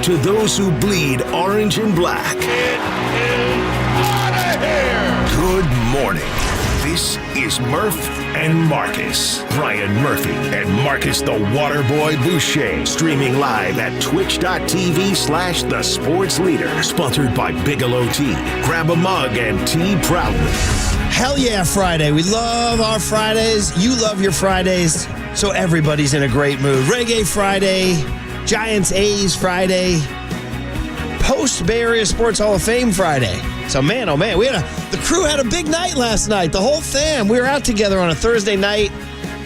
to those who bleed orange and black. It is out of here! Good morning. This is Murph and Marcus. Brian Murphy and Marcus the Waterboy Boucher. Streaming live at twitch.tv/The Sports Leader. Sponsored by Bigelow Tea. Grab a mug and tea proudly. Hell yeah, Friday. We love our Fridays. You love your Fridays. So everybody's in a great mood. Reggae Friday, Giants A's Friday, post Bay Area Sports Hall of Fame Friday. So man, oh man, the crew had a big night last night. The whole fam. We were out together on a Thursday night.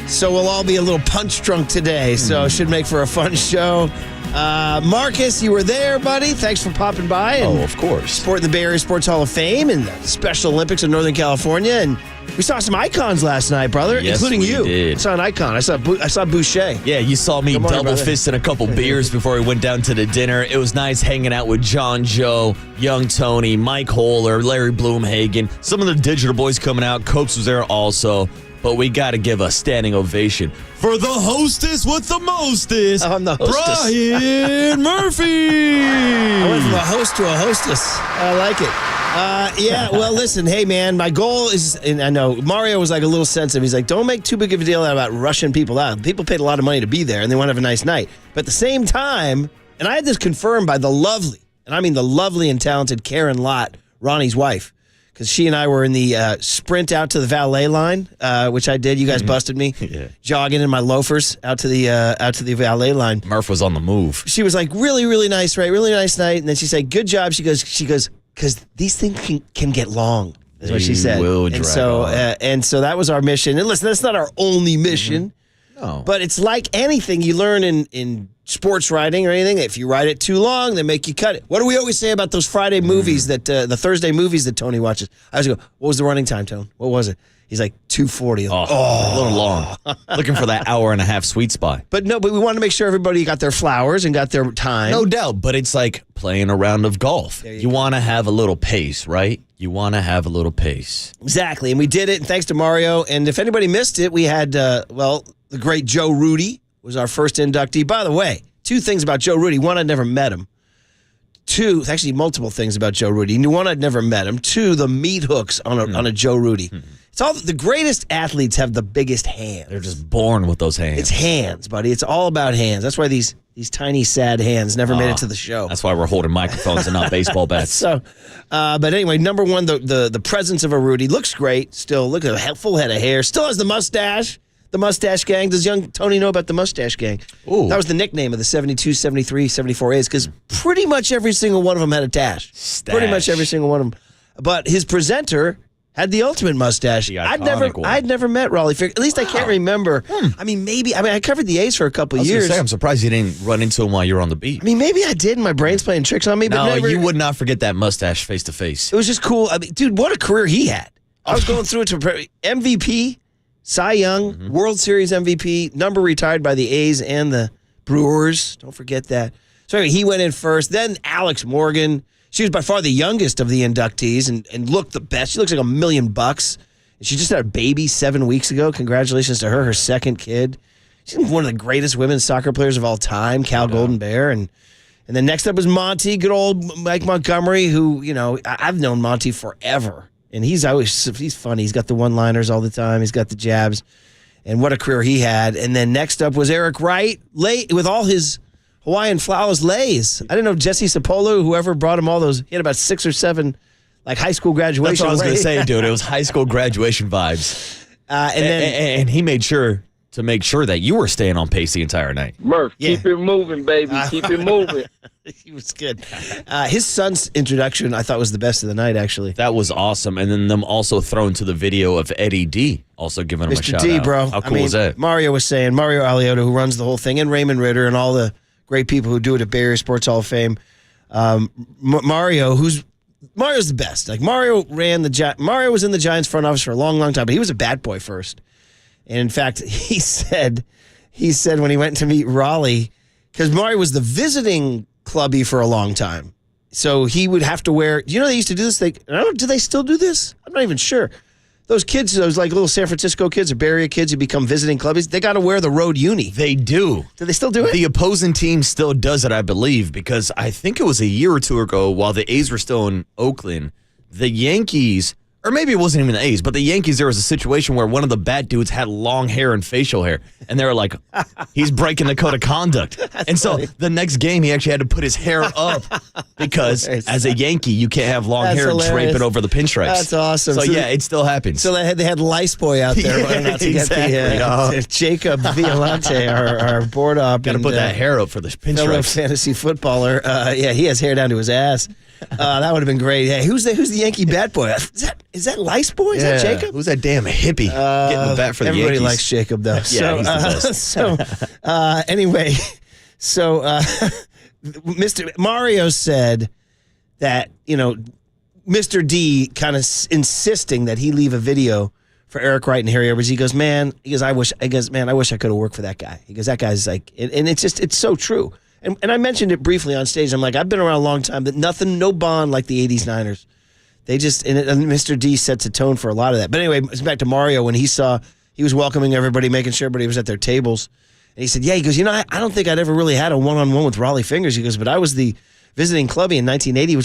So we'll all be a little punch drunk today. So it should make for a fun show. Marcus, you were there, buddy. Thanks for popping by. And of course. Supporting the Bay Area Sports Hall of Fame and the Special Olympics in Northern California. And we saw some icons last night, brother, yes, including you. Did. I saw an icon. I saw Boucher. Yeah, you saw me double-fisting a couple beers before we went down to the dinner. It was nice hanging out with John Joe, Young Tony, Mike Holler, Larry Bloomhagen, some of the digital boys coming out. Copes was there also. But we got to give a standing ovation for the hostess with the mostest. I'm the hostess. Brian Murphy. I went from a host to a hostess. I like it. Yeah, well, listen, hey, man, my goal is, and I know Mario was like a little sensitive. He's like, don't make too big of a deal about rushing people out. People paid a lot of money to be there, and they want to have a nice night. But at the same time, and I had this confirmed by the lovely, and I mean the lovely and talented Karen Lott, Ronnie's wife, because she and I were in the sprint out to the valet line, which I did. You guys busted me, jogging in my loafers out to the valet line. Murph was on the move. She was like, really, really nice, right? Really nice night. And then she said, good job. She goes, because these things can get long, is what she said. And so that was our mission. And listen, that's not our only mission. No. But it's like anything you learn in sports writing or anything. If you write it too long, they make you cut it. What do we always say about those Friday movies the Thursday movies that Tony watches? I always go, what was the running time, Tone? What was it? He's like 2:40. A little long. Looking for that hour and a half sweet spot. But we wanted to make sure everybody got their flowers and got their time. No doubt, but it's like playing a round of golf. You want to have a little pace, right? You want to have a little pace. Exactly, and we did it, and thanks to Mario. And if anybody missed it, we had, the great Joe Rudy was our first inductee. By the way, two things about Joe Rudy. One, I'd never met him. Two, actually multiple things about Joe Rudy. One, I'd never met him. Two, the meat hooks on a Joe Rudy. It's all the greatest athletes have the biggest hands. They're just born with those hands. It's hands, buddy. It's all about hands. That's why these tiny, sad hands never made it to the show. That's why we're holding microphones and not baseball bats. So, but anyway, number one, the presence of a Rudy looks great. Still, look at a full head of hair. Still has the mustache. The Mustache Gang. Does young Tony know about the Mustache Gang? Ooh. That was the nickname of the 72, 73, 74 A's because pretty much every single one of them had a dash. Pretty much every single one of them. But his presenter had the ultimate mustache. I'd never met Raleigh. At least I can't remember. I mean, I covered the A's for a couple of years. I'm surprised you didn't run into him while you were on the beat. I mean, maybe I did. My brain's playing tricks on me. But no, you would not forget that mustache face to face. It was just cool. I mean, dude, what a career he had. I was going through it to MVP. Cy Young, World Series MVP, number retired by the A's and the Brewers. Don't forget that. So anyway, he went in first. Then Alex Morgan. She was by far the youngest of the inductees and looked the best. She looks like $1 million. She just had a baby 7 weeks ago. Congratulations to her second kid. She's one of the greatest women's soccer players of all time, Cal Golden Bear. And then next up was Monty, good old Mike Montgomery, who, I've known Monty forever. And he's funny. He's got the one-liners all the time. He's got the jabs. And what a career he had. And then next up was Eric Wright, with all his Hawaiian flowers lays. I didn't know Jesse Sapolo, whoever brought him all those. He had about 6 or 7 high school graduation. That's what I was going to say, dude. It was high school graduation vibes. And he made sure to make sure that you were staying on pace the entire night. Murph, keep it moving, baby. Keep it moving. He was good. His son's introduction, I thought, was the best of the night, actually. That was awesome. And then them also thrown to the video of Eddie D, also giving him a shout out. Mr. D, bro. How cool was that? Mario was saying, Mario Alioto, who runs the whole thing, and Raymond Ritter, and all the great people who do it at Bay Area Sports Hall of Fame. Mario's the best. Like Mario was in the Giants front office for a long, long time, but he was a bat boy first. And in fact, he said when he went to meet Raleigh, because Mario was the visiting clubby for a long time. So he would have to wear, they used to do this? Do they still do this? I'm not even sure. those kids, those like little San Francisco kids or Bay Area kids who become visiting clubbies, they got to wear the road uni. They do. Do they still do it? The opposing team still does it, I believe, because I think it was a year or two ago while the A's were still in Oakland, the Yankees, or maybe it wasn't even the A's, but the Yankees, there was a situation where one of the bat dudes had long hair and facial hair, and they were like, he's breaking the code of conduct. And so the next game, he actually had to put his hair up because as a Yankee, you can't have long hair and drape it over the pinstripes. That's awesome. So yeah, it still happens. So they had Lice Boy out there running out to exactly. get Jacob Violante, our board op. Got to put that hair up for the fellow pinstripes. fantasy footballer. He has hair down to his ass. That would have been great. Hey, who's the Yankee bat boy? Is that Lice Boy? Is that Jacob? Who's that damn hippie getting the bat for the Yankees? Everybody likes Jacob, though. Yeah, he's the best. Anyway, Mr. Mario said that, Mr. D kind of insisting that he leave a video for Eric Wright and Harry Edwards. He goes, I wish I could have worked for that guy. He goes, that guy's like, and it's so true. And I mentioned it briefly on stage. I'm like, I've been around a long time, but no bond like the 80s Niners. They just, and Mr. D sets a tone for a lot of that. But anyway, it's back to Mario when he was welcoming everybody, making sure everybody was at their tables. And he said, he goes, I don't think I'd ever really had a one-on-one with Raleigh Fingers. He goes, but I was the visiting clubby in 1980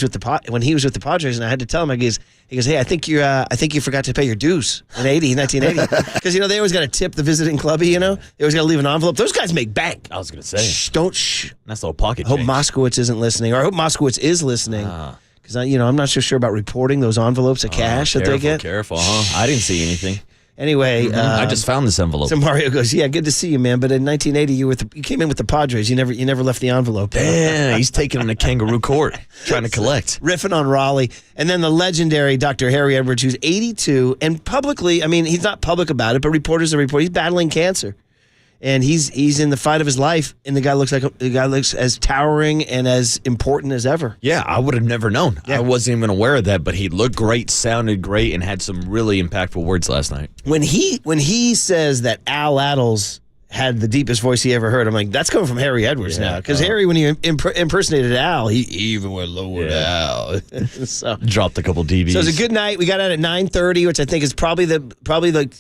when he was with the Padres, and I had to tell him, he goes, hey, I think you forgot to pay your dues in 1980. Because, they always got to tip the visiting clubby, They always got to leave an envelope. Those guys make bank. I was going to say. Don't. Nice little pocket Hope change. Moskowitz isn't listening, or I hope Moskowitz is listening. Because, I'm not so sure about reporting those envelopes of cash that they get. Careful, huh? I didn't see anything. Anyway, I just found this envelope. So Mario goes, yeah, good to see you, man. But in 1980, you came in with the Padres. You never left the envelope. Damn, he's taking him to kangaroo court, trying to collect. Riffing on Raleigh. And then the legendary Dr. Harry Edwards, who's 82, and publicly, he's not public about it, but reporters are reporting, he's battling cancer. And he's in the fight of his life, and the guy looks as towering and as important as ever. Yeah, I would have never known. Yeah. I wasn't even aware of that, but he looked great, sounded great, and had some really impactful words last night. When he says that Al Attles had the deepest voice he ever heard, I'm like, that's coming from Harry Edwards now. Because Harry, when he impersonated Al, he even went lower to Al. So, dropped a couple DBs. So it was a good night. We got out at 9:30, which I think is probably the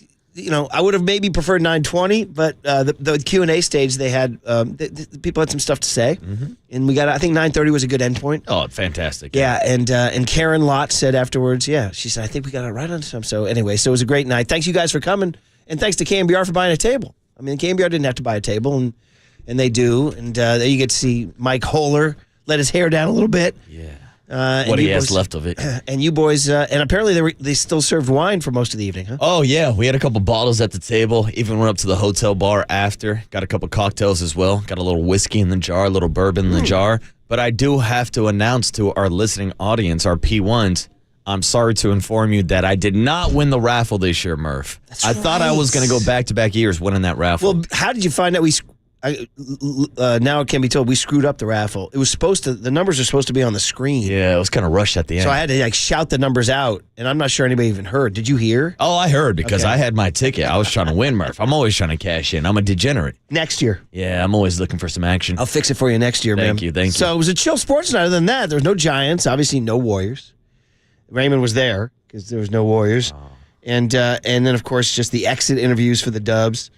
I would have maybe preferred 9:20, but the Q&A stage they had, the people had some stuff to say, and we got. I think 9:30 was a good endpoint. Oh, fantastic! Yeah, and Karen Lott said afterwards, she said, I think we got it right on time. So anyway, it was a great night. Thanks you guys for coming, and thanks to KNBR for buying a table. KNBR didn't have to buy a table, and they do, and there you get to see Mike Holler let his hair down a little bit. Yeah. What he has left of it. And you boys, and apparently they still served wine for most of the evening, huh? Oh, yeah. We had a couple bottles at the table. Even went up to the hotel bar after. Got a couple cocktails as well. Got a little whiskey in the jar, a little bourbon in the jar. But I do have to announce to our listening audience, our P1s, I'm sorry to inform you that I did not win the raffle this year, Murph. I thought I was going to go back-to-back years winning that raffle. Well, how did you find out now it can be told we screwed up the raffle. It was the numbers are supposed to be on the screen. Yeah, it was kind of rushed at the end. So I had to shout the numbers out, and I'm not sure anybody even heard. Did you hear? Oh, I heard because I had my ticket. I was trying to win, Murph. I'm always trying to cash in. I'm a degenerate. Next year. Yeah, I'm always looking for some action. I'll fix it for you next year, man. Thank you. So it was a chill sports night. Other than that, there was no Giants, obviously no Warriors. Raymond was there because there was no Warriors. Oh. And then, of course, just the exit interviews for the Dubs.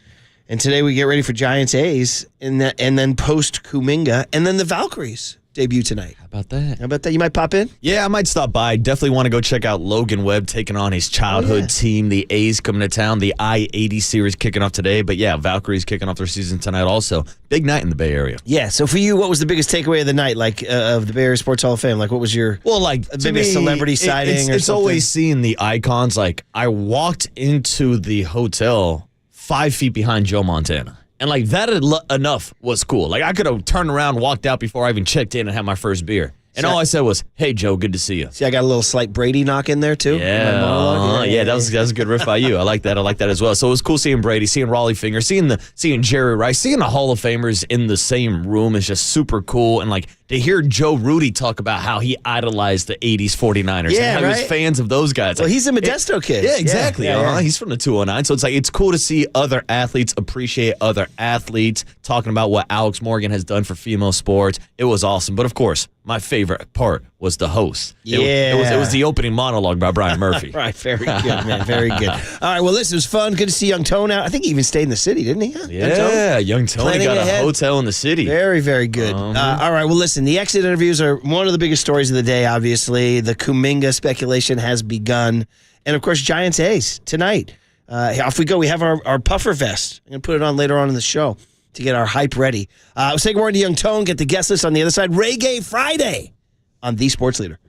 And today we get ready for Giants A's, and then post Kuminga, and then the Valkyries debut tonight. How about that? You might pop in? Yeah, I might stop by. Definitely want to go check out Logan Webb taking on his childhood team. The A's coming to town. The I-80 series kicking off today. But yeah, Valkyries kicking off their season tonight also. Big night in the Bay Area. Yeah, so for you, what was the biggest takeaway of the night, of the Bay Area Sports Hall of Fame? What was your maybe a celebrity sighting or something? It's always seeing the icons. I walked into the hotel 5 feet behind Joe Montana. And that enough was cool. I could have turned around, walked out before I even checked in and had my first beer. And all I said was, hey, Joe, good to see you. See, I got a little slight Brady knock in there, too. Yeah, that was a good riff by you. I like that as well. So it was cool seeing Brady, seeing Raleigh Finger, seeing Jerry Rice, seeing the Hall of Famers in the same room is just super cool. And, to hear Joe Rudy talk about how he idolized the 80s 49ers and how he was fans of those guys. Well, he's a Modesto kid. Yeah, exactly. He's from the 209. So it's cool to see other athletes appreciate other athletes, talking about what Alex Morgan has done for female sports. It was awesome. But, of course, my favorite part was the host. Yeah. It was the opening monologue by Brian Murphy. Right, very good, man, very good. All right, well, listen, it was fun. Good to see Young Tone out. I think he even stayed in the city, didn't he? Yeah, Young Tony Planning got ahead. a hotel in the city. Very, very good. All right, well, listen, the exit interviews are one of the biggest stories of the day, obviously. The Kuminga speculation has begun. And, of course, Giants A's tonight. Off we go. We have our puffer vest. I'm going to put it on later on in the show to get our hype ready. We'll say good morning to Young Tone, get the guest list on the other side. Reggae Friday on The Sports Leader.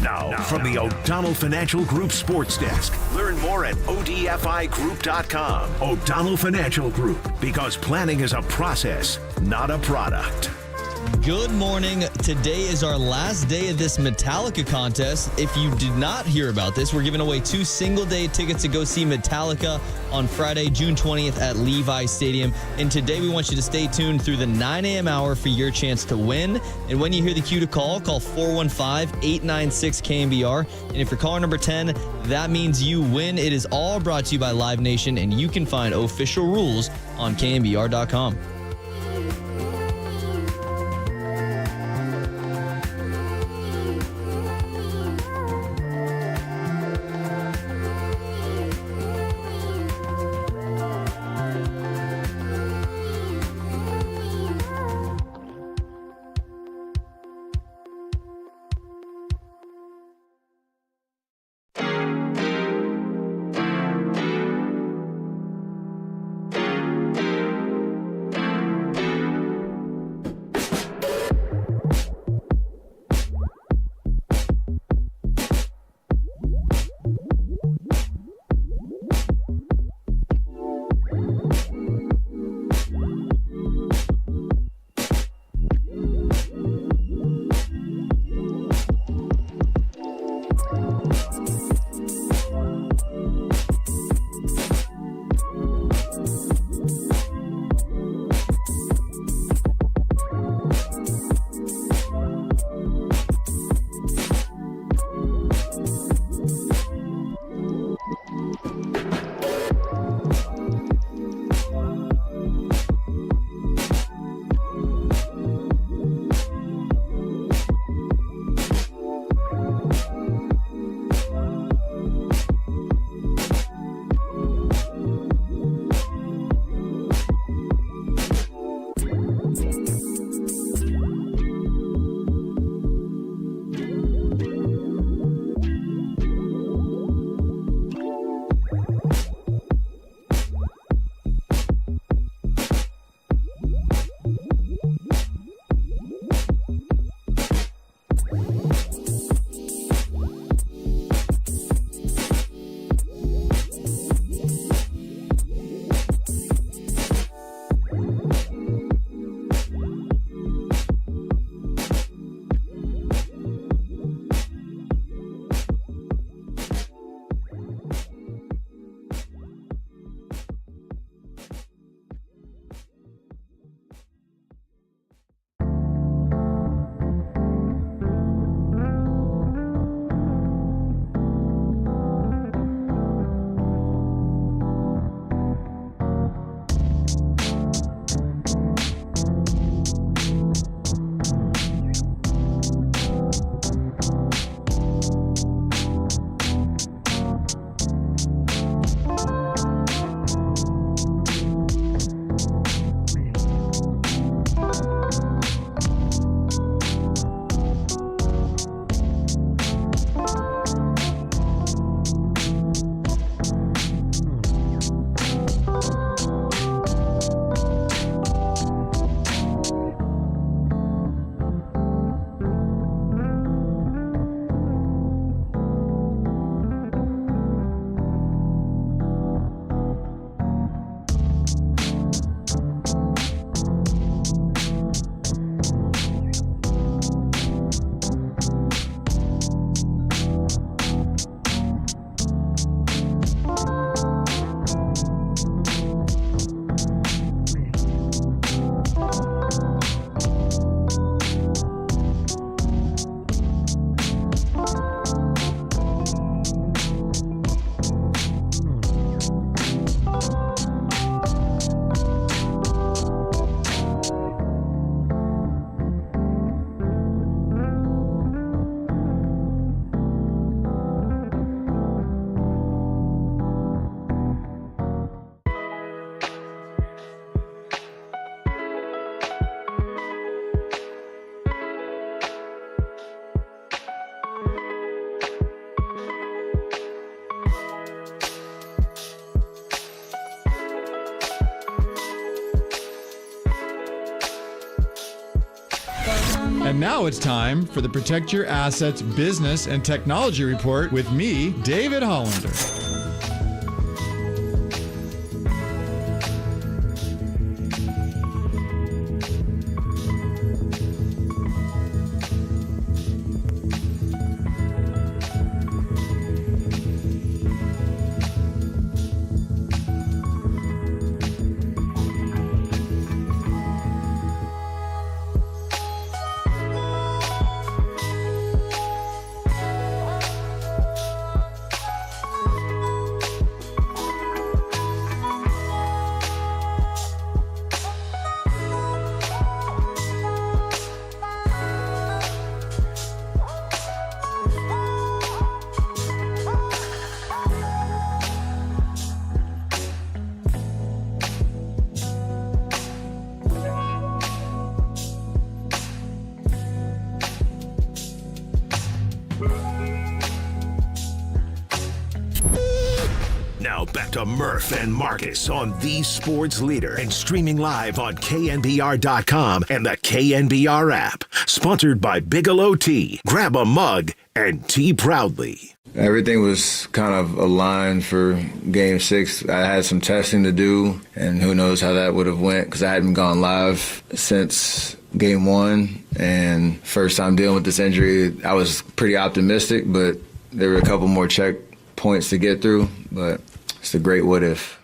Now, from the O'Donnell Financial Group Sports Desk. Learn more at odfigroup.com. O'Donnell Financial Group, because planning is a process, not a product. Good morning. Today is our last day of this Metallica contest. If you did not hear about this, we're giving away 2 single-day tickets to go see Metallica on Friday, June 20th at Levi Stadium. And today we want you to stay tuned through the 9 a.m. hour for your chance to win. And when you hear the cue to call 415-896-KNBR. And if you're caller number 10, that means you win. It is all brought to you by Live Nation, and you can find official rules on KNBR.com. And now it's time for the Protect Your Assets Business and Technology Report with me, David Hollander. Now back to Murph and Marcus on the sports leader and streaming live on KNBR.com and the KNBR app. Sponsored by Bigelow Tea. Grab a mug and tea proudly. Everything was kind of aligned for Game 6. I had some testing to do, and who knows how that would have went because I hadn't gone live since Game 1. And first time dealing with this injury, I was pretty optimistic, but there were a couple more checkpoints to get through. But it's a great what if.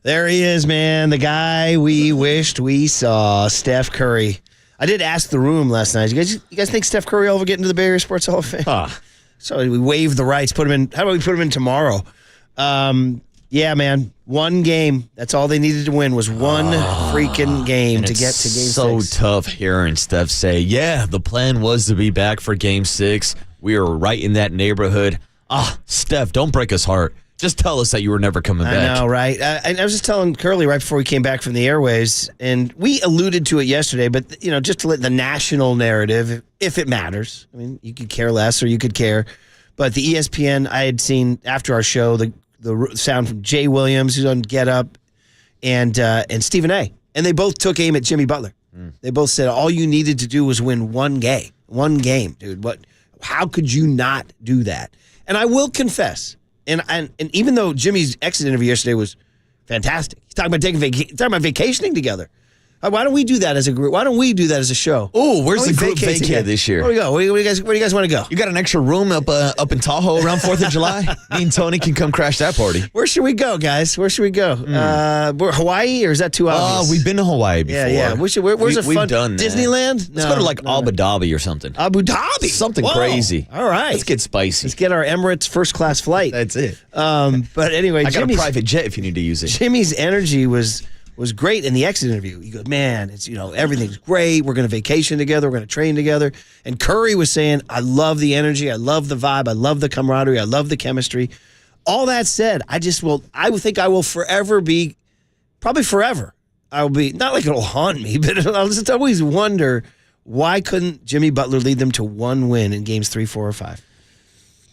There he is, man. The guy we wished we saw, Steph Curry. I did ask the room last night. You guys think Steph Curry will ever get into the Bay Area Sports Hall of Fame? So we waived the rights, put him in. How about we put him in tomorrow? Yeah, man. One game. That's all they needed to win was one freaking game to get to Game 6. So tough hearing Steph say, yeah, the plan was to be back for Game 6. We were right in that neighborhood. Steph, don't break us heart. Just tell us that you were never coming back. I know, right? I was just telling Curly right before we came back from the airways, and we alluded to it yesterday, but, just to let the national narrative, if it matters. I mean, you could care less or you could care. But the ESPN, I had seen after our show, the sound from Jay Williams, who's on Get Up, and Stephen A. And they both took aim at Jimmy Butler. They both said all you needed to do was win one game. One game, dude. How could you not do that? And I will confess, and even though Jimmy's exit interview yesterday was fantastic, he's talking about vacationing together. Why don't we do that as a group? Why don't we do that as a show? Oh, where's the group vacay this year? Where do we go? Where do you guys want to go? You got an extra room up in Tahoe around 4th of July? Me and Tony can come crash that party. Where should we go, guys? Where should we go? Hawaii, or is that too obvious? We've been to Hawaii before. Yeah. Where's a fun? We've done Disneyland? Let's go to Abu Dhabi or something. Abu Dhabi? Something crazy. All right. Let's get spicy. Let's get our Emirates first class flight. That's it. But anyway, I got a private jet if you need to use it. Jimmy's energy was great in the exit interview. He goes, man, it's everything's great. We're going to vacation together. We're going to train together. And Curry was saying, I love the energy. I love the vibe. I love the camaraderie. I love the chemistry. All that said, I think I will forever be, probably forever, I will be, not like it'll haunt me, but I'll just always wonder, why couldn't Jimmy Butler lead them to one win in games 3, 4, or 5?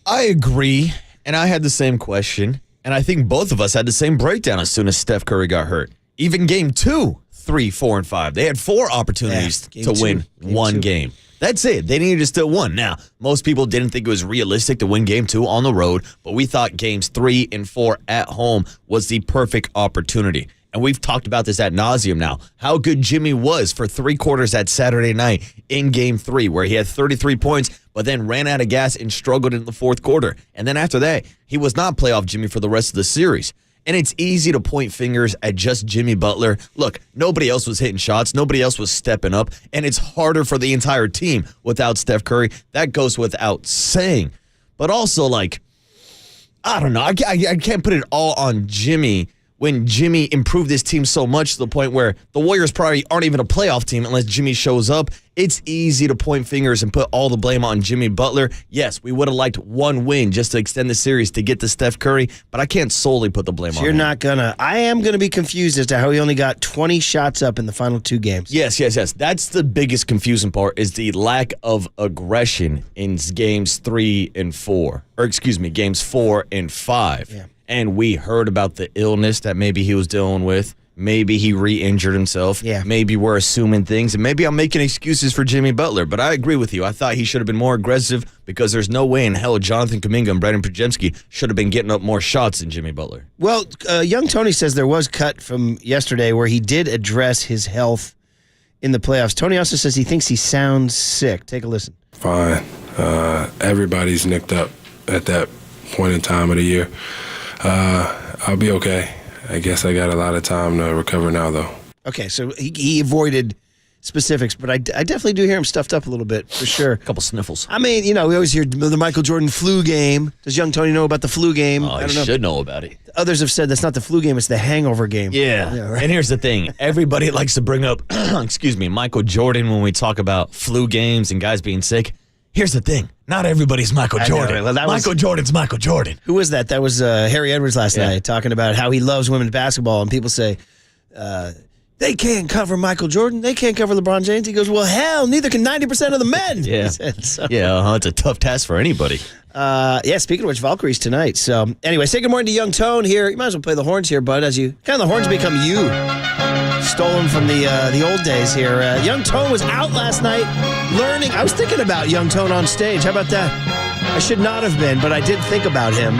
I agree. And I had the same question. And I think both of us had the same breakdown as soon as Steph Curry got hurt. Even game 2, 3, 4, and 5. They had 4 opportunities to win one game. That's it. They needed to still win. Now, most people didn't think it was realistic to win game 2 on the road, but we thought games 3 and 4 at home was the perfect opportunity. And we've talked about this ad nauseum now, how good Jimmy was for 3 quarters that Saturday night in game 3, where he had 33 points, but then ran out of gas and struggled in the 4th quarter. And then after that, he was not playoff Jimmy for the rest of the series. And it's easy to point fingers at just Jimmy Butler. Look, nobody else was hitting shots. Nobody else was stepping up. And it's harder for the entire team without Steph Curry. That goes without saying. But also, I don't know. I can't put it all on Jimmy when Jimmy improved his team so much to the point where the Warriors probably aren't even a playoff team unless Jimmy shows up. It's easy to point fingers and put all the blame on Jimmy Butler. Yes, we would have liked one win just to extend the series to get to Steph Curry, but I can't solely put the blame on him. You're not gonna. I am gonna be confused as to how he only got 20 shots up in the final 2 games. Yes. That's the biggest confusing part, is the lack of aggression in games 3 and 4. Or excuse me, games 4 and 5. Yeah. And we heard about the illness that maybe he was dealing with. maybe he re-injured himself. Yeah. Maybe we're assuming things, and maybe I'm making excuses for Jimmy Butler. But I agree with you. I thought he should have been more aggressive because there's no way in hell Jonathan Kuminga and Brandon Pajemski should have been getting up more shots than Jimmy Butler. Well, young Tony says there was cut from yesterday where he did address his health in the playoffs. Tony also says he thinks he sounds sick. Take a listen. Fine. Everybody's nicked up at that point in time of the year. I'll be okay. I guess I got a lot of time to recover now, though. Okay, so he avoided specifics, but I definitely do hear him stuffed up a little bit, for sure. A couple sniffles. I mean, we always hear the Michael Jordan flu game. Does young Tony know about the flu game? Oh, I he don't know. should know about it. Others have said that's not the flu game, it's the hangover game. Yeah. Right. And here's the thing. Everybody likes to bring up, Michael Jordan when we talk about flu games and guys being sick. Here's the thing. Not everybody's Michael Jordan. Know, well, Michael Jordan's Michael Jordan. Who was that? That was Harry Edwards last night talking about how he loves women's basketball, and people say, they can't cover Michael Jordan. They can't cover LeBron James. He goes, well, hell, neither can 90% of the men. Yeah. He said, so. Yeah, it's a tough task for anybody. Speaking of which, Valkyrie's tonight. So anyway, say good morning to young Tone here. You might as well play the horns here, bud, as you kind of the horns become you. Stolen from the old days here. Young Tone was out last night learning. I was thinking about young Tone on stage. How about that? I should not have been, but I did think about him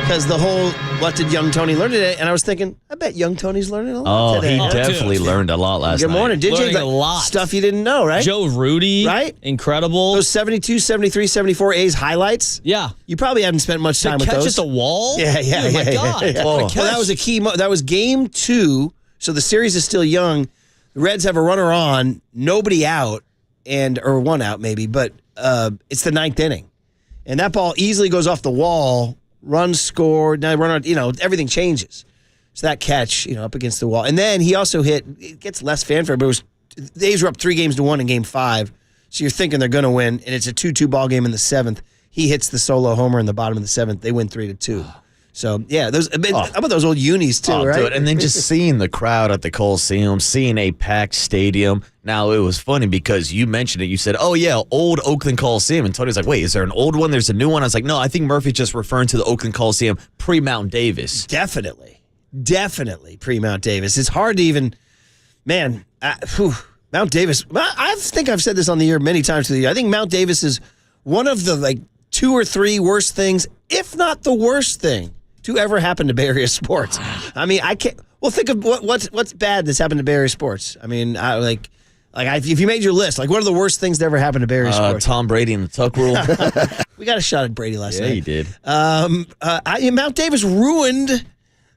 because the whole what did young Tony learn today? And I was thinking, I bet young Tony's learning a lot today. He definitely learned a lot last night. Good morning. Did Learning you? a lot. Stuff you didn't know, right? Joe Rudy. Right? Incredible. Those 72, 73, 74 A's highlights. Yeah. You probably haven't spent much time with catch those. at the wall? Yeah. Oh, my God. Well, that was a key. That was game 2. So the series is still young. The Reds have a runner on, nobody out, or one out maybe, but it's the 9th inning. And that ball easily goes off the wall, runs scored, now run on, everything changes. So that catch, up against the wall. And then he also it gets less fanfare, but the A's were up 3-1 in game 5. So you're thinking they're going to win, and it's a 2-2 ball game in the 7th. He hits the solo homer in the bottom of the 7th. They win 3-2. So, yeah, how about those old unis, too, right? Dude. And then just seeing the crowd at the Coliseum, seeing a packed stadium. Now, it was funny because you mentioned it. You said, oh, yeah, old Oakland Coliseum. And Tony's like, wait, is there an old one? There's a new one? I was like, no, I think Murphy's just referring to the Oakland Coliseum pre-Mount Davis. Definitely pre-Mount Davis. It's hard to even, Mount Davis. I think I've said this on the air many times through the year. I think Mount Davis is one of the 2 or 3 worst things, if not the worst thing, to ever happen to Bay Area sports. I mean, I can't. Well, think of what's bad that's happened to Bay Area sports. I mean, if you made your list, what are the worst things that ever happened to Bay Area sports? Tom Brady and the Tuck Rule. We got a shot at Brady last night. Yeah, he did. Mount Davis ruined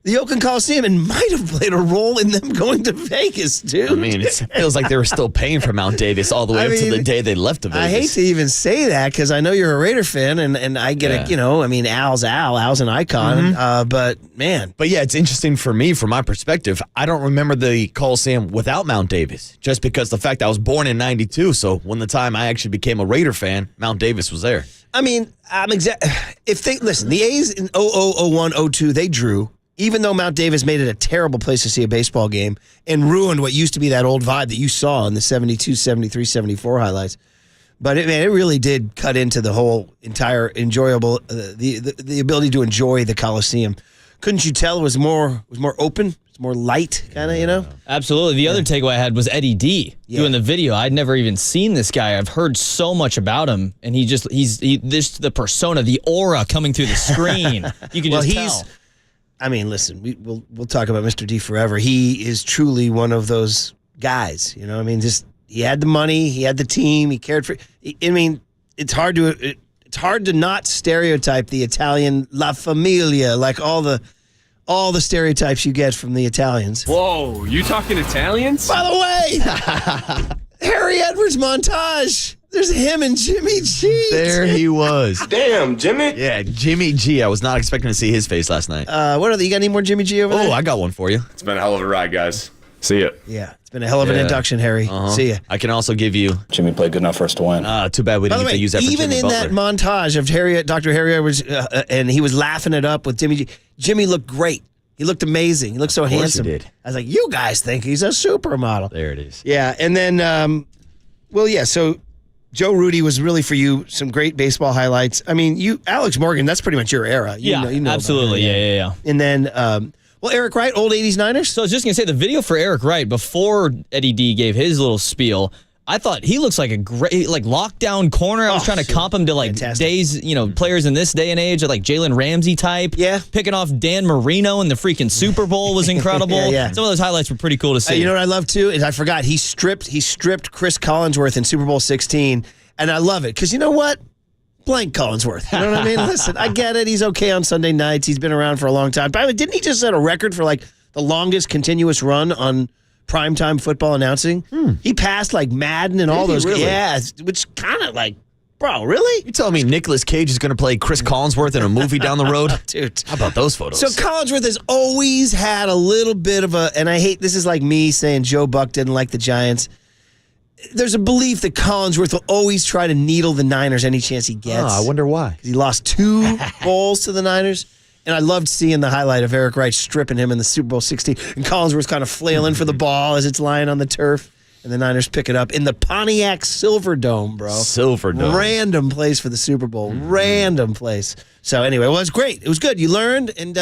the Oakland Coliseum and might have played a role in them going to Vegas, dude. I mean, it feels like they were still paying for Mount Davis all the way up to the day they left to Vegas. I hate to even say that because I know you're a Raider fan, and I get Al's an icon, but man. But yeah, it's interesting for me, from my perspective. I don't remember the Coliseum without Mount Davis, just because the fact I was born in 92, so when the time I actually became a Raider fan, Mount Davis was there. I mean, the A's in 0001, 02, they drew. Even though Mount Davis made it a terrible place to see a baseball game and ruined what used to be that old vibe that you saw in the 72, 73, 74 highlights. But it really did cut into the whole entire enjoyable, the ability to enjoy the Coliseum. Couldn't you tell it was more open? It's more light, kind of, Absolutely. The other takeaway I had was Eddie D doing the video. I'd never even seen this guy. I've heard so much about him, and he's the persona, the aura coming through the screen. You can just tell. I mean, listen, we'll talk about Mr. D forever. He is truly one of those guys. I mean, just he had the money, he had the team, he cared for. I mean, it's hard to not stereotype the Italian La Familia, like all the stereotypes you get from the Italians. Whoa, you talking Italians? By the way, Harry Edwards montage. There's him and Jimmy G. There he was. Damn, Jimmy. Yeah, Jimmy G. I was not expecting to see his face last night. You got any more Jimmy G over there? Oh, I got one for you. It's been a hell of a ride, guys. See ya. Yeah, it's been a hell of an induction, Harry. See ya. I can also give you. Jimmy played good enough for us to win. Too bad we didn't get to use that for even Jimmy in Butler. that montage of Dr. Harry Edwards, and he was laughing it up with Jimmy G. Jimmy looked great. He looked amazing. He looked so handsome. He did. I was like, you guys think he's a supermodel. There it is. Yeah, and then, so Joe Rudy was really for you some great baseball highlights. I mean, Alex Morgan, that's pretty much your era. You know absolutely. Yeah. And then, Well, Eric Wright, old 80s Niners. So I was just going to say the video for Eric Wright before Eddie D gave his little spiel. I thought he looks like a great, like, lockdown corner. I was trying to comp him to, like, days, players in this day and age, like Jalen Ramsey type. Yeah. Picking off Dan Marino in the freaking Super Bowl was incredible. Yeah. Some of those highlights were pretty cool to see. You know what I love, too, is I forgot he stripped Chris Collinsworth in Super Bowl 16, and I love it, because you know what? Blank Collinsworth. You know what I mean? Listen, I get it. He's okay on Sunday nights. He's been around for a long time. By the way, didn't he just set a record for, like, the longest continuous run on primetime football announcing? He passed like Madden and all those. Really? Yeah, which kind of like, bro, really? You telling me Nicolas Cage is going to play Chris Collinsworth in a movie down the road? Dude. How about those photos? So Collinsworth has always had a little bit of a, and I hate, this is like me saying Joe Buck didn't like the Giants. There's a belief that Collinsworth will always try to needle the Niners any chance he gets. I wonder why. He lost 2 bowls to the Niners. And I loved seeing the highlight of Eric Wright stripping him in the Super Bowl 16. And Collinsworth kind of flailing for the ball as it's lying on the turf. And the Niners pick it up in the Pontiac Silverdome, bro. Silverdome. Random place for the Super Bowl. Random place. So anyway, well, it's great. It was good. You learned, and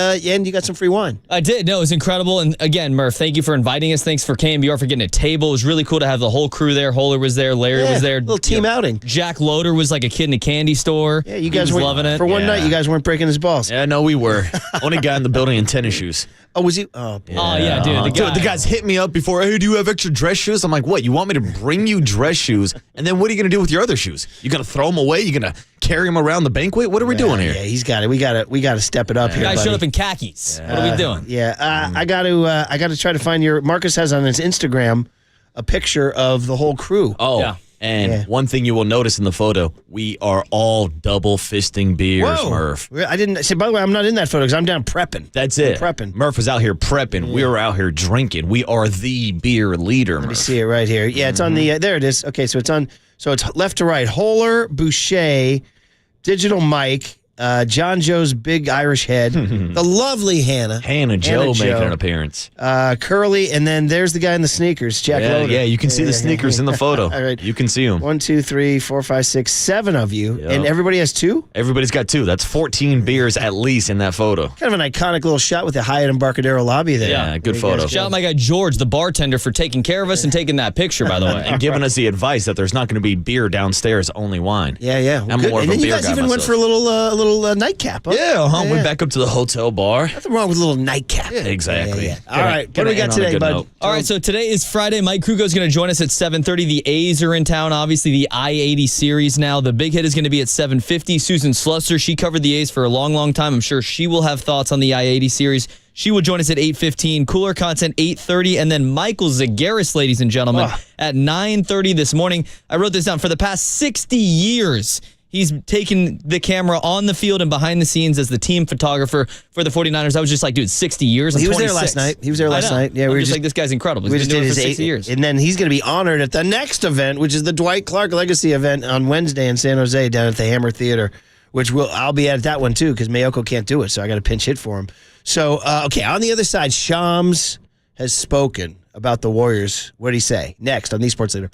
you got some free wine. I did. No, it was incredible. And again, Murph, thank you for inviting us. Thanks for KNBR for getting a table. It was really cool to have the whole crew there. Holler was there. Larry was there. Little team outing. Jack Loader was like a kid in a candy store. Yeah, you guys were were loving it. For one night, you guys weren't breaking his balls. Yeah, no, we were. Only guy in the building in tennis shoes. Oh, was he? Oh, boy. Oh, yeah, dude. The guys hit me up before, hey, do you have extra dress shoes? I'm like, what? You want me to bring you dress shoes? And then what are you going to do with your other shoes? You going to throw them away? You going to carry them around the banquet? What are we doing here? Yeah, he's got it. We got to step it up here, Guys buddy. showed up in khakis. What are we doing? Yeah, I got to try to find your. Marcus has on his Instagram a picture of the whole crew. Oh, Yeah. and one thing you will notice in the photo, we are all double fisting beers, Murph. I didn't say. By the way, I'm not in that photo because I'm down prepping. That's it. I'm prepping. Murph was out here prepping. We were out here drinking. We are the beer leader, Let me Murph. see it right here. Yeah, it's on the. There it is. Okay, so it's on. So it's left to right. Holler, Boucher, Digital Mike, John Joe's big Irish head, the lovely Hannah. Hannah Joe making an appearance. Curly, and then there's the guy in the sneakers, Jack Loader. Yeah, you can see the sneakers in the photo. All right. You can see them. 1, 2, 3, 4, 5, 6, 7 of you, Yep. and everybody has 2. Everybody's got 2. That's 14 beers at least in that photo. Kind of an iconic little shot with the Hyatt Embarcadero lobby there. Yeah, good You photo. guys Shout out my guy George, the bartender, for taking care of us and taking that picture, by the way. And giving us the advice that there's not going to be beer downstairs, only wine. Yeah. Well, I'm good. more of And a then you beer guys guy even went myself. for a little nightcap. Huh? Yeah, went back up to the hotel bar. Nothing wrong with a little nightcap. Exactly. Yeah. All right, what do we got today, bud? All right, so today is Friday. Mike Kruko's going to join us at 7:30. The A's are in town. Obviously, the I-80 series now. The big hit is going to be at 7:50. Susan Slusser, she covered the A's for a long, long time. I'm sure she will have thoughts on the I-80 series. She will join us at 8:15. Cooler content, 8:30. And then Michael Zagaris, ladies and gentlemen, at 9:30 this morning. I wrote this down. For the past 60 years, he's taken the camera on the field and behind the scenes as the team photographer for the 49ers. I was just like, dude, 60 years? He was there last night. Yeah, we were just like, this guy's incredible. He's been doing it for 60 years. And then he's going to be honored at the next event, which is the Dwight Clark Legacy event on Wednesday in San Jose down at the Hammer Theater, which I'll be at that one too because Mayoko can't do it, so I got to pinch hit for him. So, okay, on the other side, Shams has spoken about the Warriors. What did he say? Next on the Sports Leader.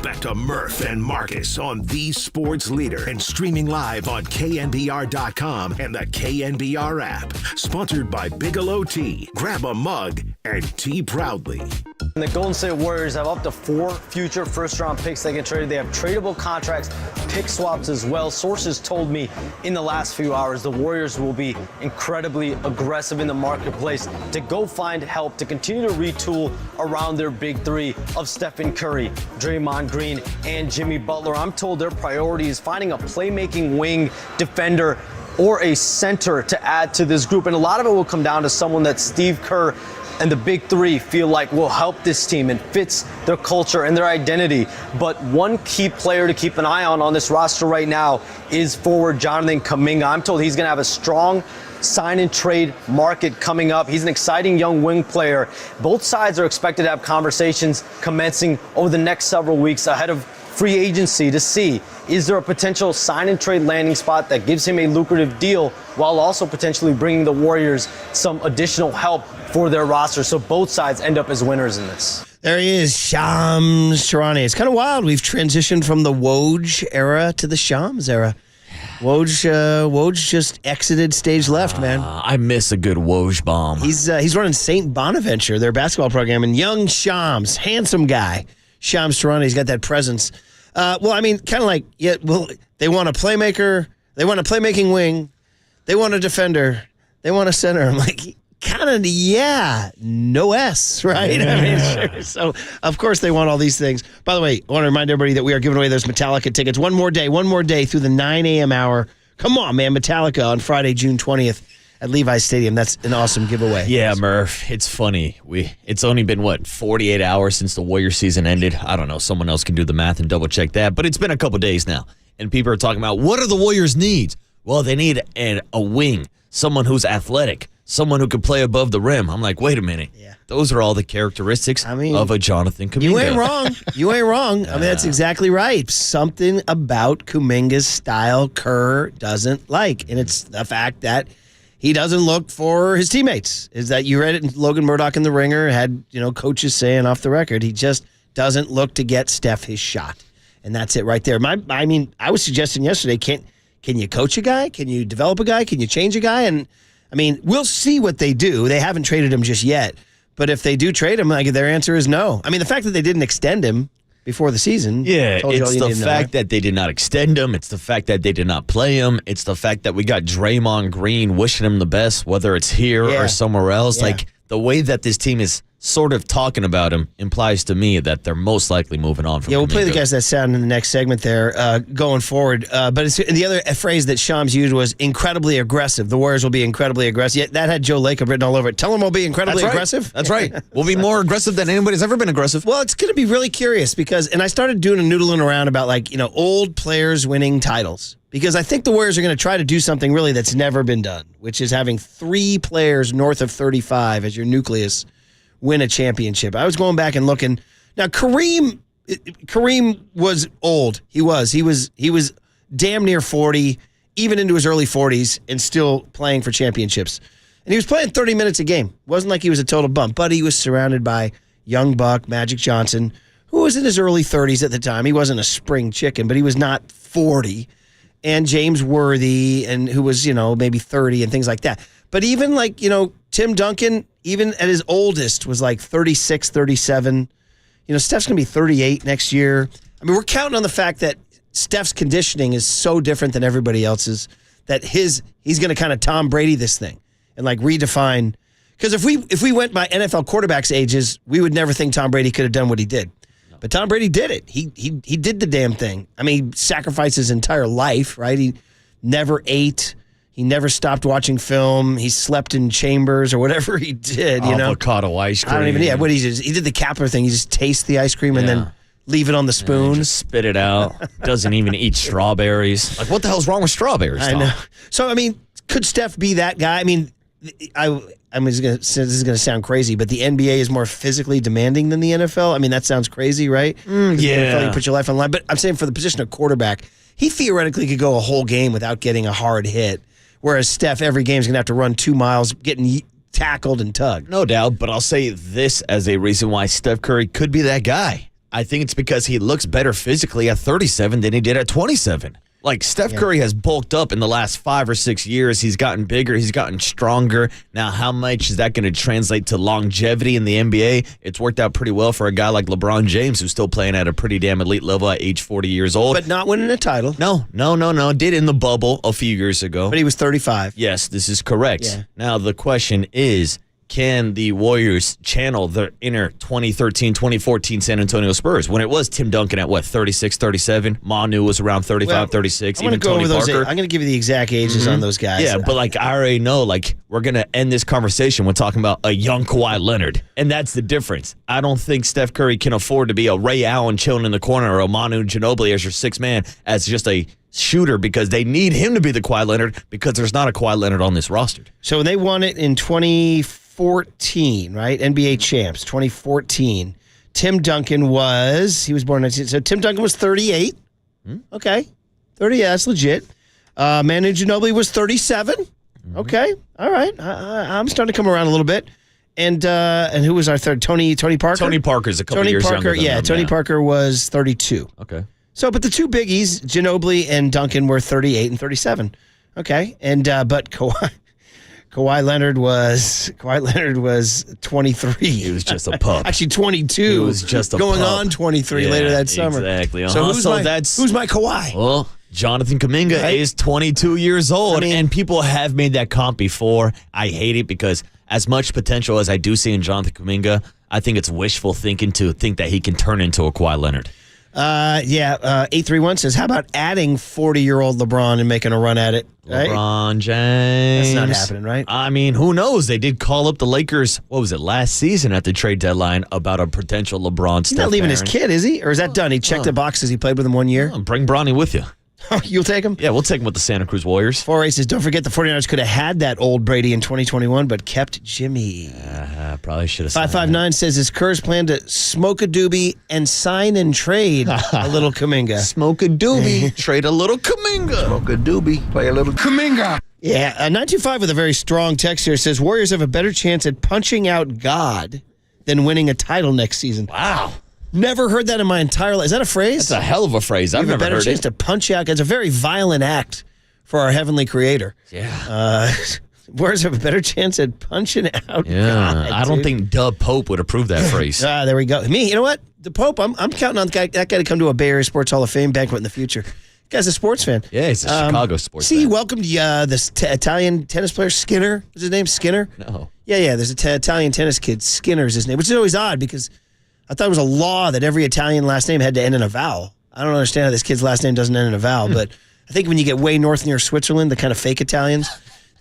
back to Murph and Marcus on the Sports Leader and streaming live on KNBR.com and the KNBR app. Sponsored by Bigelow Tea. Grab a mug and tea proudly. And the Golden State Warriors have up to 4 future first-round picks they can trade. They have tradable contracts, pick swaps as well. Sources told me in the last few hours the Warriors will be incredibly aggressive in the marketplace to go find help to continue to retool around their big three of Stephen Curry, Draymond Green, and Jimmy Butler. I'm told their priority is finding a playmaking wing defender or a center to add to this group. And a lot of it will come down to someone that Steve Kerr and the big three feel like will help this team and fits their culture and their identity. But one key player to keep an eye on this roster right now is forward Jonathan Kuminga. I'm told he's going to have a strong sign and trade market coming up. He's an exciting young wing player. Both sides are expected to have conversations commencing over the next several weeks ahead of free agency to see, is there a potential sign and trade landing spot that gives him a lucrative deal while also potentially bringing the Warriors some additional help for their roster, so both sides end up as winners in this. There he is, Shams Charania. It's kind of wild. We've transitioned from the Woj era to the Shams era. Woj just exited stage left, man. I miss a good Woj bomb. He's running St. Bonaventure, their basketball program, and young Shams, handsome guy. Shams Charania, he's got that presence. Well, I mean, kind of like, they want a playmaker, they want a playmaking wing, they want a defender, they want a center. I'm like, kind of, no S, right? I mean, sure. So, of course, they want all these things. By the way, I want to remind everybody that we are giving away those Metallica tickets. One more day through the 9 a.m. hour. Come on, man, Metallica on Friday, June 20th at Levi's Stadium. That's an awesome giveaway. Yeah, Murph, it's funny. It's only been, 48 hours since the Warriors season ended. I don't know. Someone else can do the math and double-check that. But it's been a couple days now, and people are talking about, what do the Warriors need? Well, they need a wing, someone who's athletic, someone who can play above the rim. I'm like, wait a minute. Yeah. Those are all the characteristics of a Jonathan Kuminga. You ain't wrong. I mean, that's exactly right. Something about Kuminga's style Kerr doesn't like, and it's the fact that he doesn't look for his teammates. Is that you read it in Logan Murdoch in The Ringer, had coaches saying off the record, he just doesn't look to get Steph his shot. And that's it right there. I was suggesting yesterday, can you coach a guy? Can you develop a guy? Can you change a guy? And I mean, we'll see what they do. They haven't traded him just yet. But if they do trade him, their answer is no. I mean, the fact that they didn't extend him before the season. Yeah, it's the fact that they did not extend him. It's the fact that they did not play him. It's the fact that we got Draymond Green wishing him the best, whether it's here or somewhere else. Yeah. Like, the way that this team is sort of talking about him implies to me that they're most likely moving on from we'll play the guys that sound in the next segment there going forward. But the other phrase that Shams used was incredibly aggressive. The Warriors will be incredibly aggressive. Yeah, that had Joe Lacob written all over it. Tell them we'll be incredibly aggressive. That's right. We'll be more aggressive than anybody's ever been aggressive. Well, it's going to be really curious because, and I started doing a noodling around about old players winning titles. Because I think the Warriors are going to try to do something really that's never been done, which is having 3 players north of 35 as your nucleus win a championship. I was going back and looking. Now, Kareem was old. He was damn near 40, even into his early 40s, and still playing for championships. And he was playing 30 minutes a game. It wasn't like he was a total bump, but he was surrounded by young buck, Magic Johnson, who was in his early 30s at the time. He wasn't a spring chicken, but he was not 40. And James Worthy, and who was, maybe 30 and things like that. But even Tim Duncan, even at his oldest, was 36, 37. Steph's going to be 38 next year. I mean, we're counting on the fact that Steph's conditioning is so different than everybody else's that he's going to kind of Tom Brady this thing and redefine. Because if we went by NFL quarterbacks' ages, we would never think Tom Brady could have done what he did. But Tom Brady did it. He did the damn thing. I mean, he sacrificed his entire life, right? He never ate. He never stopped watching film. He slept in chambers or whatever he did, Avocado ice cream. I don't even, what he did. He did the Kapler thing. He just tastes the ice cream and then leave it on the spoon. Just spit it out. Doesn't even eat strawberries. What the hell's wrong with strawberries, Tom? I know. So, I mean, could Steph be that guy? I mean, this is going to sound crazy, but the NBA is more physically demanding than the NFL. I mean, that sounds crazy, right? Yeah. The NFL, you put your life on the line. But I'm saying for the position of quarterback, he theoretically could go a whole game without getting a hard hit, whereas Steph, every game is going to have to run 2 miles, getting tackled and tugged. No doubt, but I'll say this as a reason why Steph Curry could be that guy. I think it's because he looks better physically at 37 than he did at 27. Like, Steph Curry has bulked up in the last 5 or 6 years. He's gotten bigger. He's gotten stronger. Now, how much is that going to translate to longevity in the NBA? It's worked out pretty well for a guy like LeBron James, who's still playing at a pretty damn elite level at age 40 years old. But not winning a title. No. Did in the bubble a few years ago. But he was 35. Yes, this is correct. Yeah. Now, the question is, can the Warriors channel their inner 2013, 2014 San Antonio Spurs when it was Tim Duncan at, 36, 37? Manu was around 35, 36, I'm going even to go Tony over those. Parker. I'm going to give you the exact ages on those guys. Yeah, but I already know, we're going to end this conversation with talking about a young Kawhi Leonard, and that's the difference. I don't think Steph Curry can afford to be a Ray Allen chilling in the corner or a Manu Ginobili as your sixth man as just a shooter, because they need him to be the Kawhi Leonard, because there's not a Kawhi Leonard on this roster. So when they won it in 2014, right? NBA champs, 2014. Tim Duncan was born in 19. So Tim Duncan was 38. Okay. 30, yeah, that's legit. Manu Ginobili was 37. Okay. All right. I'm starting to come around a little bit. And who was our third? Tony Parker? Tony Parker's a couple years younger than them, Tony Parker was 32. Okay. So, but the two biggies, Ginobili and Duncan, were 38 and 37. Okay. And but Kawhi Leonard was 23. He was just a pup. Actually, 22. He was just a going pup. on 23 later that summer. Exactly. So who's my Kawhi? Well, Jonathan Kuminga is 22 years old, and people have made that comp before. I hate it because as much potential as I do see in Jonathan Kuminga, I think it's wishful thinking to think that he can turn into a Kawhi Leonard. 831 says, how about adding 40-year-old LeBron and making a run at it? Right? LeBron James. That's not happening, right? I mean, who knows? They did call up the Lakers, last season at the trade deadline about a potential LeBron. He's not leaving his kid, is he? Or is that done? He checked the boxes. He played with him 1 year. Bring Bronny with you. You'll take him? Yeah, we'll take him with the Santa Cruz Warriors. 4-8 says, don't forget the 49ers could have had that old Brady in 2021, but kept Jimmy. Probably should have. 559 says, is Kerr's plan to smoke a doobie and sign and trade a little Kuminga? Smoke a doobie, trade a little Kuminga. Smoke a doobie, play a little Kuminga. Yeah, 925 with a very strong text here says, Warriors have a better chance at punching out God than winning a title next season. Wow. Never heard that in my entire life. Is that a phrase? That's a hell of a phrase. I've never heard it. A better chance to punch out. It's a very violent act for our heavenly creator. Yeah. Warriors have a better chance at punching out. Yeah. God, I don't think Dub Pope would approve that phrase. There we go. You know what? The Pope, I'm counting on that guy to come to a Bay Area Sports Hall of Fame banquet in the future. Guy's a sports fan. Yeah, he's a Chicago sports fan. See, he welcomed this Italian tennis player, Skinner. Is his name Skinner? No. Yeah, there's an Italian tennis kid, Skinner is his name, which is always odd because I thought it was a law that every Italian last name had to end in a vowel. I don't understand how this kid's last name doesn't end in a vowel, but I think when you get way north near Switzerland, the kind of fake Italians,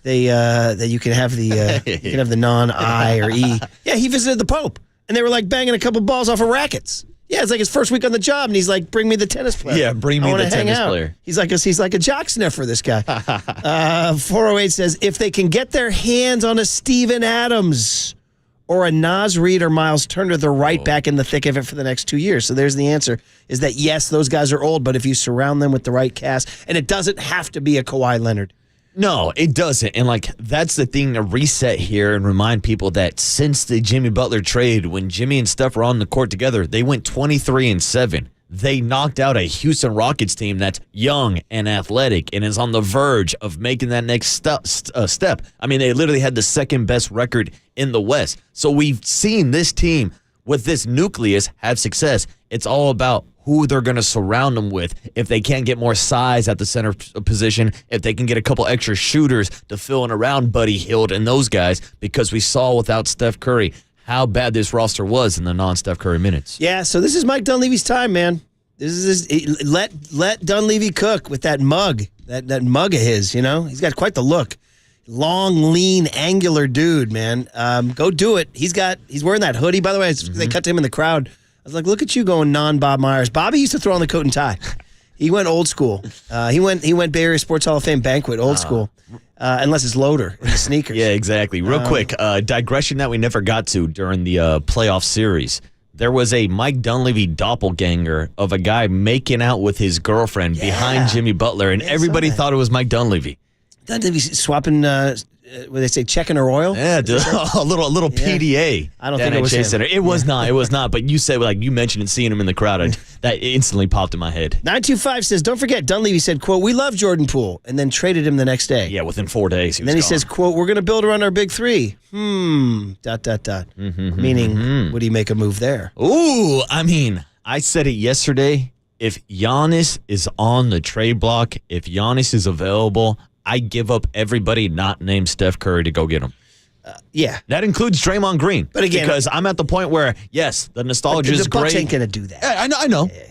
that you can have the non-I or E. Yeah, he visited the Pope, and they were like banging a couple balls off of rackets. Yeah, it's like his first week on the job, and he's like, "Bring me the tennis player." Yeah, bring me the tennis player. He's like a jock sniffer. This guy. 408 says, if they can get their hands on a Steven Adams or a Naz Reid or Miles Turner, they're right back in the thick of it for the next 2 years. So there's the answer: is that yes, those guys are old, but if you surround them with the right cast, and it doesn't have to be a Kawhi Leonard. No, it doesn't. And that's the thing to reset here and remind people that since the Jimmy Butler trade, when Jimmy and Steph were on the court together, they went 23-7. They knocked out a Houston Rockets team that's young and athletic and is on the verge of making that next step. I mean, they literally had the second best record in the West. So we've seen this team with this nucleus have success. It's all about who they're going to surround them with. If they can't get more size at the center position, if they can get a couple extra shooters to fill in around Buddy Hield and those guys, because we saw without Steph Curry how bad this roster was in the non-Steph Curry minutes. Yeah, so this is Mike Dunleavy's time, man. Let Dunleavy cook with that mug, that mug of his, you know? He's got quite the look. Long, lean, angular dude, man. Go do it. He's wearing that hoodie. By the way, they cut to him in the crowd. I was like, look at you going non-Bob Myers. Bobby used to throw on the coat and tie. He went old school. He went Bay Area Sports Hall of Fame banquet, old school. Unless it's Loader in the sneakers. Yeah, exactly. Real quick, digression that we never got to during the playoff series. There was a Mike Dunleavy doppelganger of a guy making out with his girlfriend behind Jimmy Butler, and everybody thought it was Mike Dunleavy. Dunlevy swapping, what they say, checking her oil? Yeah, dude, a little PDA. I don't think it was him. Center. It was not. It was not. But you said, like, you mentioned seeing him in the crowd. That instantly popped in my head. 925 says, don't forget, Dunlevy said, quote, we love Jordan Poole, and then traded him the next day. Yeah, within 4 days. And then he says, quote, we're going to build around our big three. Meaning, would he make a move there? Ooh, I mean, I said it yesterday. If Giannis is on the trade block, if Giannis is available, I give up everybody not named Steph Curry to go get him. Yeah. That includes Draymond Green. But again, because I'm at the point where, yes, the nostalgia is the Bucks great. ain't going to do that. Yeah,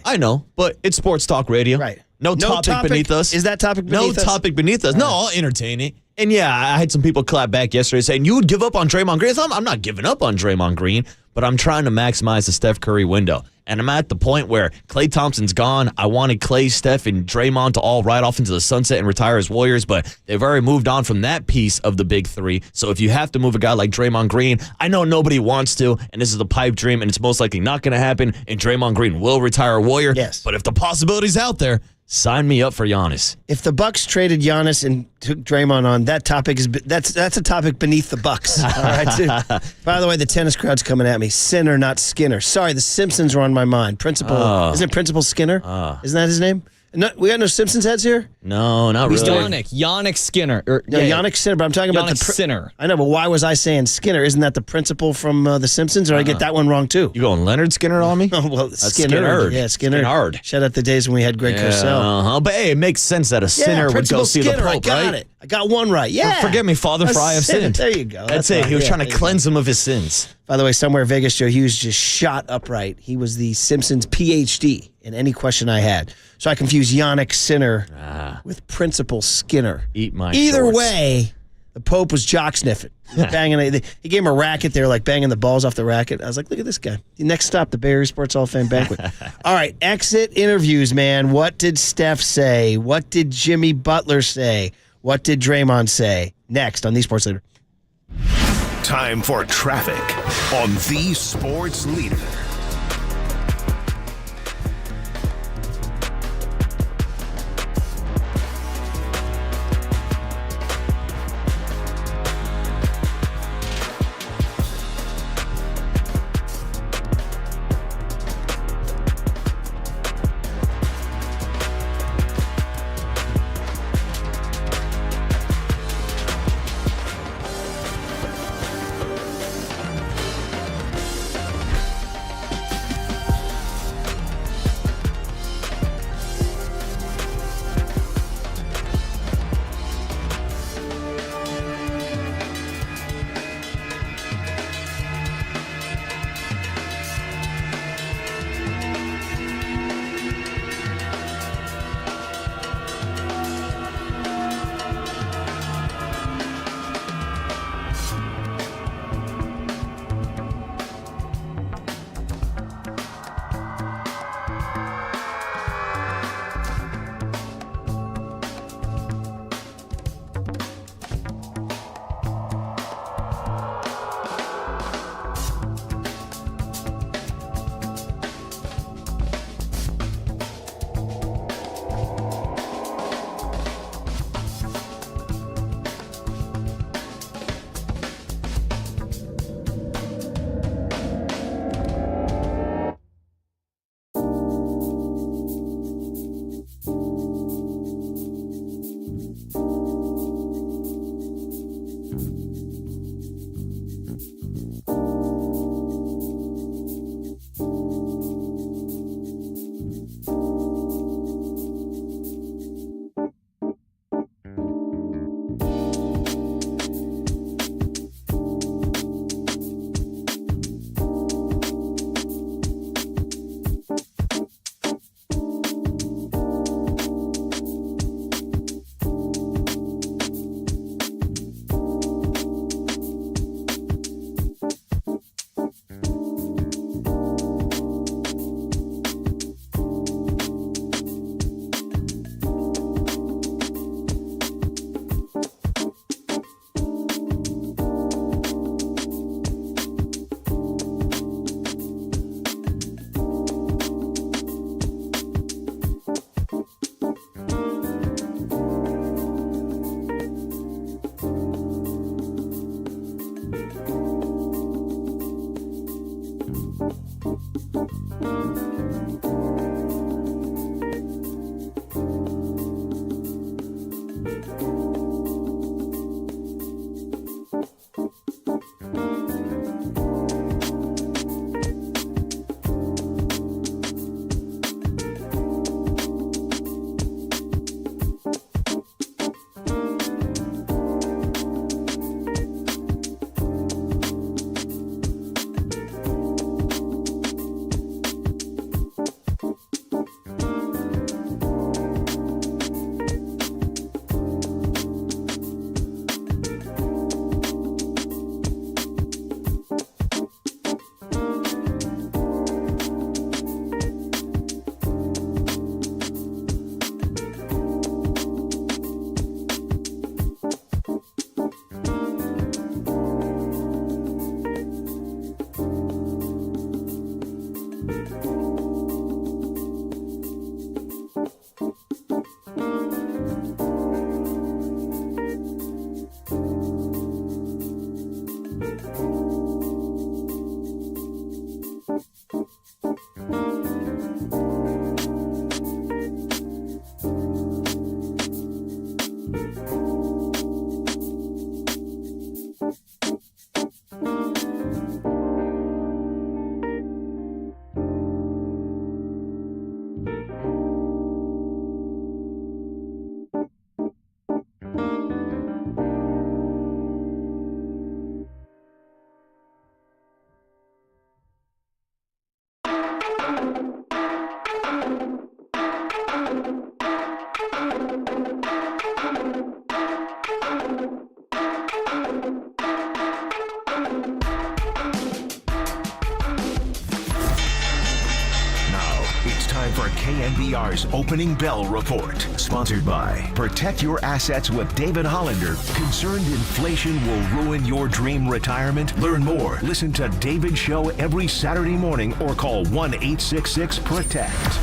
I know. But it's sports talk radio. Right. No topic beneath us. Is that topic beneath us? No topic beneath us. No, I'll entertain it. And yeah, I had some people clap back yesterday saying, you would give up on Draymond Green. I'm not giving up on Draymond Green, but I'm trying to maximize the Steph Curry window. And I'm at the point where Klay Thompson's gone. I wanted Klay, Steph, and Draymond to all ride off into the sunset and retire as Warriors, but they've already moved on from that piece of the big three. So if you have to move a guy like Draymond Green, I know nobody wants to, and this is a pipe dream, and it's most likely not going to happen, and Draymond Green will retire a Warrior. Yes. But if the possibility's out there, sign me up for Giannis. If the Bucks traded Giannis and took Draymond on, that topic is that's a topic beneath the Bucks. All right. By the way, the tennis crowd's coming at me. Sinner, not Skinner. Sorry, the Simpsons were on my mind. Principal, isn't it Principal Skinner? Isn't that his name? No, we got no Simpsons heads here? No, not really. Yannick Skinner. Yannick Sinner, but I'm talking about Yannick Sinner. I know, but why was I saying Skinner? Isn't that the principal from The Simpsons? Or I get that one wrong, too? You going Leonard Skinner on me? Oh, well, Skinner. Yeah, Skinner. Shout out the days when we had Greg Cosell. But hey, it makes sense that a sinner would go see Skinner, the Pope, I got right? it. I got one right. Yeah. Forgive me, Father, for I have sinned. There you go. That's it. He was trying to cleanse him of his sins. By the way, somewhere Vegas, Joe Hughes just shot upright. He was the Simpsons PhD in any question I had. So I confused Yannick Sinner with Principal Skinner. Eat my Either shorts. way, the Pope was jock sniffing. He gave him a racket. They were like banging the balls off the racket. I was like, look at this guy. The next stop, the Bay Area Sports Hall of Fame banquet. All right, exit interviews, man. What did Steph say? What did Jimmy Butler say? What did Draymond say? Next on the Sports Leader. Time for traffic on the Sports Leader. KNBR's Opening Bell Report. Sponsored by Protect Your Assets with David Hollander. Concerned inflation will ruin your dream retirement? Learn more. Listen to David's show every Saturday morning or call 1-866-PROTECT.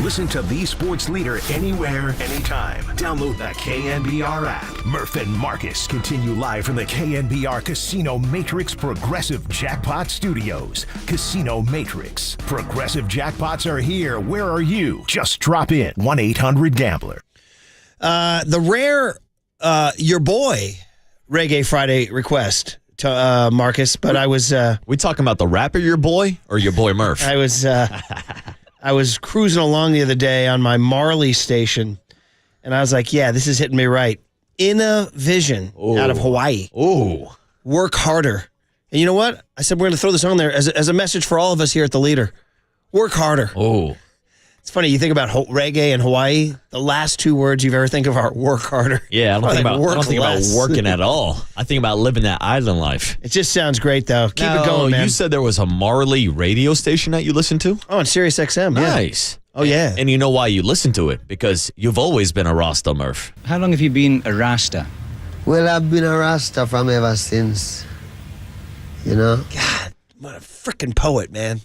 Listen to the sports leader anywhere, anytime. Download the KNBR app. Murph and Marcus continue live from the KNBR Casino Matrix Progressive Jackpot Studios. Casino Matrix. Progressive jackpots are here. Where are you? Just drop in. 1-800-GAMBLER. The rare, your boy, Reggae Friday request to Marcus, but I was... we talking about the rapper, your boy, or your boy Murph? I was cruising along the other day on my Marley station, and I was like, yeah, this is hitting me right. Inna Vision out of Hawaii. Oh. Work harder. And you know what? I said we're going to throw this on there as a message for all of us here at The Leader. Work harder. Oh. It's funny, you think about reggae in Hawaii, the last two words you've ever think of are work harder. Yeah, I don't think about working at all. I think about living that island life. It just sounds great, though. Keep it going, man. You said there was a Marley radio station that you listened to? Oh, on Sirius XM, yeah. Nice. Oh, yeah. And you know why you listen to it? Because you've always been a Rasta, Murph. How long have you been a Rasta? Well, I've been a Rasta from ever since, you know? God, what a freaking poet, man.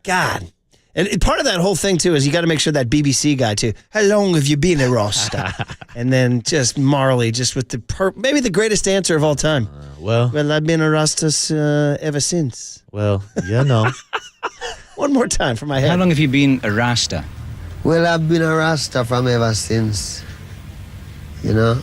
God. And part of that whole thing, too, is you got to make sure that BBC guy, too. How long have you been a Rasta? And then just Marley, just with maybe the greatest answer of all time. Well, I've been a Rasta ever since. Well, you know. One more time for my head. How long have you been a Rasta? Well, I've been a Rasta from ever since, you know?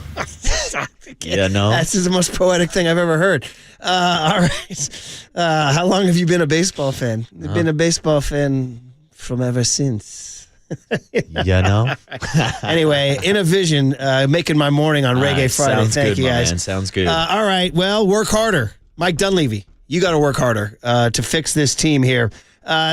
Yeah, no. That's the most poetic thing I've ever heard. All right. How long have you been a baseball fan? I've been a baseball fan from ever since. You know? Anyway, Inna Vision, making my morning on Reggae Friday. Thank you, guys. Man. Sounds good. All right. Well, work harder. Mike Dunlevy, you got to work harder to fix this team here.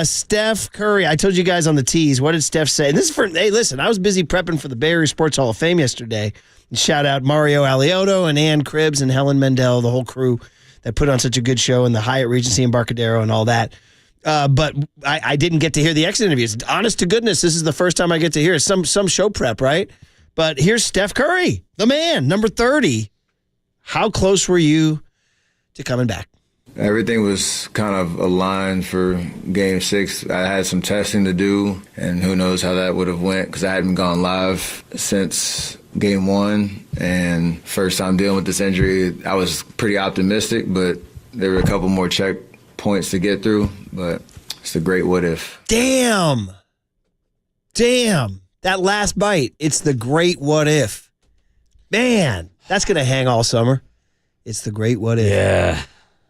Steph Curry, I told you guys on the tease. What did Steph say? And this is hey, listen, I was busy prepping for the Bay Area Sports Hall of Fame yesterday. And shout out Mario Alioto and Ann Cribbs and Helen Mendel, the whole crew that put on such a good show in the Hyatt Regency Embarcadero and all that. But I didn't get to hear the exit interviews. Honest to goodness, this is the first time I get to hear some show prep, right? But here's Steph Curry, the man, number 30. How close were you to coming back? Everything was kind of aligned for Game 6. I had some testing to do, and who knows how that would have went because I hadn't gone live since Game 1. And first time dealing with this injury, I was pretty optimistic, but there were a couple more checkpoints to get through. But it's the great what if. Damn. That last bite, it's the great what if. Man, that's going to hang all summer. It's the great what if. Yeah.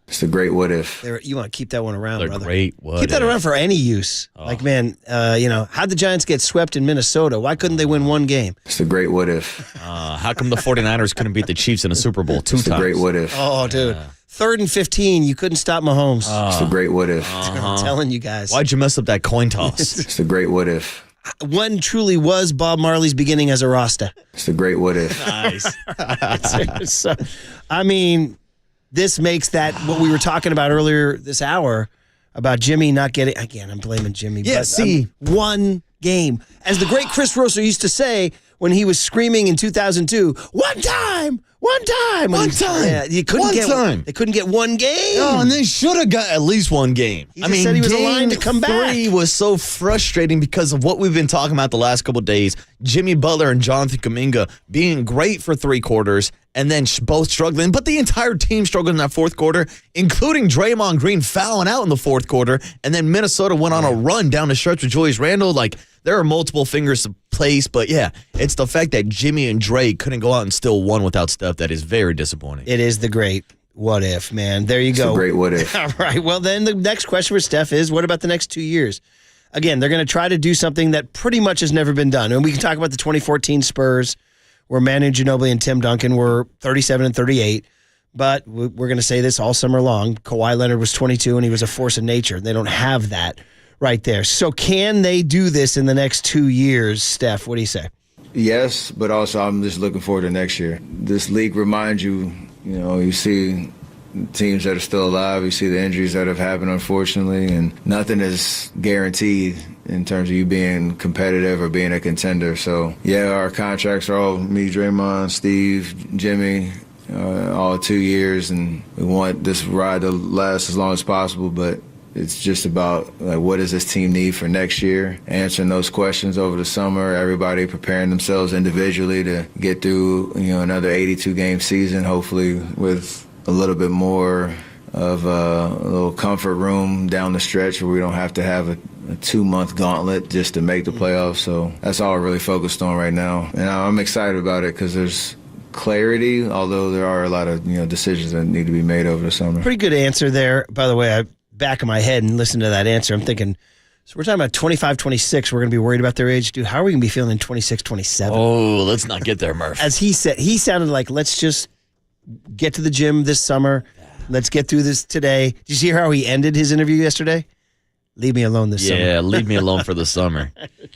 It's the great what if. You want to keep that one around, brother. Great what Keep that if. around for any use. Oh. Like, man, how'd the Giants get swept in Minnesota? Why couldn't they win one game? It's the great what if. How come the 49ers couldn't beat the Chiefs in a Super Bowl two times? It's the great what if. Oh, dude. 3rd and 15, you couldn't stop Mahomes. It's the great what if. I'm telling you guys. Why'd you mess up that coin toss? It's the great what if. When truly was Bob Marley's beginning as a Rasta. It's the great what if. Nice. So, I mean, this makes that what we were talking about earlier this hour about Jimmy not getting, again, I'm blaming Jimmy. Yeah, but, one game. As the great Chris Russo used to say when he was screaming in 2002, one time. Yeah, they couldn't get one game. Oh, and they should have got at least one game. He just said he was aligned to come back. Game 3 was so frustrating because of what we've been talking about the last couple of days. Jimmy Butler and Jonathan Kuminga being great for 3 quarters and then both struggling. But the entire team struggled in that fourth quarter, including Draymond Green fouling out in the fourth quarter. And then Minnesota went on a run down the stretch with Julius Randle. Like, there are multiple fingers to place, but yeah, it's the fact that Jimmy and Dre couldn't go out and still won without Steph that is very disappointing. It is the great what if, man. There you go. It's a great what if. All right. Well, then the next question for Steph is, what about the next 2 years? Again, they're going to try to do something that pretty much has never been done. And we can talk about the 2014 Spurs where Manu Ginobili and Tim Duncan were 37 and 38. But we're going to say this all summer long. Kawhi Leonard was 22 and he was a force of nature. They don't have that right there. So can they do this in the next 2 years, Steph? What do you say? Yes, but also I'm just looking forward to next year. This league reminds you, you see teams that are still alive, you see the injuries that have happened, unfortunately, and nothing is guaranteed in terms of you being competitive or being a contender. So, yeah, our contracts are all me, Draymond, Steve, Jimmy, all 2 years, and we want this ride to last as long as possible, but it's just about what does this team need for next year, answering those questions over the summer, everybody preparing themselves individually to get through another 82-game season, hopefully with a little bit more of a little comfort room down the stretch where we don't have to have a 2-month gauntlet just to make the playoffs. So that's all we're really focused on right now. And I'm excited about it because there's clarity, although there are a lot of decisions that need to be made over the summer. Pretty good answer there. By the way, back of my head and listen to that answer, I'm thinking, so we're talking about 25, 26. We're going to be worried about their age. Dude, how are we going to be feeling in 26, 27? Oh, let's not get there, Murph. As he said, he sounded like, let's just get to the gym this summer. Let's get through this today. Did you see how he ended his interview yesterday? Leave me alone this summer. Yeah, leave me alone for the summer.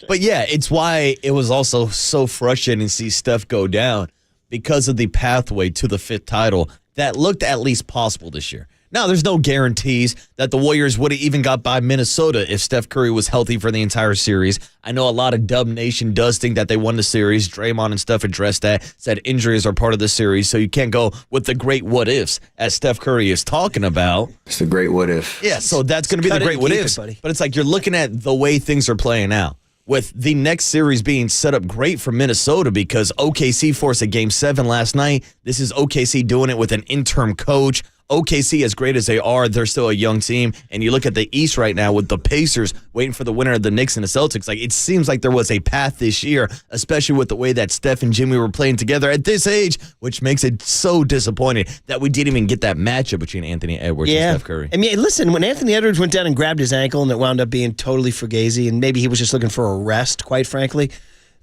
But yeah, it's why it was also so frustrating to see Steph go down because of the pathway to the 5th title that looked at least possible this year. Now, there's no guarantees that the Warriors would have even got by Minnesota if Steph Curry was healthy for the entire series. I know a lot of Dub Nation does think that they won the series. Draymond and Steph addressed that, said injuries are part of the series, so you can't go with the great what-ifs, as Steph Curry is talking about. It's the great what-if. Yeah, so that's going to be the great what-ifs. But it's like you're looking at the way things are playing out, with the next series being set up great for Minnesota because OKC forced a Game 7 last night. This is OKC doing it with an interim coach. OKC, as great as they are, they're still a young team. And you look at the East right now with the Pacers waiting for the winner of the Knicks and the Celtics. Like, it seems like there was a path this year, especially with the way that Steph and Jimmy were playing together at this age, which makes it so disappointing that we didn't even get that matchup between Anthony Edwards and Steph Curry. I mean, listen, when Anthony Edwards went down and grabbed his ankle and it wound up being totally fugazi, and maybe he was just looking for a rest, quite frankly,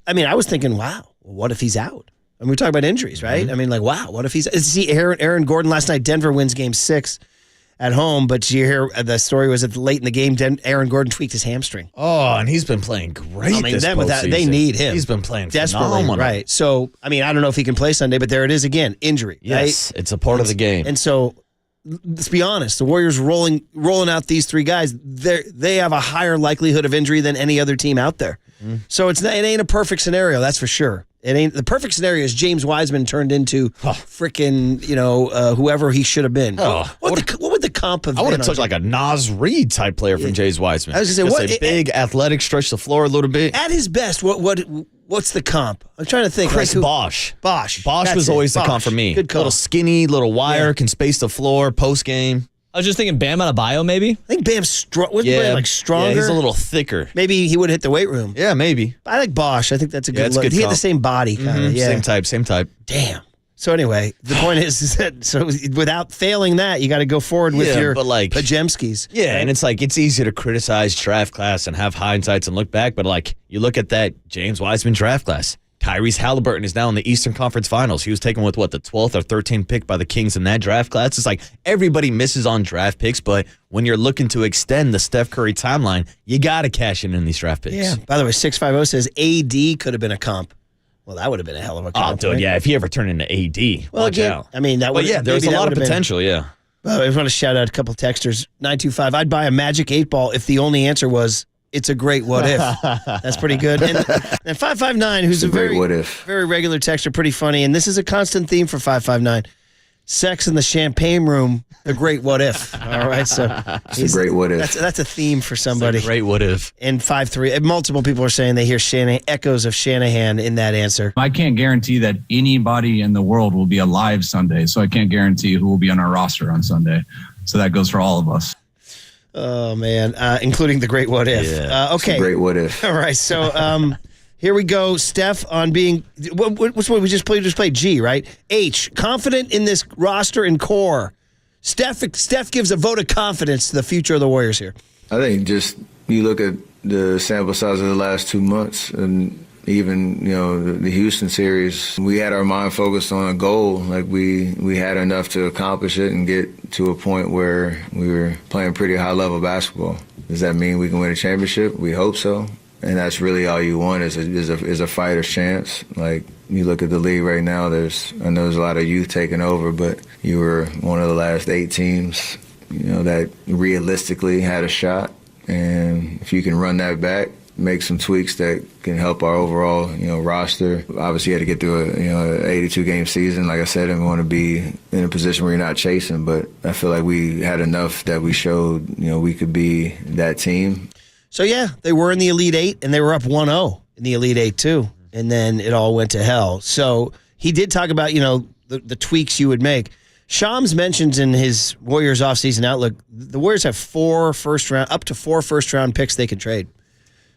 I mean, I was thinking, wow, what if he's out? And we talk about injuries, right? I mean, like, wow, what if he's... See, Aaron Gordon last night, Denver wins Game 6 at home, but you hear the story was that late in the game, Aaron Gordon tweaked his hamstring. Oh, and he's been playing great this postseason. They need him. He's been playing desperately, phenomenal. right? So, I mean, I don't know if he can play Sunday, but there it is again, injury, yes, right? It's a part of the game. And so, let's be honest, the Warriors rolling out these 3 guys, they have a higher likelihood of injury than any other team out there. So it ain't a perfect scenario, that's for sure. It ain't the perfect scenario is James Wiseman turned into freaking whoever he should have been. What would the comp have been? I would have took like a Nas Reed type player from James Wiseman. I was gonna say, big, athletic, stretch the floor a little bit. At his best, what's the comp? I'm trying to think. Chris Bosh. Bosh was always the comp for me. Good call. Little skinny, little wire, can space the floor post game. I was just thinking Bam Adebayo, maybe. I think Bam's stronger. Yeah, he's a little thicker. Maybe he would hit the weight room. Yeah, maybe. I like Bosh. I think that's a good look. Good he had the same body, kind of. Yeah, same type. Damn. So anyway, the point is that without failing that, you got to go forward with your Pajemskis. Yeah, and it's like it's easy to criticize draft class and have hindsights and look back, but like you look at that James Wiseman draft class. Tyrese Halliburton is now in the Eastern Conference Finals. He was taken with, the 12th or 13th pick by the Kings in that draft class. It's like everybody misses on draft picks, but when you're looking to extend the Steph Curry timeline, you got to cash in these draft picks. Yeah. By the way, 650 says AD could have been a comp. Well, that would have been a hell of a comp. Oh, dude, right? Yeah. If he ever turned into AD, well, watch out. I mean, that would. But yeah, there was a lot of potential. Yeah. Well, I want to shout out a couple texters. 925. I'd buy a Magic 8-ball if the only answer was, it's a great what if. That's pretty good. And 559, who's a very, very regular texter, pretty funny. And this is a constant theme for 559. Sex in the champagne room, the great what if. All right, so it's a great what if. That's a theme for somebody. It's a great what if. And 5-3, multiple people are saying they hear echoes of Shanahan in that answer. I can't guarantee that anybody in the world will be alive Sunday, so I can't guarantee who will be on our roster on Sunday. So that goes for all of us. Oh man, including the great what if. Yeah, okay, great what if. All right, so here we go. Steph on being what's what we just played? Just played G, right? H, confident in this roster and core. Steph gives a vote of confidence to the future of the Warriors here. I think just you look at the sample size of the last 2 months, and even the Houston series, we had our mind focused on a goal. Like we had enough to accomplish it and get to a point where we were playing pretty high level basketball. Does that mean we can win a championship? We hope so. And that's really all you want is a fighter's chance. Like you look at the league right now, I know there's a lot of youth taking over, but you were one of the last 8 teams, that realistically had a shot. And if you can run that back, make some tweaks that can help our overall, roster. Obviously, you had to get through an 82-game season. Like I said, I want to be in a position where you're not chasing, but I feel like we had enough that we showed, we could be that team. So, yeah, they were in the Elite Eight, and they were up 1-0 in the Elite Eight, too. And then it all went to hell. So he did talk about, the tweaks you would make. Shams mentions in his Warriors offseason outlook, the Warriors have up to 4 first-round picks they can trade.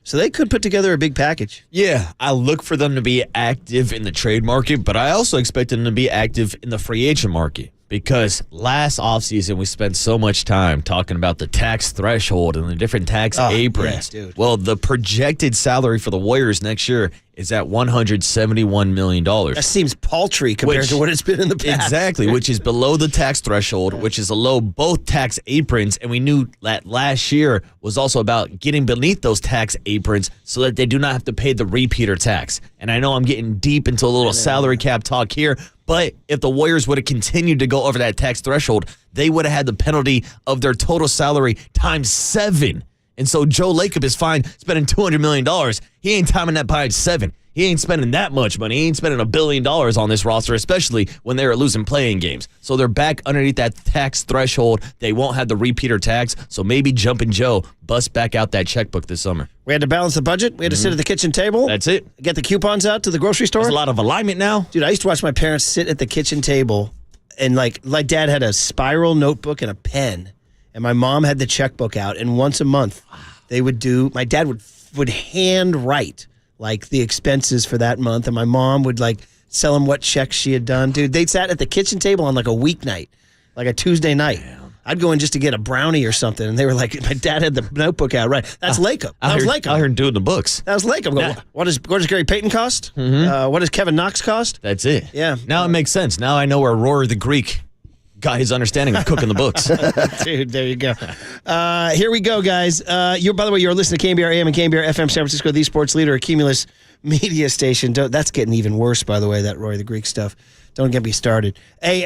So they could put together a big package. Yeah, I look for them to be active in the trade market, but I also expect them to be active in the free agent market. Because last offseason, we spent so much time talking about the tax threshold and the different tax aprons. Yeah, dude. Well, the projected salary for the Warriors next year is at $171 million. That seems paltry compared to what it's been in the past. Exactly, which is below the tax threshold, which is below both tax aprons. And we knew that last year was also about getting beneath those tax aprons so that they do not have to pay the repeater tax. And I know I'm getting deep into a little salary cap talk here, but if the Warriors would have continued to go over that tax threshold, they would have had the penalty of their total salary times 7. And so Joe Lacob is fine spending $200 million. He ain't timing that by 7. He ain't spending that much money. He ain't spending $1 billion on this roster, especially when they were losing playing games. So they're back underneath that tax threshold. They won't have the repeater tax. So maybe Jumpin' Joe busts back out that checkbook this summer. We had to balance the budget. We had to sit at the kitchen table. That's it. Get the coupons out to the grocery store. There's a lot of alignment now. Dude, I used to watch my parents sit at the kitchen table, and like Dad had a spiral notebook and a pen, and my mom had the checkbook out, and once a month they would my dad would hand write like the expenses for that month, and my mom would like tell him what checks she had done. Dude, they sat at the kitchen table on like a weeknight, like a Tuesday night. I'd go in just to get a brownie or something, and they were like, my dad had the notebook out, right? That's Lacob. That was Lacob. I heard doing the books. That was Lacob. Yeah. What does Gary Payton cost? What does Kevin Knox cost? That's it. Yeah. Now it makes sense. Now I know where Rory the Greek got his understanding of cooking the books. Dude, there you go. Here we go, guys. By the way, you're listening to KNBR AM and KNBR FM San Francisco, the sports leader, a Cumulus media station. That's getting even worse, by the way, that Rory the Greek stuff. Don't get me started. Hey,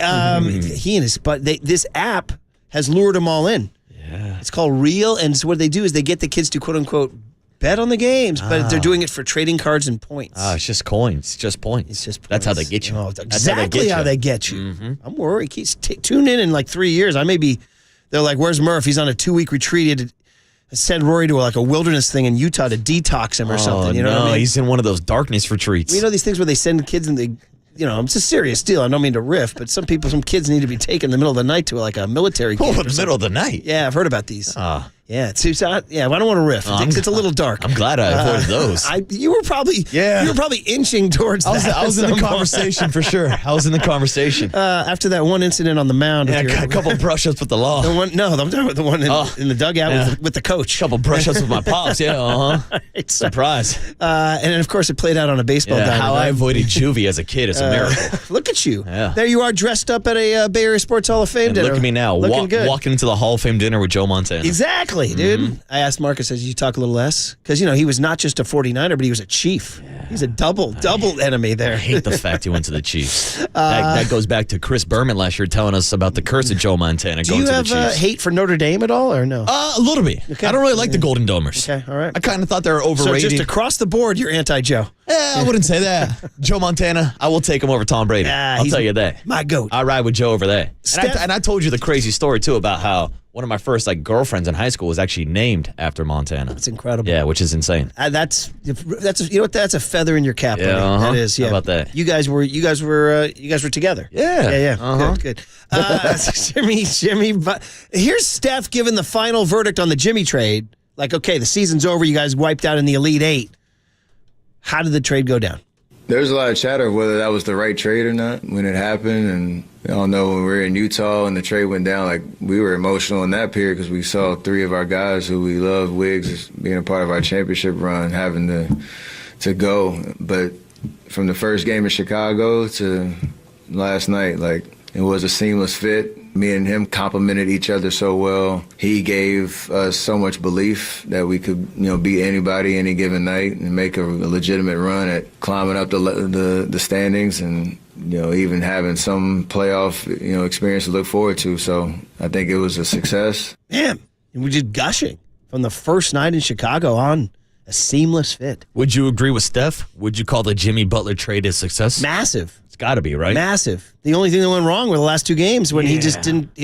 he and his this app has lured them all in. Yeah. It's called Reel, and so what they do is they get the kids to, quote-unquote, bet on the games, but they're doing it for trading cards and points. It's just coins. It's just points. It's just points. That's how they get you. Oh, exactly how they get you. I'm worried. Tune in like 3 years. They're like, where's Murph? He's on a 2-week retreat. He'd send Rory to like a wilderness thing in Utah to detox him or something. You know what I mean? He's in one of those darkness retreats. You know these things where they send kids and they... it's a serious deal. I don't mean to riff, but some kids need to be taken in the middle of the night to like a military camp. Oh, in the middle of the night? Yeah, I've heard about these. Yeah, it's I don't want to riff. It's a little dark. I'm glad I avoided those. You were probably inching towards that. I was in the conversation for sure. I was in the conversation. After that one incident on the mound. Yeah, a couple brush-ups with the law. I'm talking about the one in the dugout with the coach. A couple brush-ups with my pops, yeah, Surprise. And then, of course, it played out on a baseball diamond. How I avoided juvie as a kid is a miracle. Look at you. Yeah. There you are dressed up at a Bay Area Sports Hall of Fame dinner. Look at me now, walking into the Hall of Fame dinner with Joe Montana. Exactly, dude. I asked Marcus, as you talk a little less, because he was not just a 49er, but he was a Chief. Yeah. He's a double enemy there. I hate the fact he went to the Chiefs. That goes back to Chris Berman last year telling us about the curse of Joe Montana going to the Chiefs. Do you have hate for Notre Dame at all, or no? A little bit. Okay. I don't really like the Golden Domers. Okay, all right. I kind of thought they were overrated. So just across the board, you're anti-Joe. I wouldn't say that. Joe Montana, I will take him over Tom Brady. I'll tell you that. My goat. I ride with Joe over there. And I told you the crazy story, too, about how one of my first girlfriends in high school was actually named after Montana. That's incredible. Yeah, which is insane. That's that's a feather in your cap. Yeah, that is. Yeah. How about that? You guys were together. Yeah. Good. Jimmy. But here's Steph giving the final verdict on the Jimmy trade. Like, okay, the season's over. You guys wiped out in the Elite Eight. How did the trade go down? There's a lot of chatter of whether that was the right trade or not when it happened. And I don't know, when we were in Utah and the trade went down, like, we were emotional in that period because we saw 3 of our guys who we love, Wiggs being a part of our championship run, having to go. But from the first game in Chicago to last night, like, it was a seamless fit. Me and him complemented each other so well. He gave us so much belief that we could, beat anybody any given night and make a legitimate run at climbing up the standings and, even having some playoff, experience to look forward to. So I think it was a success. Man, and we're just gushing from the first night in Chicago on a seamless fit. Would you agree with Steph? Would you call the Jimmy Butler trade a success? Massive. It's got to be, right? Massive. The only thing that went wrong were the last 2 games when he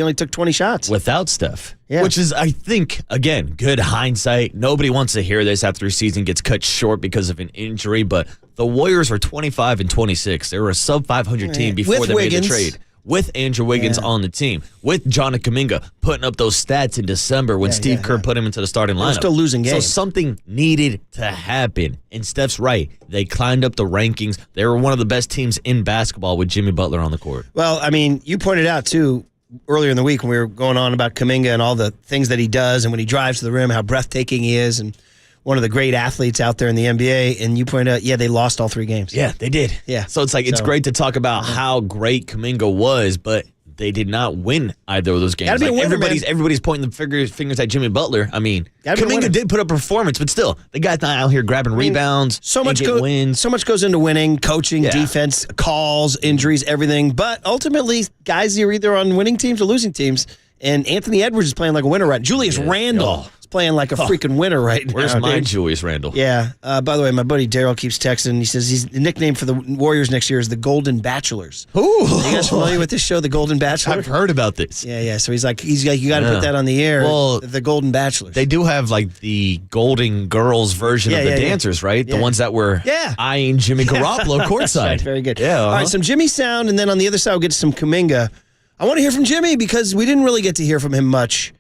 only took 20 shots. Without Steph. Yeah. Which is, I think, again, good hindsight. Nobody wants to hear this after a season gets cut short because of an injury, but the Warriors were 25-26. They were a sub-500 team before they made the trade. With Andrew Wiggins on the team, with Jonathan Kuminga putting up those stats in December when Steve Kerr put him into the starting lineup. They're still losing games. So something needed to happen. And Steph's right. They climbed up the rankings. They were one of the best teams in basketball with Jimmy Butler on the court. Well, I mean, you pointed out, too, earlier in the week when we were going on about Kuminga and all the things that he does and when he drives to the rim, how breathtaking he is and one of the great athletes out there in the NBA, and you pointed out, they lost all 3 games. Yeah, they did. Yeah. So it's like, it's great to talk about how great Kuminga was, but they did not win either of those games. Gotta be a winner, everybody's pointing the fingers at Jimmy Butler. I mean, Kuminga did put up a performance, but still, the guy's not out here grabbing rebounds, wins. So much goes into winning, coaching, defense, calls, injuries, everything. But ultimately, guys are either on winning teams or losing teams. And Anthony Edwards is playing like a winner right now. Julius Randle is playing like a freaking winner right now. Where's my Julius Randle? Yeah. By the way, my buddy Daryl keeps texting. He says the nickname for the Warriors next year is the Golden Bachelors. Ooh. Are you guys familiar with this show, The Golden Bachelor? I've heard about this. Yeah. So he's like, you got to put that on the air. Well, the Golden Bachelors. They do have like the Golden Girls version of the dancers, right? The ones that were eyeing Jimmy Garoppolo courtside. Right, very good. Yeah. All right, some Jimmy sound, and then on the other side we'll get to some Kuminga. I want to hear from Jimmy because we didn't really get to hear from him much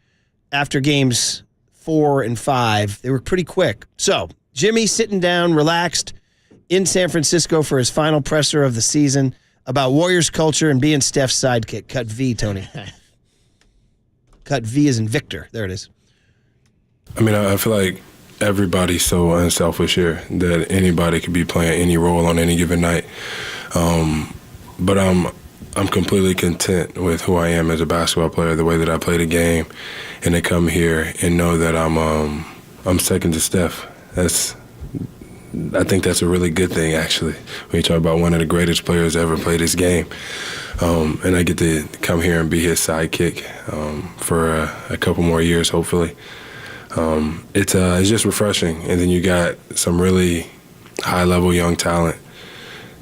after games 4 and 5. They were pretty quick. So, Jimmy sitting down, relaxed, in San Francisco for his final presser of the season about Warriors culture and being Steph's sidekick. Cut V, Tony. Cut V as in Victor. There it is. I mean, I feel like everybody's so unselfish here that anybody could be playing any role on any given night. But I'm completely content with who I am as a basketball player, the way that I play the game, and to come here and know that I'm second to Steph. I think that's a really good thing, actually, when you talk about one of the greatest players to ever play this game. And I get to come here and be his sidekick for a couple more years, hopefully. It's just refreshing, and then you got some really high-level young talent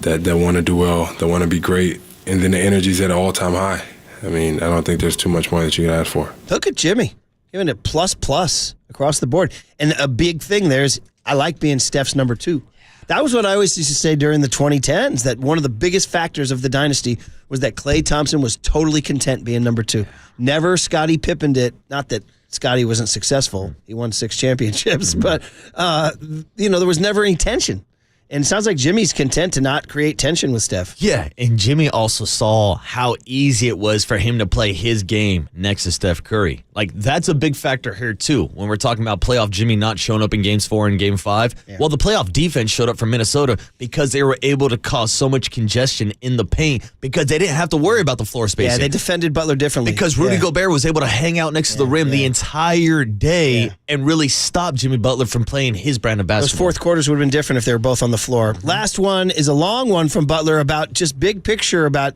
that want to do well, that want to be great. And then the energy's at an all-time high. I mean, I don't think there's too much more that you can ask for. Look at Jimmy, giving it plus across the board. And a big thing there is I like being Steph's number 2. That was what I always used to say during the 2010s, that one of the biggest factors of the dynasty was that Klay Thompson was totally content being number 2. Never Scottie Pippened it. Not that Scottie wasn't successful. He won 6 championships. But, there was never any tension. And it sounds like Jimmy's content to not create tension with Steph. Yeah, and Jimmy also saw how easy it was for him to play his game next to Steph Curry. Like, that's a big factor here, too, when we're talking about playoff Jimmy not showing up in Games 4 and Game 5. Yeah. Well, the playoff defense showed up for Minnesota because they were able to cause so much congestion in the paint because they didn't have to worry about the floor spacing. Yeah, they defended Butler differently. Because Rudy Gobert was able to hang out next to the rim the entire day and really stop Jimmy Butler from playing his brand of basketball. Those fourth quarters would have been different if they were both on the floor. Last one is a long one from Butler about just big picture about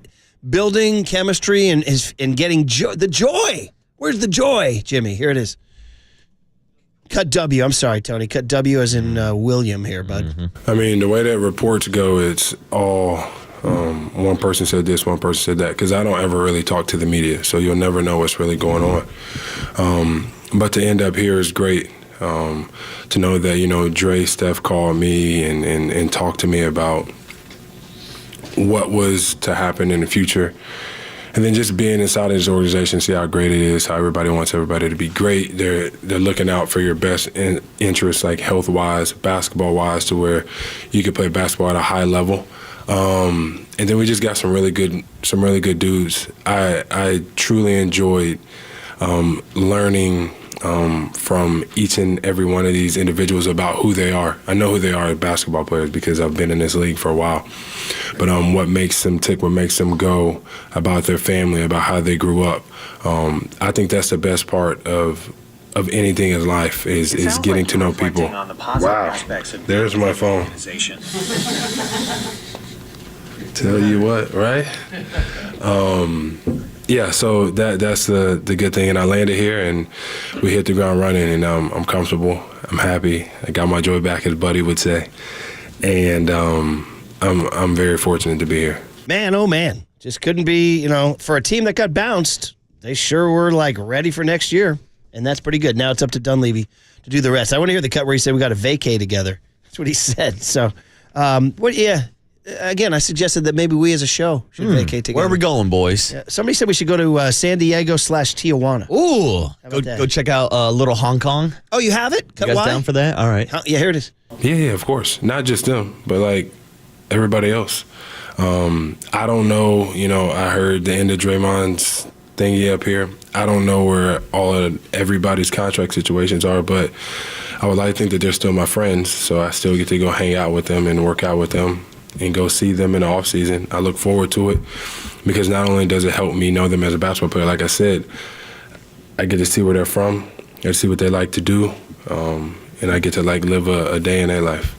building chemistry and getting the joy. Where's the joy, Jimmy? Here it is. Cut W. I'm sorry, Tony. Cut W as in William here, bud. I mean, the way that reports go, it's all one person said this, one person said that, because I don't ever really talk to the media, so you'll never know what's really going on. But to end up here is great. To know that, Dre, Steph called me and talked to me about what was to happen in the future. And then just being inside of this organization, see how great it is, how everybody wants everybody to be great. They're looking out for your best interests, like health-wise, basketball-wise, to where you can play basketball at a high level. And then we just got some really good dudes. I truly enjoyed learning from each and every one of these individuals about who they are. I know who they are as basketball players because I've been in this league for a while. But what makes them tick, what makes them go, about their family, about how they grew up. I think that's the best part of anything in life is getting to know people. Wow, there's my phone. Tell you what, right? Yeah, so that's the good thing, and I landed here, and we hit the ground running, and I'm comfortable. I'm happy. I got my joy back, as Buddy would say, and I'm very fortunate to be here. Man, oh man, just couldn't be. For a team that got bounced, they sure were like ready for next year, and that's pretty good. Now it's up to Dunlevy to do the rest. I want to hear the cut where he said we got to vacay together. That's what he said. So, yeah. Again, I suggested that maybe we as a show should vacate together. Where are we going, boys? Yeah, somebody said we should go to San Diego/Tijuana. Ooh, go check out Little Hong Kong. Oh, you have it? You guys down for that? All right. Yeah, here it is. Yeah, of course. Not just them, but like everybody else. I don't know. I heard the end of Draymond's thingy up here. I don't know where everybody's contract situations are, but I would like to think that they're still my friends, so I still get to go hang out with them and work out with them and go see them in the off season. I look forward to it because not only does it help me know them as a basketball player, like I said, I get to see where they're from, I get to see what they like to do, and I get to live a day in their life.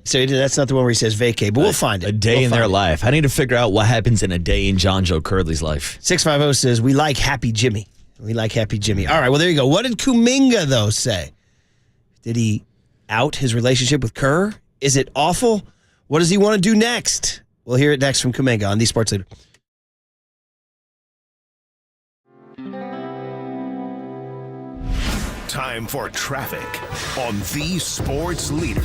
So that's not the one where he says vacay, but we'll find it. A day in their life. I need to figure out what happens in a day in John Joe Curley's life. 650 says, we like Happy Jimmy. We like Happy Jimmy. All right, well, there you go. What did Kuminga, though, say? Did he out his relationship with Kerr? Is it awful? What does he want to do next? We'll hear it next from Kuminga on The Sports Leader. Time for traffic on The Sports Leader.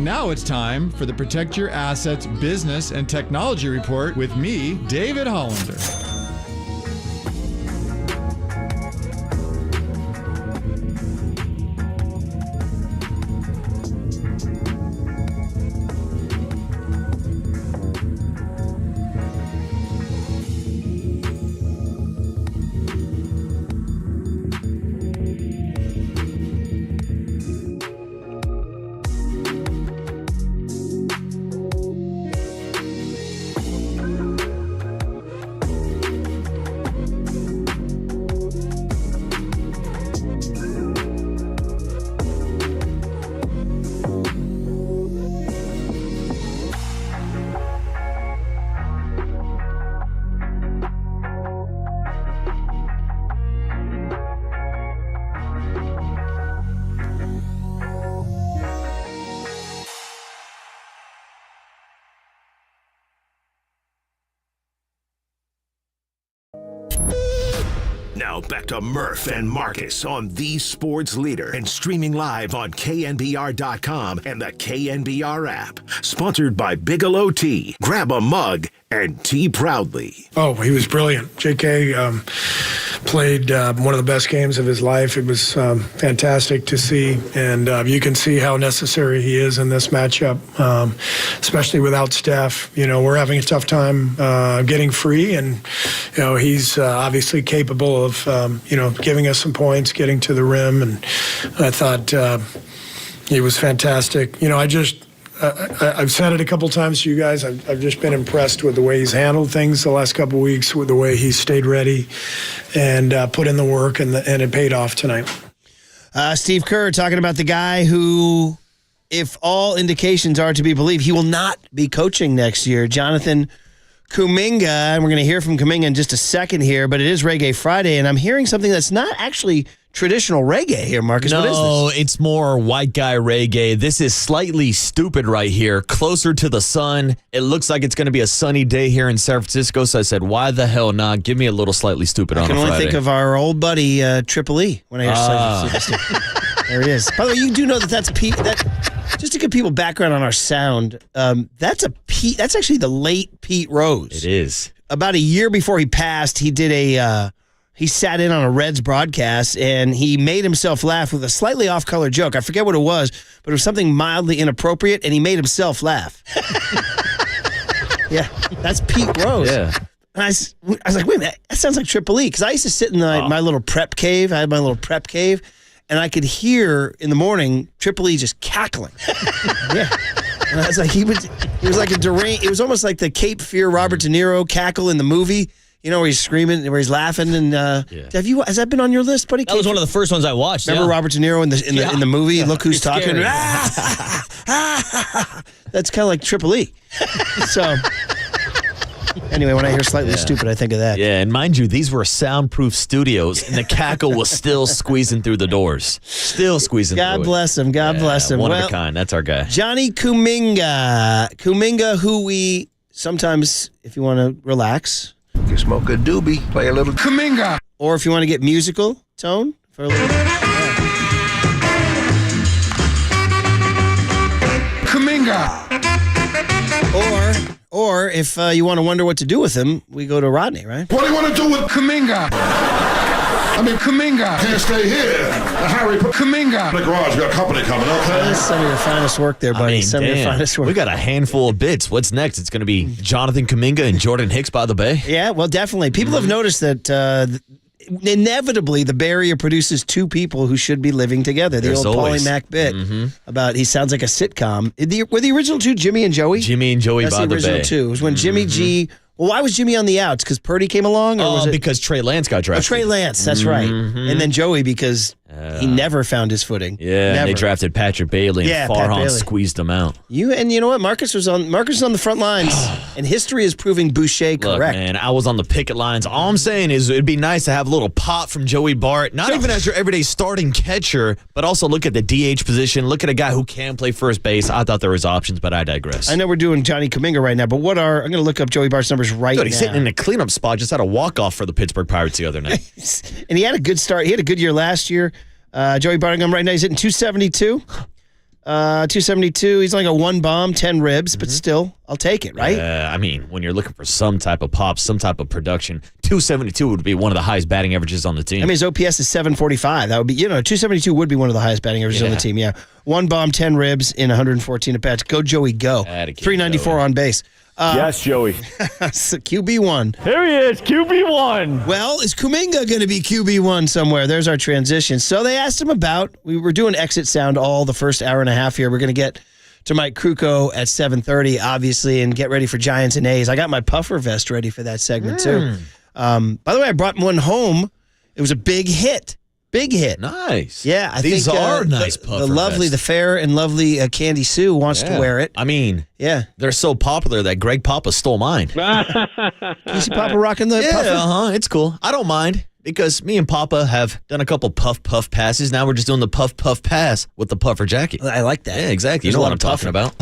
And now it's time for the Protect Your Assets Business and Technology Report with me, David Hollander. Now back to Murph and Marcus on the sports leader and streaming live on KNBR.com and the KNBR app. Sponsored by Bigelow Tea. Grab a mug and tea proudly. Oh, he was brilliant. JK played one of the best games of his life. It was fantastic to see, and you can see how necessary he is in this matchup, especially without Steph. You know, we're having a tough time getting free, and you know he's obviously capable of giving us some points, getting to the rim, and I thought he was fantastic. You know, I've said it a couple times to you guys. I've just been impressed with the way he's handled things the last couple of weeks, with the way he's stayed ready and put in the work, and it paid off tonight. Steve Kerr talking about the guy who, if all indications are to be believed, he will not be coaching next year, Jonathan Kuminga. And we're going to hear from Kuminga in just a second here, but it is Reggae Friday, and I'm hearing something that's not actually traditional reggae here, Marcus. What is this? No, it's more white guy reggae. This is slightly stupid right here, closer to the sun. It looks like it's going to be a sunny day here in San Francisco, so I said, why the hell not? Give me a little slightly stupid on a Friday. I can only think of our old buddy, Triple E, when I hear slightly stupid. There it is. By the way, you do know that's Pete. Just to give people background on our sound, that's actually the late Pete Rose. It is. About a year before he passed, he did he sat in on a Reds broadcast, and he made himself laugh with a slightly off-color joke. I forget what it was, but it was something mildly inappropriate, and he made himself laugh. Yeah, that's Pete Rose. Yeah. And I was like, wait a minute, that sounds like Triple E. Because I used to sit in my little prep cave. I had my little prep cave, and I could hear in the morning Triple E just cackling. Yeah. And I was like, he was like a deranged. It was almost like the Cape Fear Robert De Niro cackle in the movie. You know, where he's screaming, where he's laughing, and has that been on your list, buddy? That was one of the first ones I watched. Remember Robert De Niro in the movie? Yeah. Look who's talking. That's kind of like Triple E. So, anyway, when I hear slightly stupid, I think of that. Yeah, and mind you, these were soundproof studios, and the cackle was still squeezing through the doors. Still squeezing through. God bless him. God bless him. One of a kind. That's our guy. Johnny Kuminga. Kuminga, who we sometimes, if you want to relax, you smoke a doobie, play a little Kuminga. Or if you want to get musical tone for a little Kuminga. Or if you want to wonder what to do with him, we go to Rodney, right? What do you want to do with Kuminga? Kuminga. Can't stay here. Harry, put Kuminga. In the garage, we got company coming up. That's some of your finest work there, buddy. Some of your finest work. We got a handful of bits. What's next? It's going to be Jonathan Kuminga and Jordan Hicks by the Bay. Yeah, well, definitely. People have noticed that inevitably the Bay Area produces two people who should be living together. The old Paulie Mac bit about he sounds like a sitcom. Were the original two Jimmy and Joey? Jimmy and Joey by the Bay. That's the original two. It was when Jimmy G... Well, why was Jimmy on the outs? Because Purdy came along? Or was it because Trey Lance got drafted. Oh, Trey Lance, that's right. And then Joey because he never found his footing. Yeah, and they drafted Patrick Bailey, and Farhan squeezed him out. You know what? Marcus was on the front lines, and history is proving Boucher correct. Look, man, I was on the picket lines. All I'm saying is it'd be nice to have a little pop from Joey Bart, not even as your everyday starting catcher, but also look at the DH position, look at a guy who can play first base. I thought there was options, but I digress. I know we're doing Johnny Kuminga right now, but I'm going to look up Joey Bart's numbers right now. He's sitting in a cleanup spot, just had a walk-off for the Pittsburgh Pirates the other night. And he had a good start. He had a good year last year. Joey Bartingham right now, he's hitting 272. 272. He's like a 1 bomb, 10 ribs, but still, I'll take it, right? I mean, when you're looking for some type of pop, some type of production, 272 would be one of the highest batting averages on the team. I mean, his OPS is 745. That would be, 272 would be one of the highest batting averages on the team, yeah. 1 bomb, 10 ribs in 114 at-bats. Go, Joey, go. 394 on base. Yes, Joey. QB1. Here he is, QB1. Well, is Kuminga going to be QB1 somewhere? There's our transition. So they asked him about, we were doing exit sound all the first hour and a half here. We're going to get to Mike Krukow at 7:30, obviously, and get ready for Giants and A's. I got my puffer vest ready for that segment, too. By the way, I brought one home. It was a big hit. Big hit. Nice. Yeah, I These think are nice puffer vests. the fair and lovely Candy Sue wants to wear it. I mean, they're so popular that Greg Papa stole mine. You see Papa rocking the puffer? It's cool. I don't mind because me and Papa have done a couple puff passes. Now we're just doing the puff pass with the puffer jacket. I like that. Yeah, exactly. You know what I'm talking about.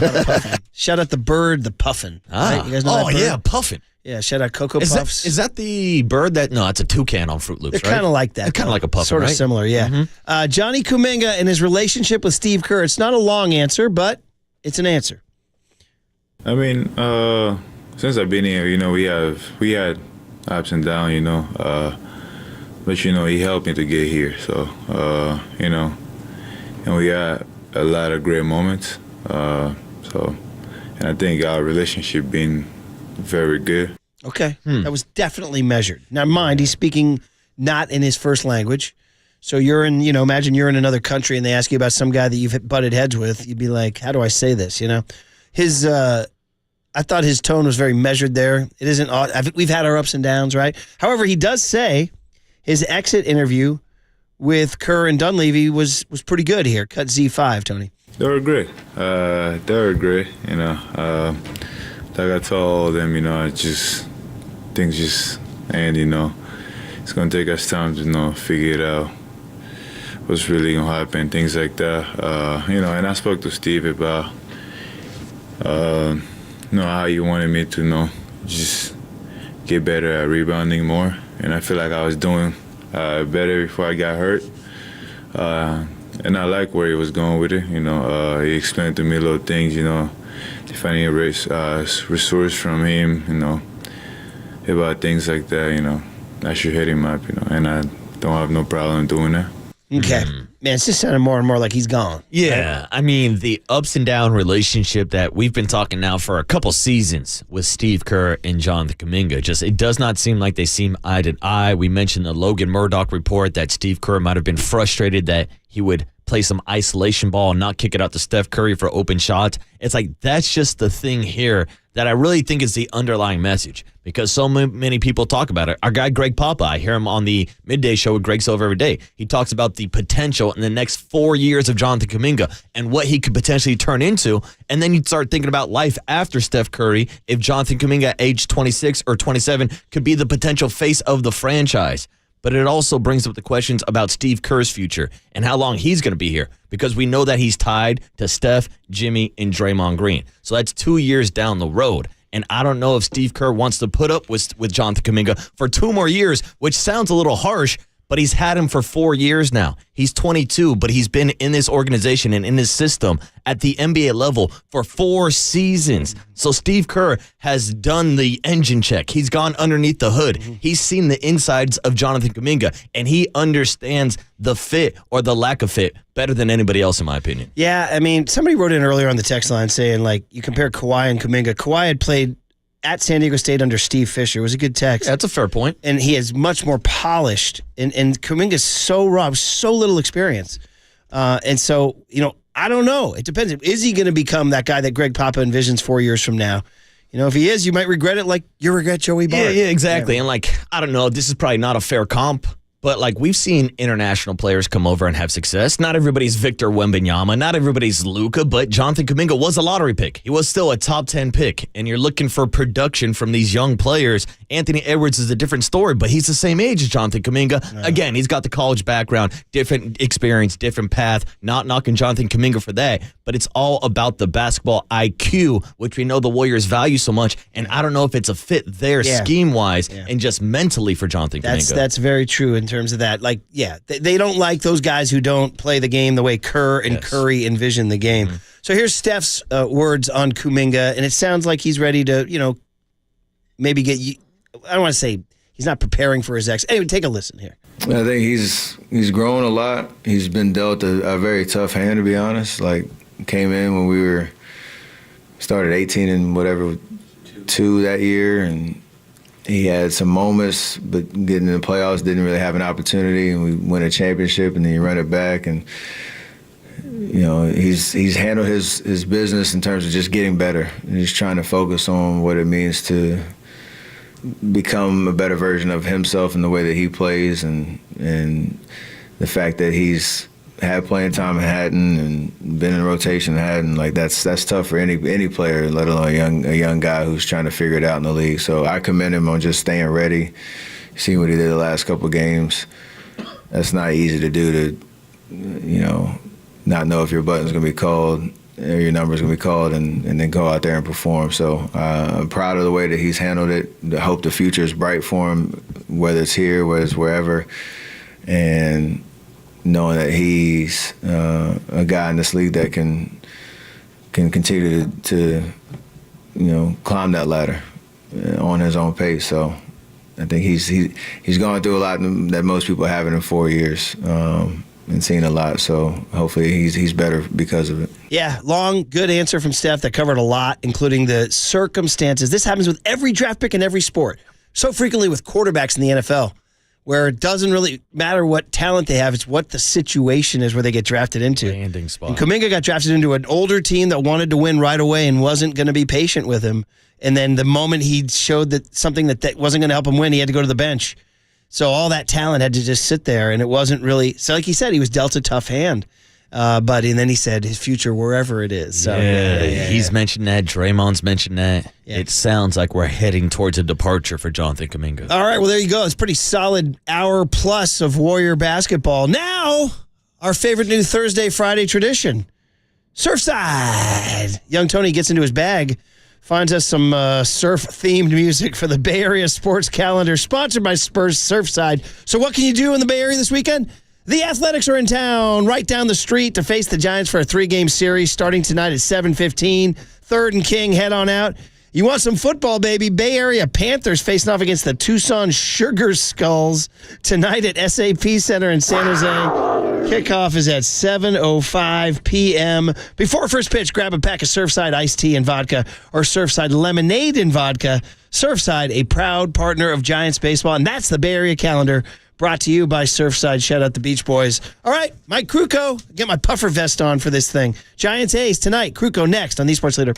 Shout out the bird, the puffin. Right? You guys know that bird? Yeah, puffin. Yeah, shout out Cocoa Puffs. Is that the bird that? No, it's a toucan on Fruit Loops, They're kind of like that. They're kind of like a puffin, Sort of right? similar, yeah. Johnny Kuminga and his relationship with Steve Kerr. It's not a long answer, but it's an answer. I mean, since I've been here, we had ups and downs, but he helped me to get here. So, and we had a lot of great moments. And I think our relationship been very good. Okay. That was definitely measured. Now, mind, he's speaking not in his first language. So you're in, imagine you're in another country and they ask you about some guy that you've butted heads with. You'd be like, how do I say this? His, I thought his tone was very measured there. It isn't, we've had our ups and downs, right? However, he does say his exit interview with Kerr and Dunlevy was pretty good here. Cut Z5, Tony. They were great. Like I told them, things just end, it's going to take us time to, figure it out, what's really going to happen, things like that. And I spoke to Steve about, how he wanted me to, just get better at rebounding more. And I feel like I was doing better before I got hurt. And I like where he was going with it. He explained to me little things, if I need a resource from him, about things like that, I should hit him up, and I don't have no problem doing that. Okay. Man, it's just sounding more and more like he's gone. Yeah. Right? I mean, the ups and down relationship that we've been talking now for a couple seasons with Steve Kerr and Jonathan Kuminga, it does not seem like they seem eye to eye. We mentioned the Logan Murdoch report that Steve Kerr might have been frustrated that he would play some isolation ball and not kick it out to Steph Curry for open shots. It's like that's just the thing here that I really think is the underlying message because so many people talk about it. Our guy Greg Papa, I hear him on the midday show with Greg Silver every day. He talks about the potential in the next 4 years of Jonathan Kuminga and what he could potentially turn into. And then you start thinking about life after Steph Curry if Jonathan Kuminga, age 26 or 27, could be the potential face of the franchise. But it also brings up the questions about Steve Kerr's future and how long he's going to be here because we know that he's tied to Steph, Jimmy, and Draymond Green. So that's 2 years down the road. And I don't know if Steve Kerr wants to put up with Jonathan Kuminga for 2 more years, which sounds a little harsh, but he's had him for 4 years now. He's 22, but he's been in this organization and in this system at the NBA level for 4 seasons. So Steve Kerr has done the engine check. He's gone underneath the hood. He's seen the insides of Jonathan Kuminga, and he understands the fit or the lack of fit better than anybody else, in my opinion. Yeah, I mean, somebody wrote in earlier on the text line saying, you compare Kawhi and Kuminga. Kawhi had played at San Diego State under Steve Fisher. It was a good text. That's a fair point. And he is much more polished. And Kuminga's so raw, so little experience. And so, I don't know. It depends. Is he going to become that guy that Greg Papa envisions 4 years from now? If he is, you might regret it like you regret Joey Bart. Yeah, exactly. Yeah. And I don't know, this is probably not a fair comp, but we've seen international players come over and have success. Not everybody's Victor Wembanyama, not everybody's Luka, but Jonathan Kuminga was a lottery pick. He was still a top 10 pick, and you're looking for production from these young players. Anthony Edwards is a different story, but he's the same age as Jonathan Kuminga. No. Again, he's got the college background, different experience, different path. Not knocking Jonathan Kuminga for that, but it's all about the basketball IQ, which we know the Warriors value so much. And I don't know if it's a fit there scheme-wise and just mentally for Jonathan Kuminga. That's very true in terms of that. Like, they don't like those guys who don't play the game the way Kerr and Curry envision the game. Mm-hmm. So here's Steph's words on Kuminga, and it sounds like he's ready to, maybe get you. I don't want to say he's not preparing for his ex. Anyway, take a listen here. I think he's grown a lot. He's been dealt a very tough hand, to be honest. Like, came in when we started 18 and whatever, 2 that year, and he had some moments, but getting in the playoffs didn't really have an opportunity, and we win a championship, and then you run it back, and he's handled his business in terms of just getting better, and he's trying to focus on what it means to become a better version of himself in the way that he plays, and the fact that he's had playing time in Hatton and been in rotation in Hatton, like that's tough for any player, let alone a young guy who's trying to figure it out in the league. So I commend him on just staying ready, seeing what he did the last couple of games. That's not easy to do, to not know if your button's going to be called or your number's going to be called, and then go out there and perform. So I'm proud of the way that he's handled it. I hope the future is bright for him, whether it's here, whether it's wherever. And knowing that he's a guy in this league that can continue to climb that ladder on his own pace. So I think he's gone through a lot that most people haven't in 4 years. And seen a lot, so hopefully he's better because of it. Yeah, long, good answer from Steph that covered a lot, including the circumstances. This happens with every draft pick in every sport. So frequently with quarterbacks in the NFL, where it doesn't really matter what talent they have, it's what the situation is where they get drafted into. Landing spot. And Kuminga got drafted into an older team that wanted to win right away and wasn't going to be patient with him. And then the moment he showed that something that wasn't going to help him win, he had to go to the bench. So all that talent had to just sit there, and it wasn't really. So like he said, he was dealt a tough hand, and then he said his future wherever it is. So he's mentioned that. Draymond's mentioned that. Yeah. It sounds like we're heading towards a departure for Jonathan Kuminga. All right, well there you go. It's a pretty solid hour plus of Warrior basketball. Now our favorite new Thursday, Friday tradition, Surfside. Young Tony gets into his bag. Finds us some surf-themed music for the Bay Area Sports Calendar, sponsored by Spurs Surfside. So what can you do in the Bay Area this weekend? The Athletics are in town right down the street to face the Giants for a 3-game series starting tonight at 7:15. 3rd and King, head on out. You want some football, baby? Bay Area Panthers facing off against the Tucson Sugar Skulls tonight at SAP Center in San Jose. Kickoff is at 7:05 p.m. Before first pitch, grab a pack of Surfside iced tea and vodka or Surfside lemonade and vodka. Surfside, a proud partner of Giants baseball, and that's the Bay Area Calendar, brought to you by Surfside. Shout out the Beach Boys. All right, Mike Krukow, get my puffer vest on for this thing. Giants A's tonight. Krukow next on the Sports Leader.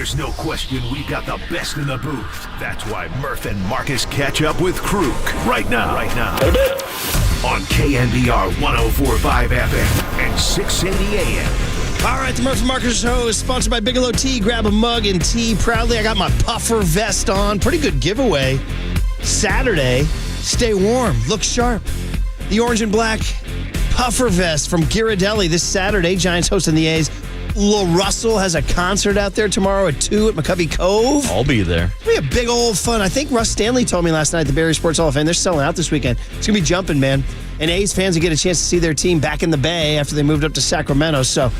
There's no question we got the best in the booth. That's why Murph and Marcus catch up with Kruk right now. On KNBR 104.5 FM and 680 AM. All right, the Murph and Marcus Show is sponsored by Bigelow Tea. Grab a mug and tea proudly. I got my puffer vest on. Pretty good giveaway. Saturday, stay warm, look sharp. The orange and black puffer vest from Ghirardelli this Saturday. Giants hosting the A's. Lil Russell has a concert out there tomorrow at 2 at McCovey Cove. I'll be there. It'll be a big old fun. I think Russ Stanley told me last night at the Barry Sports Hall of Fame they're selling out this weekend. It's going to be jumping, man. And A's fans will get a chance to see their team back in the Bay after they moved up to Sacramento. So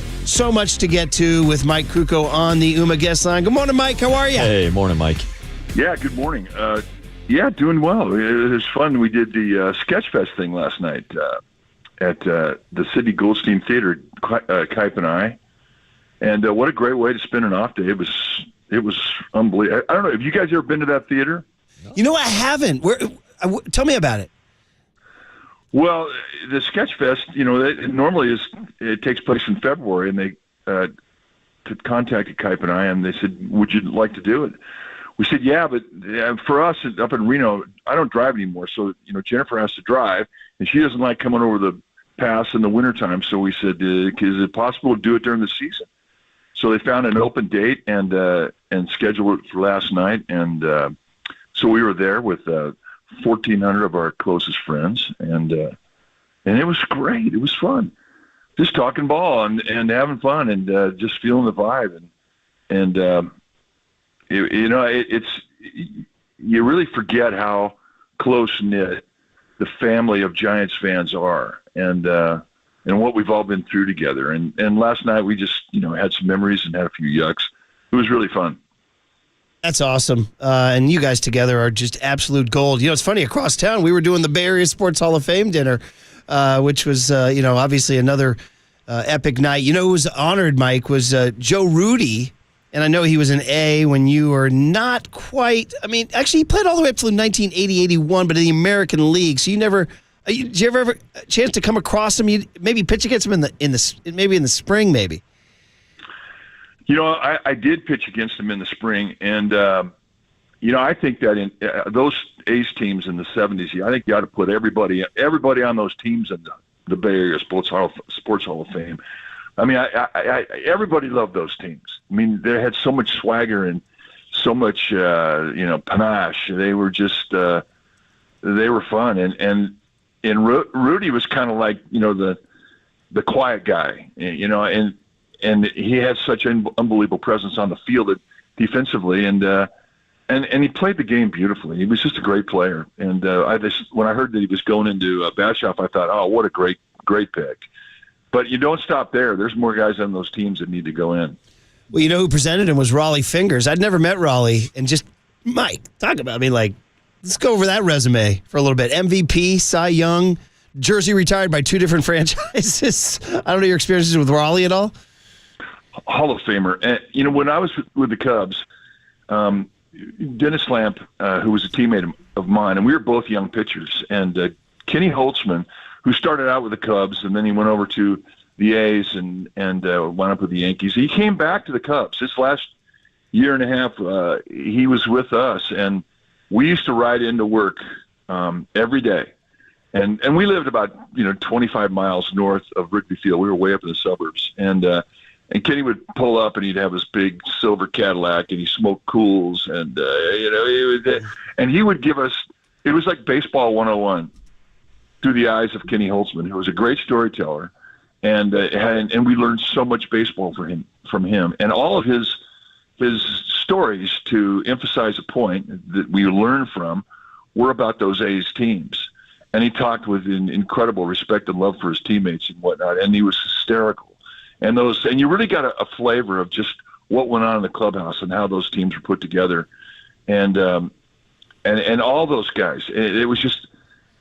much to get to with Mike Krukow on the UMA guest line. Good morning, Mike. How are you? Hey, morning, Mike. Yeah, good morning. Doing well. It was fun. We did the Sketchfest thing last night at the Sidney Goldstein Theater, Kipe and I. And what a great way to spend an off day. It was unbelievable. I don't know. Have you guys ever been to that theater? No. You know, I haven't. Tell me about it. Well, the Sketchfest, normally it takes place in February, and they contacted Kipe and I, and they said, would you like to do it? We said, yeah, but for us up in Reno, I don't drive anymore. So, Jennifer has to drive, and she doesn't like coming over the pass in the wintertime. So we said, is it possible to do it during the season? So they found an open date and scheduled it for last night. And so we were there with 1,400 of our closest friends. And it was great. It was fun. Just talking ball and having fun and just feeling the vibe. You really forget how close-knit the family of Giants fans are. And what we've all been through together. And last night we just, had some memories and had a few yucks. It was really fun. That's awesome. And you guys together are just absolute gold. It's funny, across town, we were doing the Bay Area Sports Hall of Fame dinner, which was, obviously another epic night. Who was honored, Mike, was Joe Rudy. And I know he was an A when you were not quite, actually he played all the way up to 1980-81, but in the American League. So did you ever have a chance to come across him? You maybe pitch against him in the spring, maybe. I did pitch against him in the spring, and I think that in those A's teams in the 70s, I think you ought to put everybody on those teams in the Bay Area Sports Hall of Fame. Everybody loved those teams. They had so much swagger and so much panache. They were just they were fun, and Rudy was kind of like the quiet guy, and he had such an unbelievable presence on the field defensively, and he played the game beautifully. He was just a great player, and when I heard that he was going into Bashoff, I thought, oh, what a great pick. But you don't stop there. There's more guys on those teams that need to go in. Well, who presented him was Raleigh Fingers. I'd never met Raleigh, and just Mike, talk about let's go over that resume for a little bit. MVP, Cy Young, jersey retired by 2 different franchises. I don't know your experiences with Raleigh at all. Hall of Famer. And, when I was with the Cubs, Dennis Lamp, who was a teammate of mine, and we were both young pitchers, and Kenny Holtzman, who started out with the Cubs, and then he went over to the A's and wound up with the Yankees. He came back to the Cubs. This last year and a half, he was with us, and we used to ride into work every day. And we lived about 25 miles north of Wrigley Field. We were way up in the suburbs. And Kenny would pull up, and he'd have his big silver Cadillac, and he smoked Cools, and he would give us. It was like baseball 101 through the eyes of Kenny Holtzman, who was a great storyteller, and we learned so much baseball from him, and all of his stories, to emphasize a point that we learned from, were about those A's teams. And he talked with incredible respect and love for his teammates and whatnot, and he was hysterical. And you really got a flavor of just what went on in the clubhouse and how those teams were put together, and all those guys. It was just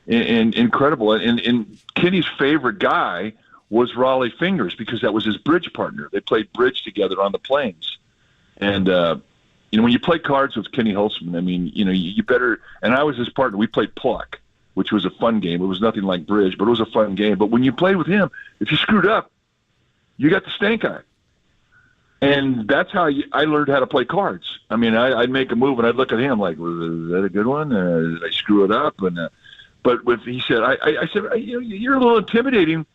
incredible. And Kenny's favorite guy was Raleigh Fingers, because that was his bridge partner. They played bridge together on the plains. And when you play cards with Kenny Holtzman, you better. And I was his partner. We played Pluck, which was a fun game. It was nothing like bridge, but it was a fun game. But when you played with him, if you screwed up, you got the stink eye. And that's how I learned how to play cards. I mean, I'd make a move and I'd look at him like, "Was that a good one? Did I screw it up?" And but he said, I said, you're a little intimidating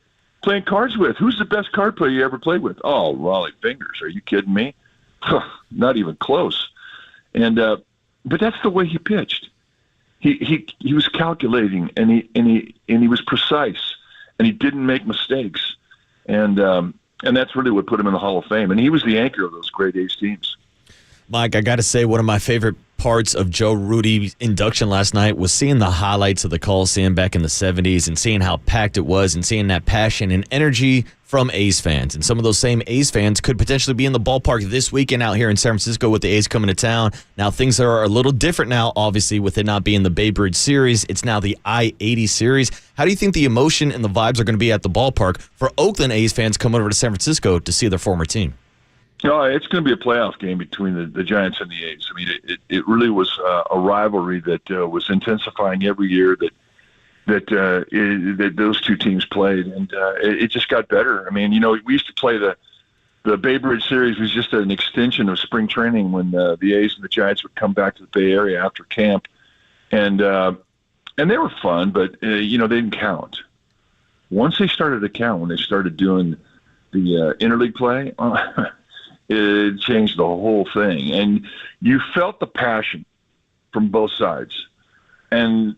playing cards with. Who's the best card player you ever played with? Oh, Raleigh Fingers. Are you kidding me? Not even close. And but that's the way he pitched. He was calculating and he was precise and he didn't make mistakes. And that's really what put him in the Hall of Fame. And he was the anchor of those great A's teams. Mike, I got to say, one of my favorite parts of Joe Rudy's induction last night was seeing the highlights of the Coliseum back in the 70s and seeing how packed it was and seeing that passion and energy from A's fans. And some of those same A's fans could potentially be in the ballpark this weekend out here in San Francisco with the A's coming to town. Now, things are a little different now, obviously, with it not being the Babe Ruth series. It's now the I-80 series. How do you think the emotion and the vibes are going to be at the ballpark for Oakland A's fans coming over to San Francisco to see their former team? No, it's going to be a playoff game between the Giants and the A's. I mean, it really was a rivalry that was intensifying every year that those two teams played, and it just got better. I mean, we used to play the Babe Ruth series was just an extension of spring training when the A's and the Giants would come back to the Bay Area after camp, and they were fun, but they didn't count. Once they started to count, when they started doing the interleague play. It changed the whole thing. And you felt the passion from both sides. And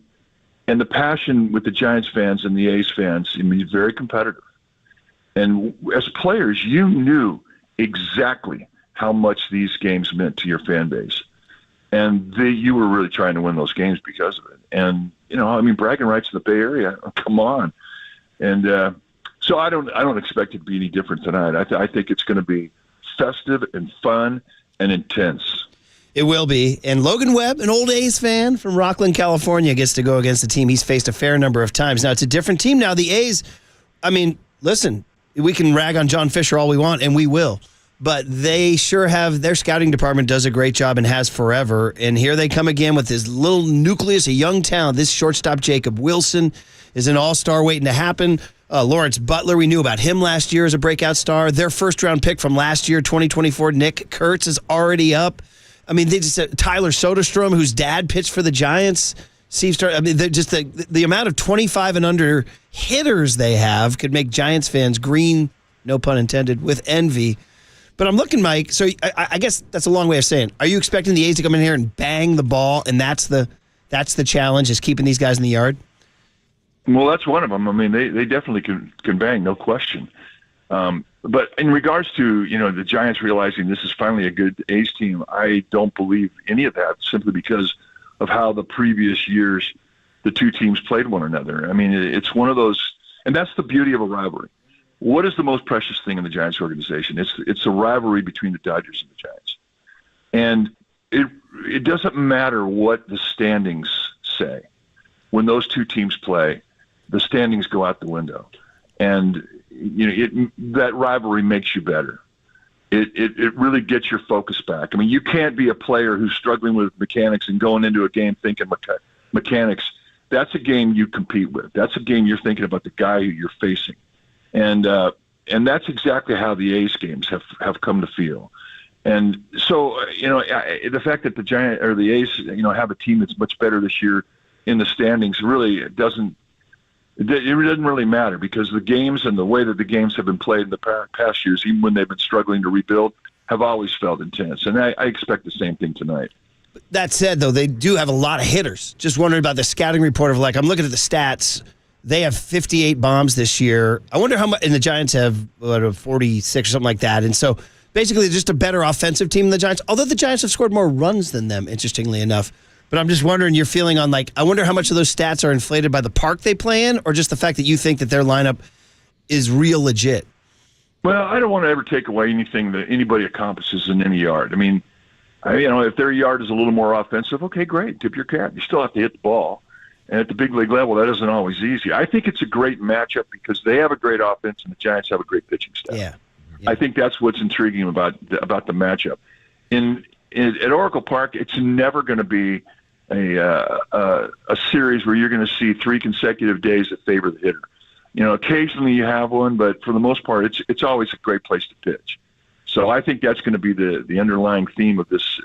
the passion with the Giants fans and the A's fans, I mean, it's very competitive. And as players, you knew exactly how much these games meant to your fan base. And you were really trying to win those games because of it. And, bragging rights in the Bay Area, come on. And so I don't expect it to be any different tonight. I think it's going to be festive and fun and intense. It will be. And Logan Webb, an old A's fan from Rockland, California, gets to go against a team he's faced a fair number of times. Now, it's a different team now. The A's, I mean, listen, we can rag on John Fisher all we want, and we will. But they sure have, their scouting department does a great job and has forever. And here they come again with this little nucleus of young talent. This shortstop, Jacob Wilson, is an all-star waiting to happen. Lawrence Butler, we knew about him last year as a breakout star. Their first-round pick from last year, 2024, Nick Kurtz, is already up. I mean, they just Tyler Soderstrom, whose dad pitched for the Giants. I mean, just the amount of 25 and under hitters they have could make Giants fans green, no pun intended, with envy. But I'm looking, Mike, so I guess that's a long way of saying, are you expecting the A's to come in here and bang the ball, and that's the challenge, is keeping these guys in the yard? Well, that's one of them. I mean, they definitely can bang, no question. But in regards to, the Giants realizing this is finally a good A's team, I don't believe any of that, simply because of how the previous years the two teams played one another. I mean, it's one of those, and that's the beauty of a rivalry. What is the most precious thing in the Giants organization? It's a rivalry between the Dodgers and the Giants. And it doesn't matter what the standings say. When those two teams play, the standings go out the window. And that rivalry makes you better. It really gets your focus back. I mean, you can't be a player who's struggling with mechanics and going into a game thinking mechanics. That's a game you compete with. That's a game you're thinking about the guy who you're facing. And that's exactly how the A's games have come to feel. And so, the fact that the Giants or the A's, have a team that's much better this year in the standings really doesn't really matter, because the games and the way that the games have been played in the past years, even when they've been struggling to rebuild, have always felt intense. And I expect the same thing tonight. That said, though, they do have a lot of hitters. Just wondering about the scouting report of, I'm looking at the stats. They have 58 bombs this year. I wonder how much, and the Giants have 46 or something like that. And so basically just a better offensive team than the Giants, although the Giants have scored more runs than them, interestingly enough. But I'm just wondering, your feeling on, I wonder how much of those stats are inflated by the park they play in, or just the fact that you think that their lineup is real legit? Well, I don't want to ever take away anything that anybody accomplishes in any yard. I mean, if their yard is a little more offensive, okay, great, tip your cap. You still have to hit the ball. And at the big league level, that isn't always easy. I think it's a great matchup because they have a great offense and the Giants have a great pitching staff. Yeah. I think that's what's intriguing about the matchup. At Oracle Park, it's never going to be a series where you're going to see 3 consecutive days that favor the hitter. Occasionally you have one, but for the most part, it's always a great place to pitch. So I think that's going to be the underlying theme of this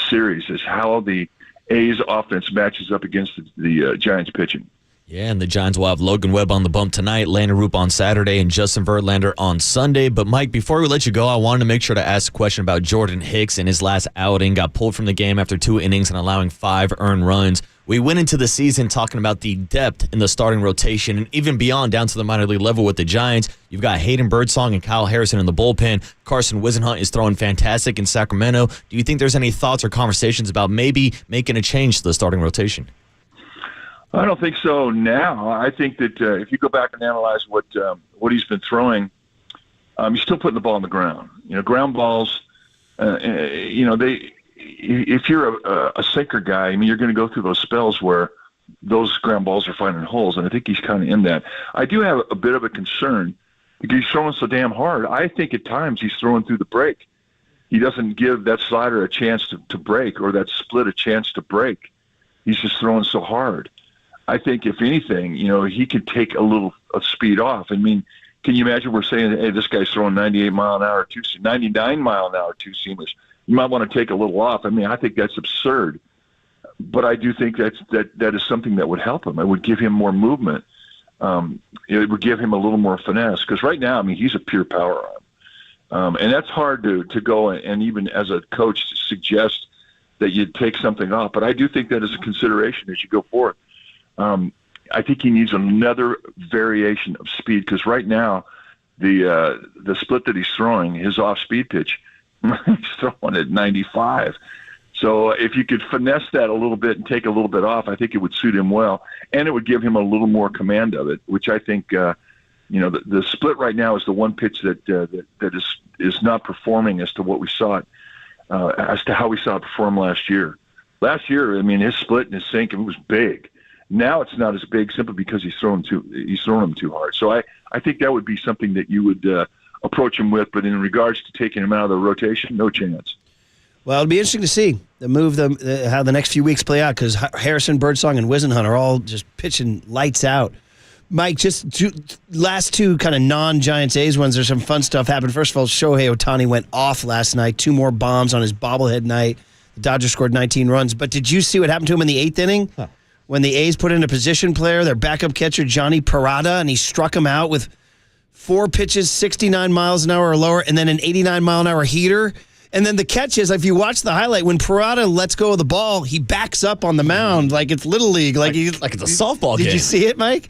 series, is how the A's offense matches up against the Giants pitching. Yeah, and the Giants will have Logan Webb on the bump tonight, Landon Roop on Saturday, and Justin Verlander on Sunday. But, Mike, before we let you go, I wanted to make sure to ask a question about Jordan Hicks in his last outing. Got pulled from the game after 2 innings and allowing 5 earned runs. We went into the season talking about the depth in the starting rotation and even beyond down to the minor league level with the Giants. You've got Hayden Birdsong and Kyle Harrison in the bullpen. Carson Wisenhunt is throwing fantastic in Sacramento. Do you think there's any thoughts or conversations about maybe making a change to the starting rotation? I don't think so now. I think that if you go back and analyze what he's been throwing, he's still putting the ball on the ground. Ground balls, if you're a sinker guy, I mean, you're going to go through those spells where those ground balls are finding holes, and I think he's kind of in that. I do have a bit of a concern because he's throwing so damn hard. I think at times he's throwing through the break. He doesn't give that slider a chance to break or that split a chance to break. He's just throwing so hard. I think, if anything, he could take a little of speed off. I mean, can you imagine we're saying, hey, this guy's throwing 99-mile-an-hour two-seamers. You might want to take a little off. I mean, I think that's absurd. But I do think that is something that would help him. It would give him more movement. It would give him a little more finesse. Because right now, I mean, he's a pure power arm. And that's hard to go and even as a coach to suggest that you'd take something off. But I do think that is a consideration as you go forward. I think he needs another variation of speed because right now the split that he's throwing, his off-speed pitch, he's throwing at 95. So if you could finesse that a little bit and take a little bit off, I think it would suit him well, and it would give him a little more command of it, which I think the split right now is the one pitch that is not performing as to what we saw it, as to how we saw it perform last year. Last year, I mean, his split and his sink, it was big. Now it's not as big simply because he's throwing them too hard. So I think that would be something that you would approach him with. But in regards to taking him out of the rotation, no chance. Well, it'll be interesting to see how the next few weeks play out because Harrison, Birdsong, and Wisenhunt are all just pitching lights out. Mike, just last two kind of non-Giants A's ones. There's some fun stuff happened. First of all, Shohei Ohtani went off last night. 2 more bombs on his bobblehead night. The Dodgers scored 19 runs. But did you see what happened to him in the 8th inning? Huh. When the A's put in a position player, their backup catcher, Johnny Parada, and he struck him out with 4 pitches, 69 miles an hour or lower, and then an 89-mile-an-hour heater. And then the catch is, if you watch the highlight, when Parada lets go of the ball, he backs up on the mound like it's Little League. Like it's a softball game. Did you see it, Mike?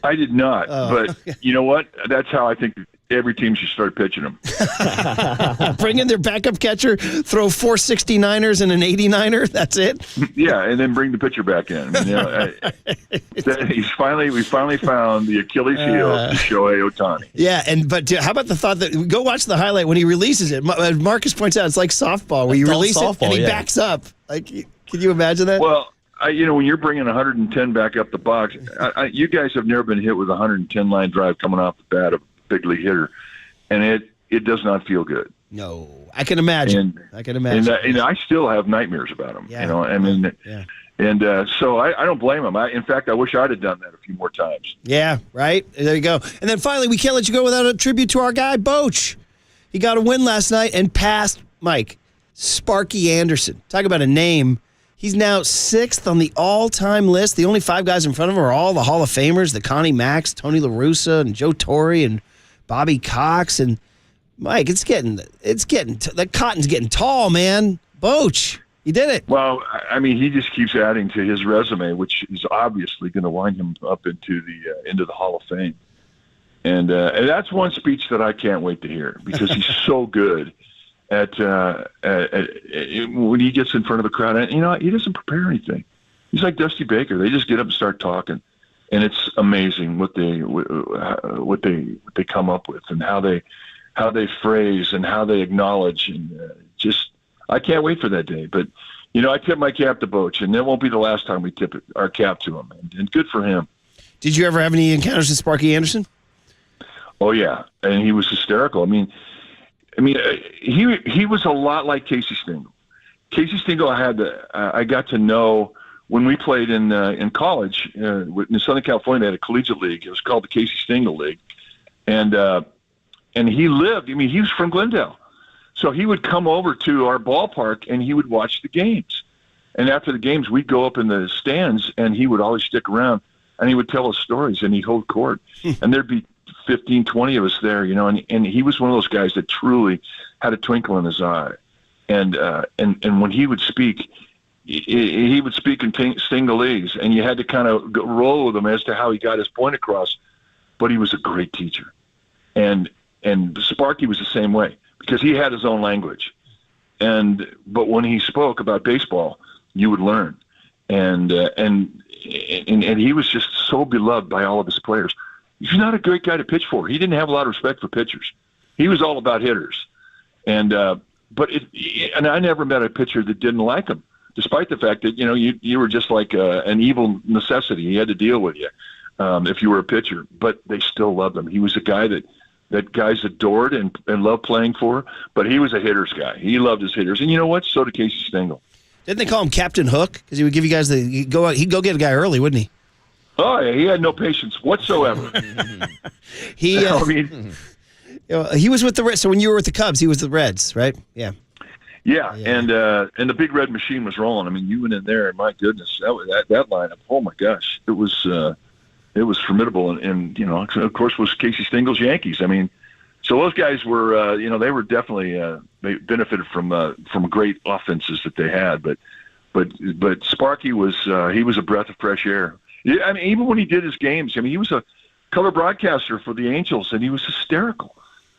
I did not, but you know what? That's how I think every team should start pitching them. Bring in their backup catcher, throw 4 69ers and an 89er. That's it. Yeah, and then bring the pitcher back in. I mean, we finally found the Achilles heel to Shohei Ohtani. Yeah, but how about the thought that go watch the highlight when he releases it? Marcus points out it's like softball where you release it and he backs up. Like, can you imagine that? Well, when you're bringing 110 back up the box, you guys have never been hit with a 110 line drive coming off the bat of big league hitter, and it does not feel good. No, I can imagine. And I still have nightmares about him. Yeah. I mean, and so I don't blame him. In fact, I wish I'd have done that a few more times. Yeah, right. There you go. And then finally, we can't let you go without a tribute to our guy Boch. He got a win last night and passed Mike Sparky Anderson. Talk about a name. He's now 6th on the all-time list. The only 5 guys in front of him are all the Hall of Famers, the Connie Macks, Tony La Russa, and Joe Torre, and Bobby Cox. And Mike, the cotton's getting tall, man. Boch, he did it. Well, I mean, he just keeps adding to his resume, which is obviously going to wind him up into the Hall of Fame. And that's one speech that I can't wait to hear because he's so good. When he gets in front of the crowd, and he doesn't prepare anything. He's like Dusty Baker. They just get up and start talking, and it's amazing what they come up with and how they phrase and how they acknowledge, and I can't wait for that day. But I tip my cap to Boch, and that won't be the last time we tip our cap to him, and good for him. Did you ever have any encounters with Sparky Anderson? Oh yeah, and he was hysterical. I mean, he was a lot like Casey Stengel. Casey Stengel, I got to know when we played in college in Southern California. They had a collegiate league. It was called the Casey Stengel League, and And he lived, he was from Glendale. So he would come over to our ballpark and he would watch the games. And after the games, we'd go up in the stands and he would always stick around and he would tell us stories and he'd hold court. And there'd be 15, 20 of us there, and he was one of those guys that truly had a twinkle in his eye. And when he would speak, he would speak in Stinghalese, and you had to kind of roll with him as to how he got his point across. But he was a great teacher. And Sparky was the same way because he had his own language. But when he spoke about baseball, you would learn. And he was just so beloved by all of his players. He's not a great guy to pitch for. He didn't have a lot of respect for pitchers. He was all about hitters. And I never met a pitcher that didn't like him, despite the fact that, you were just like an evil necessity. He had to deal with you if you were a pitcher, but they still loved him. He was a guy that guys adored and loved playing for, but he was a hitter's guy. He loved his hitters. And you know what? So did Casey Stengel. Didn't they call him Captain Hook? Because he would give you guys he'd go get a guy early, wouldn't he? Oh, yeah, he had no patience whatsoever. He was with the Reds. So when you were with the Cubs, he was the Reds, right? Yeah. Yeah, and the big red machine was rolling. You went in there, and my goodness, that lineup. Oh my gosh, it was formidable, and of course, was Casey Stengel's Yankees. So those guys were, they were definitely they benefited from great offenses that they had, but Sparky was he was a breath of fresh air. Yeah, even when he did his games, he was a color broadcaster for the Angels, and he was hysterical.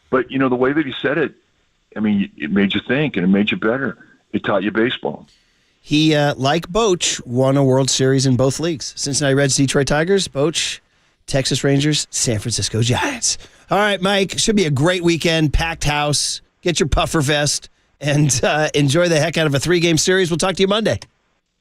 But the way that he said it. It made you think, and it made you better. It taught you baseball. He, like Boch, won a World Series in both leagues. Cincinnati Reds, Detroit Tigers, Boch, Texas Rangers, San Francisco Giants. All right, Mike, should be a great weekend, packed house. Get your puffer vest and enjoy the heck out of a 3-game series. We'll talk to you Monday.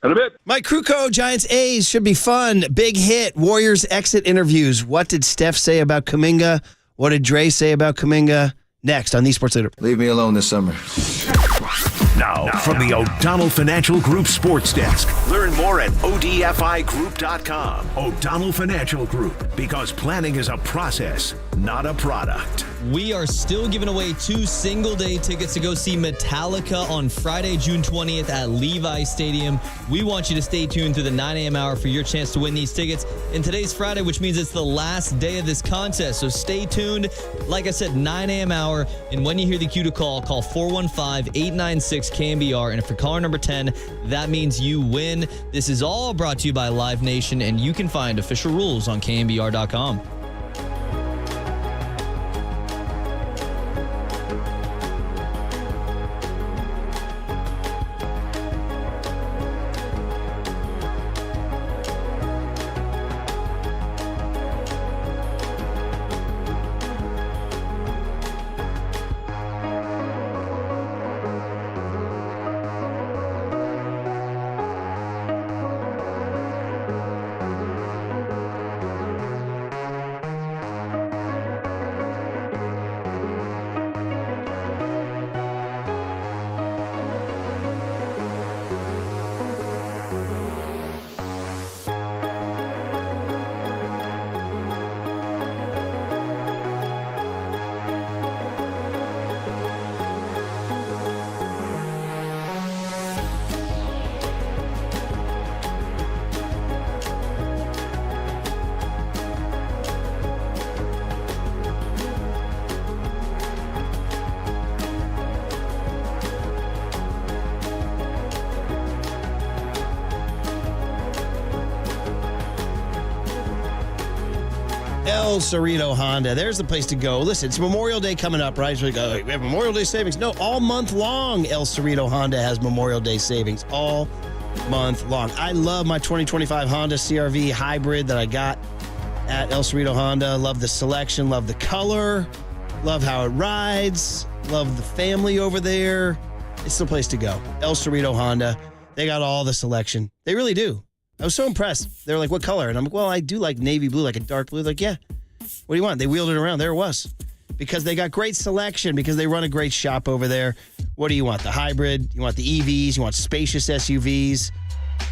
In a bit. Mike Krukow, Giants A's should be fun. Big hit, Warriors exit interviews. What did Steph say about Kuminga? What did Dre say about Kuminga? Next on the Sports Leader. Leave me alone this summer. Now, from the O'Donnell Financial Group Sports Desk. Learn more at odfigroup.com. O'Donnell Financial Group, because planning is a process, not a product. We are still giving away 2 single-day tickets to go see Metallica on Friday, June 20th at Levi Stadium. We want you to stay tuned through the 9 a.m. hour for your chance to win these tickets. And today's Friday, which means it's the last day of this contest. So stay tuned. Like I said, 9 a.m. hour. And when you hear the cue to call 415-896-KNBR. And if you're caller number 10, that means you win. This is all brought to you by Live Nation, and you can find official rules on KNBR.com. El Cerrito Honda. There's the place to go. Listen, it's Memorial Day coming up, right? So we go, we have Memorial Day savings. No, all month long, El Cerrito Honda has Memorial Day savings all month long. I love my 2025 Honda CR-V hybrid that I got at El Cerrito Honda. Love the selection, love the color, love how it rides, love the family over there. It's the place to go. El Cerrito Honda. They got all the selection. They really do. I was so impressed. They were like, what color? And I'm like, well, I do like navy blue, like a dark blue. Like, yeah. What do you want? They wheeled it around. There it was. Because they got great selection, because they run a great shop over there. What do you want? The hybrid? You want the EVs? You want spacious SUVs?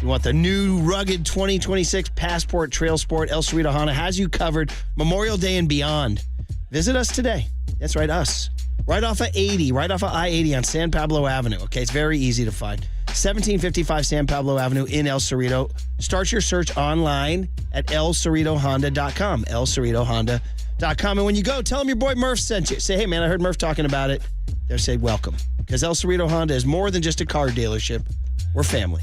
You want the new rugged 2026 Passport Trail Sport? El Cerrito Honda has you covered Memorial Day and beyond. Visit us today. That's right, us. Right off of 80, right off of I-80 on San Pablo Avenue. Okay, it's very easy to find. 1755 San Pablo Avenue in El Cerrito. Start your search online at elcerritohonda.com. elcerritohonda.com. And when you go, tell them your boy Murph sent you. Say, hey, man, I heard Murph talking about it. They'll say, welcome. Because El Cerrito Honda is more than just a car dealership. We're family.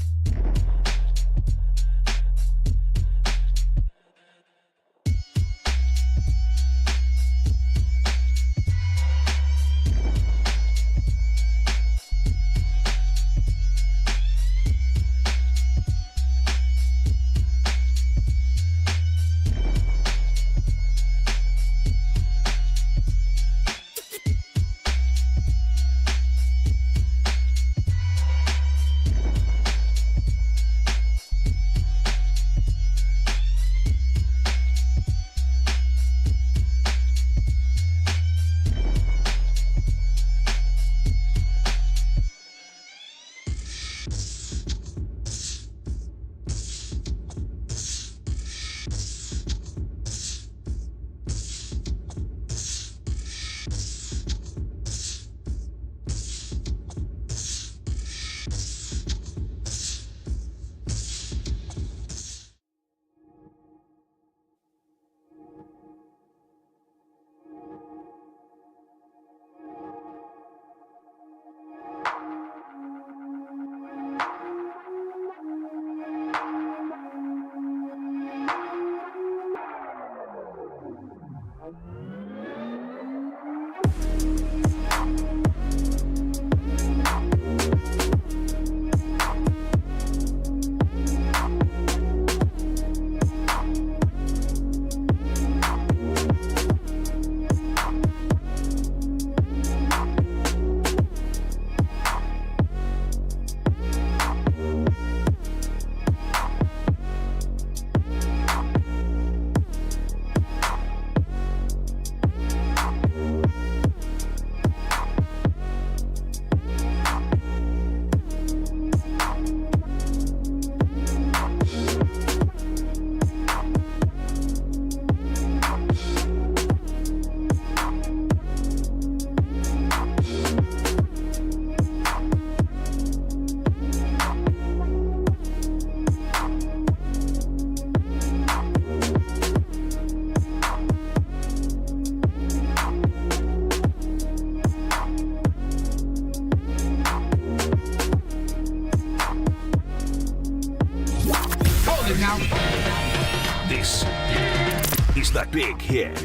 This is the big hit.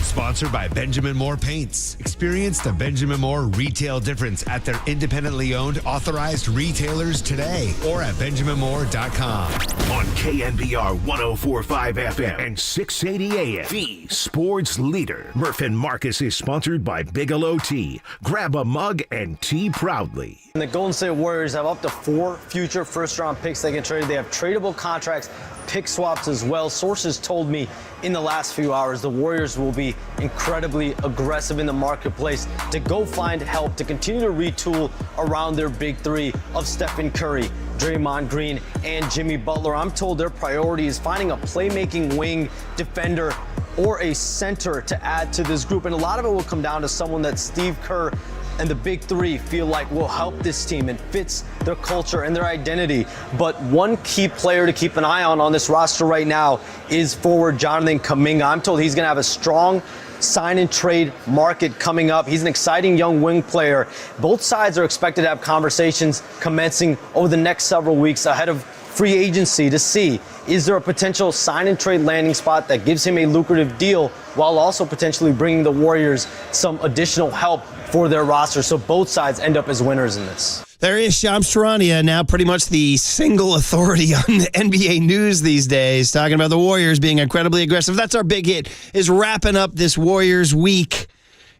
Sponsored by Benjamin Moore Paints. Experience the Benjamin Moore retail difference at their independently owned, authorized retailers today or at benjaminmoore.com. On KNBR 104.5 FM and 680 AM, the sports leader. Murph and Marcus is sponsored by Bigelow Tea. Grab a mug and tea proudly. And the Golden State Warriors have up to 4 future first-round picks they can trade. They have tradable contracts, pick swaps as well. Sources told me in the last few hours the Warriors will be incredibly aggressive in the marketplace to go find help to continue to retool around their big three of Stephen Curry, Draymond Green, and Jimmy Butler. I'm told their priority is finding a playmaking wing defender or a center to add to this group. And a lot of it will come down to someone that Steve Kerr and the big three feel like will help this team and fits their culture and their identity. But one key player to keep an eye on this roster right now is forward Jonathan Kuminga. I'm told he's going to have a strong sign and trade market coming up. He's an exciting young wing player. Both sides are expected to have conversations commencing over the next several weeks ahead of free agency to see, is there a potential sign and trade landing spot that gives him a lucrative deal while also potentially bringing the Warriors some additional help for their roster. So both sides end up as winners in this. There is Shams Charania, now pretty much the single authority on the NBA news these days, talking about the Warriors being incredibly aggressive. That's our big hit, is wrapping up this Warriors week.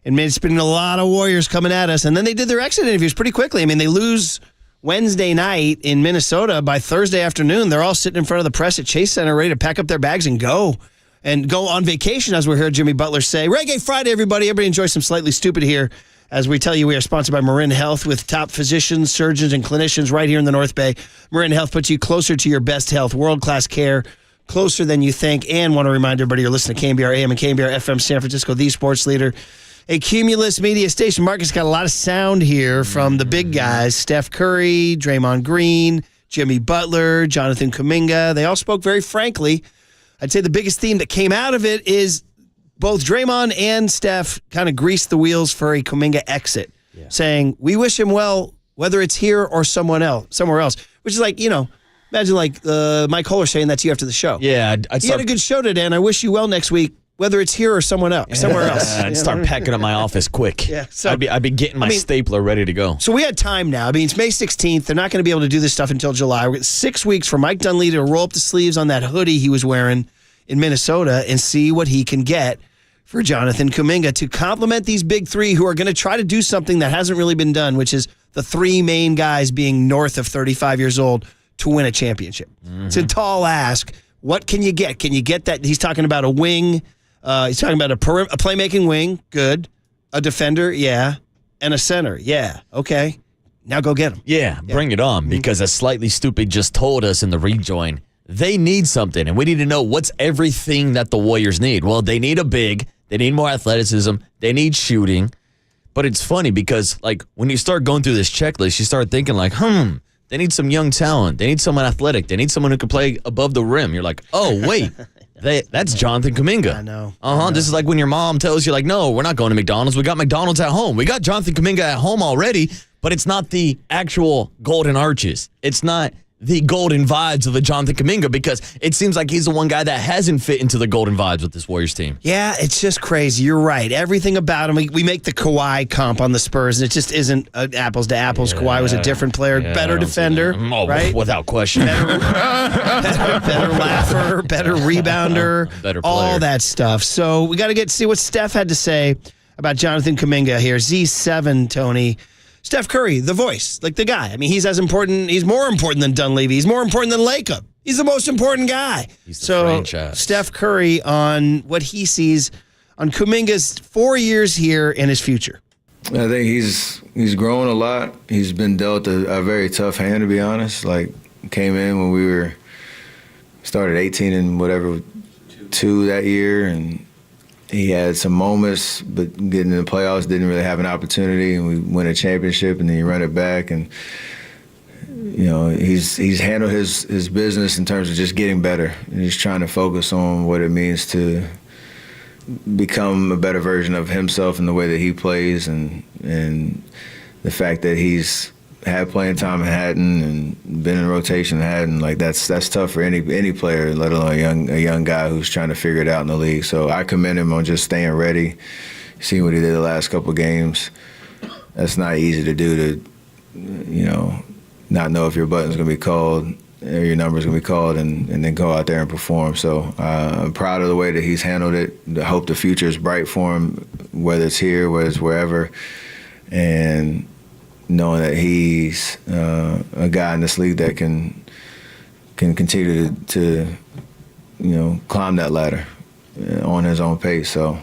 And it's been a lot of Warriors coming at us. And then they did their exit interviews pretty quickly. I mean, they lose Wednesday night in Minnesota. By Thursday afternoon, they're all sitting in front of the press at Chase Center ready to pack up their bags and go on vacation, as we heard Jimmy Butler say. Reggae Friday, everybody. Everybody enjoy some Slightly Stupid here. As we tell you, we are sponsored by Marin Health with top physicians, surgeons, and clinicians right here in the North Bay. Marin Health puts you closer to your best health, world-class care, closer than you think. And want to remind everybody you're listening to KNBR AM and KNBR FM San Francisco, the sports leader. a Cumulus media station. Marcus got a lot of sound here from the big guys, Steph Curry, Draymond Green, Jimmy Butler, Jonathan Kuminga. They all spoke very frankly. I'd say the biggest theme that came out of it is both Draymond and Steph kind of greased the wheels for a Kuminga exit, saying, we wish him well, whether it's here or somewhere else, which is like, imagine like Mike Kohler saying that to you after the show. Yeah. You had a good show today, and I wish you well next week, whether it's here or somewhere else. I'd start packing up my office quick. Yeah, so, I'd be getting my stapler ready to go. So we had time now. I mean, it's May 16th. They're not going to be able to do this stuff until July. We've got 6 weeks for Mike Dunleavy to roll up the sleeves on that hoodie he was wearing in Minnesota and see what he can get for Jonathan Kuminga to complement these big three who are going to try to do something that hasn't really been done, which is the three main guys being north of 35 years old to win a championship. It's a tall ask. What can you get? Can you get that? He's talking about a wing. He's talking about a playmaking wing. Good. A defender. Yeah. And a center. Yeah. Okay. Now go get him. Yeah. Bring it on. Because as Slightly Stupid just told us in the rejoin, they need something. And we need to know what's everything that the Warriors need. Well, they need a big. They need more athleticism. They need shooting. But it's funny because, like, when you start going through this checklist, you start thinking, like, they need some young talent. They need someone athletic. They need someone who can play above the rim. You're like, oh, wait. That's Jonathan Kuminga. I know. This is like when your mom tells you, like, no, we're not going to McDonald's. We got McDonald's at home. We got Jonathan Kuminga at home already, but it's not the actual golden arches. It's not the golden vibes of the Jonathan Kuminga because it seems like he's the one guy that hasn't fit into the golden vibes with this Warriors team. Yeah, it's just crazy. You're right. Everything about him. We make the Kawhi comp on the Spurs, and it just isn't apples to apples. Yeah. Kawhi was a different player, better defender, right? Without question. Better laugher, better rebounder, better player. All that stuff. So we got to see what Steph had to say about Jonathan Kuminga here. Z7, Tony. Steph Curry, the voice, like the guy. I mean, he's more important than Dunleavy. He's more important than Lacob. He's the most important guy. He's the franchise. Steph Curry on what he sees on Kuminga's 4 years here and his future. I think he's grown a lot. He's been dealt a very tough hand, to be honest. Like, came in when we started 18 and whatever, 2 that year, and he had some moments, but getting in the playoffs didn't really have an opportunity, and we win a championship, and then you run it back, and he's handled his business in terms of just getting better, and he's trying to focus on what it means to become a better version of himself in the way that he plays, and the fact that he's had playing time in Hatton and been in rotation in Hatton, like that's tough for any player, let alone a young guy who's trying to figure it out in the league. So I commend him on just staying ready, seeing what he did the last couple of games. That's not easy to do, to not know if your button's going to be called or your number's going to be called and then go out there and perform. So I'm proud of the way that he's handled it. I hope the future is bright for him, whether it's here, whether it's wherever, and knowing that he's a guy in this league that can continue to climb that ladder on his own pace. So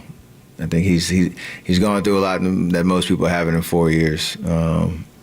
I think he's gone through a lot that most people haven't in 4 years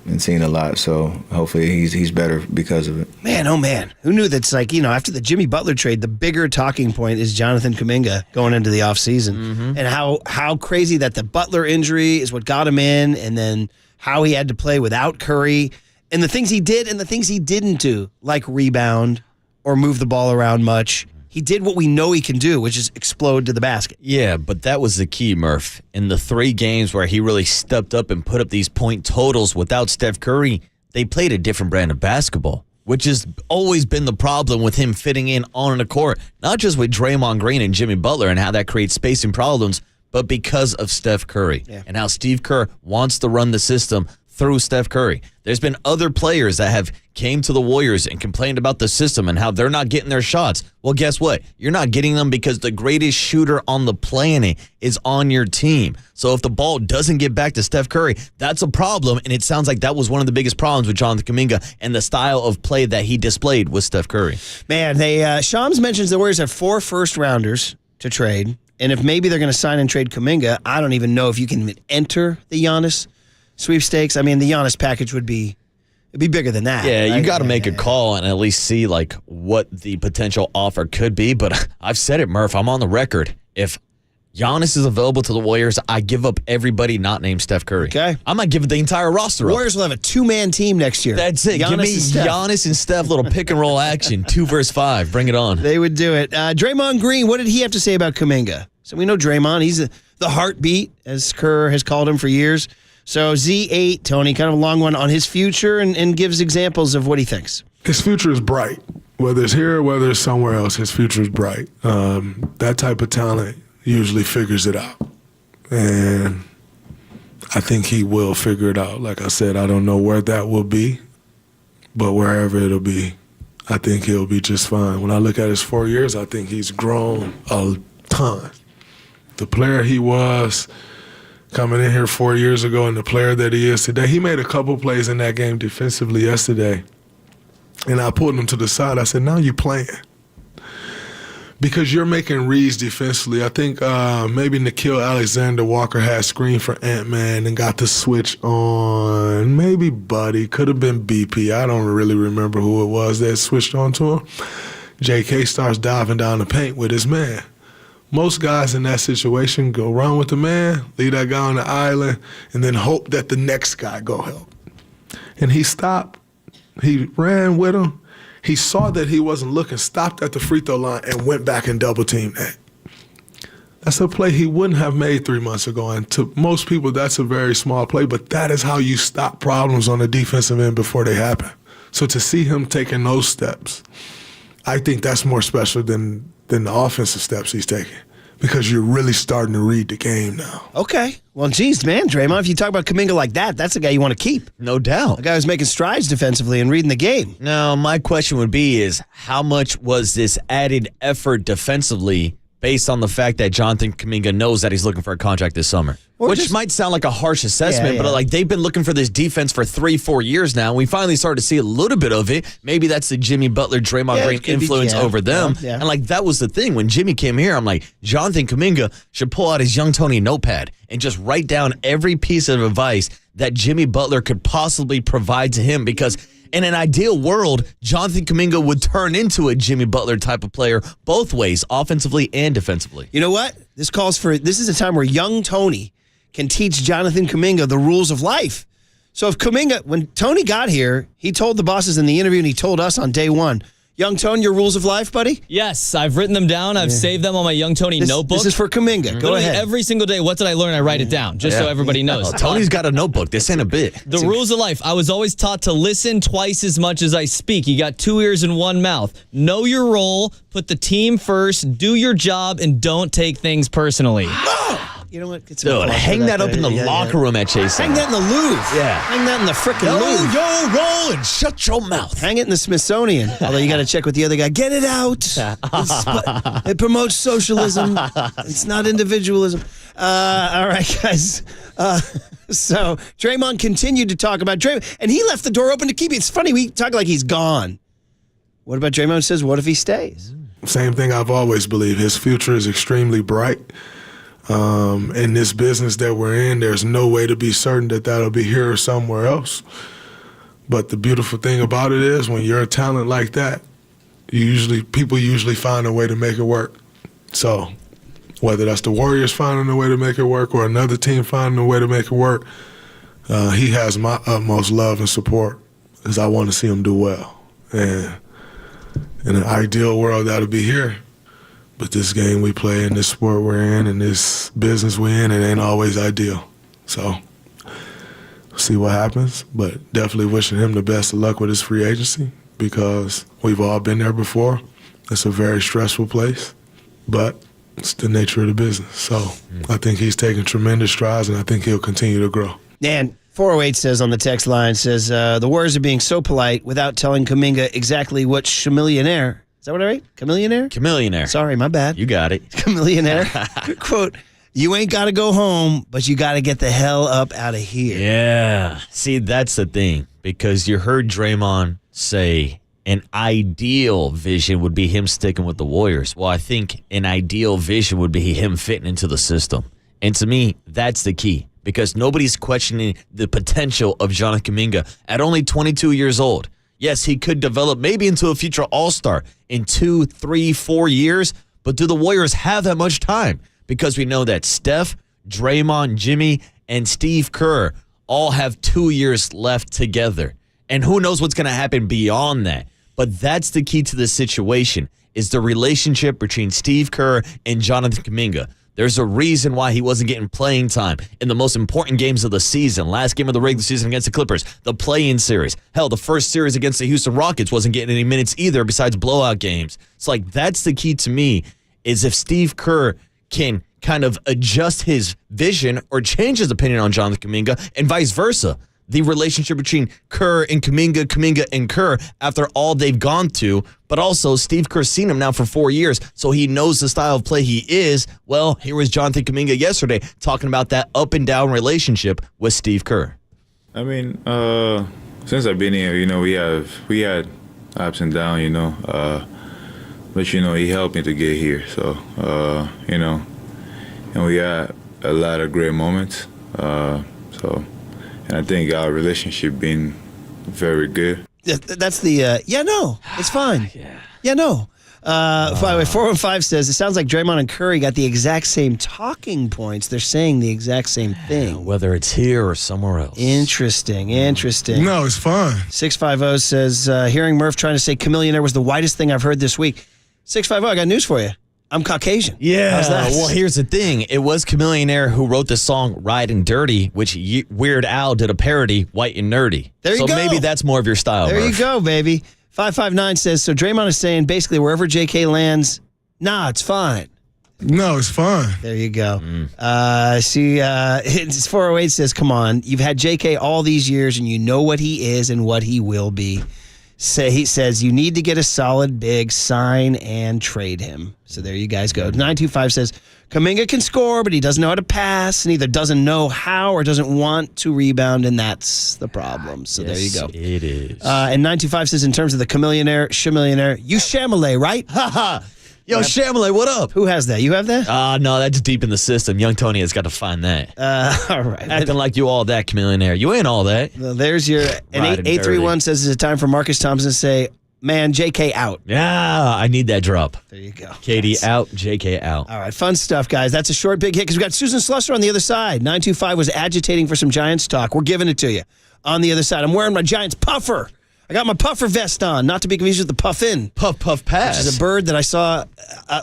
and seen a lot. So hopefully he's better because of it. Man, oh man, who knew that's like, after the Jimmy Butler trade, the bigger talking point is Jonathan Kuminga going into the offseason, and how crazy that the Butler injury is what got him in, and then how he had to play without Curry, and the things he did and the things he didn't do, like rebound or move the ball around much. He did what we know he can do, which is explode to the basket. Yeah, but that was the key, Murph. In the 3 games where he really stepped up and put up these point totals without Steph Curry, they played a different brand of basketball, which has always been the problem with him fitting in on the court, not just with Draymond Green and Jimmy Butler and how that creates spacing problems, but because of Steph Curry and how Steve Kerr wants to run the system through Steph Curry. There's been other players that have came to the Warriors and complained about the system and how they're not getting their shots. Well, guess what? You're not getting them because the greatest shooter on the planet is on your team. So if the ball doesn't get back to Steph Curry, that's a problem, and it sounds like that was one of the biggest problems with Jonathan Kuminga and the style of play that he displayed with Steph Curry. Man, Shams mentions the Warriors have 4 first-rounders to trade. And if maybe they're going to sign and trade Kuminga, I don't even know if you can even enter the Giannis sweepstakes. I mean, the Giannis package would be bigger than that. Yeah, right? You got to make a call and at least see what the potential offer could be. But I've said it, Murph. I'm on the record. If Giannis is available to the Warriors, I give up everybody not named Steph Curry. Okay. I might give the entire roster up. Warriors will have a 2-man team next year. That's it. Give me Giannis and Steph, little pick and roll action, 2 versus 5. Bring it on. They would do it. Draymond Green, what did he have to say about Kuminga? So we know Draymond, he's the heartbeat, as Kerr has called him for years. So Z8, Tony, kind of a long one on his future and gives examples of what he thinks. His future is bright. Whether it's here or whether it's somewhere else, his future is bright. That type of talent usually figures it out. And I think he will figure it out. Like I said, I don't know where that will be, but wherever it'll be, I think he'll be just fine. When I look at his 4 years, I think he's grown a ton. The player he was coming in here 4 years ago and the player that he is today, he made a couple plays in that game defensively yesterday. And I pulled him to the side. I said, now you're playing. Because you're making reads defensively. I think maybe Nickeil Alexander-Walker had screen for Ant-Man and got the switch on. Maybe Buddy. Could have been BP. I don't really remember who it was that switched on to him. JK starts diving down the paint with his man. Most guys in that situation go run with the man, leave that guy on the island, and then hope that the next guy go help. And he stopped. He ran with him. He saw that he wasn't looking, stopped at the free throw line, and went back and double-teamed that. That's a play he wouldn't have made 3 months ago. And to most people, that's a very small play, but that is how you stop problems on the defensive end before they happen. So to see him taking those steps, I think that's more special than the offensive steps he's taking, because you're really starting to read the game now. Okay. Well, geez, man, Draymond, if you talk about Kuminga like that, that's a guy you want to keep. No doubt. A guy who's making strides defensively and reading the game. Now, my question would be is how much was this added effort defensively based on the fact that Jonathan Kuminga knows that he's looking for a contract this summer? Which might sound like a harsh assessment, but like they've been looking for this defense for 3-4 years now. We finally started to see a little bit of it. Maybe that's the Jimmy Butler, Draymond Green influence over them. And like that was the thing. When Jimmy came here, I'm like, Jonathan Kuminga should pull out his Young Tony notepad and just write down every piece of advice that Jimmy Butler could possibly provide to him, because in an ideal world, Jonathan Kuminga would turn into a Jimmy Butler type of player both ways, offensively and defensively. You know what? This is a time where Young Tony can teach Jonathan Kuminga the rules of life. So if Kuminga, when Tony got here, he told the bosses in the interview and he told us on day one, Young Tony, your rules of life, buddy? Yes, I've written them down. I've saved them on my Young Tony notebook. This is for Kuminga. Go ahead. Every single day, what did I learn? I write it down, just so everybody knows. Tony's got a notebook. This ain't a bit. The rules of life. I was always taught to listen twice as much as I speak. You got 2 ears and 1 mouth. Know your role, put the team first, do your job, and don't take things personally. You know what? Dude, hang that up in the locker room at Chase. Hang that in the Louvre. Yeah. Hang that in the frickin' Louvre. Yo, roll and shut your mouth. Hang it in the Smithsonian. Although you got to check with the other guy. Get it out. It promotes socialism. It's not individualism. All right, guys. So Draymond continued to talk about Draymond, and he left the door open to keep it. It's funny, we talk like he's gone. What about Draymond says, what if he stays? Same thing I've always believed. His future is extremely bright. In this business that we're in, there's no way to be certain that that'll be here or somewhere else. But the beautiful thing about it is when you're a talent like that, people usually find a way to make it work. So whether that's the Warriors finding a way to make it work or another team finding a way to make it work, he has my utmost love and support because I want to see him do well. And in an ideal world, that'll be here. But this game we play and this sport we're in and this business we're in, it ain't always ideal. So we'll see what happens, but definitely wishing him the best of luck with his free agency because we've all been there before. It's a very stressful place, but it's the nature of the business. So I think he's taking tremendous strides, and I think he'll continue to grow. Dan, 408 says on the text line, the Warriors are being so polite without telling Kuminga exactly what chameleonaire. Is that what I write? Chameleonaire? Chameleonaire. Sorry, my bad. You got it. Chameleonaire. Quote, you ain't got to go home, but you got to get the hell up out of here. Yeah. See, that's the thing, because you heard Draymond say an ideal vision would be him sticking with the Warriors. Well, I think an ideal vision would be him fitting into the system. And to me, that's the key, because nobody's questioning the potential of Jonathan Kuminga at only 22 years old. Yes, he could develop maybe into a future all-star in 2, 3, 4 years, but do the Warriors have that much time? because we know that Steph, Draymond, Jimmy, and Steve Kerr all have 2 years left together. And who knows what's going to happen beyond that. But that's the key to the situation, is the relationship between Steve Kerr and Jonathan Kuminga. There's a reason why he wasn't getting playing time in the most important games of the season. Last game of the regular season against the Clippers, the play-in series. Hell, the first series against the Houston Rockets wasn't getting any minutes either besides blowout games. It's like that's the key to me, is if Steve Kerr can kind of adjust his vision or change his opinion on Jonathan Kuminga and vice versa. The relationship between Kerr and Kuminga, Kuminga and Kerr after all they've gone to, but also Steve Kerr's seen him now for 4 years, so he knows the style of play he is. Well, here was Jonathan Kuminga yesterday talking about that up and down relationship with Steve Kerr. I mean, since I've been here, we had ups and downs, but he helped me to get here. So, and we had a lot of great moments. And I think our relationship been very good. That's the, it's fine. Yeah, no. By the way, 415 says, it sounds like Draymond and Curry got the exact same talking points. They're saying the exact same thing. Whether it's here or somewhere else. Interesting. No, it's fun. 650 says, hearing Murph trying to say chameleonaire was the whitest thing I've heard this week. 650, I got news for you. I'm Caucasian. Yeah. How's that? Well, here's the thing. It was Chameleonaire who wrote the song Riding Dirty, which Weird Al did a parody, White and Nerdy. There you go. So maybe that's more of your style, There Murph. you go, baby. 559 says, so Draymond is saying basically wherever JK lands, it's fine. No, it's fun. There you go. It's 408 says, come on, you've had JK all these years and you know what he is and what he will be. He says you need to get a solid big, sign and trade him. So there you guys go. 925 says Kuminga can score, but he doesn't know how to pass and either doesn't know how or doesn't want to rebound, and that's the problem. So there you go. It is. And 925 says in terms of the chameleonaire, you Chamelet, right? Yo, Chamelet, what up? Who has that? You have that? No, that's deep in the system. Young Tony has got to find that. All right. Acting like you all that, Chameleonaire. You ain't all that. Well, there's your... And 831 says it's time for Marcus Thompson to say, man, JK out. Yeah, I need that drop. There you go. Katie out, JK out. All right, fun stuff, guys. That's a short, big hit because we got Susan Slusser on the other side. 925 was agitating for some Giants talk. We're giving it to you on the other side. I'm wearing my Giants puffer. I got my puffer vest on, not to be confused with the puffin. Puff, puff, pass. Which is a bird that I saw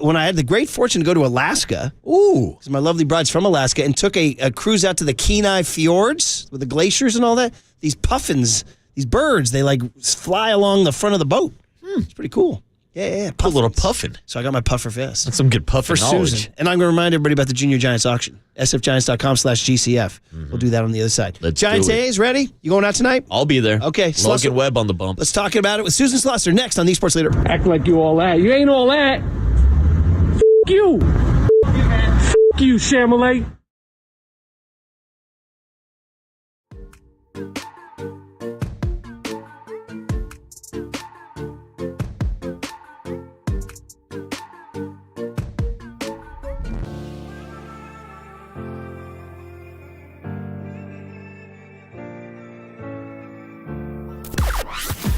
when I had the great fortune to go to Alaska. Ooh. Because my lovely bride's from Alaska and took a cruise out to the Kenai Fjords with the glaciers and all that. These puffins, these birds, they like fly along the front of the boat. It's pretty cool. Yeah. A little puffin. So I got my puffer vest. That's some good puffin for knowledge. Susan. And I'm going to remind everybody about the Junior Giants auction. sfgiants.com/GCF. We'll do that on the other side. Let's Giants do it. A's, ready? You going out tonight? I'll be there. Okay. Logan Webb on the bump. Let's talk about it with Susan Slusser next on The Sports Leader. Act like you all that. You ain't all that. F*** you. F*** you, Chamelet.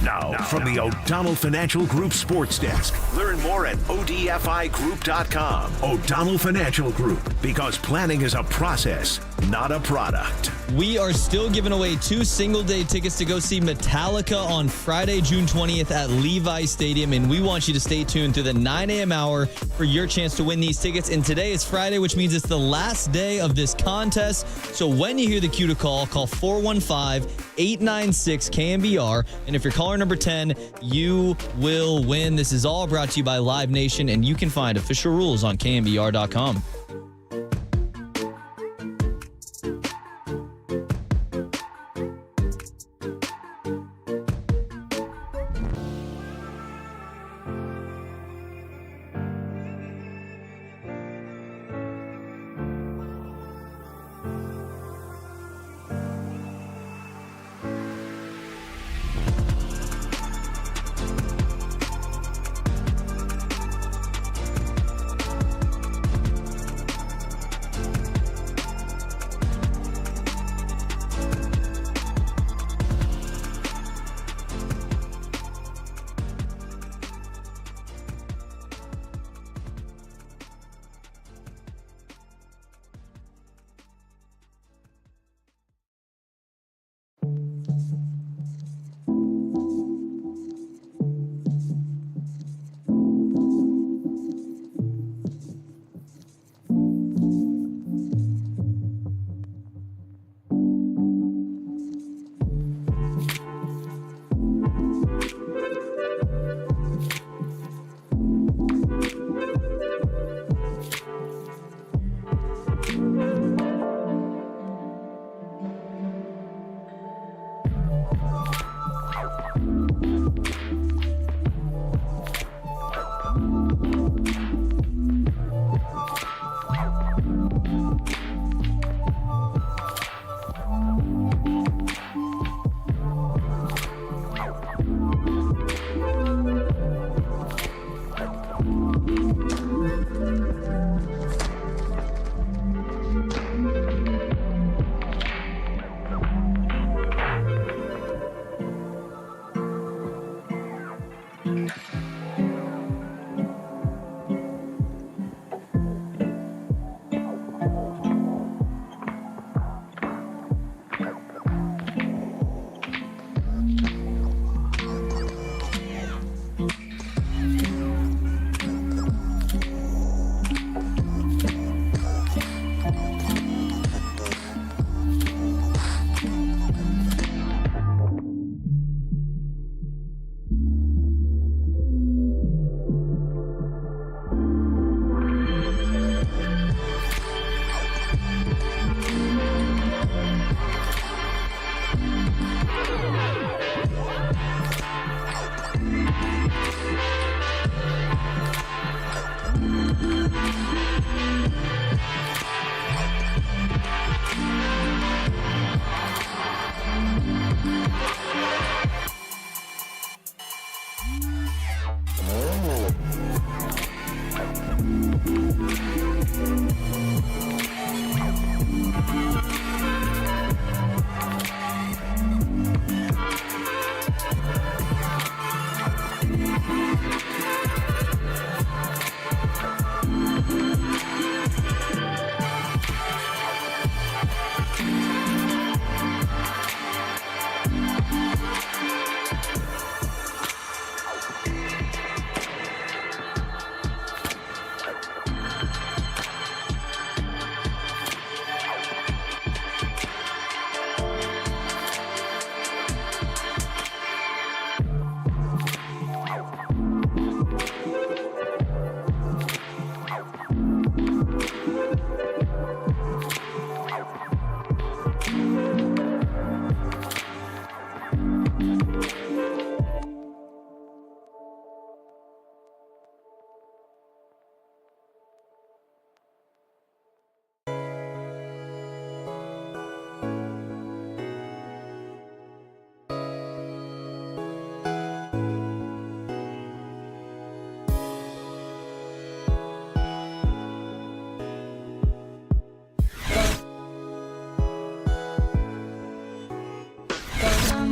Now, from the O'Donnell Financial Group Sports Desk. Learn more at odfigroup.com. O'Donnell Financial Group, because planning is a process, not a product. We are still giving away 2 single-day tickets to go see Metallica on Friday, June 20th at Levi Stadium, and we want you to stay tuned through the 9 a.m. hour for your chance to win these tickets. And today is Friday, which means it's the last day of this contest. So when you hear the cue to call 415-896-KNBR, and if you're caller number 10, you will win. This is all brought to you by Live Nation, and you can find official rules on KNBR.com.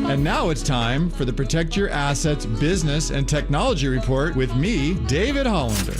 And now it's time for the Protect Your Assets Business and Technology Report with me, David Hollander.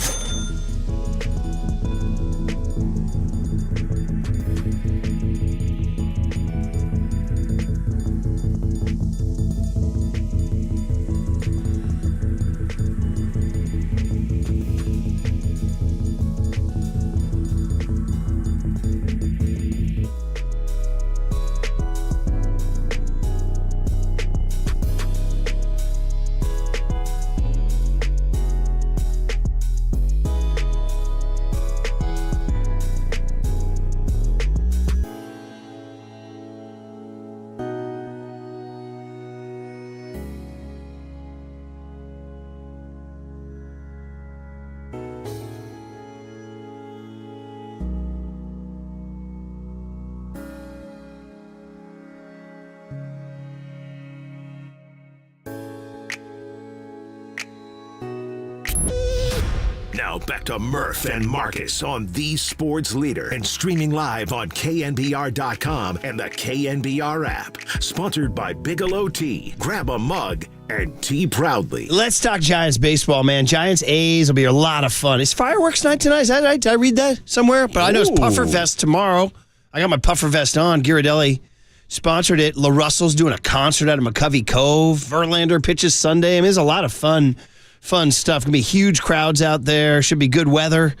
Now back to Murph and Marcus on the sports leader and streaming live on KNBR.com and the KNBR app. Sponsored by Bigelow Tea. Grab a mug and tea proudly. Let's talk Giants baseball, man. Giants A's will be a lot of fun. Is fireworks night tonight? Is that right? Did I read that somewhere? But I know it's Puffer Fest tomorrow. I got my Puffer Vest on. Ghirardelli sponsored it. La Russell's doing a concert out of McCovey Cove. Verlander pitches Sunday. I mean, there's a lot of fun stuff. Going to be huge crowds out there. Should be good weather.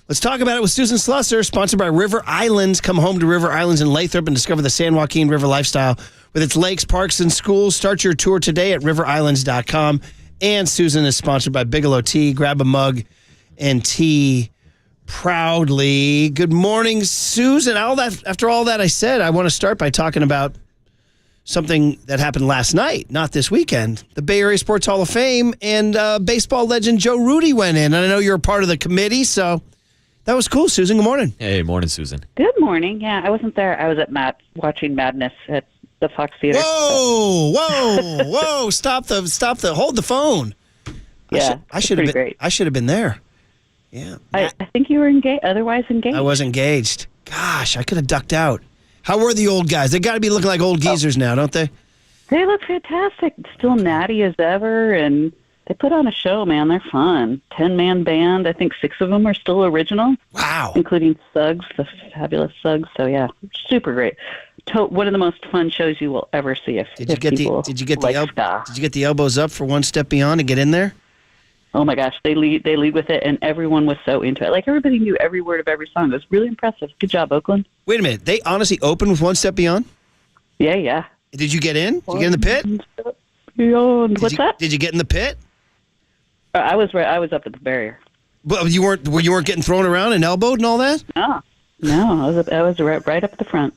Let's talk about it with Susan Slusser, sponsored by River Islands. Come home to River Islands in Lathrop and discover the San Joaquin River lifestyle with its lakes, parks, and schools. Start your tour today at riverislands.com. And Susan is sponsored by Bigelow Tea. Grab a mug and tea proudly. Good morning, Susan. After all that I said, I want to start by talking about something that happened last night, not this weekend. The Bay Area Sports Hall of Fame and baseball legend Joe Rudy went in. And I know you're a part of the committee, so that was cool, Susan. Good morning. Hey, morning, Susan. Good morning. Yeah, I wasn't there. I was at watching Madness at the Fox Theater. Whoa. Stop the hold the phone. Yeah, I should have been there. Yeah. I think you were otherwise engaged. I was engaged. Gosh, I could have ducked out. How were the old guys? They got to be looking like old geezers now, don't they? They look fantastic. Still natty as ever, and they put on a show, man. They're fun. 10-man band. I think 6 of them are still original. Wow. Including Suggs, the fabulous Suggs. So, yeah, super great. One of the most fun shows you will ever see. Did you get the elbows up for One Step Beyond and get in there? Oh my gosh, they lead with it, and everyone was so into it. Like, everybody knew every word of every song. It was really impressive. Good job, Oakland. Wait a minute, they honestly opened with One Step Beyond? Yeah. Did you get in? Did you get in the pit? What's that? Did you get in the pit? I was up at the barrier. But you weren't getting thrown around and elbowed and all that? No, I was right up at the front.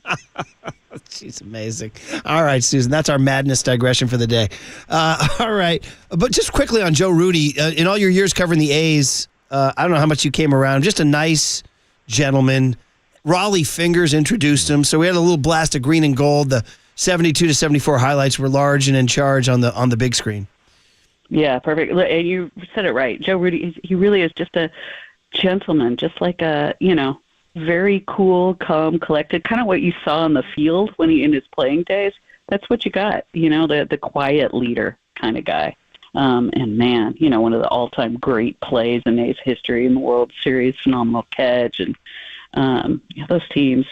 She's amazing. All right, Susan, that's our madness digression for the day. All right, but just quickly on Joe Rudy, in all your years covering the A's, I don't know how much you came around, just a nice gentleman. Raleigh Fingers introduced him, so we had a little blast of green and gold. The 72 to 74 highlights were large and in charge on the big screen. Yeah, perfect. And you said it right. Joe Rudy, he really is just gentleman, just like a, very cool, calm, collected, kind of what you saw on the field when he in his playing days. That's what you got, the quiet leader kind of guy. And man, one of the all-time great plays in A's history in the World Series, phenomenal catch. And those teams,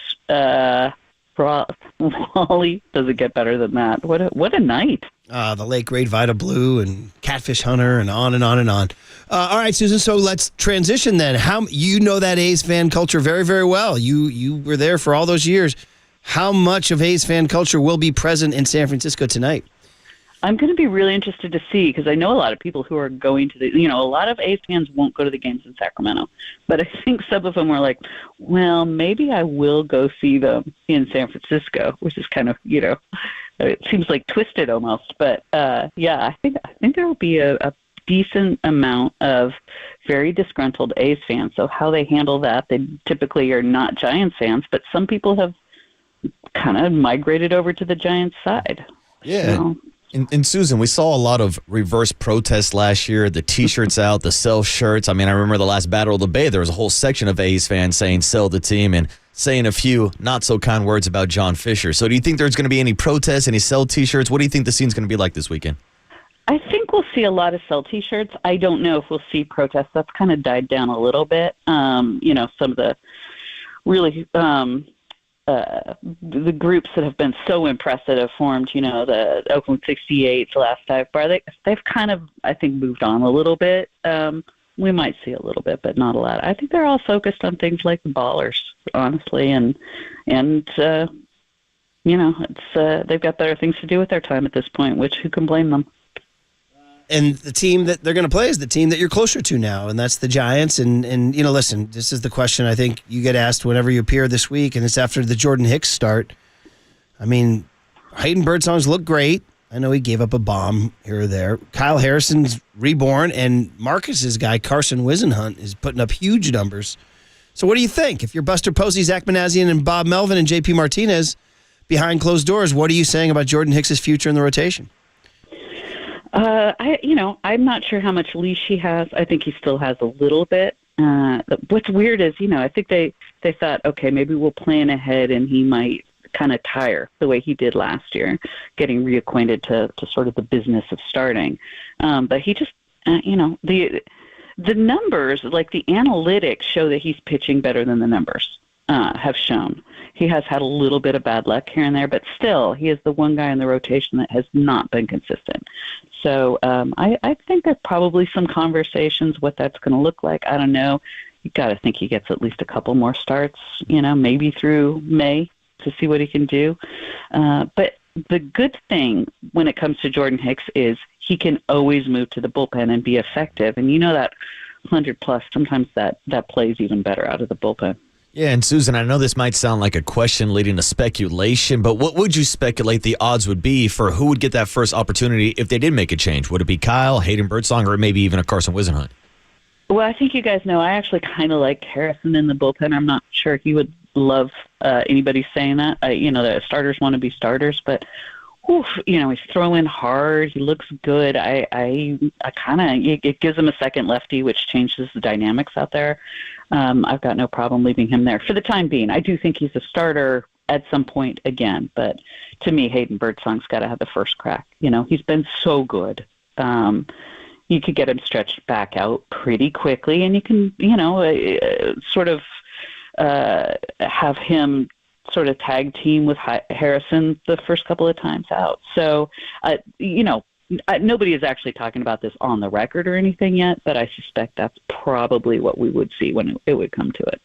Raleigh doesn't get better than that. What a night. The late great Vida Blue and Catfish Hunter and on and on and on. All right, Susan, so let's transition then. How you know that A's fan culture very, very well. You were there for all those years. How much of A's fan culture will be present in San Francisco tonight? I'm going to be really interested to see, because I know a lot of people who are going to a lot of A's fans won't go to the games in Sacramento. But I think some of them were like, well, maybe I will go see them in San Francisco, which is kind of, it seems like twisted almost. But, I think there will be a decent amount of very disgruntled A's fans. So how they handle that, they typically are not Giants fans, but some people have kind of migrated over to the Giants side. Yeah. So, And Susan, we saw a lot of reverse protests last year, the T-shirts out, the sell shirts. I mean, I remember the last Battle of the Bay, there was a whole section of A's fans saying sell the team and saying a few not-so-kind words about John Fisher. So do you think there's going to be any protests, any sell T-shirts? What do you think the scene's going to be like this weekend? I think we'll see a lot of sell T-shirts. I don't know if we'll see protests. That's kind of died down a little bit. Some of the really... the groups that have been so impressive that have formed, the Oakland 68, the last dive bar, they've kind of, I think, moved on a little bit. We might see a little bit, but not a lot. I think they're all focused on things like the ballers, honestly, and it's they've got better things to do with their time at this point, which who can blame them? And the team that they're going to play is the team that you're closer to now, and that's the Giants. And listen, this is the question I think you get asked whenever you appear this week, and it's after the Jordan Hicks start. I mean, Hayden Birdsong's looked great. I know he gave up a bomb here or there. Kyle Harrison's reborn, and Marcus's guy, Carson Wisenhunt, is putting up huge numbers. So what do you think? If you're Buster Posey, Zach Manassian, and Bob Melvin, and JP Martinez behind closed doors, what are you saying about Jordan Hicks' future in the rotation? I'm not sure how much leash he has. I think he still has a little bit. What's weird is, I think they thought, okay, maybe we'll plan ahead and he might kind of tire the way he did last year, getting reacquainted to sort of the business of starting. But he just, the numbers, like the analytics show that he's pitching better than the numbers have shown. He has had a little bit of bad luck here and there, but still, he is the one guy in the rotation that has not been consistent. So I think there's probably some conversations what that's going to look like. I don't know. You got to think he gets at least a couple more starts, maybe through May to see what he can do. But the good thing when it comes to Jordan Hicks is he can always move to the bullpen and be effective. And that 100+, sometimes that plays even better out of the bullpen. Yeah, and Susan, I know this might sound like a question leading to speculation, but what would you speculate the odds would be for who would get that first opportunity if they did make a change? Would it be Kyle, Hayden Birdsong, or maybe even a Carson Wisenhunt? Well, I think you guys know I actually kind of like Harrison in the bullpen. I'm not sure he would love anybody saying that. The starters want to be starters, but he's throwing hard. He looks good. It gives him a second lefty, which changes the dynamics out there. I've got no problem leaving him there for the time being. I do think he's a starter at some point again, but to me, Hayden Birdsong's got to have the first crack. He's been so good. You could get him stretched back out pretty quickly, and you can, sort of have him sort of tag team with Harrison the first couple of times out. So, nobody is actually talking about this on the record or anything yet, but I suspect that's probably what we would see when it would come to it.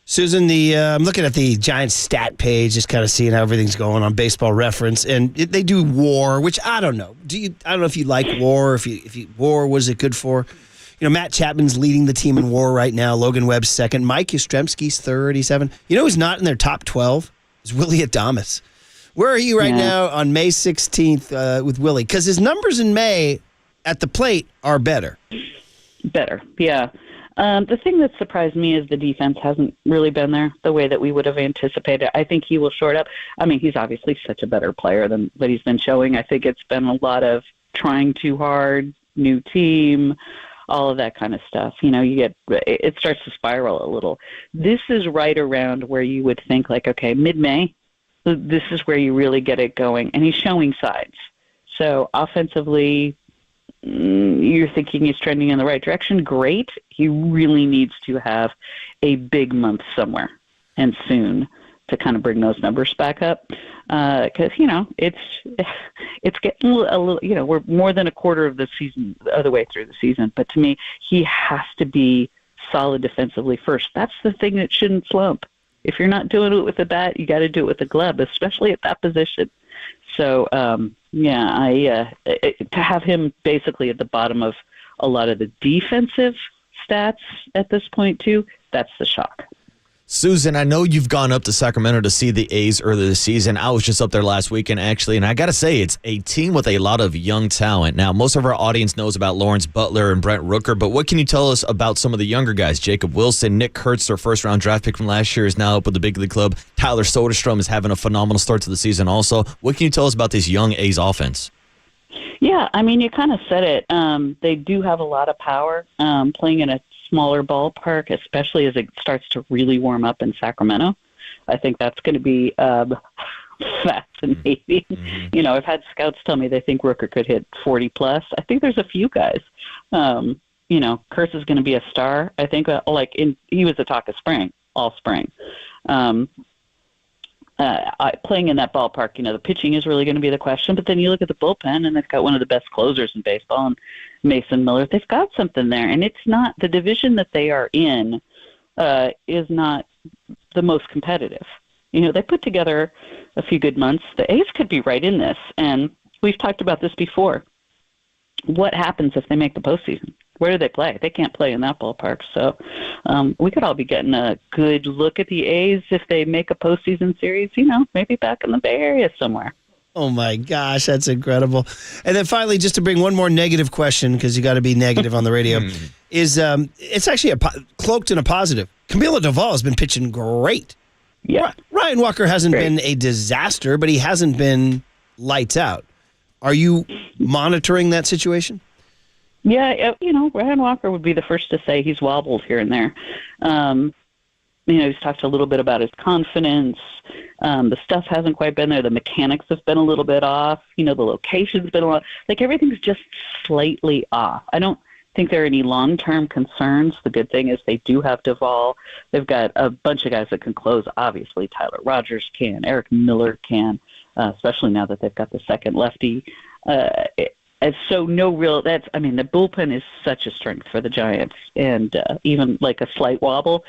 Susan, I'm looking at the Giants stat page, just kind of seeing how everything's going on Baseball Reference, and they do WAR, which I don't know. I don't know if you like WAR, if you WAR, what is it good for? Matt Chapman's leading the team in WAR right now. Logan Webb's second. Mike Yastrzemski's third. He's seven. Who's not in their top 12? Is Willie Adames. Where are you right now on May 16th with Willie? Because his numbers in May at the plate are better. Better, yeah. The thing that surprised me is the defense hasn't really been there the way that we would have anticipated. I think he will short up. I mean, he's obviously such a better player than what he's been showing. I think it's been a lot of trying too hard, new team, all of that kind of stuff. It starts to spiral a little. This is right around where you would think like, okay, mid-May, this is where you really get it going. And he's showing signs. So offensively, you're thinking he's trending in the right direction. Great. He really needs to have a big month somewhere and soon to kind of bring those numbers back up. Because, it's getting a little, we're more than a quarter of the season, the other way through the season. But to me, he has to be solid defensively first. That's the thing that shouldn't slump. If you're not doing it with the bat, you got to do it with the glove, especially at that position. So, to have him basically at the bottom of a lot of the defensive stats at this point, too, that's the shock. Susan, I know you've gone up to Sacramento to see the A's earlier this season. I was just up there last weekend, actually, and I got to say, it's a team with a lot of young talent. Now, most of our audience knows about Lawrence Butler and Brent Rooker, but what can you tell us about some of the younger guys? Jacob Wilson, Nick Kurtz, their first-round draft pick from last year, is now up with the big league club. Tyler Soderstrom is having a phenomenal start to the season also. What can you tell us about this young A's offense? Yeah, I mean, you kind of said it. They do have a lot of power playing in a smaller ballpark, especially as it starts to really warm up in Sacramento. I think that's going to be fascinating. Mm-hmm. I've had scouts tell me they think Rooker could hit 40 plus. I think there's a few guys. Kurtz is going to be a star. I think he was the talk of spring, all spring. Playing in that ballpark, the pitching is really going to be the question. But then you look at the bullpen, and they've got one of the best closers in baseball, and Mason Miller. They've got something there, and it's not the division that they are in is not the most competitive. They put together a few good months. The A's could be right in this, and we've talked about this before. What happens if they make the postseason? Where do they play? They can't play in that ballpark. So we could all be getting a good look at the A's if they make a postseason series, maybe back in the Bay Area somewhere. Oh, my gosh, that's incredible. And then finally, just to bring one more negative question, because you got to be negative on the radio, is it's actually cloaked in a positive. Camilo Doval has been pitching great. Yeah. Ryan Walker hasn't been a disaster, but he hasn't been lights out. Are you monitoring that situation? Yeah, Ryan Walker would be the first to say he's wobbled here and there. He's talked a little bit about his confidence. The stuff hasn't quite been there. The mechanics have been a little bit off. The location's been a lot. Everything's just slightly off. I don't think there are any long-term concerns. The good thing is they do have Duvall. They've got a bunch of guys that can close. Obviously, Tyler Rogers can. Eric Miller can, especially now that they've got the second lefty. And so the bullpen is such a strength for the Giants. And even like a slight wobble,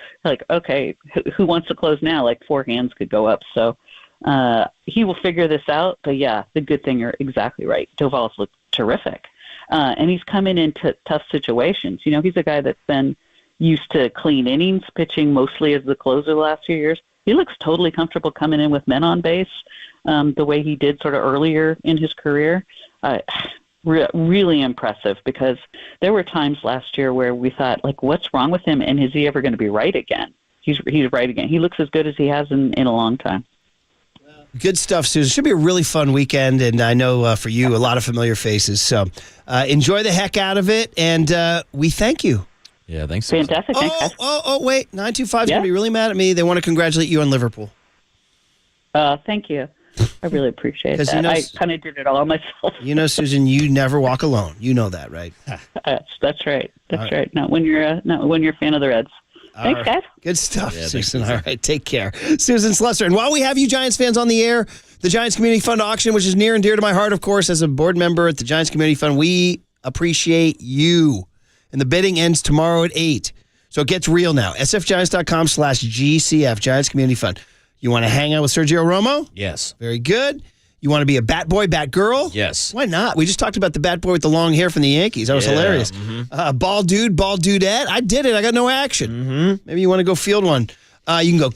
okay, who wants to close now? Four hands could go up. So he will figure this out. But, yeah, the good thing, you're exactly right. Doval's looked terrific. And he's coming into tough situations. He's a guy that's been used to clean innings, pitching mostly as the closer the last few years. He looks totally comfortable coming in with men on base the way he did sort of earlier in his career. Really impressive, because there were times last year where we thought, what's wrong with him, and is he ever going to be right again? He's right again. He looks as good as he has in a long time. Good stuff, Susan. Should be a really fun weekend, and I know for you, a lot of familiar faces. So enjoy the heck out of it, and we thank you. Yeah, thanks. Fantastic. Wait. 925 is going to be really mad at me. They want to congratulate you on Liverpool. Thank you. I really appreciate that. I kind of did it all myself. Susan, you never walk alone. You know that, right? That's right. That's right. Not when you're a fan of the Reds. Thanks, guys. Good stuff, Susan. All right, take care. Susan Slusser. And while we have you Giants fans on the air, the Giants Community Fund auction, which is near and dear to my heart, of course, as a board member at the Giants Community Fund, we appreciate you. And the bidding ends tomorrow at 8. So it gets real now. sfgiants.com/GCF, Giants Community Fund. You want to hang out with Sergio Romo? Yes. Very good. You want to be a bat boy, bat girl? Yes. Why not? We just talked about the bat boy with the long hair from the Yankees. That was hilarious. Mm-hmm. Ball dude, ball dudette. I did it. I got no action. Mm-hmm. Maybe you want to go field one. You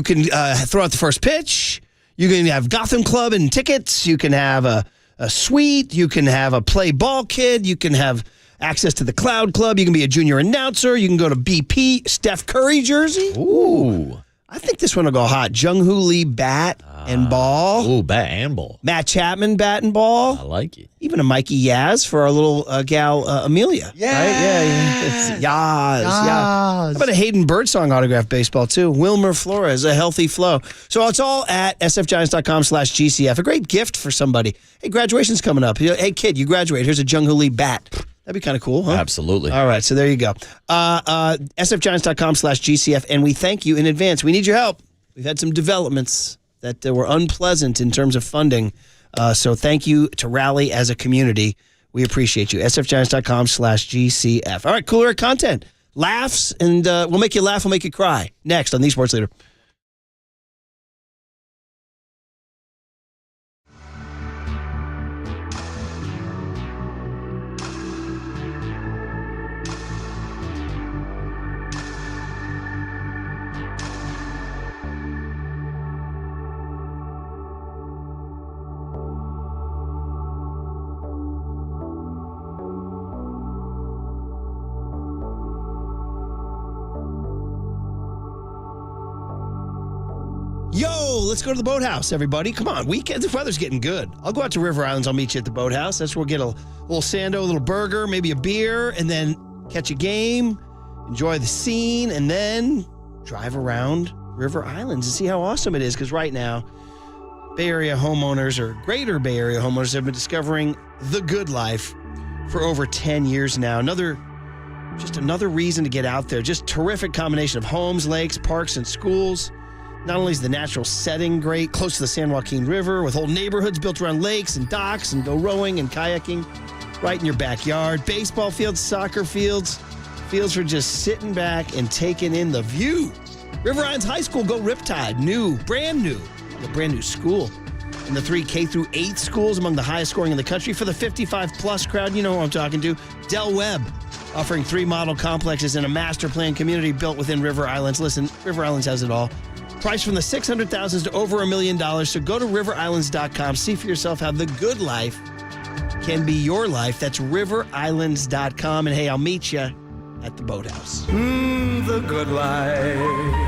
can throw out the first pitch. You can have Gotham Club and tickets. You can have a suite. You can have a play ball kid. You can have access to the Cloud Club. You can be a junior announcer. You can go to BP Steph Curry jersey. Ooh. I think this one will go hot. Jung-Hoo Lee, bat and ball. Ooh, bat and ball. Matt Chapman, bat and ball. I like it. Even a Mikey Yaz for our little gal, Amelia. Yeah. Right? Yeah. It's Yaz. How about a Hayden Birdsong autograph baseball, too? Wilmer Flores, a healthy flow. So it's all at sfgiants.com/GCF. A great gift for somebody. Hey, graduation's coming up. Hey, kid, you graduate. Here's a Jung-Hoo Lee bat. That'd be kind of cool, huh? Absolutely. All right, so there you go. sfgiants.com/GCF, and we thank you in advance. We need your help. We've had some developments that were unpleasant in terms of funding. So thank you to Raleigh as a community. We appreciate you. sfgiants.com/GCF. All right, cooler content. Laughs, and we'll make you laugh, we'll make you cry. Next on The Sports Leader. Yo, let's go to the boathouse, everybody. Come on, weekend. The weather's getting good. I'll go out to River Islands. I'll meet you at the boathouse. That's where we'll get a little sando, a little burger, maybe a beer, and then catch a game, enjoy the scene, and then drive around River Islands and see how awesome it is. Because right now, Bay Area homeowners or greater Bay Area homeowners have been discovering the good life for over 10 years now. Another reason to get out there. Just terrific combination of homes, lakes, parks, and schools. Not only is the natural setting great, close to the San Joaquin River, with whole neighborhoods built around lakes and docks, and go rowing and kayaking right in your backyard. Baseball fields, soccer fields, fields for just sitting back and taking in the view. River Islands High School, go Riptide, brand new, a brand new school. And the 3 K through 8 schools among the highest scoring in the country. For the 55-plus crowd, you know who I'm talking to, Del Webb, offering 3 model complexes and a master plan community built within River Islands. Listen, River Islands has it all. Priced from the $600,000 to over $1 million. So go to riverislands.com. See for yourself how the good life can be your life. That's riverislands.com. And hey, I'll meet you at the boathouse. The good life.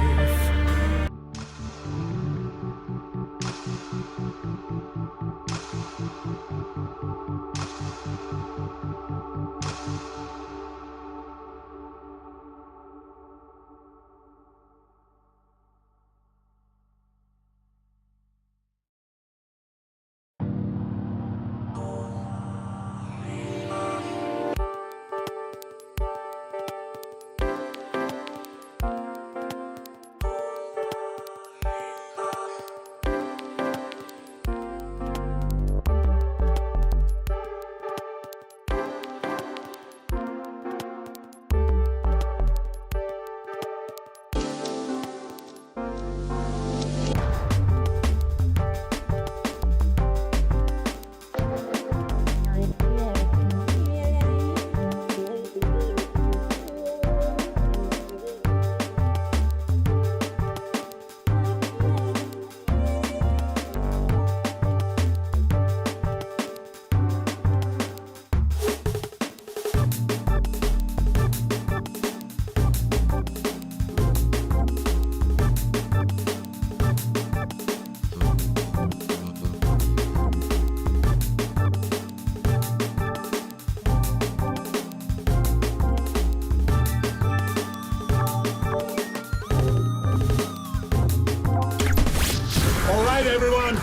Everyone,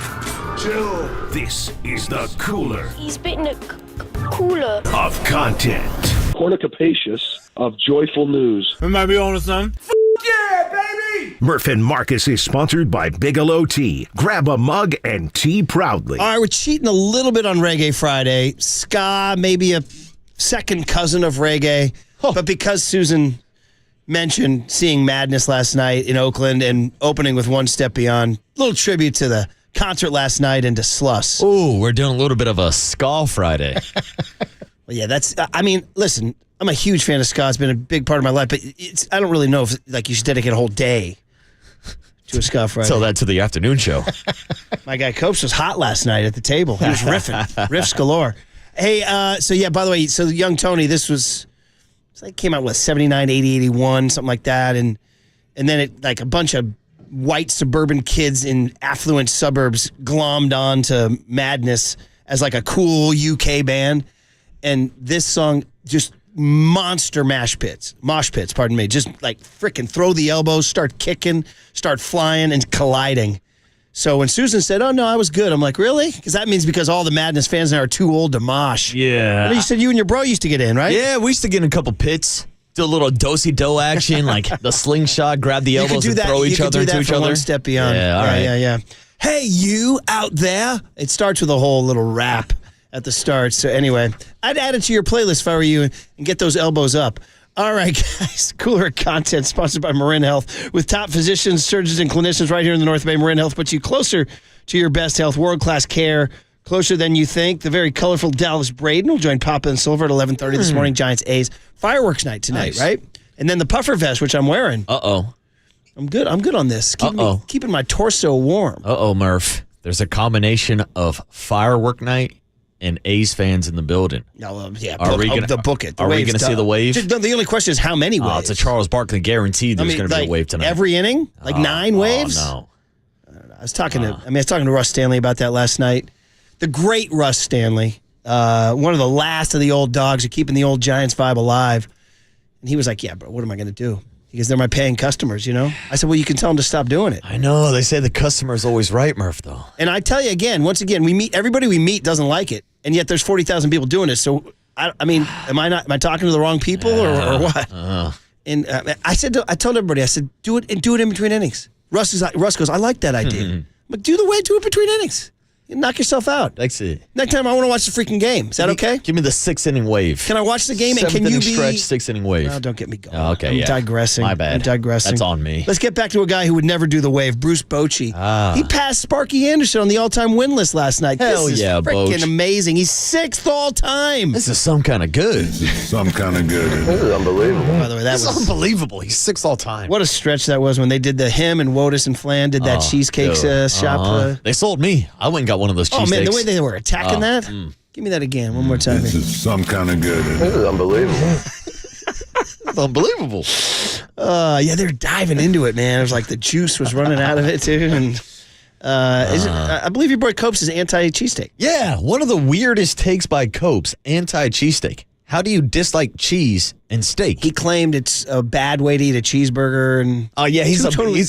chill. This is the cooler. He's spitting a cooler of content. Cornucapacious of joyful news. We might be on to something. Yeah, baby! Murph and Marcus is sponsored by Bigelow Tea. Grab a mug and tea proudly. All right, we're cheating a little bit on Reggae Friday. Ska, maybe a second cousin of reggae. But because Susan mentioned seeing Madness last night in Oakland and opening with One Step Beyond, a little tribute to the concert last night and to Sluss. Ooh, we're doing a little bit of a Ska Friday. Well, yeah, listen, I'm a huge fan of ska. It's been a big part of my life, but I don't really know if you should dedicate a whole day to a Ska Friday. Tell that to the afternoon show. My guy Copes was hot last night at the table. He was riffing, riffs galore. Hey, by the way, young Tony, this was, came out with 79, 80, 81, something like that, and then it a bunch of white suburban kids in affluent suburbs glommed on to Madness as like a cool UK band. And this song just monster mosh pits, pardon me. Just like freaking throw the elbows, start kicking, start flying and colliding. So when Susan said, "Oh, no, I was good," I'm like, really? Because that means because all the Madness fans now are too old to mosh. Yeah. You said you and your bro used to get in, right? Yeah, we used to get in a couple pits, do a little do-si-do action, like the slingshot, grab the elbows and throw each other into each other. One step beyond. Yeah, all right. Yeah. Hey, you out there. It starts with a whole little rap at the start. So anyway, I'd add it to your playlist if I were you and get those elbows up. All right, guys. Cooler content sponsored by Marin Health. With top physicians, surgeons, and clinicians right here in the North Bay, Marin Health puts you closer to your best health, world-class care, closer than you think. The very colorful Dallas Braden will join Papa and Silver at 11:30 this morning. Giants A's fireworks night tonight, right? And then the puffer vest, which I'm wearing. Uh-oh. I'm good on this. Keeping my torso warm. Uh-oh, Murph. There's a combination of firework night and A's fans in the building. No, yeah, are we going to see the wave? The only question is how many waves? Oh, it's a Charles Barkley guarantee there's going to be a wave tonight. Every inning? Like 9 waves? Oh, no. I don't know. I was talking to Russ Stanley about that last night. The great Russ Stanley, one of the last of the old dogs who keeping the old Giants vibe alive. And he was like, "Yeah, bro, what am I going to do?" Because they're my paying customers, you know? I said, well, you can tell them to stop doing it. I know. They say the customer is always right, Murph, though. And I tell you once again, everybody we meet doesn't like it. And yet there's 40,000 people doing it. So, I mean, am I talking to the wrong people or what? And I told everybody, I said, do it in between innings. Russ goes, "I like that idea." I'm like, do it between innings. You knock yourself out. That's it. Next time I want to watch the freaking game. Is that okay? Give me the 6-inning wave. Can I watch the game and can you be... stretch, 6-inning wave. No, don't get me going. Okay, I'm digressing. My bad. I'm digressing. That's on me. Let's get back to a guy who would never do the wave, Bruce Bochy. He passed Sparky Anderson on the all-time win list last night. Hell this is freaking Boch. amazing. He's 6th all-time. This is some kind of good. This is unbelievable. By the way, That's unbelievable. He's 6th all-time. What a stretch that was when they did him and Wotus and Flan did that cheesecake shop. They sold me. I went and got one of those cheesesteaks. Oh, man, the way they were attacking that. Give me that again, one more time. This is some kind of good. This is unbelievable. It's unbelievable. Yeah, they're diving into it, man. It was like the juice was running out of it, too. And I believe your boy Copes is anti-cheesesteak. Yeah, one of the weirdest takes by Copes, anti-cheesesteak. How do you dislike cheese and steak? He claimed it's a bad way to eat a cheeseburger. And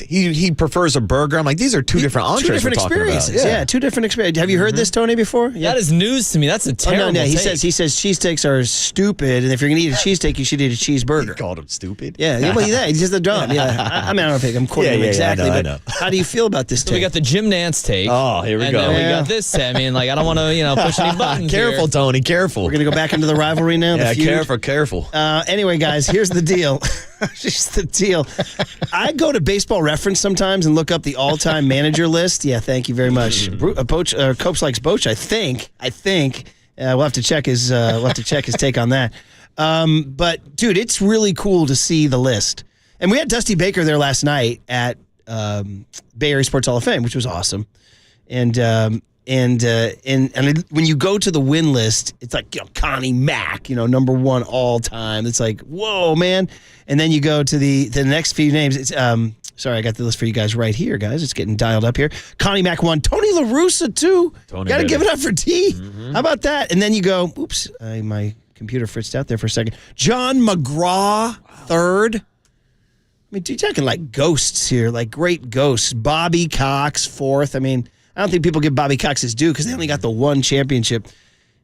he prefers a burger. I'm like, these are two different entrees. Two different experiences. Yeah, two different experiences. Have you heard this, Tony, before? Yeah. That is news to me. That's a terrible no. He take. says cheesesteaks are stupid, and if you're going to eat a cheesesteak, you should eat a cheeseburger. He called him stupid? Yeah, he's just a dumb. Yeah, I mean, I don't think I'm quoting him exactly, I know. but how do you feel about this So we got the Jim Nance take. Oh, here we go. And then we got this. I mean, like, I don't want to, push any buttons Careful, here. Tony, careful. We're going to go back into the rivalry now. Yeah, the feud. careful. Anyway, guys, here's the deal. Here's the deal. I go to Baseball Reference sometimes and look up the all-time manager list. Yeah, thank you very much. Copes likes Boch. I think. We'll have to check his. His take on that. But dude, it's really cool to see the list. And we had Dusty Baker there last night at Bay Area Sports Hall of Fame, which was awesome. And when you go to the win list, it's like, Connie Mack, number 1 all time. It's like, whoa, man. And then you go to the next few names. It's sorry, I got the list for you guys right here, guys. It's getting dialed up here. Connie Mack 1, Tony La Russa 2. Got to give it up for T. Mm-hmm. How about that? And then you go, oops, my computer fritzed out there for a second. John McGraw 3rd. I mean, dude, you're talking like ghosts here, like great ghosts. Bobby Cox 4th. I mean, I don't think people give Bobby Cox his due because they only got the 1 championship.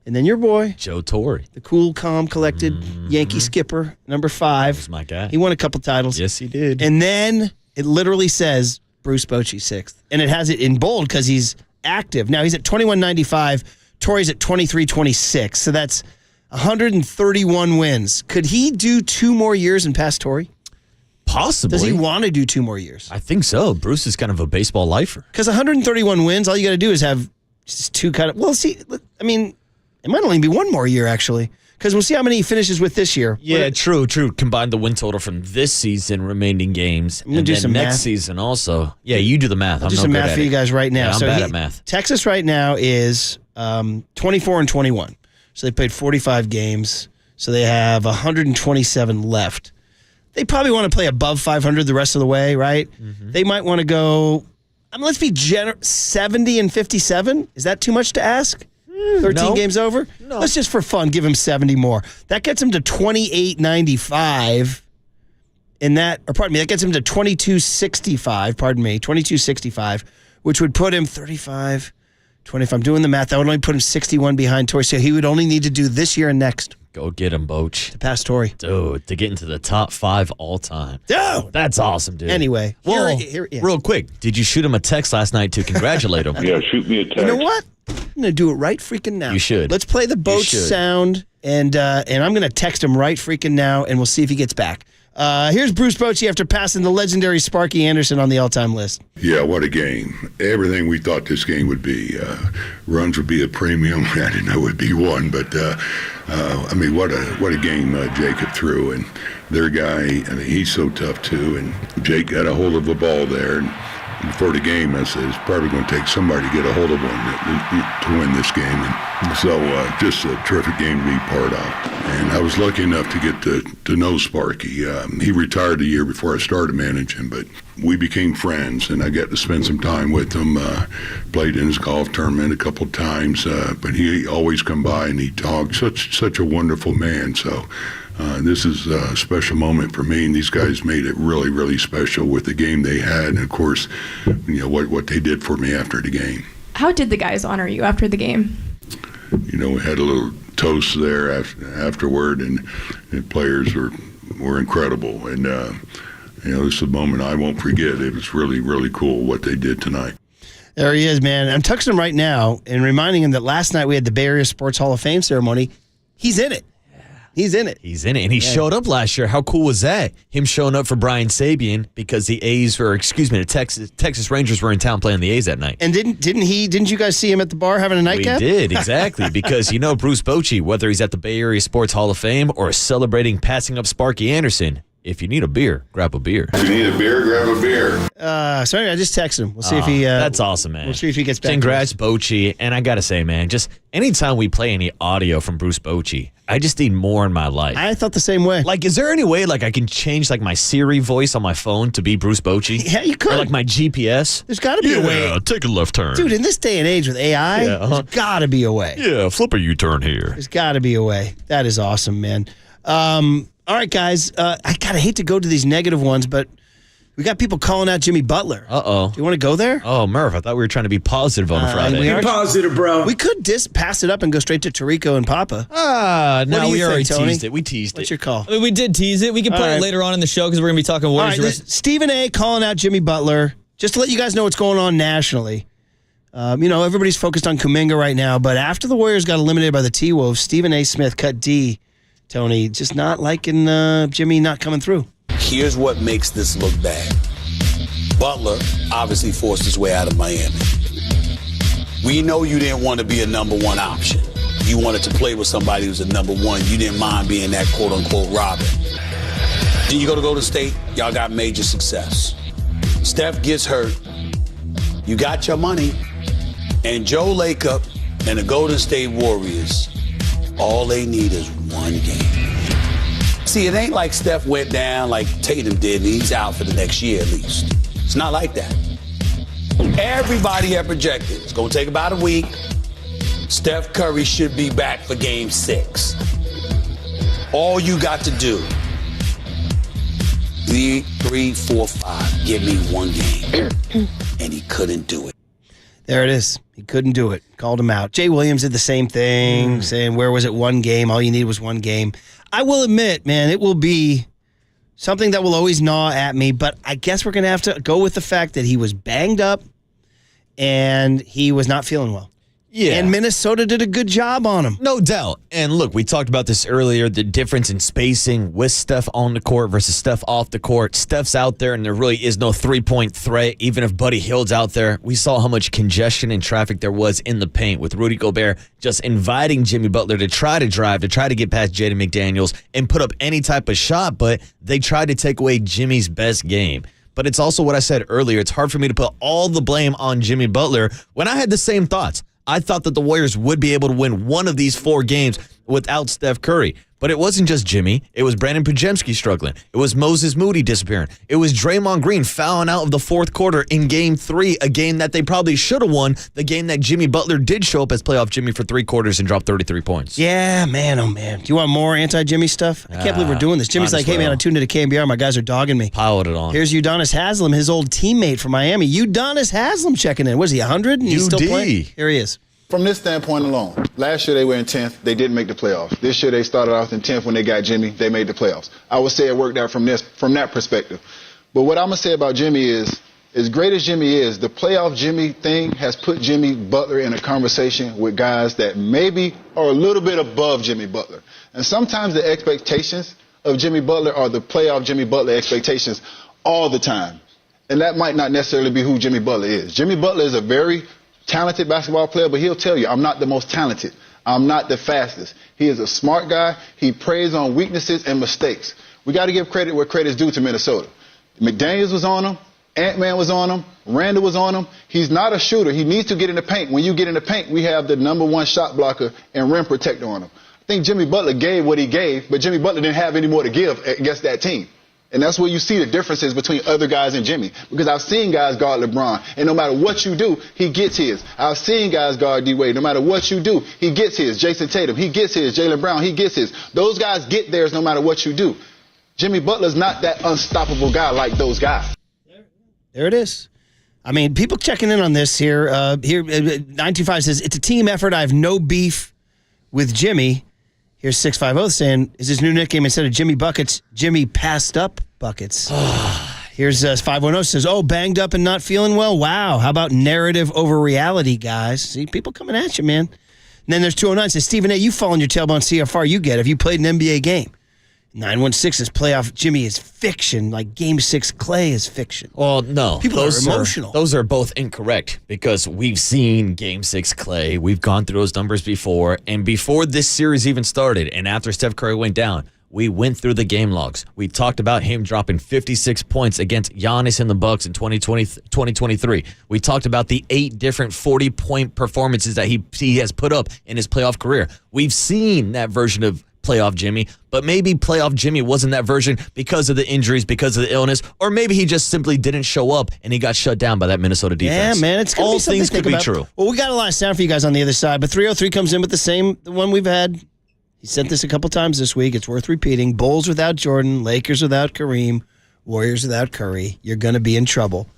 And then your boy, Joe Torre, the cool, calm, collected Yankee skipper, number 5. That's my guy. He won a couple titles. Yes, he did. And then it literally says Bruce Bochy 6th. And it has it in bold because he's active. Now he's at 21.95. Torre's at 23.26. So that's 131 wins. Could he do 2 more years and pass Torre? Possibly. Does he want to do 2 more years? I think so. Bruce is kind of a baseball lifer. Because 131 wins, all you got to do is have just 2 kind of... Well, see, I mean, it might only be 1 more year, actually. Because we'll see how many he finishes with this year. Yeah, true. Combine the win total from this season, remaining games, and then next math. Season also. Yeah, you do the math. I'll do some math for you guys right now. Yeah, I'm bad at math. Texas right now is 24-21. So they played 45 games. So they have 127 left. they probably want to play above 500 the rest of the way, right? They might want to go, let's be 70 and 57. Is that too much to ask? 13 games over? No. Let's just for fun give him 70 more. That gets him to 28.95. That gets him to 22.65, which would put him 35, 20. If I'm doing the math, that would only put him 61 behind Torrey. So he would only need to do this year and next. Go get him, Boach. To pass Torrey. Dude, to get into the top 5 all time. Dude! That's awesome, dude. Anyway. Well, real quick, did you shoot him a text last night to congratulate him? Yeah, shoot me a text. You know what? I'm going to do it right freaking now. You should. Let's play the Boach sound, and I'm going to text him right freaking now, and we'll see if he gets back. Here's Bruce Bochy after passing the legendary Sparky Anderson on the all-time list. Yeah, what a game. Everything we thought this game would be. Runs would be a premium. I didn't know it would be one, but, what a game Jacob threw. And their guy, he's so tough, too. And Jake got a hold of the ball there. And before the game, I said, it's probably going to take somebody to get a hold of one to win this game. And so just a terrific game to be part of. And I was lucky enough to get to know Sparky. He retired a year before I started managing, but we became friends, and I got to spend some time with him. Played in his golf tournament a couple times, but he always come by and he talked. Such a wonderful man. So this is a special moment for me, and these guys made it really, really special with the game they had, and of course, what they did for me after the game. How did the guys honor you after the game? We had a little toast there afterward, and the players were incredible, and this is a moment I won't forget. It was really, really cool what they did tonight. There he is, man. I'm texting him right now and reminding him that last night we had the Bay Area Sports Hall of Fame ceremony. He's in it. He's in it. He's in it. And he showed up last year. How cool was that? Him showing up for Brian Sabian because the Texas Rangers were in town playing the A's that night. And didn't you guys see him at the bar having a nightcap? We did, exactly. Because Bruce Bochy, whether he's at the Bay Area Sports Hall of Fame or celebrating passing up Sparky Anderson, if you need a beer, grab a beer. If you need a beer, grab a beer. So anyway, I just texted him. We'll see if he... that's awesome, man. We'll see if he gets back. Congrats, Bochy. And I got to say, man, just anytime we play any audio from Bruce Bochy, I just need more in my life. I thought the same way. Like, is there any way, I can change, my Siri voice on my phone to be Bruce Bochy? Yeah, you could. Or, my GPS? There's got to be a way. Yeah, take a left turn. Dude, in this day and age with AI, there's got to be a way. Yeah, flip a U-turn here. There's got to be a way. That is awesome, man. All right, guys. I hate to go to these negative ones, but we got people calling out Jimmy Butler. Uh-oh. Do you want to go there? Oh, Murph, I thought we were trying to be positive on a Friday. We are positive, bro. We could pass it up and go straight to Tarico and Papa. No, we already Tony? teased it. We teased What's it. your call? We did tease it. We can play it later on in the show because we're going to be talking Warriors. All right, Stephen A. calling out Jimmy Butler. Just to let you guys know what's going on nationally. Everybody's focused on Kuminga right now, but after the Warriors got eliminated by the T-Wolves, Stephen A. Smith cut D. Tony, just not liking Jimmy not coming through. Here's what makes this look bad. Butler obviously forced his way out of Miami. We know you didn't want to be a number one option. You wanted to play with somebody who's a number one. You didn't mind being that quote-unquote Robin. Then you go to Golden State, y'all got major success. Steph gets hurt. You got your money. And Joe Lacob and the Golden State Warriors, all they need is one game. See, it ain't like Steph went down like Tatum did and he's out for the next year at least. It's not like that. Everybody had projected it's going to take about a week. Steph Curry should be back for game 6. All you got to do, 3, 4, 5, give me one game. And he couldn't do it. There it is. He couldn't do it. Called him out. Jay Williams did the same thing, saying, where was it? One game. All you need was one game. I will admit, man, it will be something that will always gnaw at me, but I guess we're going to have to go with the fact that he was banged up and he was not feeling well. Yeah. And Minnesota did a good job on him. No doubt. And look, we talked about this earlier, the difference in spacing with Steph on the court versus Steph off the court. Steph's out there, and there really is no three-point threat, even if Buddy Hield's out there. We saw how much congestion and traffic there was in the paint with Rudy Gobert just inviting Jimmy Butler to try to drive, to try to get past Jaden McDaniels and put up any type of shot, but they tried to take away Jimmy's best game. But it's also what I said earlier. It's hard for me to put all the blame on Jimmy Butler when I had the same thoughts. I thought that the Warriors would be able to win one of these 4 games without Steph Curry. But it wasn't just Jimmy. It was Brandon Pajemski struggling. It was Moses Moody disappearing. It was Draymond Green fouling out of the fourth quarter in Game 3, a game that they probably should have won, the game that Jimmy Butler did show up as playoff Jimmy for 3 quarters and drop 33 points. Yeah, man, oh man. Do you want more anti-Jimmy stuff? I can't believe we're doing this. Jimmy's like, hey man, I tuned into KNBR. My guys are dogging me. Piled it on. Here's Udonis Haslem, his old teammate from Miami. Udonis Haslem checking in. Was he 100 and he's still playing? Here he is. From this standpoint alone, last year they were in 10th. They didn't make the playoffs. This year they started off in 10th when they got Jimmy. They made the playoffs. I would say it worked out from that perspective. But what I'm going to say about Jimmy is, as great as Jimmy is, the playoff Jimmy thing has put Jimmy Butler in a conversation with guys that maybe are a little bit above Jimmy Butler. And sometimes the expectations of Jimmy Butler are the playoff Jimmy Butler expectations all the time. And that might not necessarily be who Jimmy Butler is. Jimmy Butler is a very talented basketball player, but he'll tell you, I'm not the most talented. I'm not the fastest. He is a smart guy. He preys on weaknesses and mistakes. We got to give credit where credit's due to Minnesota. McDaniels was on him. Ant-Man was on him. Randall was on him. He's not a shooter. He needs to get in the paint. When you get in the paint, we have the #1 shot blocker and rim protector on him. I think Jimmy Butler gave what he gave, but Jimmy Butler didn't have any more to give against that team. And that's where you see the differences between other guys and Jimmy. Because I've seen guys guard LeBron, and no matter what you do, he gets his. I've seen guys guard D-Wade. No matter what you do, he gets his. Jason Tatum, he gets his. Jaylen Brown, he gets his. Those guys get theirs no matter what you do. Jimmy Butler's not that unstoppable guy like those guys. There it is. I mean, people checking in on this here. 925 says, it's a team effort. I have no beef with Jimmy. Here's 650 saying, is his new nickname instead of Jimmy Buckets, Jimmy Passed Up Buckets? Here's 510 says, oh, banged up and not feeling well? Wow. How about narrative over reality, guys? See, people coming at you, man. And then there's 209 says, Stephen A., you fall on your tailbone, see how far you get. Have you played an NBA game? 916 says, playoff Jimmy is fiction, like Game 6 Clay is fiction. Well, no. People are emotional. Those are both incorrect because we've seen Game 6 Clay. We've gone through those numbers before. And before this series even started and after Steph Curry went down, we went through the game logs. We talked about him dropping 56 points against Giannis and the Bucks in 2023. We talked about the 8 different 40-point performances that he has put up in his playoff career. We've seen that version of playoff Jimmy, but maybe playoff Jimmy wasn't that version because of the injuries, because of the illness, or maybe he just simply didn't show up and he got shut down by that Minnesota defense. Yeah, man, it's gonna all be something things to think could be about. true. Well, we got a lot of sound for you guys on the other side, but 303 comes in with the one we've had. He sent this a couple times this week. It's worth repeating. Bulls without Jordan, Lakers without Kareem, Warriors without Curry. You're going to be in trouble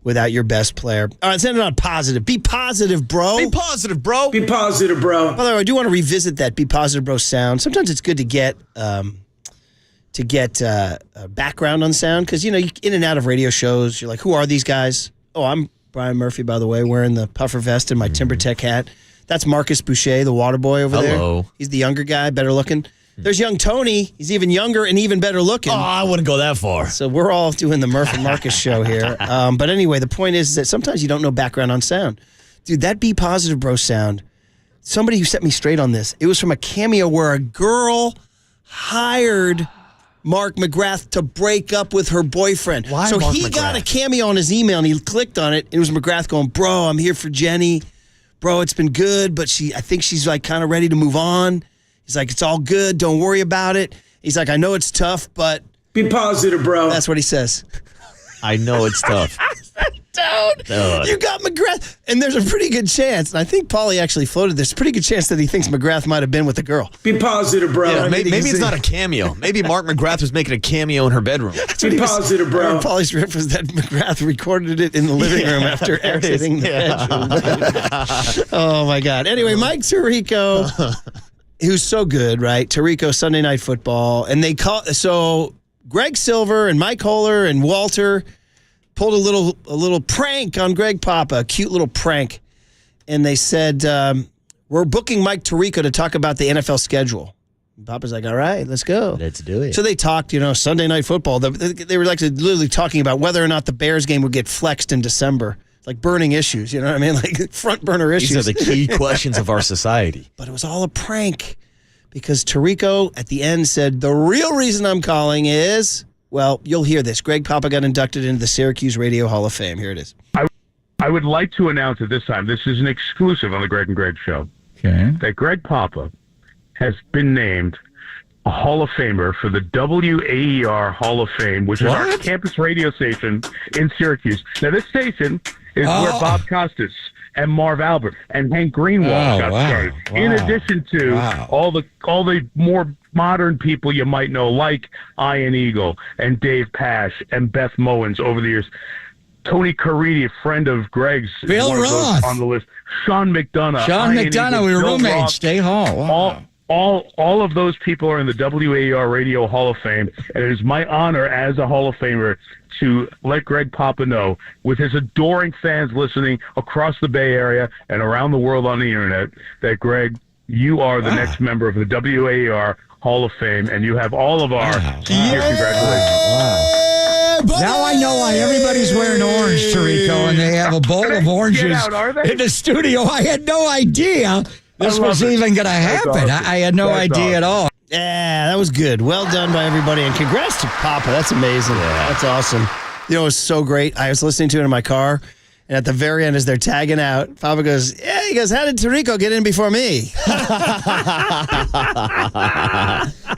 without your best player. All right, send it on positive. Be positive, bro. Be positive, bro. Be positive, bro. By the way, I do want to revisit that Be Positive, Bro sound. Sometimes it's good to get background on sound because, you know, in and out of radio shows, you're like, who are these guys? Oh, I'm Brian Murphy, by the way, wearing the puffer vest and my Timber Tech hat. That's Marcus Boucher, the water boy over there. Hello. He's the younger guy, better looking. There's young Tony. He's even younger and even better looking. Oh, I wouldn't go that far. So we're all doing the Murph and Marcus show here. But anyway, the point is that sometimes you don't know background on sound. Dude, that Be Positive, Bro sound, somebody who set me straight on this, it was from a cameo where a girl hired Mark McGrath to break up with her boyfriend. Why so Mark he McGrath? got a cameo on his email and he clicked on it. And it was McGrath going, bro, I'm here for Jenny. Bro, it's been good, but I think she's like kind of ready to move on. He's like, it's all good. Don't worry about it. He's like, I know it's tough, but be positive, bro. That's what he says. I know it's tough. Dude, you got McGrath. And there's a pretty good chance, and I think Paulie actually floated this, pretty good chance that he thinks McGrath might have been with the girl. Be positive, bro. Yeah, maybe it's not a cameo. Maybe Mark McGrath was making a cameo in her bedroom. Be positive, bro. Paulie's riff was that McGrath recorded it in the living room after exiting the bedroom. Oh, my God. Anyway, Mike Tirico, who's so good, right? Tirico, Sunday Night Football. And so Greg Silver and Mike Holler and Walter pulled a little prank on Greg Papa, a cute little prank. And they said, we're booking Mike Tirico to talk about the NFL schedule. And Papa's like, all right, let's go. Let's do it. So they talked, Sunday Night Football. They were like literally talking about whether or not the Bears game would get flexed in December. Like burning issues, you know what I mean? Like front burner issues. These are the key questions of our society. But it was all a prank because Tirico at the end said, the real reason I'm calling is... Well, you'll hear this. Greg Papa got inducted into the Syracuse Radio Hall of Fame. Here it is. I would like to announce at this time, this is an exclusive on the Greg and Greg Show, that Greg Papa has been named Hall of Famer for the WAER Hall of Fame, which is our campus radio station in Syracuse. Now, this station is where Bob Costas and Marv Albert and Hank Greenwald got started. In addition to all the more modern people you might know, like Ian Eagle and Dave Pash and Beth Mowens over the years. Tony Caridi, a friend of Greg's, Bill Roth on the list. Sean McDonough. Sean Ian McDonough, Eagle, we were Bill roommates. Roth, Stay Hall. Wow. All of those people are in the WAER Radio Hall of Fame, and it is my honor as a Hall of Famer to let Greg Papa know, with his adoring fans listening across the Bay Area and around the world on the internet, that Greg, you are the next member of the WAER Hall of Fame, and you have all of our sincere congratulations. Now I know why everybody's wearing orange, Tirico, and they have a bowl of oranges in the studio. I had no idea this was even going to happen. Awesome. I had no idea at all. Yeah, that was good. Well done by everybody, and congrats to Papa. That's amazing. Yeah. That's awesome. You know, it was so great. I was listening to it in my car, and at the very end, as they're tagging out, Papa goes, he goes, how did Tirico get in before me?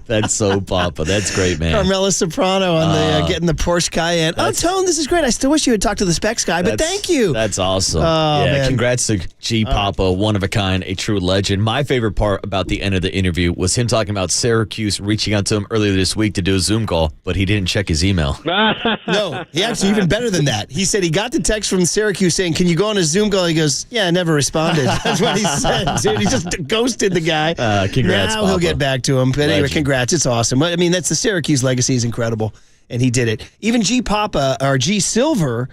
That's so Papa. That's great, man. Carmela Soprano on the getting the Porsche Cayenne. Oh, Tone, this is great. I still wish you had talked to the specs guy, but thank you. That's awesome. Oh, yeah, man. Congrats to G Papa, one of a kind, a true legend. My favorite part about the end of the interview was him talking about Syracuse reaching out to him earlier this week to do a Zoom call, but he didn't check his email. No, he actually even better than that. He said he got the text from Syracuse saying, "Can you go on a Zoom call?" He goes, "Yeah, I never responded." That's what he said, dude. He just ghosted the guy. Congrats, now he'll Papa. get back to him. But anyway, congrats. It's awesome. I mean, that's the Syracuse legacy is incredible, and he did it. Even G Papa or G Silver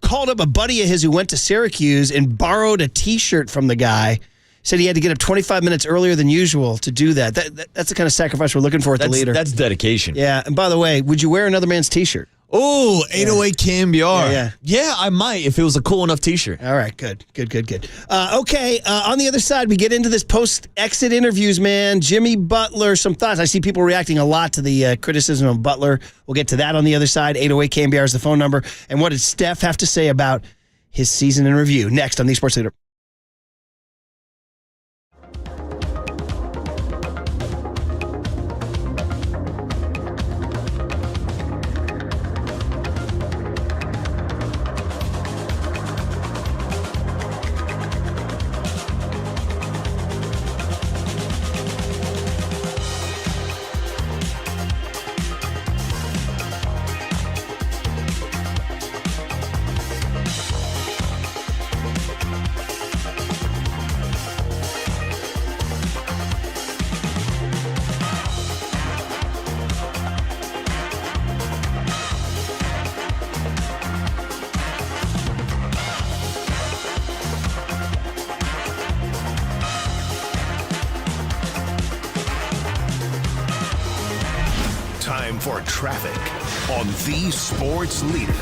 called up a buddy of his who went to Syracuse and borrowed a T-shirt from the guy. Said he had to get up 25 minutes earlier than usual to do that. That's the kind of sacrifice we're looking for at the leader. That's dedication. Yeah, and by the way, would you wear another man's T-shirt? Oh, 808 KNBR. Yeah, I might if it was a cool enough T-shirt. All right, good. Okay, on the other side, we get into this post-exit interviews, man. Jimmy Butler, some thoughts. I see people reacting a lot to the criticism of Butler. We'll get to that on the other side. 808 KNBR is the phone number. And what did Steph have to say about his season in review? Next on the Sports Leader. Time for traffic on the Sports Leader.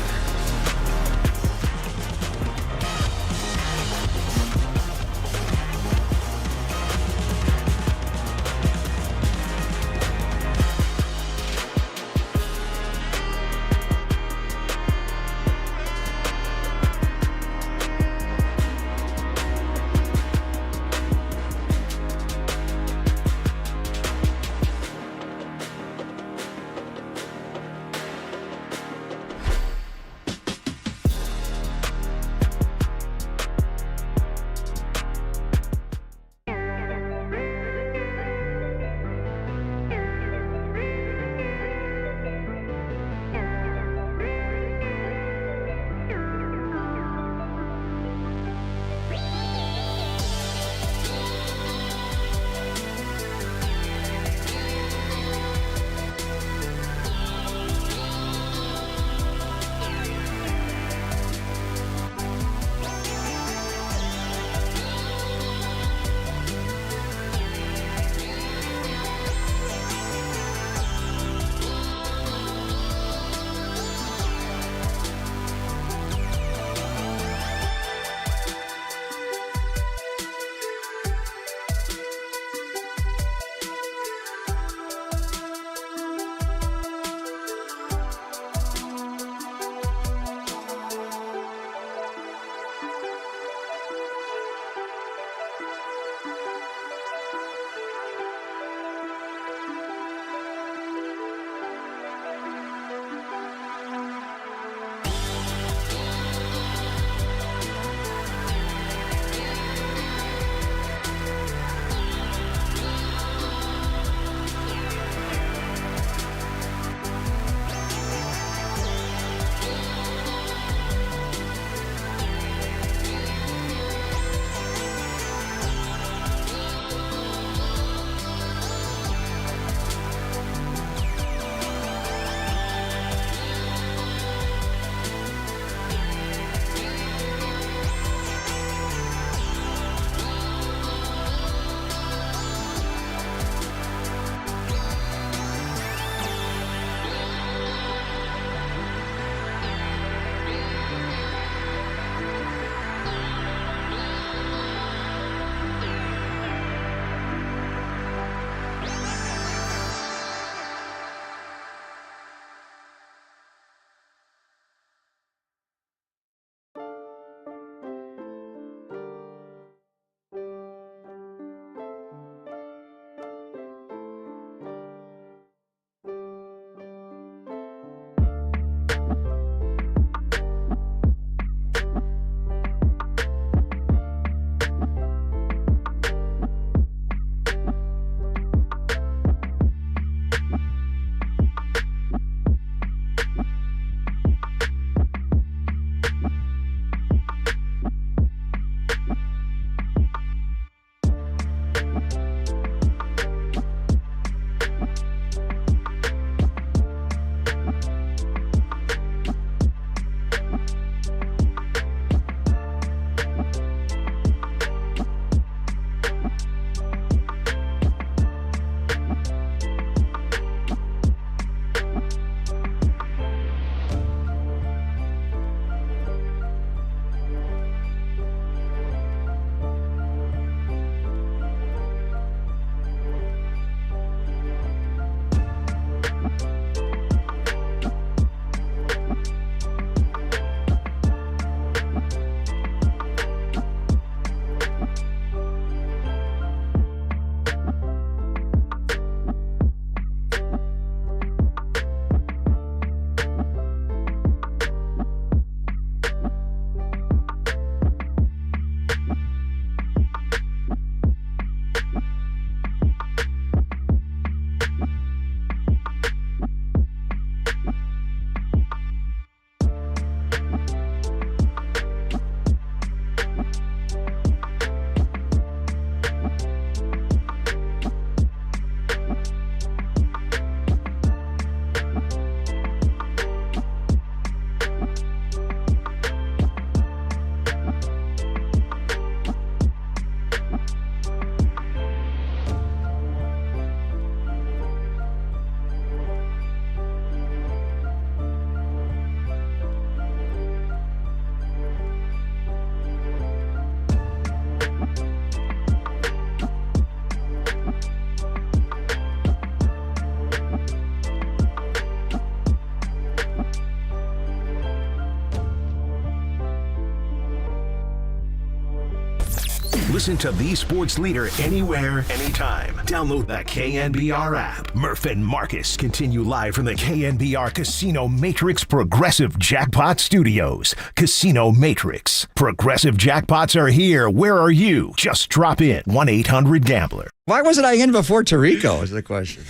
Listen to the sports leader anywhere, anytime. Download the KNBR app. Murph and Marcus continue live from the KNBR Casino Matrix Progressive Jackpot Studios. Casino Matrix. Progressive jackpots are here. Where are you? Just drop in. 1-800-GAMBLER. Why wasn't I in before Tirico is the question.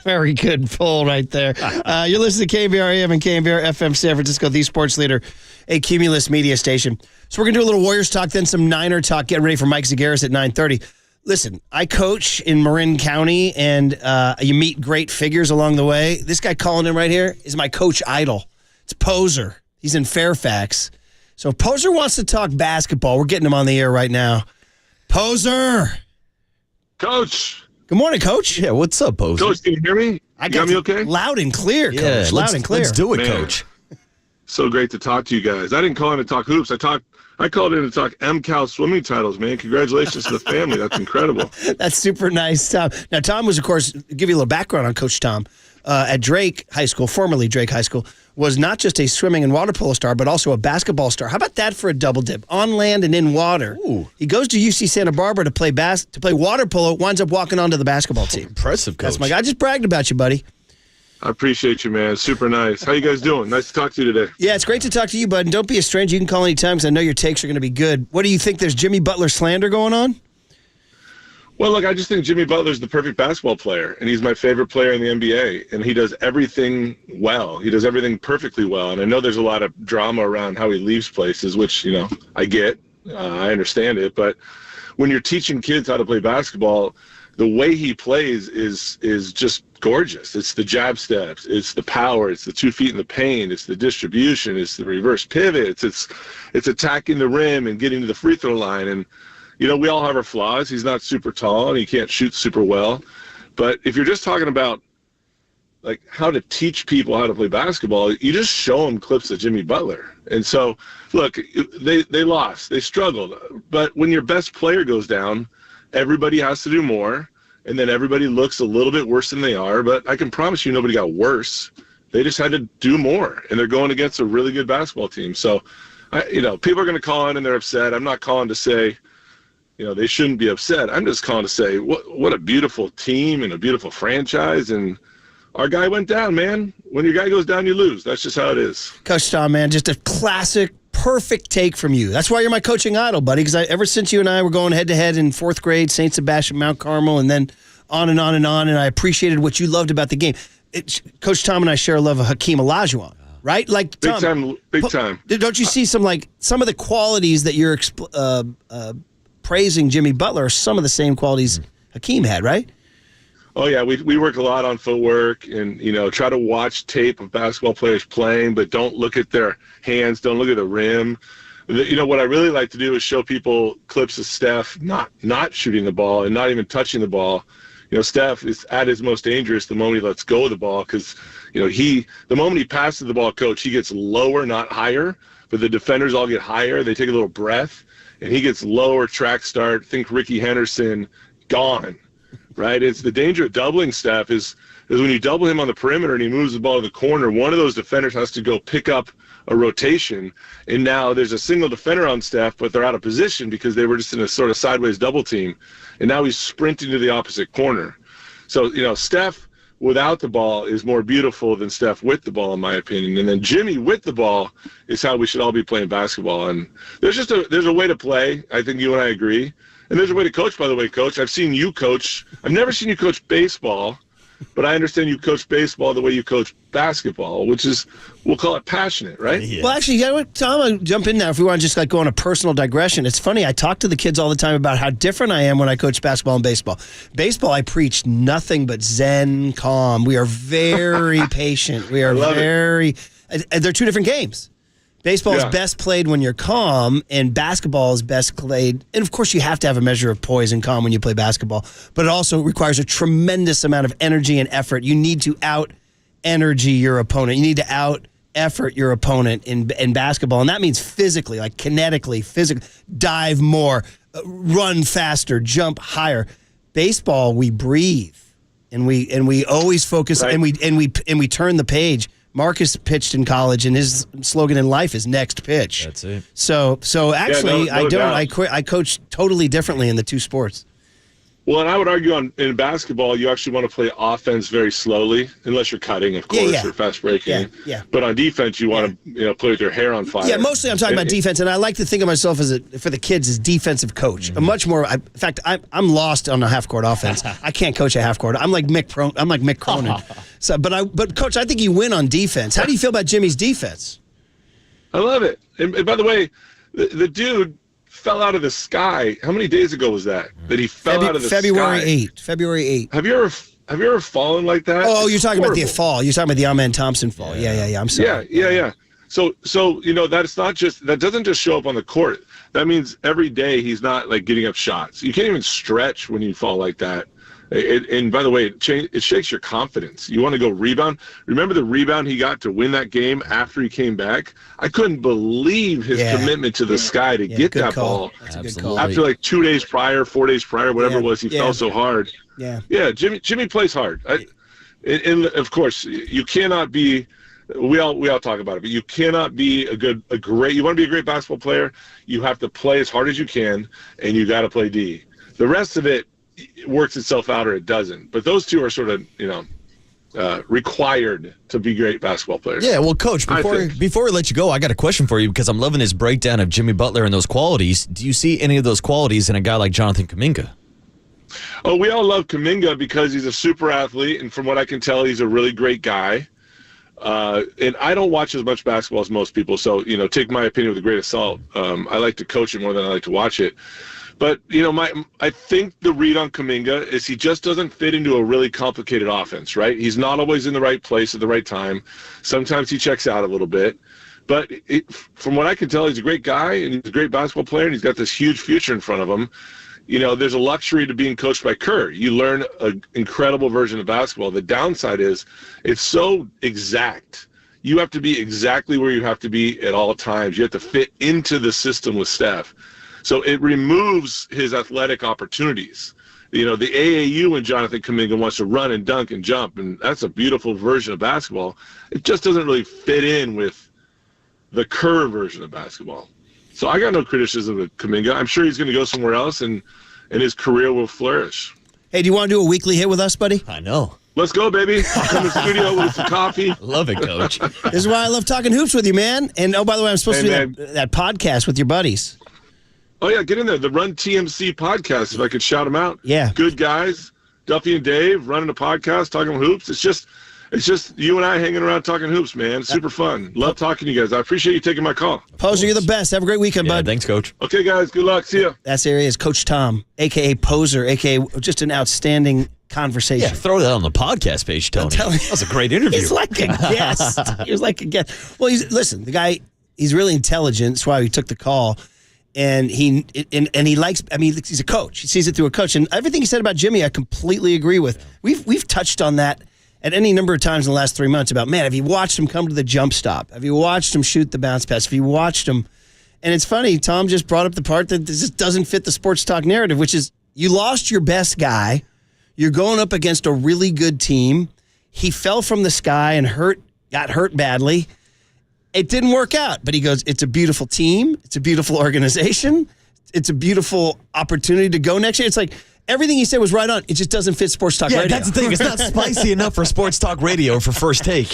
Very good pull right there. You're listening to KNBR AM and KNBR FM San Francisco, the sports leader, a Cumulus media station. So we're going to do a little Warriors talk, then some Niner talk. Get ready for Mike Zagaris at 9:30. Listen, I coach in Marin County, and you meet great figures along the way. This guy calling in right here is my coach idol. It's Poser. He's in Fairfax. So if Poser wants to talk basketball, we're getting him on the air right now. Poser! Coach. Good morning, Coach. Yeah, what's up, Poser? Coach, can you hear me? I got me okay? Loud and clear, Coach. Yeah, loud and clear. Let's do it, Man, Coach. So great to talk to you guys. I didn't call in to talk hoops. I called in to talk MCAL swimming titles, man. Congratulations to the family. That's incredible. That's super nice, Tom. Now, Tom was, of course, give you a little background on Coach Tom. At Drake High School, formerly Drake High School, was not just a swimming and water polo star, but also a basketball star. How about that for a double dip? On land and in water. Ooh. He goes to UC Santa Barbara to play water polo, winds up walking onto the basketball team. Impressive, Coach. That's my guy. I just bragged about you, buddy. I appreciate you, man. Super nice. How you guys doing? Nice to talk to you today. Yeah, it's great to talk to you, bud. And don't be a stranger. You can call anytime because I know your takes are going to be good. What do you think? There's Jimmy Butler slander going on? Well, look, I just think Jimmy Butler's the perfect basketball player, and he's my favorite player in the NBA, and he does everything well. He does everything perfectly well, and I know there's a lot of drama around how he leaves places, which, I get. I understand it, but when you're teaching kids how to play basketball, the way he plays is just gorgeous. It's the jab steps, it's the power, it's the 2 feet in the paint, it's the distribution, it's the reverse pivots, it's attacking the rim and getting to the free throw line. And we all have our flaws. He's not super tall and he can't shoot super well. But if you're just talking about like how to teach people how to play basketball, you just show them clips of Jimmy Butler. And so, look, they lost, they struggled. But when your best player goes down, everybody has to do more, and then everybody looks a little bit worse than they are. But I can promise you nobody got worse. They just had to do more, and they're going against a really good basketball team. So, people are going to call in and they're upset. I'm not calling to say, they shouldn't be upset. I'm just calling to say what a beautiful team and a beautiful franchise. And our guy went down, man. When your guy goes down, you lose. That's just how it is. Coach Tom, man, just a classic, perfect take from you. That's why you're my coaching idol, buddy, because ever since you and I were going head-to-head in fourth grade, St. Sebastian, Mount Carmel, and then on and on and on, and I appreciated what you loved about the game. Coach Tom and I share a love of Hakeem Olajuwon, right? Like, Tom, big time. Don't you see some of the qualities that you're praising Jimmy Butler are some of the same qualities Hakeem had, right? Oh, yeah. We work a lot on footwork and, try to watch tape of basketball players playing, but don't look at their hands, don't look at the rim. What I really like to do is show people clips of Steph not shooting the ball and not even touching the ball. Steph is at his most dangerous the moment he lets go of the ball because, the moment he passes the ball, Coach, he gets lower, not higher, but the defenders all get higher. They take a little breath, and he gets lower track start. Think Ricky Henderson, gone. Right? It's the danger of doubling Steph is when you double him on the perimeter and he moves the ball to the corner, one of those defenders has to go pick up a rotation, and now there's a single defender on Steph, but they're out of position because they were just in a sort of sideways double team, and now he's sprinting to the opposite corner. So, Steph without the ball is more beautiful than Steph with the ball, in my opinion, and then Jimmy with the ball is how we should all be playing basketball. And there's a way to play. I think you and I agree. And there's a way to coach, by the way, Coach. I've seen you coach. I've never seen you coach baseball, but I understand you coach baseball the way you coach basketball, which is, we'll call it passionate, right? Yeah. Well, actually, Tom, I'll jump in now if we want to just go on a personal digression. It's funny, I talk to the kids all the time about how different I am when I coach basketball and baseball. Baseball, I preach nothing but zen, calm. We are very patient. We are they're two different games. Baseball is best played when you're calm, and basketball is best played. And, of course, you have to have a measure of poise and calm when you play basketball, but it also requires a tremendous amount of energy and effort. You need to out-energy your opponent. You need to out-effort your opponent in basketball, and that means physically, like kinetically, physically, dive more, run faster, jump higher. Baseball, we breathe, and we always focus, and we turn the page Marcus pitched in college, and his slogan in life is "Next pitch." That's it. So actually, no doubt. I coach totally differently in the two sports. Well, and I would argue in basketball, you actually want to play offense very slowly, unless you're cutting, of course, or fast breaking. Yeah. But on defense, you want to play with your hair on fire. Yeah, mostly I'm talking about defense, and I like to think of myself for the kids as defensive coach. A much more. In fact, I'm lost on a half court offense. I can't coach a half court. I'm like Mick Cronin. So, but coach, I think you win on defense. How do you feel about Jimmy's defense? I love it. And by the way, the dude fell out of the sky. How many days ago was that? That he fell out of the February sky? 8th. February 8th. Have you ever fallen like that? Oh, you're It's talking about the horrible. fall. You're talking about the Amen Thompson fall. Yeah. I'm sorry. Yeah. So that doesn't just show up on the court. That means every day he's not like getting up shots. You can't even stretch when you fall like that. And by the way, it shakes your confidence. You want to go rebound. Remember the rebound he got to win that game after he came back? I couldn't believe his commitment to the sky to get that ball. That's a good call. After like 4 days prior, whatever it was, he fell so hard. Yeah. Jimmy plays hard. And of course, you cannot be. We all talk about it, but you cannot be you want to be a great basketball player. You have to play as hard as you can, and you got to play D. The rest of it works itself out or it doesn't. But those two are sort of, required to be great basketball players. Yeah, well, Coach, before we let you go, I got a question for you because I'm loving this breakdown of Jimmy Butler and those qualities. Do you see any of those qualities in a guy like Jonathan Kuminga? Oh, we all love Kuminga because he's a super athlete, and from what I can tell, he's a really great guy. And I don't watch as much basketball as most people, so, take my opinion with a grain of salt. I like to coach it more than I like to watch it. But, I think the read on Kuminga is he just doesn't fit into a really complicated offense, right? He's not always in the right place at the right time. Sometimes he checks out a little bit. But from what I can tell, he's a great guy, and he's a great basketball player, and he's got this huge future in front of him. There's a luxury to being coached by Kerr. You learn an incredible version of basketball. The downside is it's so exact. You have to be exactly where you have to be at all times. You have to fit into the system with Steph. So it removes his athletic opportunities. The AAU when Jonathan Kuminga wants to run and dunk and jump, and that's a beautiful version of basketball. It just doesn't really fit in with the Kerr version of basketball. So I got no criticism of Kuminga. I'm sure he's going to go somewhere else, and his career will flourish. Hey, do you want to do a weekly hit with us, buddy? I know. Let's go, baby. Come to the studio with some coffee. Love it, Coach. This is why I love talking hoops with you, man. And, by the way, I'm supposed to do that podcast with your buddies. Oh, yeah, get in there. The Run TMC podcast, if I could shout them out. Yeah. Good guys. Duffy and Dave running a podcast, talking hoops. It's just you and I hanging around talking hoops, man. Super fun. Love talking to you guys. I appreciate you taking my call. Poser, you're the best. Have a great weekend, bud. Thanks, Coach. Okay, guys. Good luck. See ya. That's there he is, Coach Tom, a.k.a. Poser, a.k.a. just an outstanding conversation. Yeah, throw that on the podcast page, Tony. That was a great interview. He's like a guest. He was like a guest. Well, listen, the guy, he's really intelligent. That's why he took the call. And he likes. I mean, he's a coach. He sees it through a coach. And everything he said about Jimmy, I completely agree with. We've touched on that at any number of times in the last 3 months. About have you watched him come to the jump stop? Have you watched him shoot the bounce pass? Have you watched him? And it's funny. Tom just brought up the part that this just doesn't fit the sports talk narrative, which is you lost your best guy. You're going up against a really good team. He fell from the sky and got hurt badly. It didn't work out, but he goes, it's a beautiful team. It's a beautiful organization. It's a beautiful opportunity to go next year. It's like everything he said was right on. It just doesn't fit sports talk radio. Yeah, that's the thing. It's not spicy enough for sports talk radio or for First Take.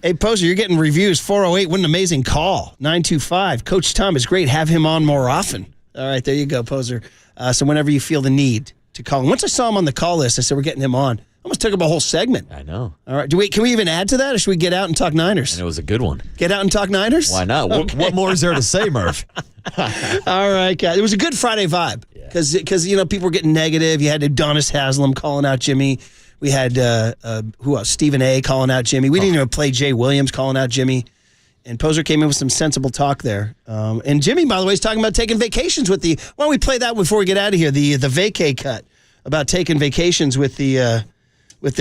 Hey, Poser, you're getting reviews. 408, what an amazing call. 925, Coach Tom is great. Have him on more often. All right, there you go, Poser. So whenever you feel the need to call him. Once I saw him on the call list, I said, we're getting him on. Almost took up a whole segment. I know. All right. Can we even add to that, or should we get out and talk Niners? And it was a good one. Get out and talk Niners? Why not? Okay. What more is there to say, Murph? All right, guys. It was a good Friday vibe because people were getting negative. You had Adonis Haslam calling out Jimmy. We had who else? Stephen A. calling out Jimmy. We didn't even play Jay Williams calling out Jimmy. And Poser came in with some sensible talk there. And Jimmy, by the way, is talking about taking vacations with the. Why don't we play that before we get out of here? The vacay cut about taking vacations with the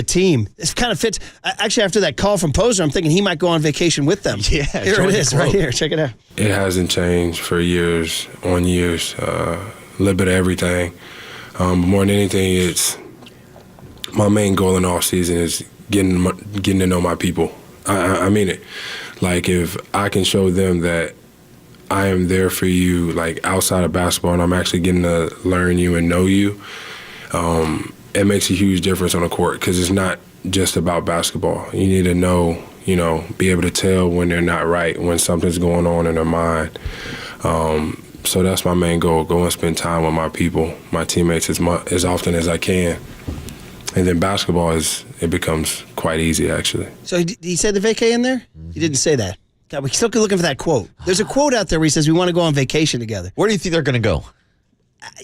team. This kind of fits. Actually, after that call from Poser, I'm thinking he might go on vacation with them. Yeah, here it is, right here. Check it out. It hasn't changed for years on years. A little bit of everything. But more than anything, it's my main goal in off season is getting to know my people. I mean it. Like, if I can show them that I am there for you, like, outside of basketball, and I'm actually getting to learn you and know you, it makes a huge difference on the court, because it's not just about basketball. You need to know, be able to tell when they're not right, when something's going on in their mind. So that's my main goal, go and spend time with my people, my teammates as often as I can. And then basketball it becomes quite easy, actually. So he said the vacay in there? He didn't say that. God, we're still looking for that quote. There's a quote out there where he says we want to go on vacation together. Where do you think they're going to go?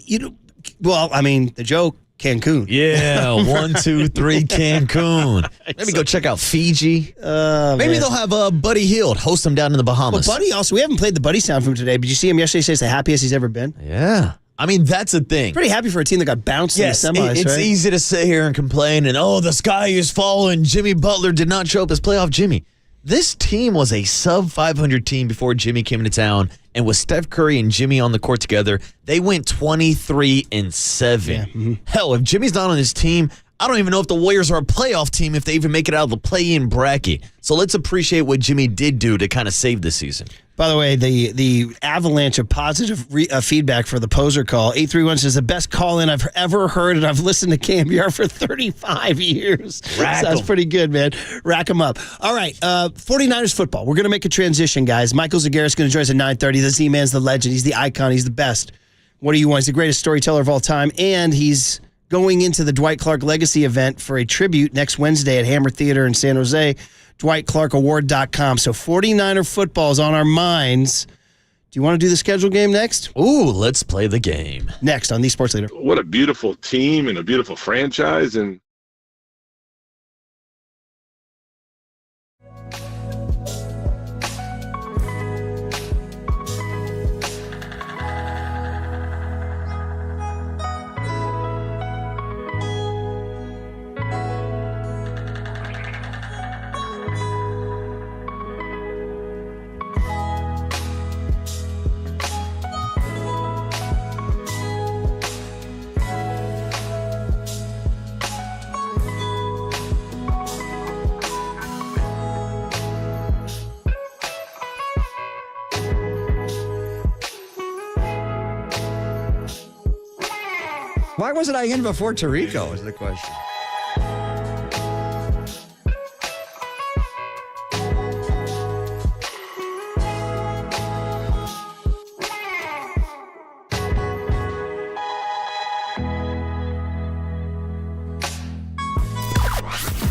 The joke, Cancun. Yeah, 1, 2, 3, Cancun. Maybe go check out Fiji. Maybe they'll have Buddy Hield host them down in the Bahamas. Well, Buddy also, we haven't played the Buddy sound from today, but you see him yesterday say it's the happiest he's ever been? Yeah. I mean, that's the thing. Pretty happy for a team that got bounced in the semis, it's right? easy to sit here and complain and, the sky is falling. Jimmy Butler did not show up as playoff Jimmy. This team was a sub-500 team before Jimmy came into town, and with Steph Curry and Jimmy on the court together, they went 23-7. Yeah. Mm-hmm. Hell, if Jimmy's not on his team, I don't even know if the Warriors are a playoff team if they even make it out of the play-in bracket. So let's appreciate what Jimmy did do to kind of save this season. By the way, the avalanche of positive feedback for the poser call. 831 says, the best call-in I've ever heard, and I've listened to KNBR for 35 years. Sounds pretty good, man. Rack them up. All right, 49ers football. We're going to make a transition, guys. Michael Zagaris is going to join us at 9:30. The Z-Man's the legend. He's the icon. He's the best. What do you want? He's the greatest storyteller of all time, and he's going into the Dwight Clark Legacy event for a tribute next Wednesday at Hammer Theater in San Jose. DwightClarkAward.com. So 49er football is on our minds. Do you want to do the schedule game next? Ooh, let's play the game. Next on The Sports Leader. What a beautiful team and a beautiful franchise. And Why wasn't I in before Tirico is the question.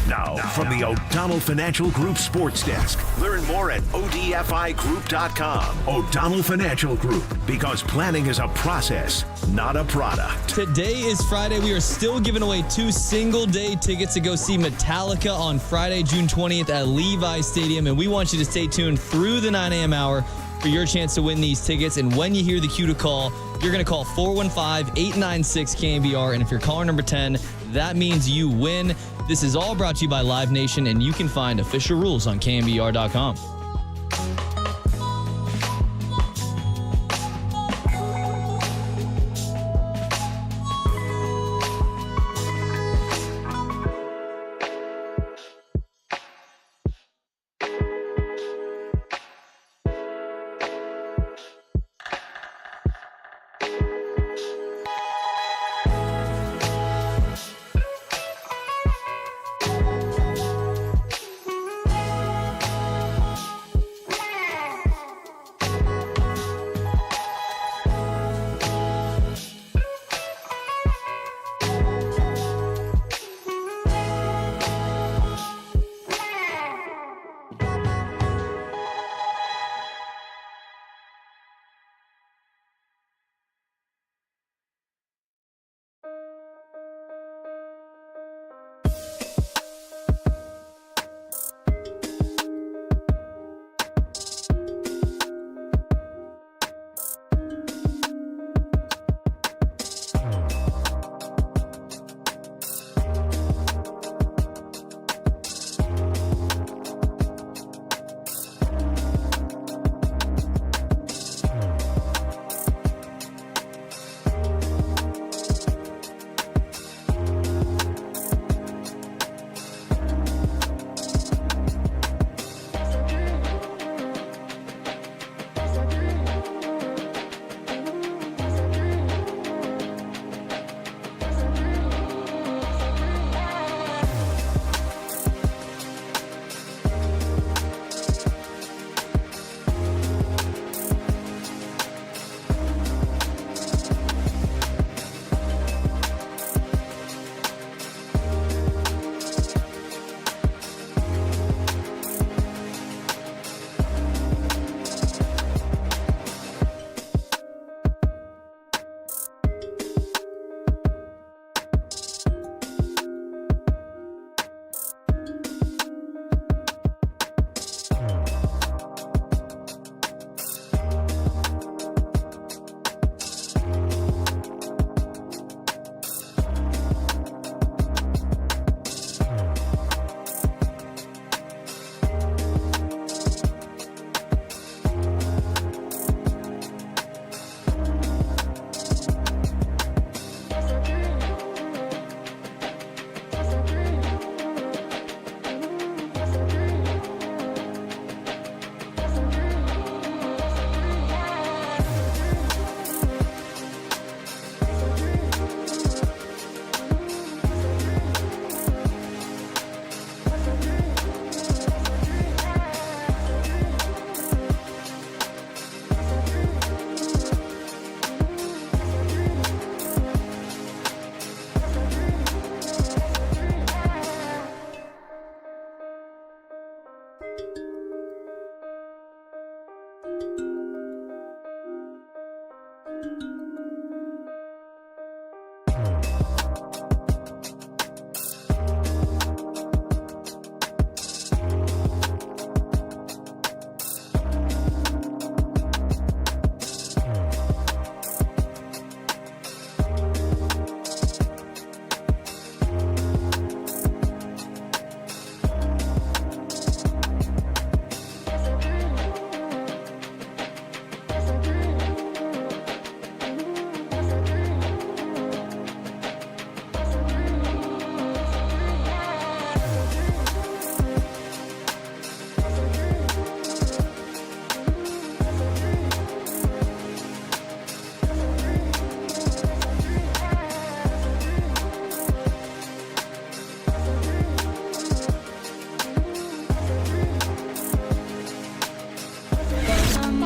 Now, from the O'Donnell Financial Group Sports Desk. Learn more at odfigroup.com. O'Donnell Financial Group, because planning is a process, not a product. Today is Friday. We are still giving away 2 single-day tickets to go see Metallica on Friday, June 20th at Levi Stadium, and we want you to stay tuned through the 9 a.m. hour for your chance to win these tickets. And when you hear the cue to call, you're going to call 415-896-KNBR, and if you're caller number 10, that means you win. This is all brought to you by Live Nation, and you can find official rules on KNBR.com.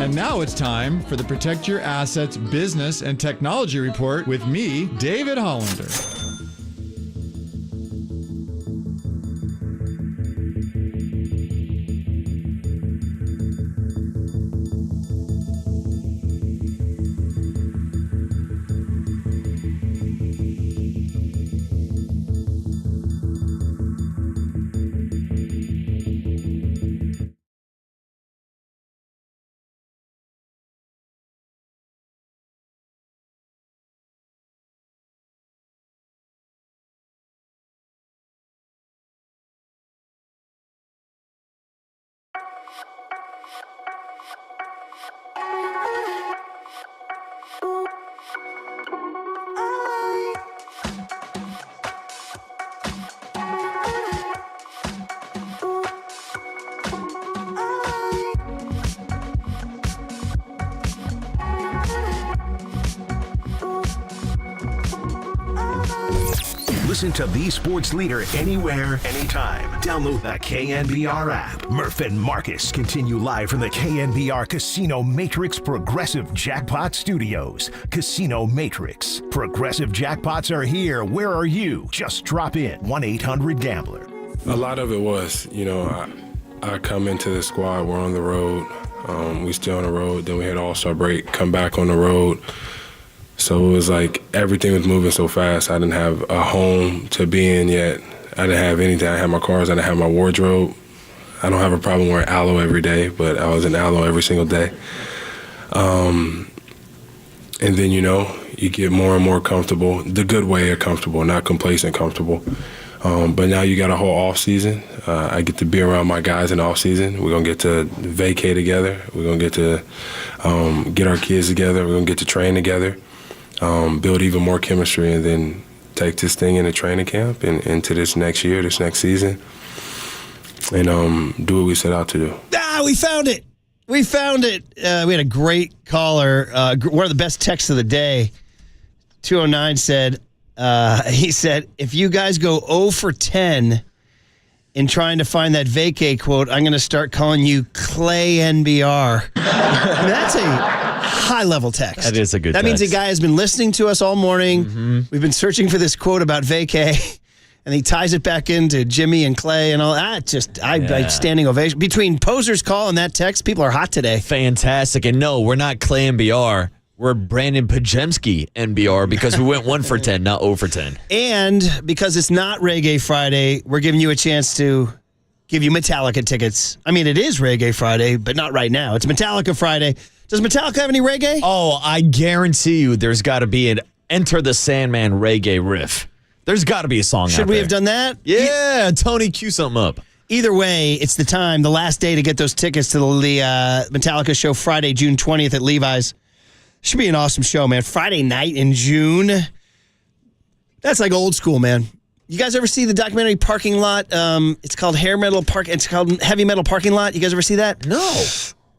And now it's time for the Protect Your Assets Business and Technology Report with me, David Hollander. Listen to the sports leader anywhere, anytime. Download the KNBR app. Murph and Marcus continue live from the KNBR Casino Matrix Progressive Jackpot Studios. Casino Matrix. Progressive jackpots are here. Where are you? Just drop in. 1-800-GAMBLER. A lot of it was, I come into the squad, we're on the road. We still on the road. Then we had All-Star break, come back on the road. So it was like everything was moving so fast. I didn't have a home to be in yet. I didn't have anything. I had my cars. I didn't have my wardrobe. I don't have a problem wearing aloe every day, but I was in aloe every single day. And then, you get more and more comfortable, the good way of comfortable, not complacent comfortable. But now you got a whole off season. I get to be around my guys in the off season. We're going to get to vacay together. We're going to get to get our kids together. We're going to get to train together. Build even more chemistry, and then take this thing into training camp and into this next year, this next season, and do what we set out to do. We found it. We found it. We had a great caller. One of the best texts of the day. 209 said, he said, if you guys go 0 for 10 in trying to find that vacay quote, I'm going to start calling you Clay NBR. That's a high-level text. That is a good text. That means a guy has been listening to us all morning. Mm-hmm. We've been searching for this quote about vacay, and he ties it back into Jimmy and Clay and all that. Standing ovation. Between Poser's call and that text, people are hot today. Fantastic. And no, we're not Clay NBR. We're Brandon Pajemski NBR because we went 1 for 10, not 0 for 10. And because it's not Reggae Friday, we're giving you a chance to give you Metallica tickets. I mean, it is Reggae Friday, but not right now. It's Metallica Friday. Does Metallica have any reggae? Oh, I guarantee you there's got to be an Enter the Sandman reggae riff. There's got to be a song Should out we there. have done that? Yeah, Tony, cue something up. Either way, it's the time, the last day to get those tickets to the Metallica show Friday, June 20th at Levi's. Should be an awesome show, man. Friday night in June. That's like old school, man. You guys ever see the documentary Parking Lot? It's called It's called Heavy Metal Parking Lot. You guys ever see that? No.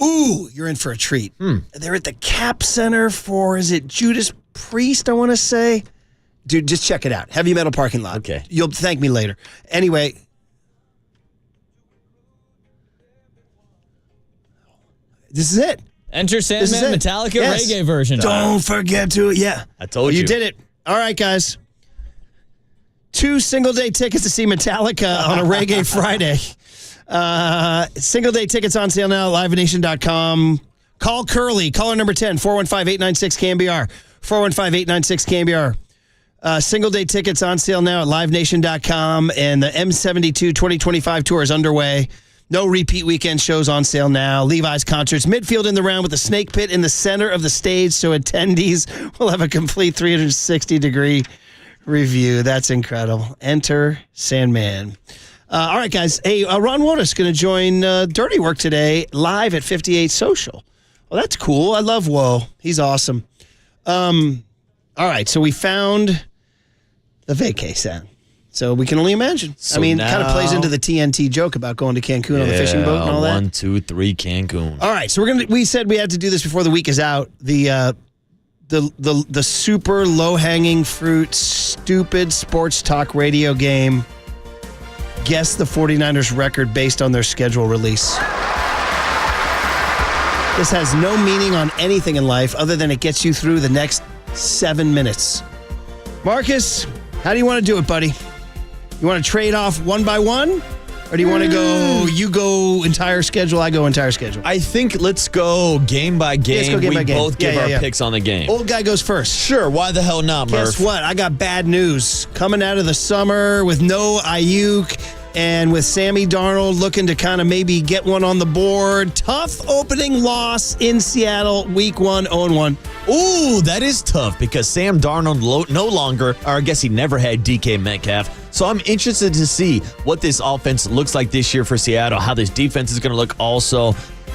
Ooh, you're in for a treat. They're at the Cap Center for, is it Judas Priest, I want to say? Dude, just check it out. Heavy Metal Parking Lot. Okay. You'll thank me later. Anyway. This is it. Enter Sandman Metallica reggae version. Don't forget to, I told you. You did it. All right, guys. 2 single-day tickets to see Metallica on a Reggae Friday. Single-day tickets on sale now at livenation.com. Call Curly. Caller number 10, 415-896-KNBR. 415-896-KNBR. Single-day tickets on sale now at livenation.com. And the M72 2025 tour is underway. No repeat weekend shows on sale now. Levi's concerts, midfield in the round with the snake pit in the center of the stage, so attendees will have a complete 360-degree review. That's incredible. Enter Sandman. All right, guys. Hey, Ron Woda's going to join Dirty Work today live at 58 Social. Well, that's cool. I love Woe. He's awesome. All right, so we found the vacay sound. So we can only imagine. So it kind of plays into the TNT joke about going to Cancun on the fishing boat and all that. 1, 2, 3, Cancun. All right, so we said we had to do this before the week is out. The super low-hanging fruit, stupid sports talk radio game. Guess the 49ers record based on their schedule release. This has no meaning on anything in life other than it gets you through the next 7 minutes. Marcus, how do you want to do it, buddy? You want to trade off one by one? Or do you want to go, you go entire schedule, I go entire schedule? I think let's go game by game. Let's go game we by game. both give our picks on the game. Old guy goes first. Sure, why the hell not, Murph? Guess what? I got bad news. Coming out of the summer with no Ayuk and with Sammy Darnold looking to kind of maybe get one on the board. Tough opening loss in Seattle, week 1, 0-1. Ooh, that is tough because Sam Darnold no longer, or I guess he never had DK Metcalf. So I'm interested to see what this offense looks like this year for Seattle, how this defense is going to look also.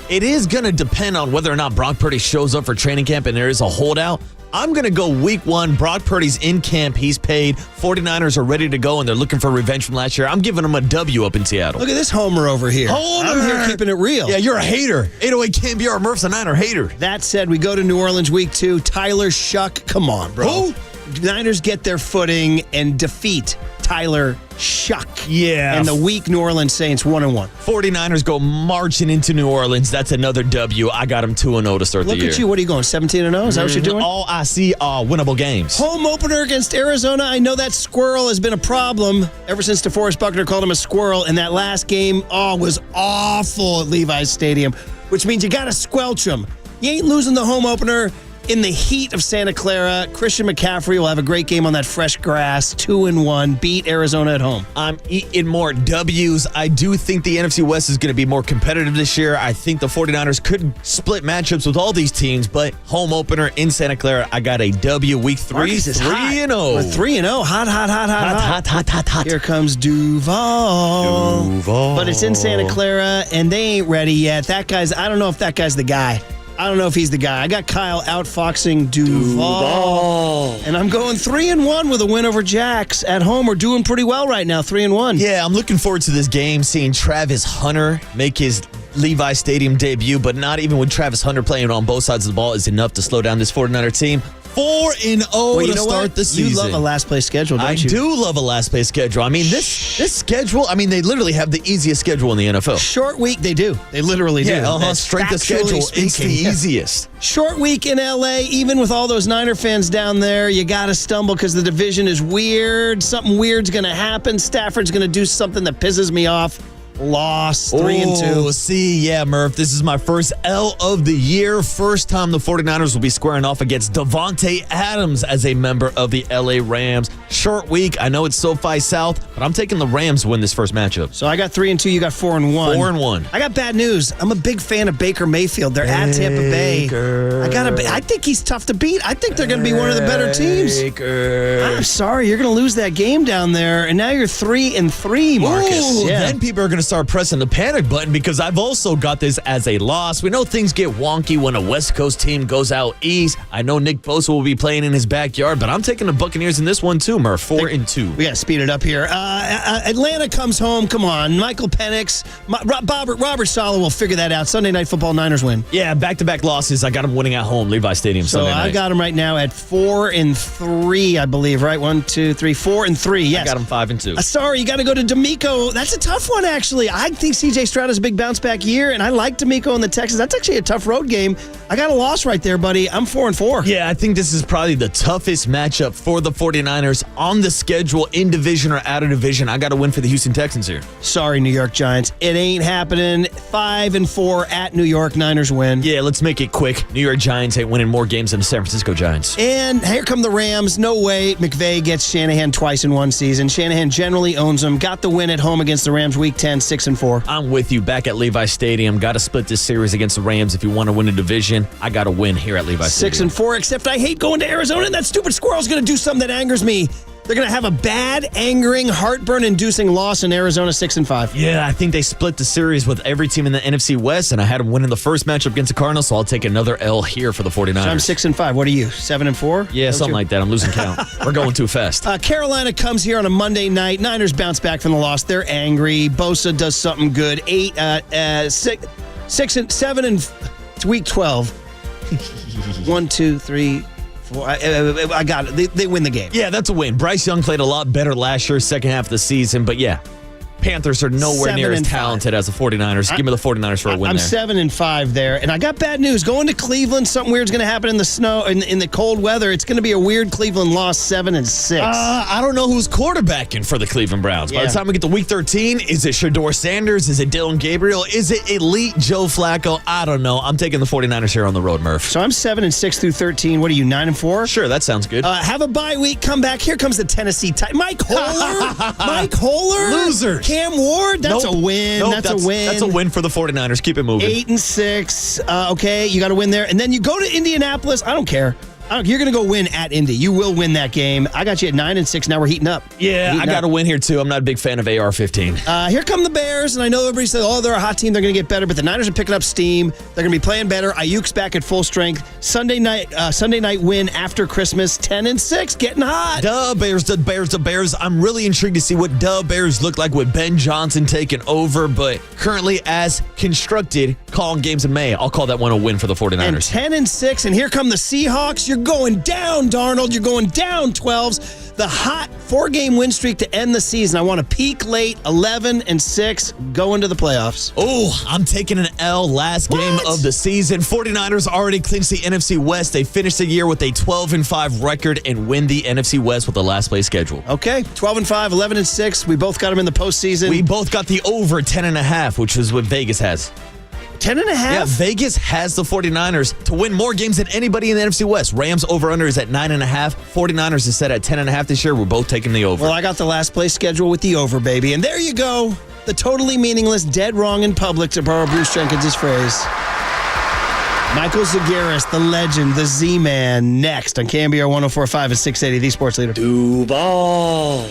It is going to depend on whether or not Brock Purdy shows up for training camp and there is a holdout. I'm going to go week 1. Brock Purdy's in camp. He's paid. 49ers are ready to go, and they're looking for revenge from last year. I'm giving them a W up in Seattle. Look at this homer over here. Homer! I'm here keeping it real. Yeah, you're a hater. 808 KNBR, Murph's a Niner hater. That said, we go to New Orleans week 2. Tyler Shuck. Come on, bro. Who? Niners get their footing and defeat Tyler Shuck. Yeah. And the weak New Orleans Saints 1-1. 49ers go marching into New Orleans. That's another W. I got them 2-0 to start the year. Look at you. What are you going, 17-0? Is that what you're doing? All I see are winnable games. Home opener against Arizona. I know that squirrel has been a problem ever since DeForest Buckner called him a squirrel. And that last game was awful at Levi's Stadium, which means you got to squelch them. You ain't losing the home opener. In the heat of Santa Clara, Christian McCaffrey will have a great game on that fresh grass. 2-1, beat Arizona at home. I'm eating more W's. I do think the NFC West is going to be more competitive this year. I think the 49ers could split matchups with all these teams, but home opener in Santa Clara, I got a W. Week 3, 3-0. 3-0. Hot. Here comes Duval. But it's in Santa Clara, and they ain't ready yet. I don't know if that guy's the guy. I don't know if he's the guy. I got Kyle outfoxing Duval. And I'm going 3-1 with a win over Jax at home. We're doing pretty well right now, 3-1. Yeah, I'm looking forward to this game, seeing Travis Hunter make his Levi Stadium debut, but not even with Travis Hunter playing on both sides of the ball is enough to slow down this 49er team. 4-0 to start the season. You love a last place schedule, don't you? I do love a last place schedule. I mean, this schedule, they literally have the easiest schedule in the NFL. Short week, they do. They literally do. Yeah, strength of schedule, it's the easiest. Short week in LA, even with all those Niner fans down there, you got to stumble because the division is weird. Something weird's going to happen. Stafford's going to do something that pisses me off. Loss, 3-2. Oh, see, yeah, Murph, this is my first L of the year. First time the 49ers will be squaring off against Davante Adams as a member of the LA Rams. Short week. I know it's SoFi South, but I'm taking the Rams to win this first matchup. So I got 3-2. You got 4-1. 4-1. I got bad news. I'm a big fan of Baker Mayfield. They're at Tampa Bay. I think he's tough to beat. I think they're going to be one of the better teams. I'm sorry. You're going to lose that game down there, and now you're 3-3, Marcus. Ooh, then people are going to start pressing the panic button because I've also got this as a loss. We know things get wonky when a West Coast team goes out east. I know Nick Bosa will be playing in his backyard, but I'm taking the Buccaneers in this one too, Murph. 4-2. We got to speed it up here. Atlanta comes home. Come on. Michael Penix. Robert Saleh will figure that out. Sunday Night Football, Niners win. Yeah, back-to-back losses. I got them winning at home, Levi Stadium, Sunday night. So I got them right now at 4-3, I believe, right? 1, 2, 3, 4-3. Yes. I got them 5-2. Sorry, you got to go to D'Amico. That's a tough one, actually. I think C.J. Stroud has a big bounce-back year, and I like D'Amico in the Texans. That's actually a tough road game. I got a loss right there, buddy. I'm 4-4. Yeah, I think this is probably the toughest matchup for the 49ers on the schedule, in division or out of division. I got to win for the Houston Texans here. Sorry, New York Giants. It ain't happening. 5-4 at New York. Niners win. Yeah, let's make it quick. New York Giants ain't winning more games than the San Francisco Giants. And here come the Rams. No way. McVay gets Shanahan twice in one season. Shanahan generally owns them. Got the win at home against the Rams week 10, 6-4. I'm with you back at Levi Stadium. Got to split this series against the Rams if you want to win a division. I got to win here at Levi Stadium. 6-4, except I hate going to Arizona, and that stupid squirrel's going to do something that angers me. They're going to have a bad, angering, heartburn-inducing loss in Arizona, 6-5. Yeah, I think they split the series with every team in the NFC West, and I had them winning the first matchup against the Cardinals, so I'll take another L here for the 49ers. So I'm 6-5. What are you, 7-4? Yeah, something like that. I'm losing count. We're going too fast. Carolina comes here on a Monday night. Niners bounce back from the loss. They're angry. Bosa does something good. 6-7, and it's week 12. 1, 2, 3, 4. I got it. They win the game. Yeah, that's a win. Bryce Young played a lot better last year, second half of the season, but yeah. Panthers are nowhere near as 7-5. talented as the 49ers. Give me the 49ers for a win I'm there. 7-5 there, and I got bad news. Going to Cleveland, something weird's going to happen in the snow, in the cold weather. It's going to be a weird Cleveland loss, 7-6. I don't know who's quarterbacking for the Cleveland Browns. By the time we get to Week 13, is it Shedeur Sanders? Is it Dylan Gabriel? Is it elite Joe Flacco? I don't know. I'm taking the 49ers here on the road, Murph. So I'm 7-6 through 13. What are you, 9-4? Sure, that sounds good. Have a bye week. Come back. Here comes the Tennessee Titans. Mike Holler. Losers. Cam Ward. That's a win. Nope, that's a win. That's a win for the 49ers. Keep it moving. 8-6. Okay, you got to win there. And then you go to Indianapolis. I don't care. You're going to go win at Indy. You will win that game. I got you at 9-6. Now we're heating up. Yeah, I got to win here, too. I'm not a big fan of AR-15. Here come the Bears, and I know everybody says, they're a hot team. They're going to get better, but the Niners are picking up steam. They're going to be playing better. Ayuk's back at full strength. Sunday night win after Christmas, 10-6, getting hot. The Bears. I'm really intrigued to see what the Bears look like with Ben Johnson taking over, but currently as constructed, calling games in May. I'll call that one a win for the 49ers. And 10-6, and here come the Seahawks. You're going down, Darnold. You're going down 12s. The hot 4-game win streak to end the season. I want to peak late, 11-6, go into the playoffs. Oh, I'm taking an L last game of the season. 49ers already clinched the NFC West. They finished the year with a 12-5 record and win the NFC West with the last place schedule. Okay, 12-5, 11-6. We both got them in the postseason. We both got the over 10.5, which is what Vegas has. 10.5? Yeah, Vegas has the 49ers to win more games than anybody in the NFC West. Rams over-under is at 9.5. 49ers is set at 10.5 this year. We're both taking the over. Well, I got the last place schedule with the over, baby. And there you go. The totally meaningless, dead wrong in public, to borrow Bruce Jenkins' phrase. Michael Zagaris, the legend, the Z-Man, next on KNBR 104.5 and 680, the sports leader. Duval.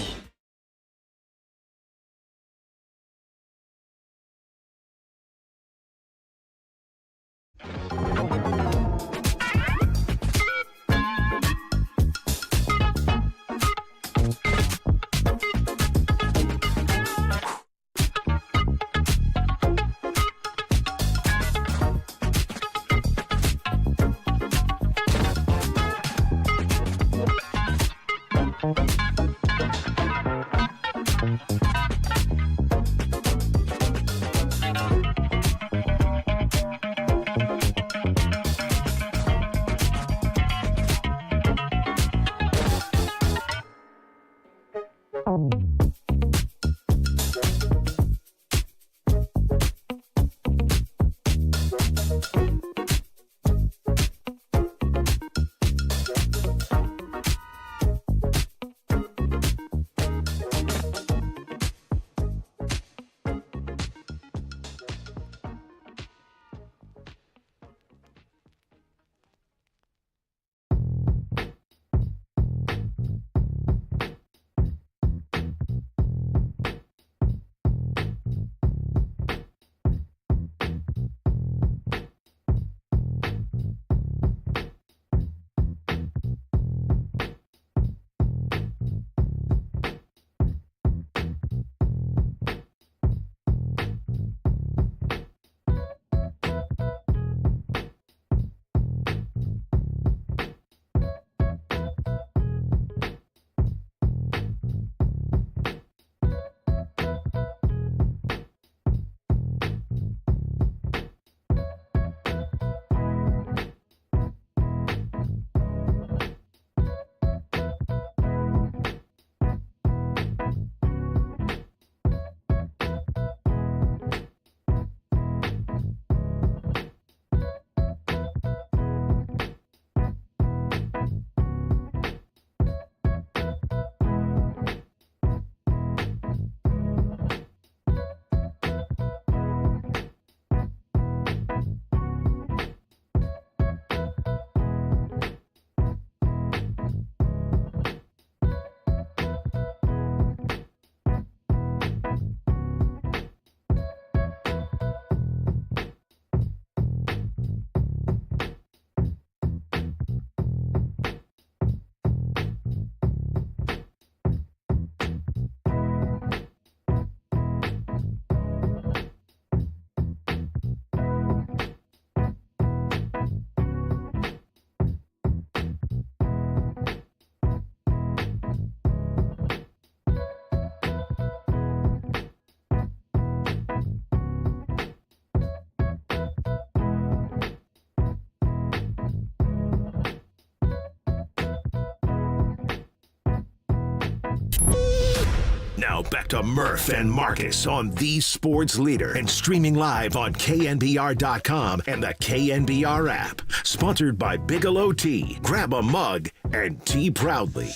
Now back to Murph and Marcus on the Sports Leader and streaming live on KNBR.com and the KNBR app. Sponsored by Bigelow Tea. Grab a mug and tea proudly.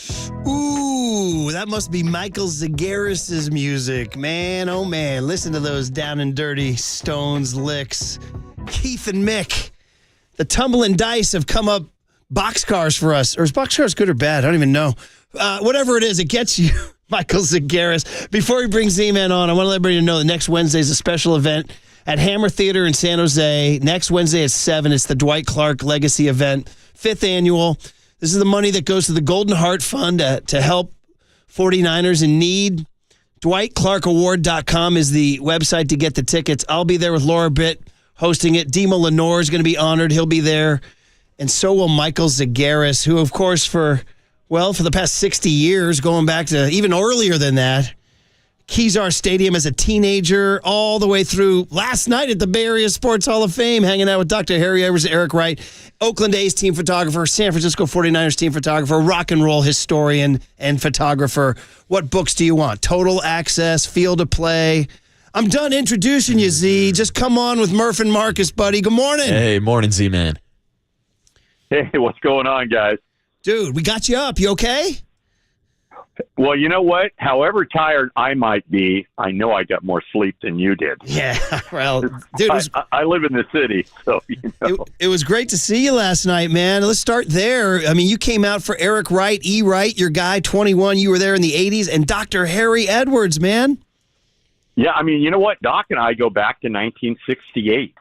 Ooh, that must be Michael Zagaris' music. Man, oh man, listen to those down and dirty Stones licks. Keith and Mick, the Tumbling Dice have come up boxcars for us. Or is boxcars good or bad? I don't even know. Whatever it is, it gets you. Michael Zagaris. Before we bring Z-Man on, I want to let everybody know that next Wednesday is a special event at Hammer Theater in San Jose. Next Wednesday at 7, it's the Dwight Clark Legacy event, 5th annual. This is the money that goes to the Golden Heart Fund to help 49ers in need. DwightClarkAward.com is the website to get the tickets. I'll be there with Laura Britt hosting it. Demo Lenore is going to be honored. He'll be there. And so will Michael Zagaris, who, of course, for the past 60 years, going back to even earlier than that, Kezar Stadium as a teenager, all the way through last night at the Bay Area Sports Hall of Fame, hanging out with Dr. Harry Edwards, Eric Wright, Oakland A's team photographer, San Francisco 49ers team photographer, rock and roll historian and photographer. What books do you want? Total Access, Field of Play. I'm done introducing you, Z. Just come on with Murph and Marcus, buddy. Good morning. Hey, morning, Z-Man. Hey, what's going on, guys? Dude, we got you up. You okay? Well, you know what? However tired I might be, I know I got more sleep than you did. Yeah, well, dude, I live in the city, so you know. It was great to see you last night, man. Let's start there. I mean, you came out for Eric Wright, E. Wright, your guy, 21. You were there in the 80s, and Dr. Harry Edwards, man. Yeah, I mean, you know what? Doc and I go back to 1968,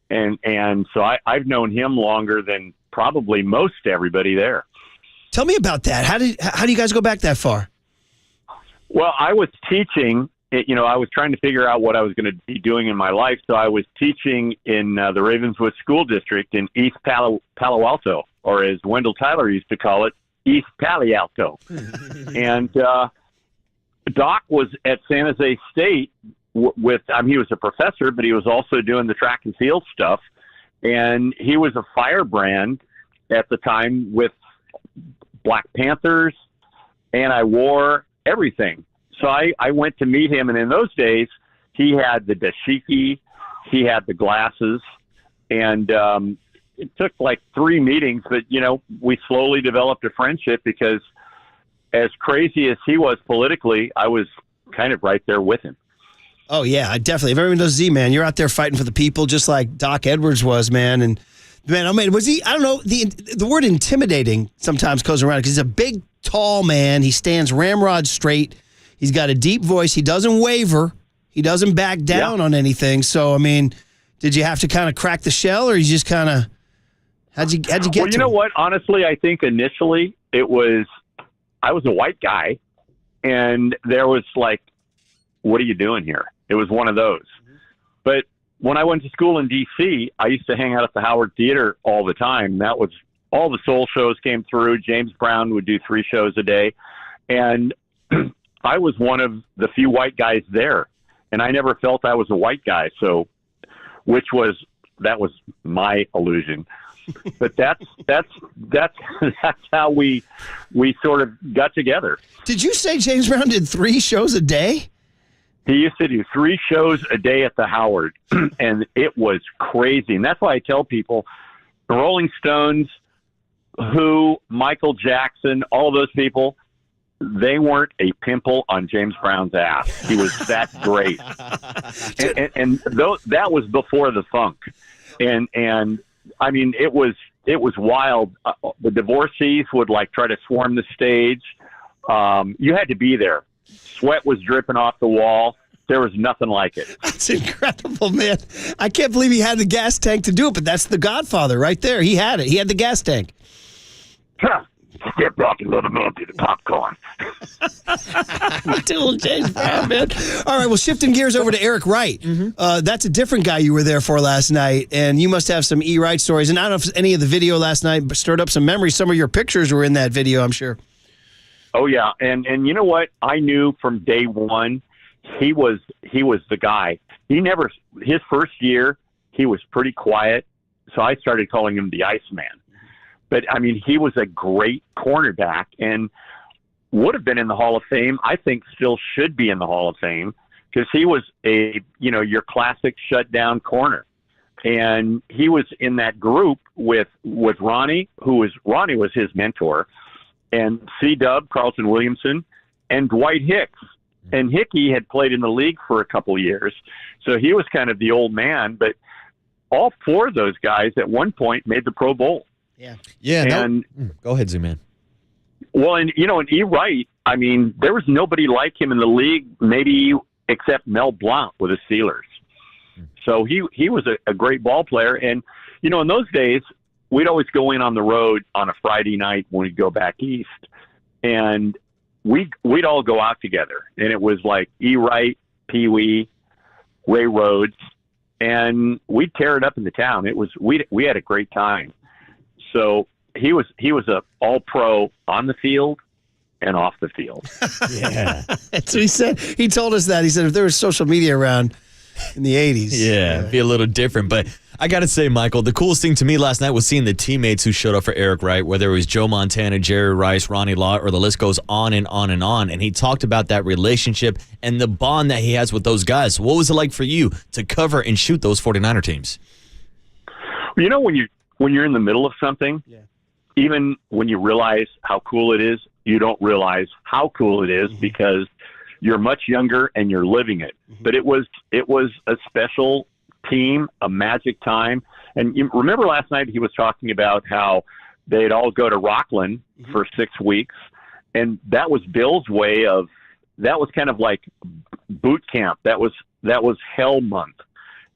and so I've known him longer than probably most everybody there. Tell me about that. How do you guys go back that far? Well, I was teaching. I was trying to figure out what I was going to be doing in my life, so I was teaching in the Ravenswood School District in East Palo Alto, or as Wendell Tyler used to call it, East Palo Alto. And Doc was at San Jose State with. He was a professor, but he was also doing the track and field stuff, and he was a firebrand at the time with Black Panthers, anti-war, everything. So I went to meet him, and in those days, he had the dashiki, he had the glasses, and it took like 3 meetings, but, we slowly developed a friendship because as crazy as he was politically, I was kind of right there with him. Oh, yeah, I definitely. If everyone knows Z, man, you're out there fighting for the people just like Doc Edwards was, man, and man, I mean, was he? I don't know. The word intimidating sometimes goes around because he's a big, tall man. He stands ramrod straight. He's got a deep voice. He doesn't waver. He doesn't back down on anything. So, I mean, did you have to kind of crack the shell, or you just kind of how'd you get? Well, you know what? Honestly, I think initially I was a white guy, and there was like, what are you doing here? It was one of those, but. When I went to school in D.C., I used to hang out at the Howard Theater all the time. That was all the soul shows came through. James Brown would do 3 shows a day. And I was one of the few white guys there. And I never felt I was a white guy. So, that was my illusion. But that's how we sort of got together. Did you say James Brown did 3 shows a day? He used to do 3 shows a day at the Howard, and it was crazy. And that's why I tell people, the Rolling Stones, Who, Michael Jackson, all of those people, they weren't a pimple on James Brown's ass. He was that great. and that was before the funk. And I mean, it was wild. The divorcees would try to swarm the stage. You had to be there. Sweat was dripping off the wall. There was nothing like it. That's incredible, man. I can't believe he had the gas tank to do it, but that's the Godfather right there. He had it. He had the gas tank. Step back and let a man do the popcorn. Little James Brown, man. All right, well, shifting gears over to Eric Wright. That's a different guy you were there for last night, and you must have some E. Wright stories. And I don't know if any of the video last night stirred up some memories. Some of your pictures were in that video, I'm sure. Oh yeah, and you know what? I knew from day one he was the guy. His first year he was pretty quiet, so I started calling him the Iceman. But I mean, he was a great cornerback, and would have been in the Hall of Fame, I think still should be in the Hall of Fame, because he was your classic shutdown corner. And he was in that group with Ronnie, Ronnie was his mentor, and C-Dub, Carlton Williamson, and Dwight Hicks. And Hickey had played in the league for a couple of years, so he was kind of the old man. But all four of those guys at one point made the Pro Bowl. Yeah. And go ahead, Z-Man. Well, and E. Wright, I mean, there was nobody like him in the league, maybe except Mel Blount with the Steelers. So he was a great ball player. And, in those days, we'd always go in on the road on a Friday night when we'd go back east. And we'd all go out together. And it was like E. Wright, Pee Wee, Ray Rhodes, and we'd tear it up in the town. We had a great time. So he was a all-pro on the field and off the field. Yeah. That's what he said. He told us that. He said if there was social media around in the 80s. Yeah, it'd be a little different. But I got to say, Michael, the coolest thing to me last night was seeing the teammates who showed up for Eric Wright, whether it was Joe Montana, Jerry Rice, Ronnie Lott, or the list goes on and on and on. And he talked about that relationship and the bond that he has with those guys. What was it like for you to cover and shoot those 49er teams? When you're in the middle of something, even when you realize how cool it is, you don't realize how cool it is because you're much younger and you're living it. But it was a special team, a magic time. And you remember last night he was talking about how they'd all go to Rockland for 6 weeks. And that was Bill's way that was kind of like boot camp. That was hell month.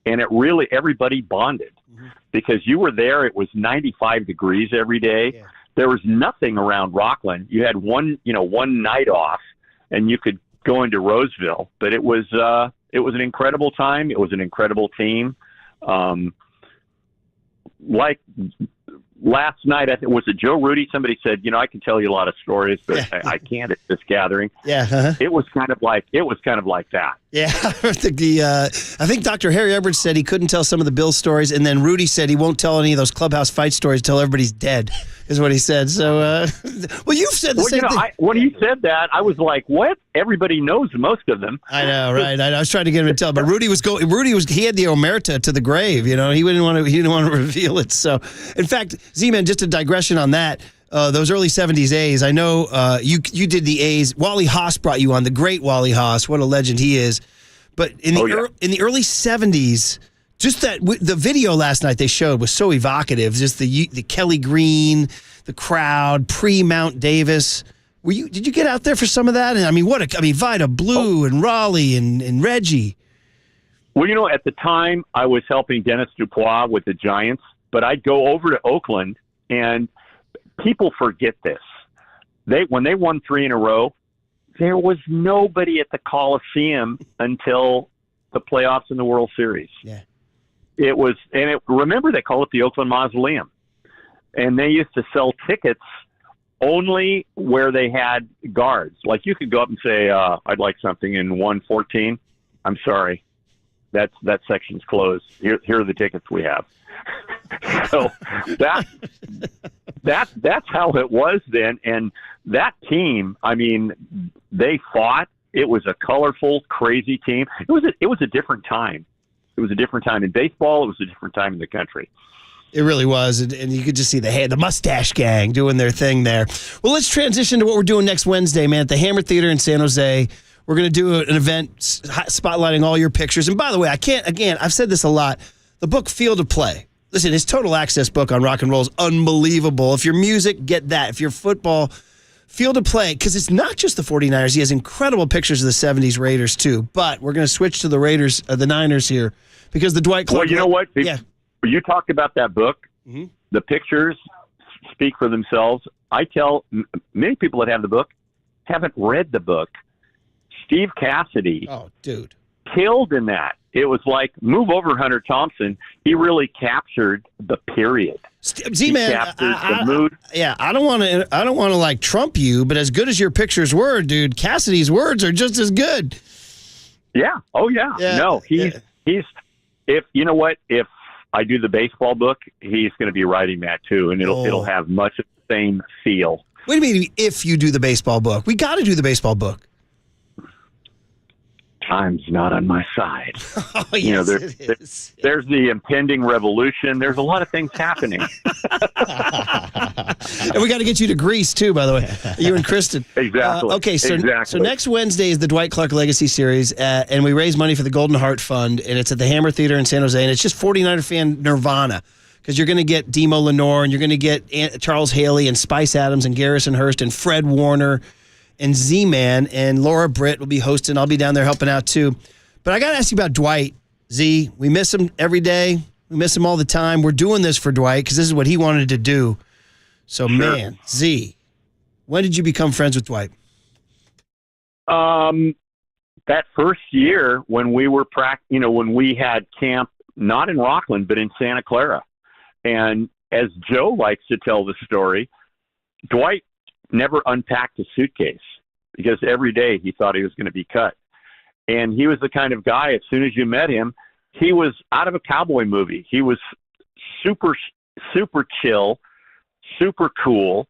And it really, everybody bonded because you were there. It was 95 degrees every day. Yeah. There was nothing around Rockland. You had one night off and you could go into Roseville, but it was an incredible time. It was an incredible team. Like last night, was it Joe Rudy? Somebody said, I can tell you a lot of stories, but I can't at this gathering. Yeah. Uh-huh. It was kind of like that. Yeah. I think Dr. Harry Edwards said he couldn't tell some of the Bill stories, and then Rudy said he won't tell any of those clubhouse fight stories until everybody's dead, is what he said. So, well, you've said the same thing. When he said that, I was like, what? Everybody knows most of them. I know, right? I was trying to get him to tell, but Rudy he had the omerta to the grave, He didn't want to reveal it. So, in fact, Z-Man, just a digression on that. Those early 70s A's, I know you did the A's. Wally Haas brought you on, the great Wally Haas. What a legend he is. But in the early 70s, just the video last night they showed was so evocative. Just the Kelly Green, the crowd, pre-Mount Davis. Did you get out there for some of that? And Vida Blue and Raleigh and Reggie. Well, at the time I was helping Dennis Dupois with the Giants, but I'd go over to Oakland and people forget this. When they won 3 in a row, there was nobody at the Coliseum until the playoffs in the World Series. Yeah. Remember they call it the Oakland Mausoleum. And they used to sell tickets only where they had guards. Like you could go up and say, I'd like something in 114. I'm sorry. That section's closed. Here are the tickets we have. So that's how it was then. And that team, they fought. It was a colorful, crazy team. It was a different time. It was a different time in baseball. It was a different time in the country. It really was, and you could just see the mustache gang doing their thing there. Well, let's transition to what we're doing next Wednesday, man, at the Hammer Theater in San Jose. We're going to do an event spotlighting all your pictures. And by the way, I've said this a lot, the book Field of Play. Listen, his total access book on rock and roll is unbelievable. If you're music, get that. If you're football, Field of Play, because it's not just the 49ers. He has incredible pictures of the 70s Raiders, too. But we're going to switch to the the Niners here, because the Dwight Clark... Well, you know what? Yeah. You talked about that book. Mm-hmm. The pictures speak for themselves. I tell many people that have the book haven't read the book. Steve Cassidy killed in that. It was like, move over Hunter Thompson. He really captured the period. Z-Man, the mood. Yeah, I don't want to like trump you, but as good as your pictures were, dude, Cassidy's words are just as good. Yeah. Oh yeah. No, he's if you know what, if I do the baseball book, he's going to be writing that too, and it'll have much of the same feel. What do you mean if you do the baseball book? We got to do the baseball book. Time's not on my side. Oh, yes, there's the impending revolution. There's a lot of things happening. And we got to get you to Greece, too, by the way. You and Kristen. Exactly. Okay, so next Wednesday is the Dwight Clark Legacy Series, and we raise money for the Golden Heart Fund, and it's at the Hammer Theater in San Jose, and it's just 49er fan nirvana, because you're going to get Demo Lenore, and you're going to get Charles Haley, and Spice Adams, and Garrison Hurst, and Fred Warner, and Z-Man, and Laura Britt will be hosting. I'll be down there helping out, too. But I got to ask you about Dwight, Z. We miss him every day. We miss him all the time. We're doing this for Dwight because this is what he wanted to do. So, man, Z, when did you become friends with Dwight? That first year when we were when we had camp, not in Rockland, but in Santa Clara. And as Joe likes to tell the story, Dwight never unpacked a suitcase because every day he thought he was going to be cut. And he was the kind of guy, as soon as you met him, he was out of a cowboy movie. He was super, super chill, super cool.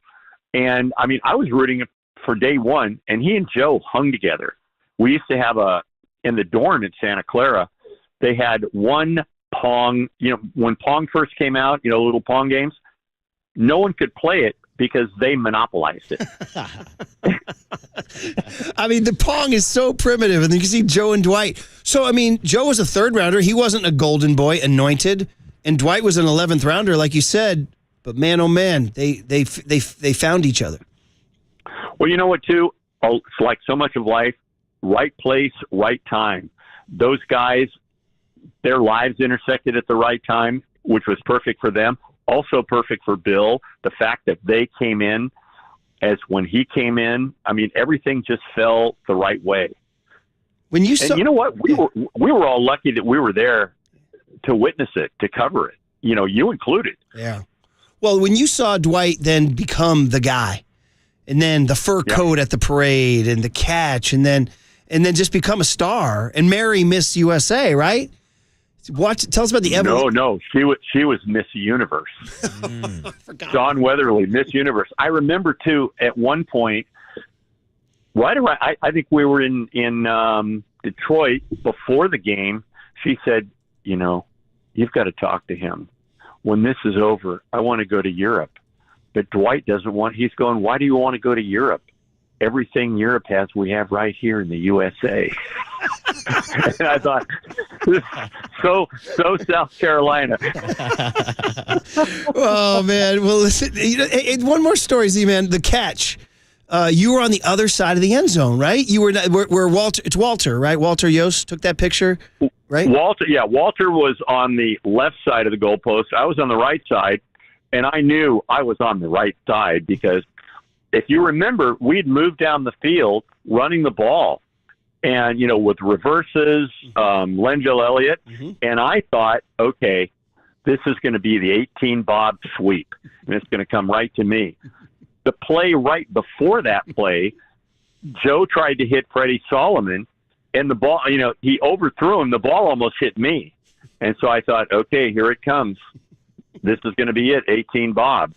And I mean, I was rooting for day one, and he and Joe hung together. We used to have in the dorm in Santa Clara, they had one Pong, when Pong first came out, little Pong games, no one could play it because they monopolized it. I mean, the Pong is so primitive, and you can see Joe and Dwight. So, I mean, Joe was a third rounder. He wasn't a golden boy anointed, and Dwight was an 11th rounder, like you said. But man, oh man, they found each other. Well, you know what, too? It's like so much of life, right place, right time. Those guys, their lives intersected at the right time, which was perfect for them. Also perfect for Bill, the fact that they came in as when he came in. I mean, everything just fell the right way. When you you know what? We were all lucky that we were there to witness it, to cover it. You included. Yeah. Well, when you saw Dwight then become the guy, and then the fur coat at the parade, and the catch, and then just become a star, and marry Miss USA, right? Tell us about the evolution. No, she was Miss Universe. Dawn Weatherly, Miss Universe. I remember too. At one point, right around, I think we were in Detroit before the game. She said, "You've got to talk to him. When this is over, I want to go to Europe." But Dwight doesn't want. He's going, "Why do you want to go to Europe? Everything Europe has, we have right here in the USA." And I thought, so South Carolina. Oh man! Well, listen. One more story, Z-Man. The catch. You were on the other side of the end zone, right? You were where Walter. It's Walter, right? Walter Yost took that picture, right? Walter was on the left side of the goalpost. I was on the right side, and I knew I was on the right side because if you remember, we'd moved down the field running the ball. And, with reverses, Lengel Elliott. And I thought, okay, this is going to be the 18 Bob sweep. And it's going to come right to me. The play right before that play, Joe tried to hit Freddie Solomon. And the ball, he overthrew him. The ball almost hit me. And so I thought, okay, here it comes. This is going to be it, 18 Bob.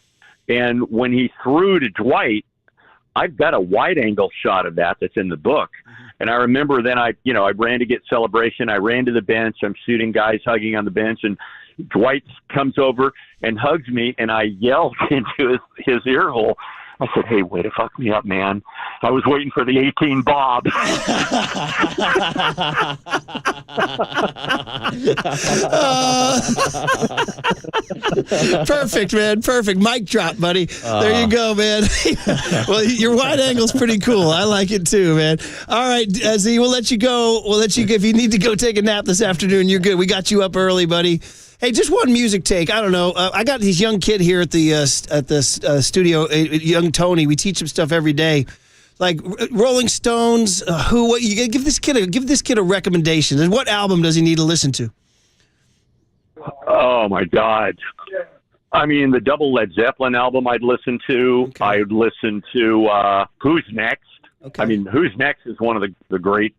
And when he threw to Dwight, I've got a wide angle shot of that's in the book. And I remember then I ran to get celebration. I ran to the bench. I'm shooting guys hugging on the bench, and Dwight comes over and hugs me, and I yelled into his ear hole. I said, "Hey, way to fuck me up, man. I was waiting for the 18 Bob." Perfect, man. Perfect. Mic drop, buddy. There you go, man. Well, your wide angle's pretty cool. I like it too, man. All right, Z, we'll let you go. If you need to go take a nap this afternoon, you're good. We got you up early, buddy. Hey, just one music take. I don't know. I got this young kid here at the studio, young Tony. We teach him stuff every day, like Rolling Stones. What you give this kid a recommendation? And what album does he need to listen to? Oh my God! I mean, the double Led Zeppelin album I'd listen to. Okay. I'd listen to Who's Next. Okay. I mean, Who's Next is one of the great.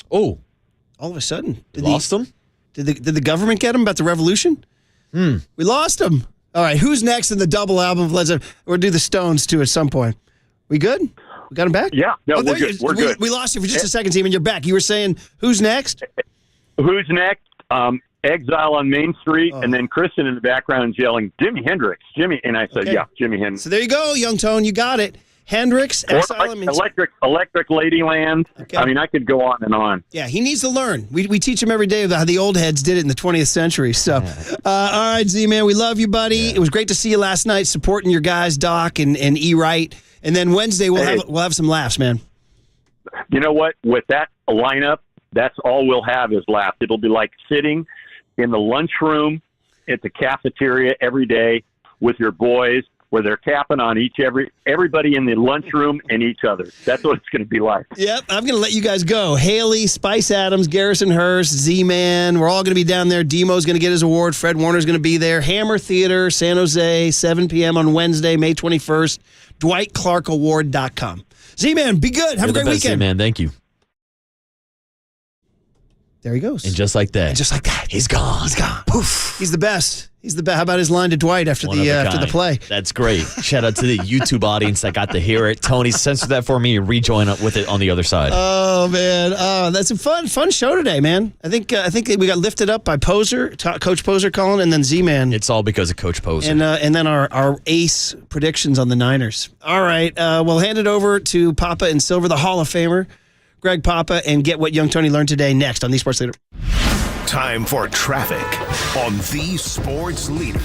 Oh, all of a sudden, lost him? Did the government get him about the revolution? We lost him. All right, who's next in the double album of Led Zeppelin? We'll do the Stones, too, at some point. We good? We got him back? Yeah. No, there we're you- good. We're good. We lost you for just a second, Seaman. You're back. You were saying, who's next? Who's next? Exile on Main Street, and then Kristen in the background yelling, Jimi Hendrix. Jimmy. And I said, Okay. yeah, Jimi Hendrix. So there you go, Young Tone. You got it. Hendrix, Or Exile on Main Street. Electric Ladyland. I mean, I could go on and on. Yeah, he needs to learn. We teach him every day about how the old heads did it in the 20th century. So, all right, Z-Man, we love you, buddy. Yeah. It was great to see you last night supporting your guys, Doc and E-Wright. And then Wednesday, we'll have some laughs, man. You know what? With that lineup, that's all we'll have is laughs. It'll be like sitting in the lunchroom at the cafeteria every day with your boys, where they're tapping on everybody in the lunchroom and each other. That's what it's going to be like. Yep, I'm going to let you guys go. Haley, Spice Adams, Garrison Hurst, Z-Man. We're all going to be down there. Demo's going to get his award. Fred Warner's going to be there. Hammer Theater, San Jose, 7 p.m. on Wednesday, May 21st. DwightClarkAward.com. Z-Man, be good. Have a great weekend. Z-Man, thank you. There he goes. And just like that. He's gone. He's gone. Poof. He's the best. He's the best. How about his line to Dwight after the play? That's great. Shout out to the YouTube audience that got to hear it. Tony, censor that for me and rejoin up with it on the other side. Oh man, that's a fun show today, man. I think we got lifted up by Poser, Coach Poser calling, and then Z-Man. It's all because of Coach Poser. And then our ace predictions on the Niners. All right, we'll hand it over to Papa and Silver, the Hall of Famer, Greg Papa, and get what young Tony learned today next on the Sports Leader. Time for traffic on the Sports Leader.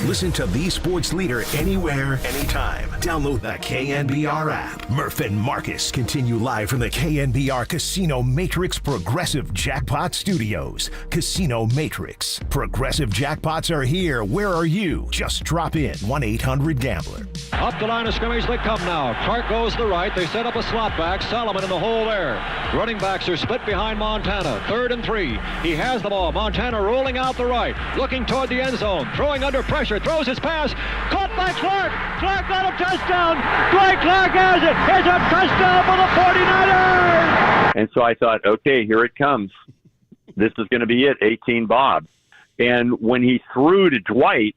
Listen to the sports leader anywhere, anytime. Download the KNBR app. Murph and Marcus continue live from the KNBR Casino Matrix Progressive Jackpot Studios. Casino Matrix. Progressive jackpots are here. Where are you? Just drop in 1-800-GAMBLER. Up the line of scrimmage they come now. Clark goes to the right. They set up a slot back. Solomon in the hole there. Running backs are split behind Montana. 3rd and 3. He has the ball. Montana rolling out the right. Looking toward the end zone. Throwing under pressure. Throws his pass. Caught by Clark. Clark got a touchdown. Dwight Clark has it. It's a touchdown for the 49ers. And so I thought, okay, here it comes. This is going to be it, 18 Bob. And when he threw to Dwight,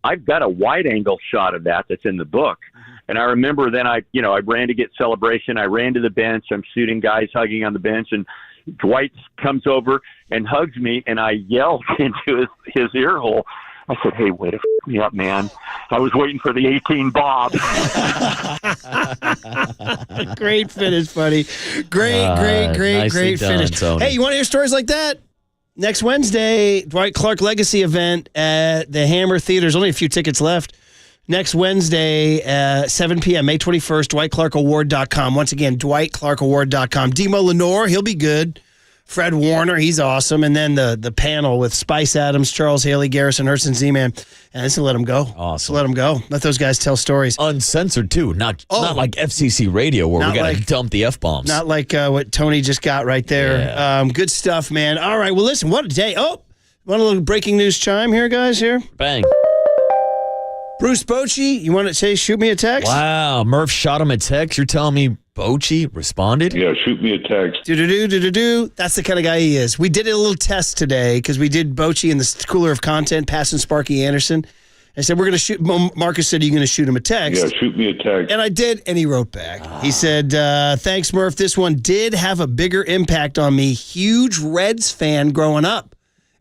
I've got a wide-angle shot of that that's in the book. And I remember then I ran to get celebration. I ran to the bench. I'm shooting guys hugging on the bench, and Dwight comes over and hugs me, and I yelled into his ear hole. I said, hey, way to f*** me up, man. I was waiting for the 18 Bob. Great finish, buddy. Great finish. Tony. Hey, you want to hear stories like that? Next Wednesday, Dwight Clark Legacy event at the Hammer Theater. There's only a few tickets left. Next Wednesday, 7 p.m., May 21st, DwightClarkAward.com. Once again, DwightClarkAward.com. Demo Lenore, he'll be good. Fred Warner, he's awesome. And then the panel with Spice Adams, Charles Haley, Garrison, Hurston, Z-Man. And let's let them go. Awesome. Let them go. Let those guys tell stories. Uncensored, too. Not like FCC radio where we got to dump the F-bombs. Not like what Tony just got right there. Yeah. Good stuff, man. All right, well, listen, what a day. Oh, want a little breaking news chime here, guys, here? Bang. Bruce Bochy, you want to say shoot me a text? Wow, Murph shot him a text. You're telling me Bochy responded? Yeah, shoot me a text. Do-do-do. That's the kind of guy he is. We did a little test today because we did Bochy in the Cooler of Content, passing Sparky Anderson. I said, we're going to shoot. Marcus said, are you going to shoot him a text? Yeah, shoot me a text. And I did, and he wrote back. He said, thanks, Murph. This one did have a bigger impact on me. Huge Reds fan growing up.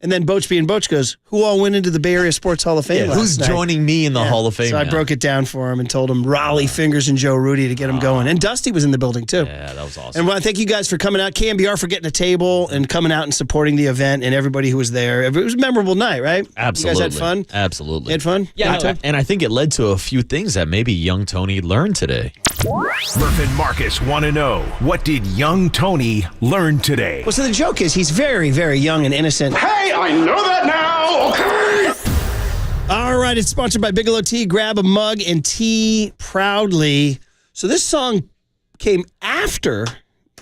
And then Boach being Boach goes, who all went into the Bay Area Sports Hall of Fame last who's night? joining me in the Hall of Fame So I now? broke it down for him and told him Raleigh, Fingers, and Joe Rudy to get him going. And Dusty was in the building, too. Yeah, that was awesome. And I want to thank you guys for coming out. KNBR for getting a table and coming out and supporting the event and everybody who was there. It was a memorable night, right? Absolutely. You guys had fun? Absolutely. You had fun? Yeah, and I think it led to a few things that maybe young Tony learned today. Murph and Marcus want to know, what did young Tony learn today? Well, so the joke is he's very, very young and innocent. Hey, I know that now, okay? All right, it's sponsored by Bigelow Tea. Grab a mug and tea proudly. So this song came after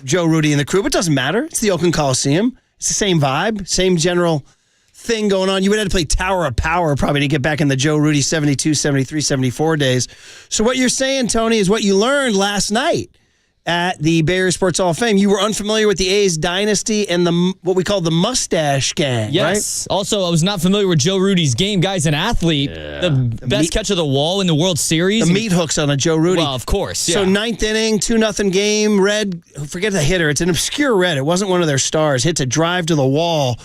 Joe Rudy and the crew, but it doesn't matter. It's the Oakland Coliseum. It's the same vibe, same general thing going on. You would have to play Tower of Power probably to get back in the Joe Rudy 72, 73, 74 days. So what you're saying, Tony, is what you learned last night at the Bay Area Sports Hall of Fame. You were unfamiliar with the A's dynasty and what we call the Mustache Gang, Yes. right? Also, I was not familiar with Joe Rudy's game. Guy's an athlete. The best catch of the wall in the World Series. The meat hooks on a Joe Rudy. Well, of course. Yeah. So ninth inning, 2-0 game. Red, forget the hitter. It's an obscure red. It wasn't one of their stars. Hits a drive to the wall.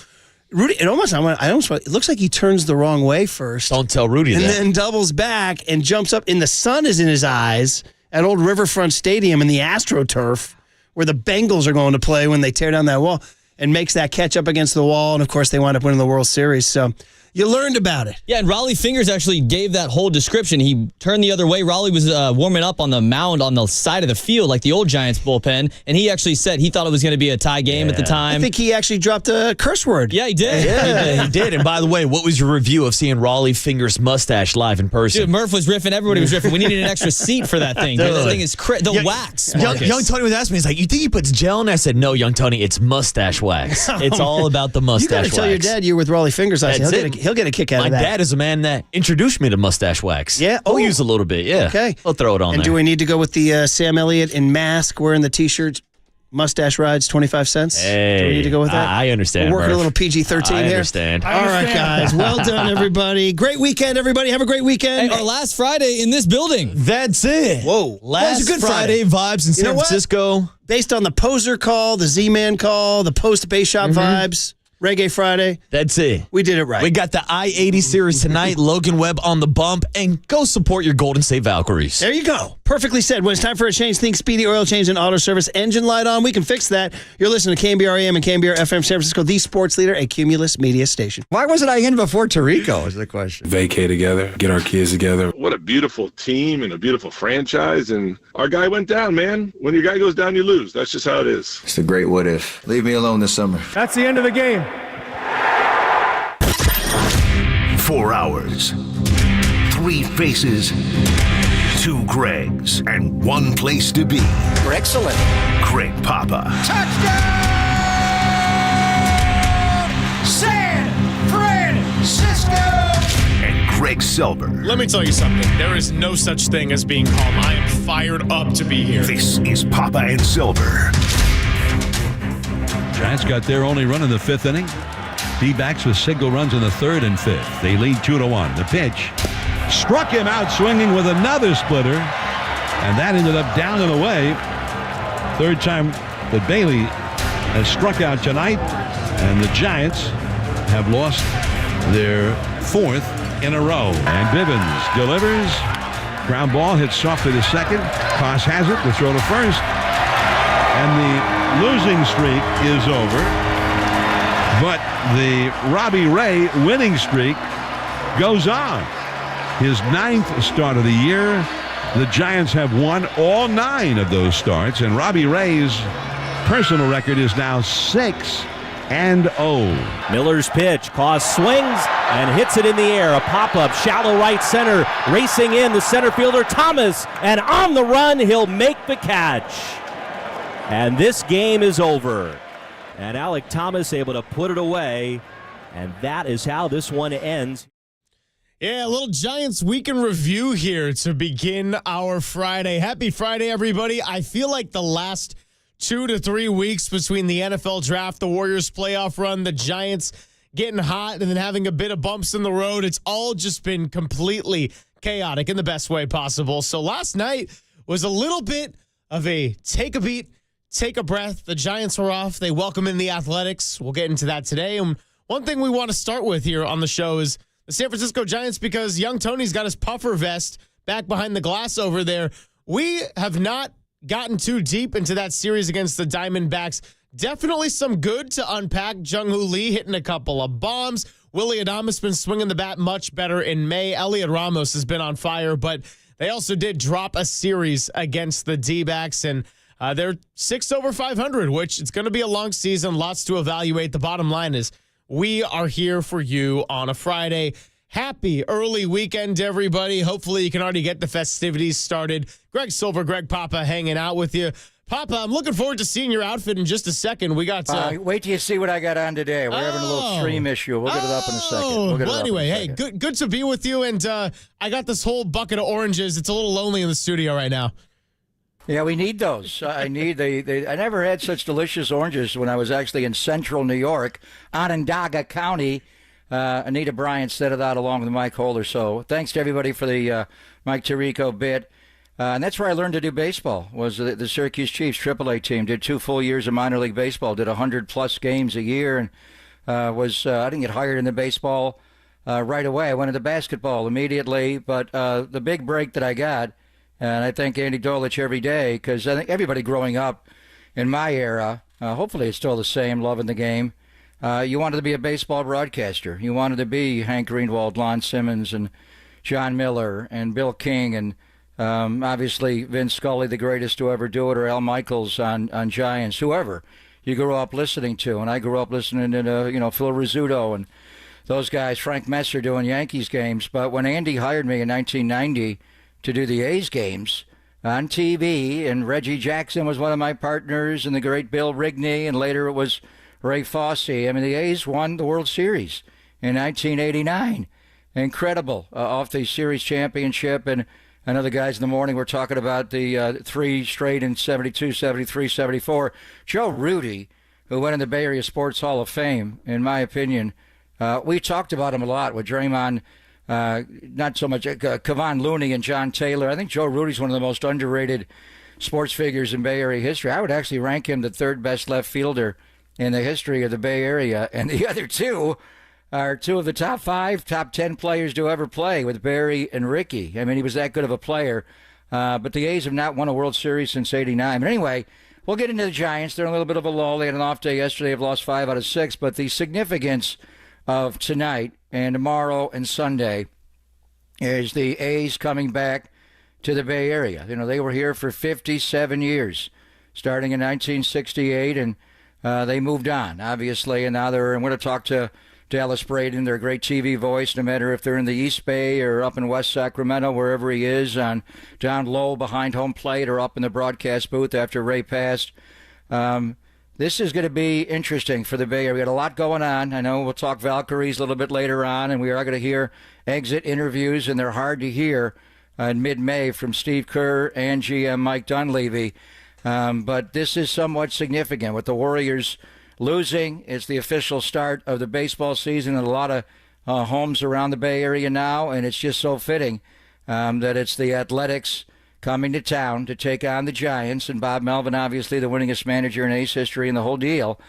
Rudy, it looks like he turns the wrong way first. Don't tell Rudy and that. And then doubles back and jumps up, and the sun is in his eyes at Old Riverfront Stadium in the AstroTurf, where the Bengals are going to play when they tear down that wall, and makes that catch up against the wall. And, of course, they wind up winning the World Series. So you learned about it. Yeah, and Raleigh Fingers actually gave that whole description. He turned the other way. Raleigh was warming up on the mound on the side of the field like the old Giants bullpen, and he actually said he thought it was going to be a tie game at the time. I think he actually dropped a curse word. Yeah, he did. Yeah, he did. And by the way, what was your review of seeing Raleigh Fingers' mustache live in person? Dude, Murph was riffing. Everybody was riffing. We needed an extra seat for that thing. Dude, that thing is wax. Young Tony was asking me, he's like, you think he puts gel in? I said, no, young Tony, it's mustache wax. It's all about the mustache wax. You got to tell your dad you were with Raleigh Fingers. I said, he'll get a kick out of that. My dad is a man that introduced me to mustache wax. Yeah? I'll use a little bit, yeah. Okay. I'll throw it on and there. do we need to go with the Sam Elliott in mask wearing the T-shirts? Mustache rides 25 cents. Hey, do we need to go with that? I understand. We're working a little PG-13 I here. understand. All right, guys. Well done, everybody. Great weekend, everybody. Have a great weekend. Hey, our last Friday in this building. That's it. Whoa. Last Good Friday vibes in San Francisco. Based on the poser call, the Z-Man call, the post-Base Shop vibes, Reggae Friday. That's it. We did it right. We got the I-80 series tonight. Logan Webb on the bump. And go support your Golden State Valkyries. There you go. Perfectly said. When it's time for a change, think Speedy Oil Change and Auto Service. Engine light on, we can fix that. You're listening to KNBR AM and KNBR FM San Francisco, the sports leader, a Cumulus media station. Why wasn't I in before Tirico is the question. Vacay together, get our kids together. What a beautiful team and a beautiful franchise. And our guy went down, man. When your guy goes down, you lose. That's just how it is. It's a great what if. Leave me alone this summer. That's the end of the game. 4 hours, 3 faces, 2 Gregs, and 1 place to be. Excellent. Greg Papa. Touchdown! San Francisco! And Greg Selber. Let me tell you something. There is no such thing as being calm. I am fired up to be here. This is Papa and Silver. Giants got their only run in the 5th inning. D-backs with single runs in the 3rd and 5th. They lead 2-1. The pitch struck him out swinging with another splitter, and that ended up down and away. 3rd time that Bailey has struck out tonight, and the Giants have lost their 4th in a row. And Bivens delivers. Ground ball hits softly to second. Koss has it to throw to first, and the losing streak is over. But the Robbie Ray winning streak goes on. His 9th start of the year. The Giants have won all 9 of those starts, and Robbie Ray's personal record is now 6-0. Miller's pitch. Koss swings and hits it in the air. A pop-up, shallow right center. Racing in the center fielder, Thomas. And on the run, he'll make the catch. And this game is over. And Alec Thomas able to put it away. And that is how this one ends. Yeah, a little Giants weekend review here to begin our Friday. Happy Friday, everybody. I feel like the last 2 to 3 weeks between the NFL draft, the Warriors playoff run, the Giants getting hot, and then having a bit of bumps in the road, it's all just been completely chaotic in the best way possible. So last night was a little bit of a take a beat, take a breath. The Giants were off. They welcome in the Athletics. We'll get into that today. And one thing we want to start with here on the show is the San Francisco Giants, because young Tony's got his puffer vest back behind the glass over there. We have not gotten too deep into that series against the Diamondbacks. Definitely some good to unpack. Jung-Hoo Lee hitting a couple of bombs. Willie Adames been swinging the bat much better in May. Elliot Ramos has been on fire, but they also did drop a series against the D-backs, and they're 6 over 500, which it's going to be a long season. Lots to evaluate. The bottom line is we are here for you on a Friday. Happy early weekend, everybody. Hopefully you can already get the festivities started. Greg Silver, Greg Papa hanging out with you. Papa, I'm looking forward to seeing your outfit in just a second. We got wait till you see what I got on today. We're having a little stream issue. We'll get it up in a second. Well, anyway, hey, good to be with you. And I got this whole bucket of oranges. It's a little lonely in the studio right now. Yeah, we need those. I never had such delicious oranges when I was actually in central New York, Onondaga County. Anita Bryant set it out along with Mike Holder. So thanks to everybody for the Mike Tirico bit. And that's where I learned to do baseball, was the Syracuse Chiefs AAA team. Did 2 full years of minor league baseball, did 100-plus games a year, and I didn't get hired into baseball right away. I went into basketball immediately, but the big break that I got, and I thank Andy Dolich every day, because I think everybody growing up in my era, hopefully it's still the same, loving the game, you wanted to be a baseball broadcaster. You wanted to be Hank Greenwald, Lon Simmons, and John Miller, and Bill King, and obviously Vince Scully, the greatest to ever do it, or Al Michaels on Giants, whoever you grew up listening to. And I grew up listening to, Phil Rizzuto and those guys, Frank Messer doing Yankees games. But when Andy hired me in 1990 to do the A's games on TV, and Reggie Jackson was one of my partners, and the great Bill Rigney, and later it was Ray Fosse. I mean, the A's won the World Series in 1989. Incredible, off the series championship. And I know the guys in the morning were talking about the 3 straight in 72, 73, 74. Joe Rudy, who went in the Bay Area Sports Hall of Fame, in my opinion, we talked about him a lot with Draymond, not so much Kevon Looney and John Taylor. I think Joe Rudy's one of the most underrated sports figures in Bay Area history. I would actually rank him the 3rd best left fielder in the history of the Bay Area. And the other 2 are 2 of the top 5, top 10 players to ever play, with Barry and Ricky. I mean, he was that good of a player. But the A's have not won a World Series since '89. But anyway, we'll get into the Giants. They're in a little bit of a lull. They had an off day yesterday. They've lost 5 out of 6. But the significance of tonight and tomorrow and Sunday is the A's coming back to the Bay Area. You know, they were here for 57 years, starting in 1968, and they moved on, obviously, and now I'm going to talk to Dallas Braden, their great TV voice, no matter if they're in the East Bay or up in West Sacramento, wherever he is, down low behind home plate or up in the broadcast booth after Ray passed. This is going to be interesting for the Bay Area. We got a lot going on. I know we'll talk Valkyries a little bit later on, and we are going to hear exit interviews, and they're hard to hear in mid-May from Steve Kerr and GM Mike Dunlevy. But this is somewhat significant. With the Warriors losing, it's the official start of the baseball season in a lot of homes around the Bay Area now, and it's just so fitting that it's the Athletics coming to town to take on the Giants, and Bob Melvin, obviously the winningest manager in A's history and the whole deal.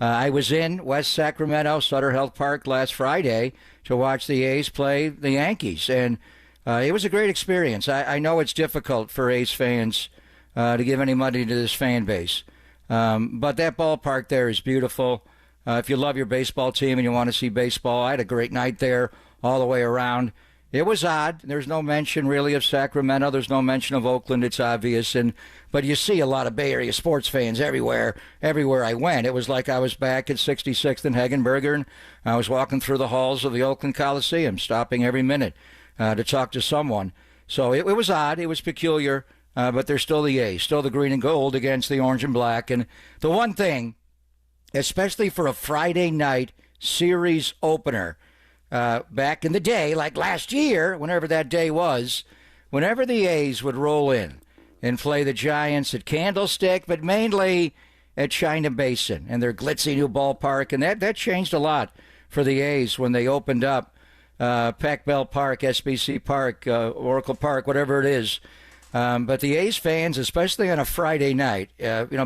I was in West Sacramento, Sutter Health Park last Friday to watch the A's play the Yankees, and it was a great experience. I know it's difficult for A's fans to give any money to this fan base, but that ballpark there is beautiful. If you love your baseball team and you want to see baseball, I had a great night there all the way around. It was odd. There's no mention really of Sacramento. There's no mention of Oakland. It's obvious. But you see a lot of Bay Area sports fans everywhere I went. It was like I was back at 66th and Hagenberger, and I was walking through the halls of the Oakland Coliseum, stopping every minute to talk to someone. So it was odd. It was peculiar. But they're still the A's, still the green and gold against the orange and black. And the one thing, especially for a Friday night series opener, back in the day, like last year, whenever that day was, whenever the A's would roll in and play the Giants at Candlestick, but mainly at China Basin and their glitzy new ballpark, and that changed a lot for the A's when they opened up Pac Bell Park, SBC Park, Oracle Park, whatever it is. But the A's fans, especially on a Friday night,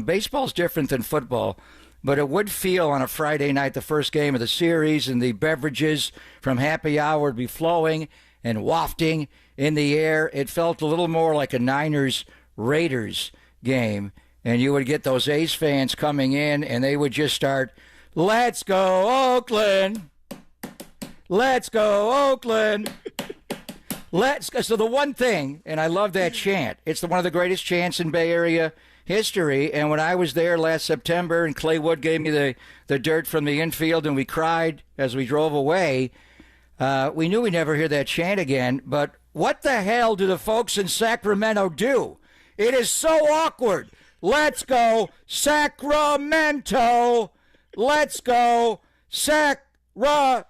baseball's different than football, but it would feel on a Friday night, the first game of the series, and the beverages from happy hour would be flowing and wafting in the air. It felt a little more like a Niners-Raiders game, and you would get those A's fans coming in, and they would just start, "Let's go, Oakland! Let's go, Oakland!" So the one thing, and I love that chant, it's one of the greatest chants in Bay Area history. And when I was there last September and Clay Wood gave me the dirt from the infield and we cried as we drove away, we knew we'd never hear that chant again. But what the hell do the folks in Sacramento do? It is so awkward. Let's go Sacramento. Let's go Sacramento.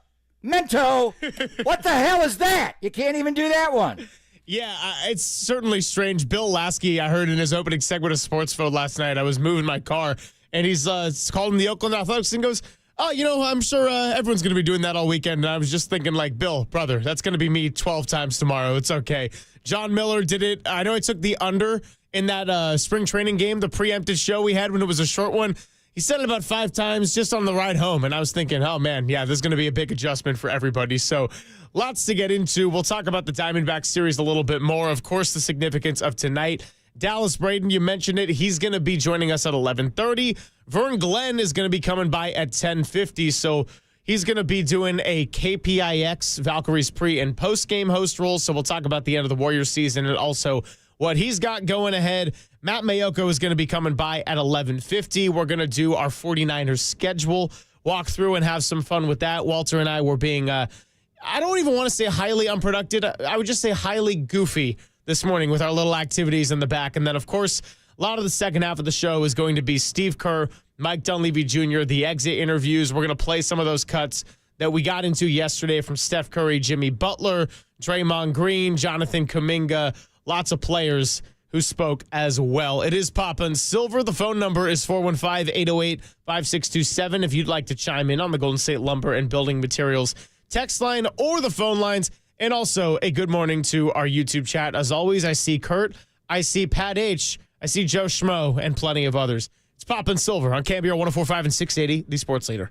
What the hell is that? You can't even do that one. Yeah, it's certainly strange. Bill Lasky, I heard in his opening segment of Sportsfield last night, I was moving my car, and he's calling the Oakland Athletics and goes, "Oh, I'm sure everyone's going to be doing that all weekend." And I was just thinking, like, Bill, brother, that's going to be me 12 times tomorrow. It's okay. John Miller did it. I know I took the under in that spring training game, the preempted show we had when it was a short one. He said it about 5 times just on the ride home, and I was thinking, oh, man, yeah, there's going to be a big adjustment for everybody. So lots to get into. We'll talk about the Diamondbacks series a little bit more. Of course, the significance of tonight. Dallas Braden, you mentioned it. He's going to be joining us at 11:30. Vern Glenn is going to be coming by at 10:50. So he's going to be doing a KPIX Valkyries pre- and post-game host role. So we'll talk about the end of the Warriors season and also what he's got going ahead. Matt Mayoko is going to be coming by at 11:50. We're going to do our 49ers schedule, walk through and have some fun with that. Walter and I were being, I don't even want to say highly unproductive. I would just say highly goofy this morning with our little activities in the back. And then, of course, a lot of the second half of the show is going to be Steve Kerr, Mike Dunleavy Jr., the exit interviews. We're going to play some of those cuts that we got into yesterday from Steph Curry, Jimmy Butler, Draymond Green, Jonathan Kuminga, lots of players who spoke as well. It is Papa and Silver. The phone number is 415-808-5627 if you'd like to chime in on the Golden State Lumber and Building Materials text line or the phone lines. And also a good morning to our YouTube chat. As always, I see Kurt, I see Pat H, I see Joe Schmo, and plenty of others. It's Papa and Silver on KNBR 104.5 and 680, the Sports Leader.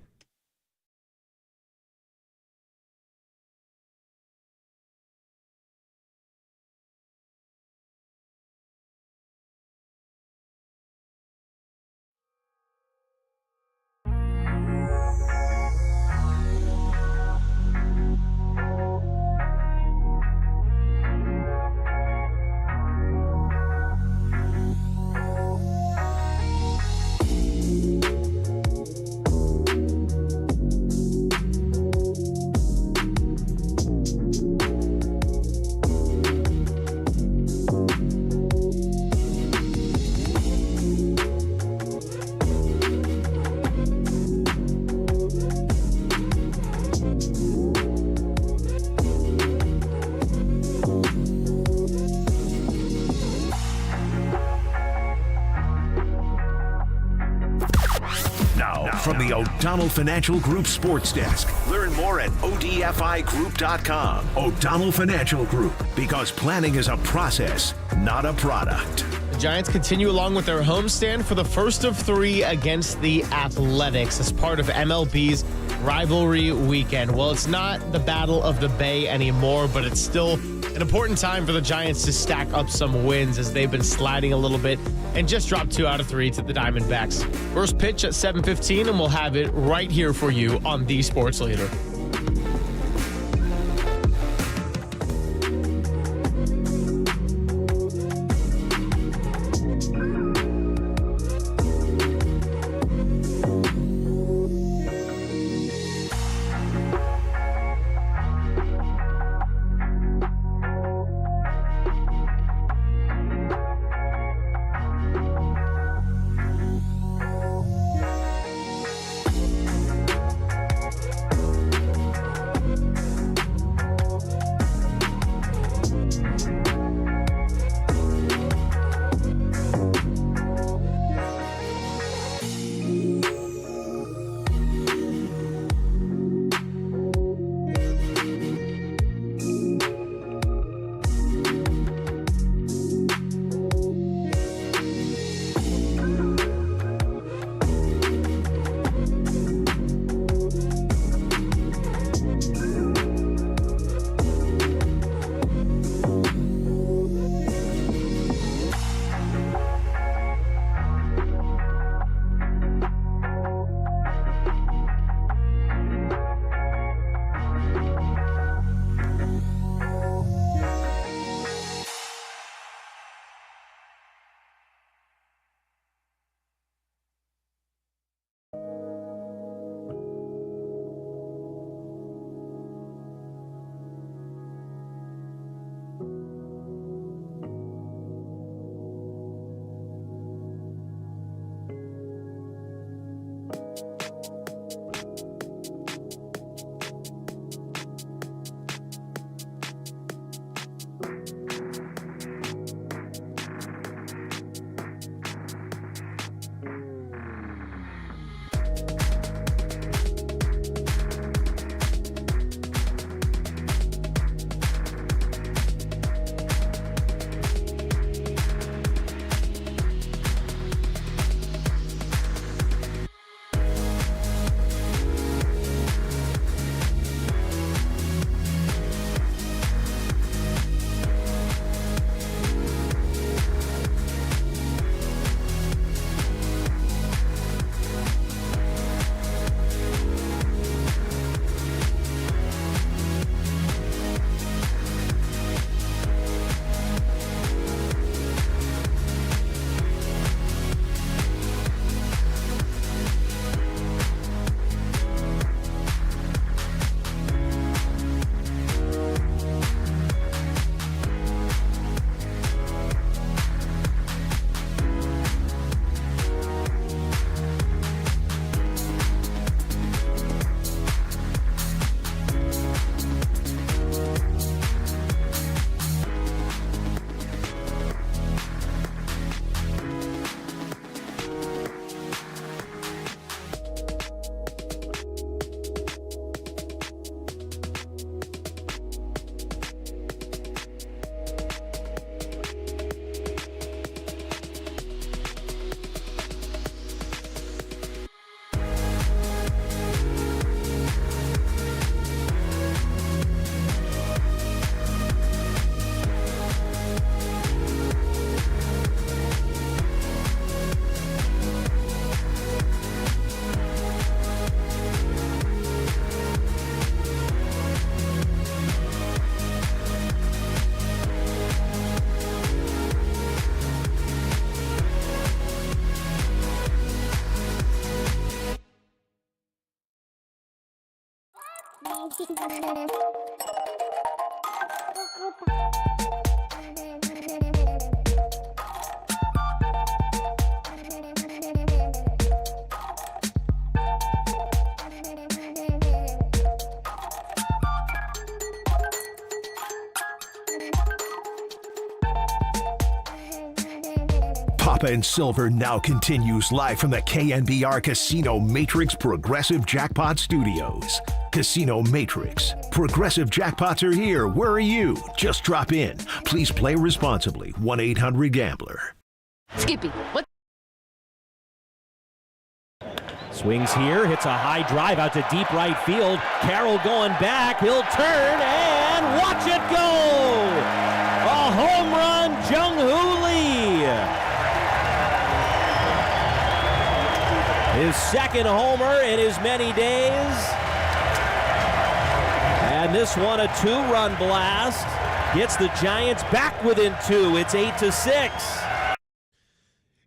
the O'Donnell Financial Group Sports Desk. Learn more at odfigroup.com. O'Donnell Financial Group, because planning is a process, not a product. The Giants continue along with their homestand for the first of 3 against the Athletics as part of MLB's rivalry weekend. Well, it's not the Battle of the Bay anymore, but it's still an important time for the Giants to stack up some wins as they've been sliding a little bit and just dropped 2 out of 3 to the Diamondbacks. First pitch at 7:15, and we'll have it right here for you on The Sports Leader. Papa and Silver now continues live from the KNBR Casino Matrix Progressive Jackpot Studios. Casino Matrix. Progressive jackpots are here. Where are you? Just drop in. Please play responsibly. 1-800-GAMBLER. Skippy, what? Swings here, hits a high drive out to deep right field. Carroll going back. He'll turn and watch it go. A home run, Jung-Hoo Lee. His second homer in as many days. And this one a 2-run blast. Gets the Giants back within 2. It's 8-6.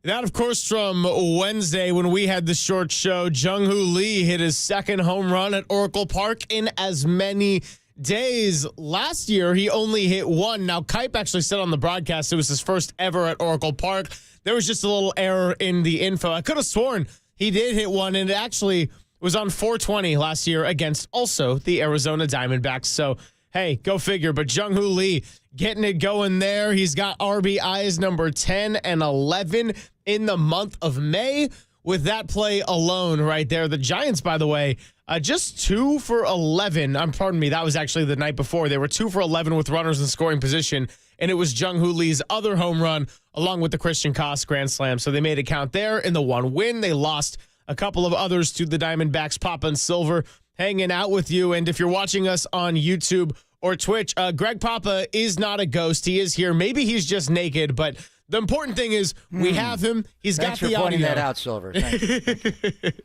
That, of course, from Wednesday when we had the short show. Jung-Hoo Lee hit his second home run at Oracle Park in as many days. Last year, he only hit one. Now, Kipe actually said on the broadcast it was his first ever at Oracle Park. There was just a little error in the info. I could have sworn he did hit one, and it actually was on 420 last year against also the Arizona Diamondbacks. So, hey, go figure. But Jung-Hoo Lee getting it going there. He's got RBIs number 10 and 11 in the month of May with that play alone right there. The Giants, by the way, just 2 for 11. Pardon me, that was actually the night before. They were 2 for 11 with runners in scoring position, and it was Jung-Hoo Lee's other home run along with the Christian Koss grand slam. So they made it count there in the one win. They lost a couple of others to the Diamondbacks. Papa and Silver hanging out with you. And if you're watching us on YouTube or Twitch, Greg Papa is not a ghost. He is here. Maybe he's just naked, but the important thing is we have him. He's Thanks got the for pointing audio. that out, Silver. Thanks.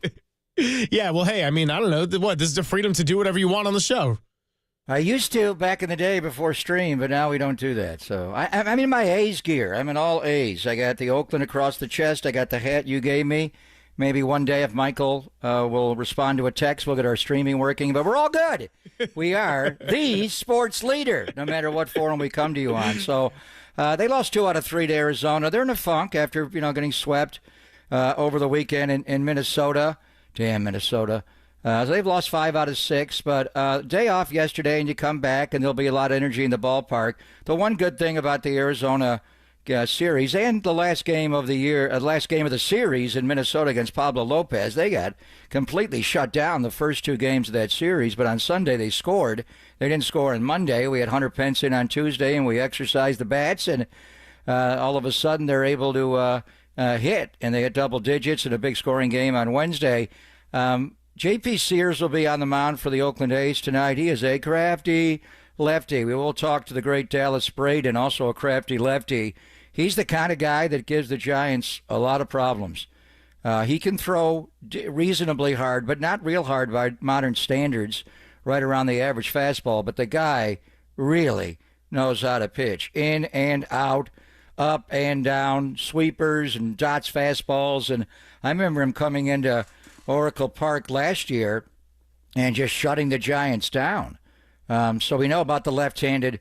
Yeah, well, hey, I mean, I don't know. What? This is the freedom to do whatever you want on the show. I used to back in the day before stream, but now we don't do that. So I'm in my A's gear. I'm in all A's. I got the Oakland across the chest. I got the hat you gave me. Maybe one day if Michael will respond to a text, we'll get our streaming working. But we're all good. We are the sports leader, no matter what forum we come to you on. So they lost 2 out of 3 to Arizona. They're in a funk after getting swept over the weekend in Minnesota. Damn, Minnesota. So they've lost 5 out of 6, but day off yesterday, and you come back, and there'll be a lot of energy in the ballpark. The one good thing about the Arizona series and the last game of the year, last game of the series in Minnesota against Pablo Lopez, they got completely shut down the first 2 games of that series, but on Sunday they scored. They didn't score on Monday. We had Hunter Pence in on Tuesday, and we exercised the bats, and all of a sudden they're able to hit, and they hit double digits in a big scoring game on Wednesday. J.P. Sears will be on the mound for the Oakland A's tonight. He is a crafty lefty. We will talk to the great Dallas Braden, also a crafty lefty. He's the kind of guy that gives the Giants a lot of problems. He can throw reasonably hard, but not real hard by modern standards, right around the average fastball. But the guy really knows how to pitch in and out, up and down, sweepers and dots fastballs. And I remember him coming into Oracle Park last year and just shutting the Giants down. So we know about the left-handed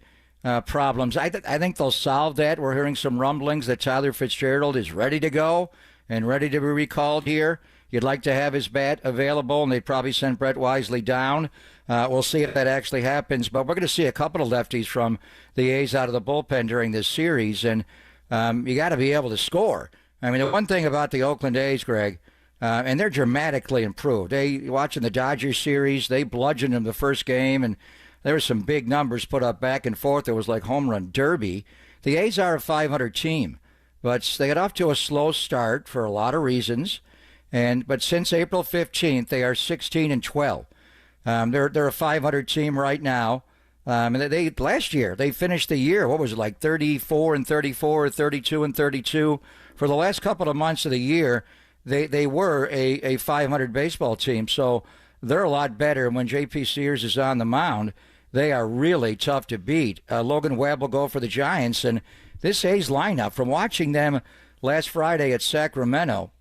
problems. I think they'll solve that. We're hearing some rumblings that Tyler Fitzgerald is ready to go and ready to be recalled here. You'd like to have his bat available, and they'd probably send Brett Wisely down. We'll see if that actually happens. But we're going to see a couple of lefties from the A's out of the bullpen during this series, and you got to be able to score. I mean, the one thing about the Oakland A's, Greg, and they're dramatically improved. Watching the Dodgers series, they bludgeoned them the first game, and there were some big numbers put up back and forth. It was like home run derby. The A's are a 500 team, but they got off to a slow start for a lot of reasons. But since April 15th, they are 16-12. They're a 500 team right now. And they last year they finished the year, what was it, like 34-34, 32-32. For the last couple of months of the year, they were a 500 baseball team. So they're a lot better. When J.P. Sears is on the mound, they are really tough to beat. Logan Webb will go for the Giants. And this A's lineup, from watching them last Friday at Sacramento,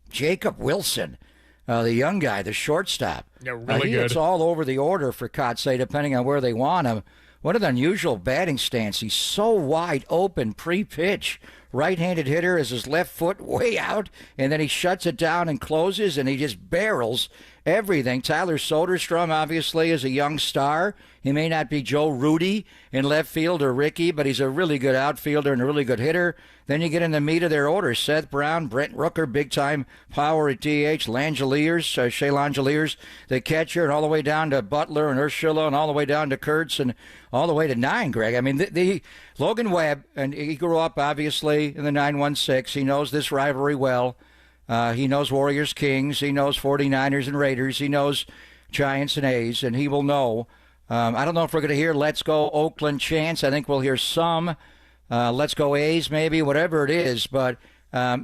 Jacob Wilson, the young guy, the shortstop. Yeah, really good. It's all over the order, for God's sake, depending on where they want him. What an unusual batting stance. He's so wide open pre-pitch. Right-handed hitter is his left foot way out, and then he shuts it down and closes, and he just barrels everything. Tyler Soderstrom, obviously, is a young star. He may not be Joe Rudy in left field or Ricky, but he's a really good outfielder and a really good hitter. Then you get in the meat of their order. Seth Brown, Brent Rooker, big-time power at DH. Langeliers, Shea Langeliers, the catcher, and all the way down to Butler and Urshula, and all the way down to Kurtz, and all the way to 9, Greg. I mean, the Logan Webb, and he grew up, obviously, in the 916. He knows this rivalry well. He knows Warriors, Kings. He knows 49ers and Raiders. He knows Giants and A's, and he will know. I don't know if we're going to hear Let's Go Oakland chants. I think we'll hear some. Let's Go A's, maybe, whatever it is. But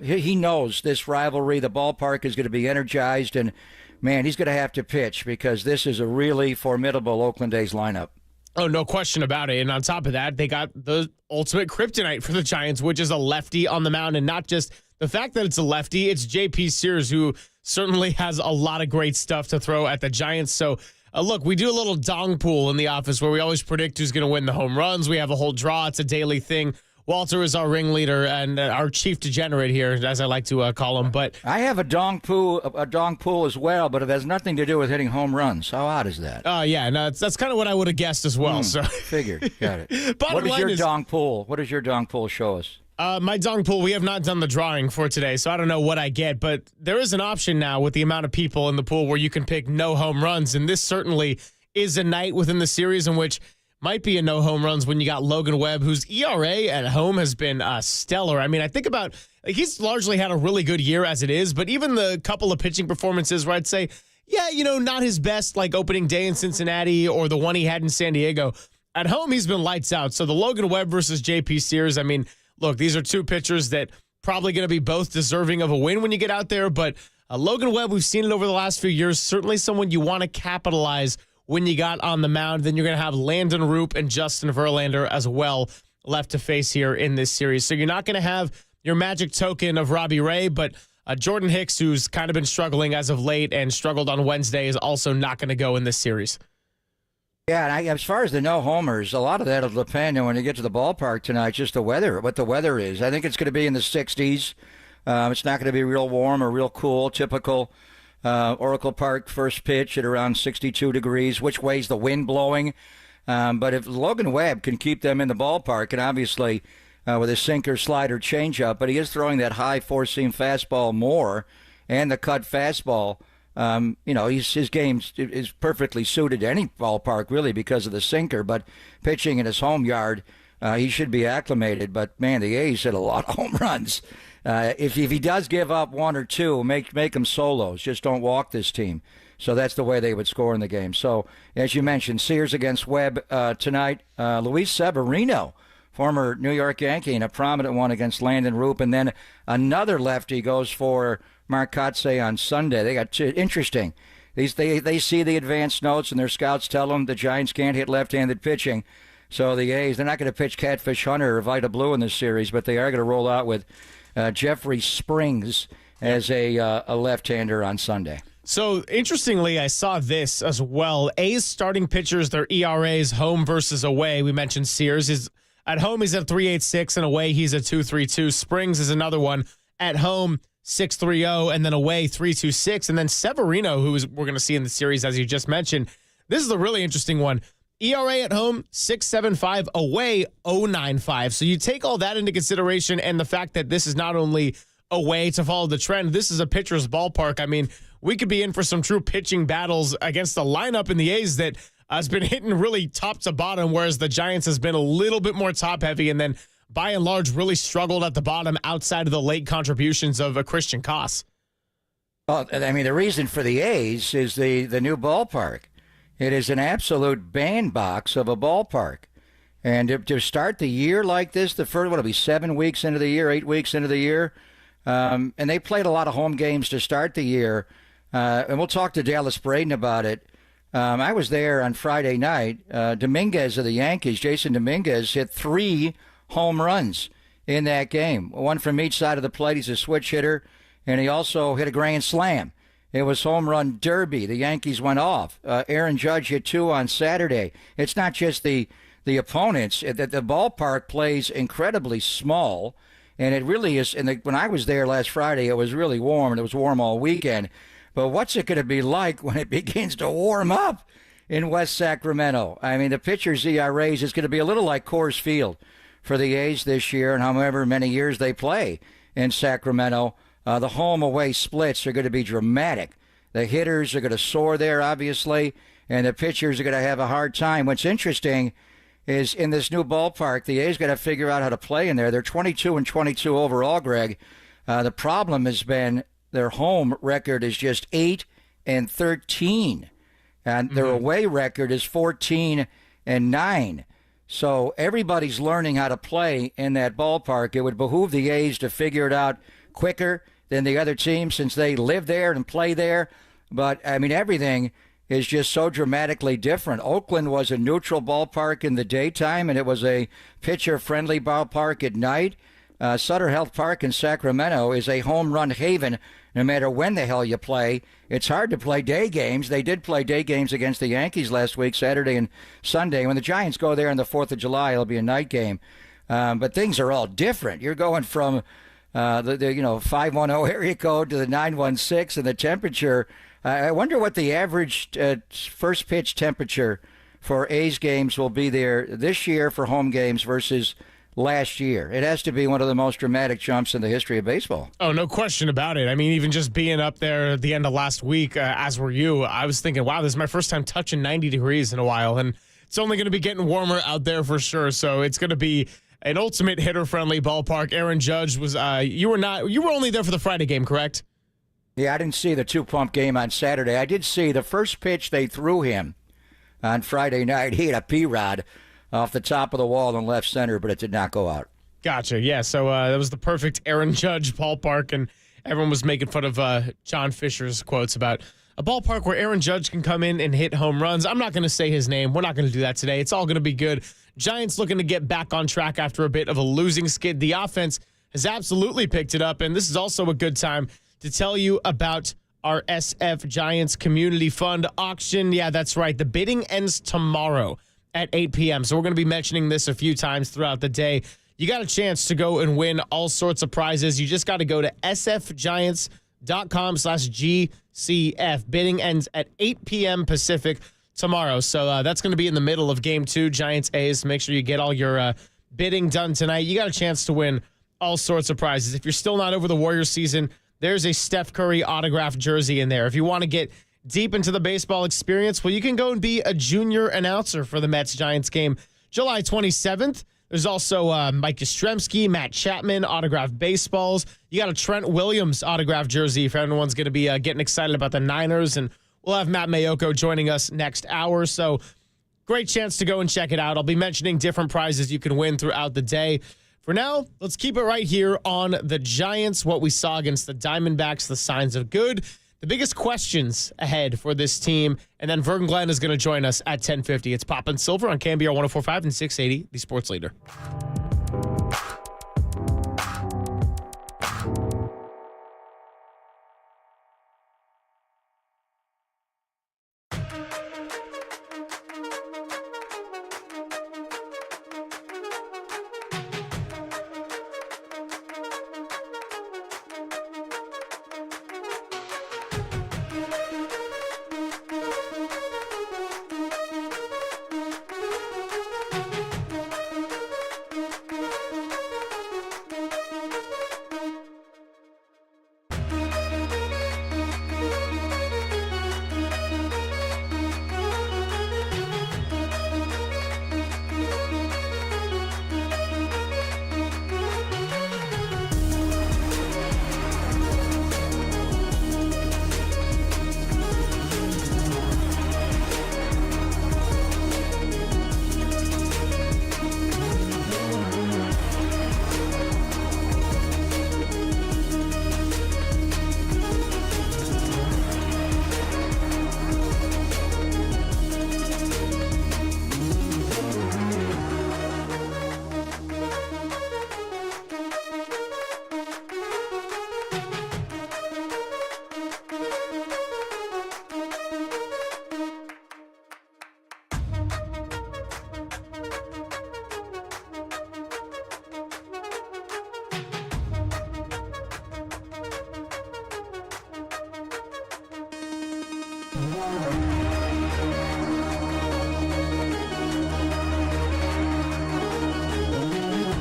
he knows this rivalry. The ballpark is going to be energized, and, man, he's going to have to pitch because this is a really formidable Oakland A's lineup. Oh, no question about it. And on top of that, they got the ultimate kryptonite for the Giants, which is a lefty on the mound. And not just the fact that it's a lefty, it's J.P. Sears, who certainly has a lot of great stuff to throw at the Giants. So, look, we do a little dong pool in the office where we always predict who's going to win the home runs. We have a whole draw. It's a daily thing. Walter is our ringleader and our chief degenerate here, as I like to call him. But I have a dong pool as well, but it has nothing to do with hitting home runs. How odd is that? Yeah, no, that's kind of what I would have guessed as well. So figured, got it. What is your dong pool? What does your dong pool show us? My dong pool, we have not done the drawing for today, so I don't know what I get, but there is an option now with the amount of people in the pool where you can pick no home runs, and this certainly is a night within the series in which might be a no home runs when you got Logan Webb, whose ERA at home has been stellar. I mean, I think about, he's largely had a really good year as it is, but even the couple of pitching performances where I'd say, yeah, not his best, like opening day in Cincinnati or the one he had in San Diego. At home, he's been lights out. So the Logan Webb versus J.P. Sears, I mean, look, these are two pitchers that probably going to be both deserving of a win when you get out there. But Logan Webb, we've seen it over the last few years, certainly someone you want to capitalize when you got on the mound. Then you're going to have Landon Roop and Justin Verlander as well left to face here in this series. So you're not going to have your magic token of Robbie Ray, but Jordan Hicks, who's kind of been struggling as of late and struggled on Wednesday, is also not going to go in this series. Yeah, and as far as the no homers, a lot of that will depend on when you get to the ballpark tonight, just the weather, what the weather is. I think it's going to be in the 60s. It's not going to be real warm or real cool. Typical Oracle Park first pitch at around 62 degrees. Which way's the wind blowing? But if Logan Webb can keep them in the ballpark, and obviously with his sinker, slider, changeup, but he is throwing that high four-seam fastball more and the cut fastball. His game is perfectly suited to any ballpark, really, because of the sinker. But pitching in his home yard, he should be acclimated. But, man, the A's hit a lot of home runs. If he does give up one or two, make them solos. Just don't walk this team. So that's the way they would score in the game. So, as you mentioned, Sears against Webb tonight. Luis Severino, former New York Yankee, and a prominent one against Landon Roop. And then another lefty goes for Mark Kotsay on Sunday. They got interesting. They see the advanced notes, and their scouts tell them the Giants can't hit left-handed pitching. So the A's, they're not going to pitch Catfish Hunter or Vita Blue in this series, but they are going to roll out with Jeffrey Springs as a left-hander on Sunday. So, interestingly, I saw this as well. A's starting pitchers, their ERAs home versus away. We mentioned Sears. Is at home, he's at 3.86, and away, he's at 2.32. Springs is another one. At home, 6.30, and then away 3.26. And then Severino, who we're going to see in the series, as you just mentioned. This is a really interesting one. ERA at home, 6.75, away 0.95. So you take all that into consideration, and the fact that this is not only a way to follow the trend, this is a pitcher's ballpark. I mean, we could be in for some true pitching battles against a lineup in the A's that has been hitting really top to bottom, whereas the Giants has been a little bit more top heavy, and then by and large, really struggled at the bottom outside of the late contributions of a Christian Koss. Well, I mean, the reason for the A's is the new ballpark. It is an absolute bandbox of a ballpark. And to start the year like this, the first, it'll be 7 weeks into the year, 8 weeks into the year, and they played a lot of home games to start the year. And we'll talk to Dallas Braden about it. I was there on Friday night. Dominguez of the Yankees, Jason Dominguez, hit 3 home runs in that game. One from each side of the plate. He's a switch hitter, and he also hit a grand slam. It was home run derby. The Yankees went off. Aaron Judge hit 2 on Saturday. It's not just the opponents. The ballpark plays incredibly small, and it really is. And when I was there last Friday, it was really warm, and it was warm all weekend. But what's it going to be like when it begins to warm up in West Sacramento? I mean, the pitchers' ERAs is going to be a little like Coors Field for the A's this year, and however many years they play in Sacramento. The home-away splits are going to be dramatic. The hitters are going to soar there, obviously, and the pitchers are going to have a hard time. What's interesting is in this new ballpark, the A's got to figure out how to play in there. They're 22-22 overall, Greg. The problem has been their home record is just 8-13, and their away record is 14-9. So everybody's learning how to play in that ballpark. It would behoove the A's to figure it out quicker than the other team since they live there and play there. But, I mean, everything is just so dramatically different. Oakland was a neutral ballpark in the daytime, and it was a pitcher-friendly ballpark at night. Sutter Health Park in Sacramento is a home run haven no matter when the hell you play. It's hard to play day games. They did play day games against the Yankees last week, Saturday and Sunday. When the Giants go there on the 4th of July, it'll be a night game. But things are all different. You're going from the 510 area code to the 916 and the temperature. I wonder what the average first pitch temperature for A's games will be there this year for home games versus last year. It has to be one of the most dramatic jumps in the history of baseball. Oh, no question about it. I mean, even just being up there at the end of last week, as were you, I was thinking, wow, this is my first time touching 90 degrees in a while, and it's only going to be getting warmer out there for sure, so it's going to be an ultimate hitter-friendly ballpark. Aaron Judge was, you were only there for the Friday game, correct? Yeah, I didn't see the two-pump game on Saturday. I did see the first pitch they threw him on Friday night. He had a P-Rod off the top of the wall in left center, but it did not go out. Gotcha. Yeah, so that was the perfect Aaron Judge ballpark, and everyone was making fun of John Fisher's quotes about a ballpark where Aaron Judge can come in and hit home runs. I'm not going to say his name. We're not going to do that today. It's all going to be good. Giants looking to get back on track after a bit of a losing skid. The offense has absolutely picked it up, and this is also a good time to tell you about our SF Giants Community Fund auction. Yeah, that's right. The bidding ends tomorrow at 8 p.m. So we're going to be mentioning this a few times throughout the day. You got a chance to go and win all sorts of prizes. You just got to go to sfgiants.com/GCF. Bidding ends at 8 p.m. Pacific tomorrow. So that's going to be in the middle of Game 2, Giants A's. Make sure you get all your bidding done tonight. You got a chance to win all sorts of prizes. If you're still not over the Warriors season, there's a Steph Curry autographed jersey in there. If you want to get deep into the baseball experience, well, you can go and be a junior announcer for the Mets-Giants game July 27th. There's also Mike Yastrzemski, Matt Chapman, autographed baseballs. You got a Trent Williams autographed jersey if everyone's going to be getting excited about the Niners. And we'll have Matt Mayoko joining us next hour. So great chance to go and check it out. I'll be mentioning different prizes you can win throughout the day. For now, let's keep it right here on the Giants, what we saw against the Diamondbacks, the signs of good, the biggest questions ahead for this team, and then Vernon Glenn is going to join us at 10:50. It's Pop and Silver on KNBR 104.5 and 680, the Sports Leader.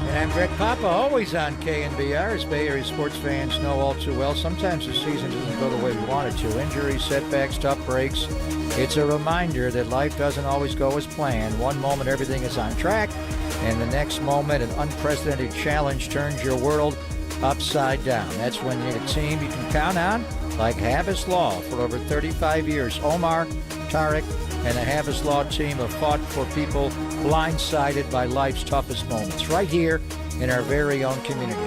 And I'm Greg Papa, always on KNBR, as Bay Area sports fans know all too well. Sometimes the season doesn't go the way we want it to. Injuries, setbacks, tough breaks. It's a reminder that life doesn't always go as planned. One moment everything is on track, and the next moment an unprecedented challenge turns your world upside down. That's when you need a team you can count on, like Habas Law. For over 35 years, Omar, Tarek, and the Habas Law team have fought for people blindsided by life's toughest moments, right here in our very own community.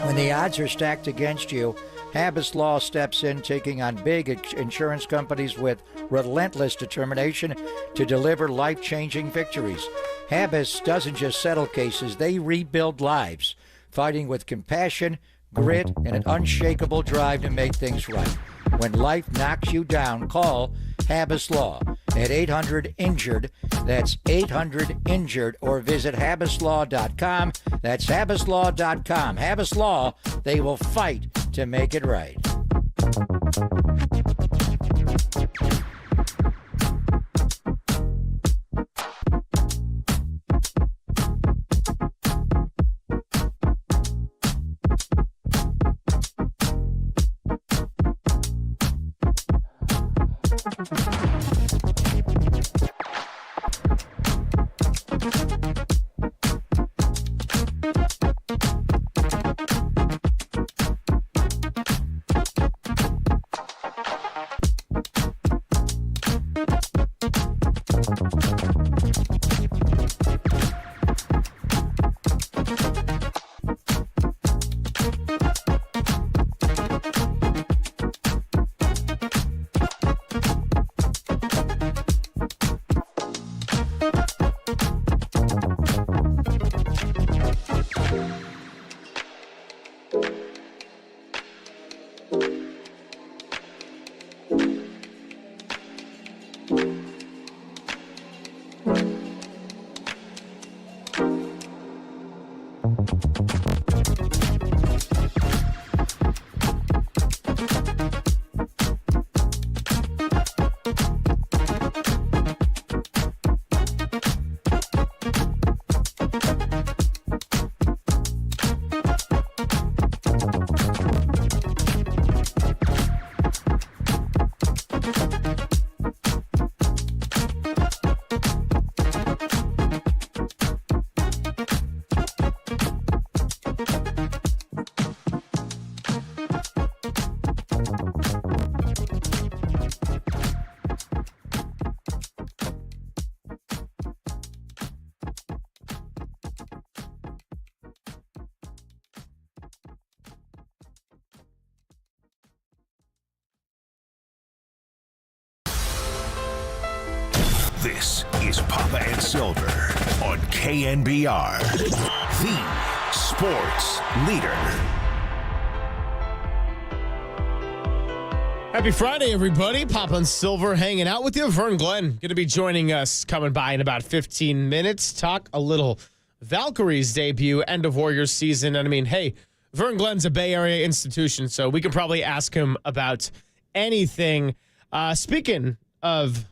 When the odds are stacked against you, Habas Law steps in, taking on big insurance companies with relentless determination to deliver life-changing victories. Habas doesn't just settle cases, they rebuild lives, fighting with compassion, grit, and an unshakable drive to make things right. When life knocks you down, call Habas Law at 800-INJURED. That's 800-INJURED, or visit habaslaw.com. That's habaslaw.com. Habas Law, they will fight to make it right. This is Papa and Silver on KNBR, the sports leader. Happy Friday, everybody. Papa and Silver hanging out with you. Vern Glenn going to be joining us, coming by in about 15 minutes. Talk a little Valkyrie's debut, end of Warriors season. And I mean, hey, Vern Glenn's a Bay Area institution, so we can probably ask him about anything. Speaking of...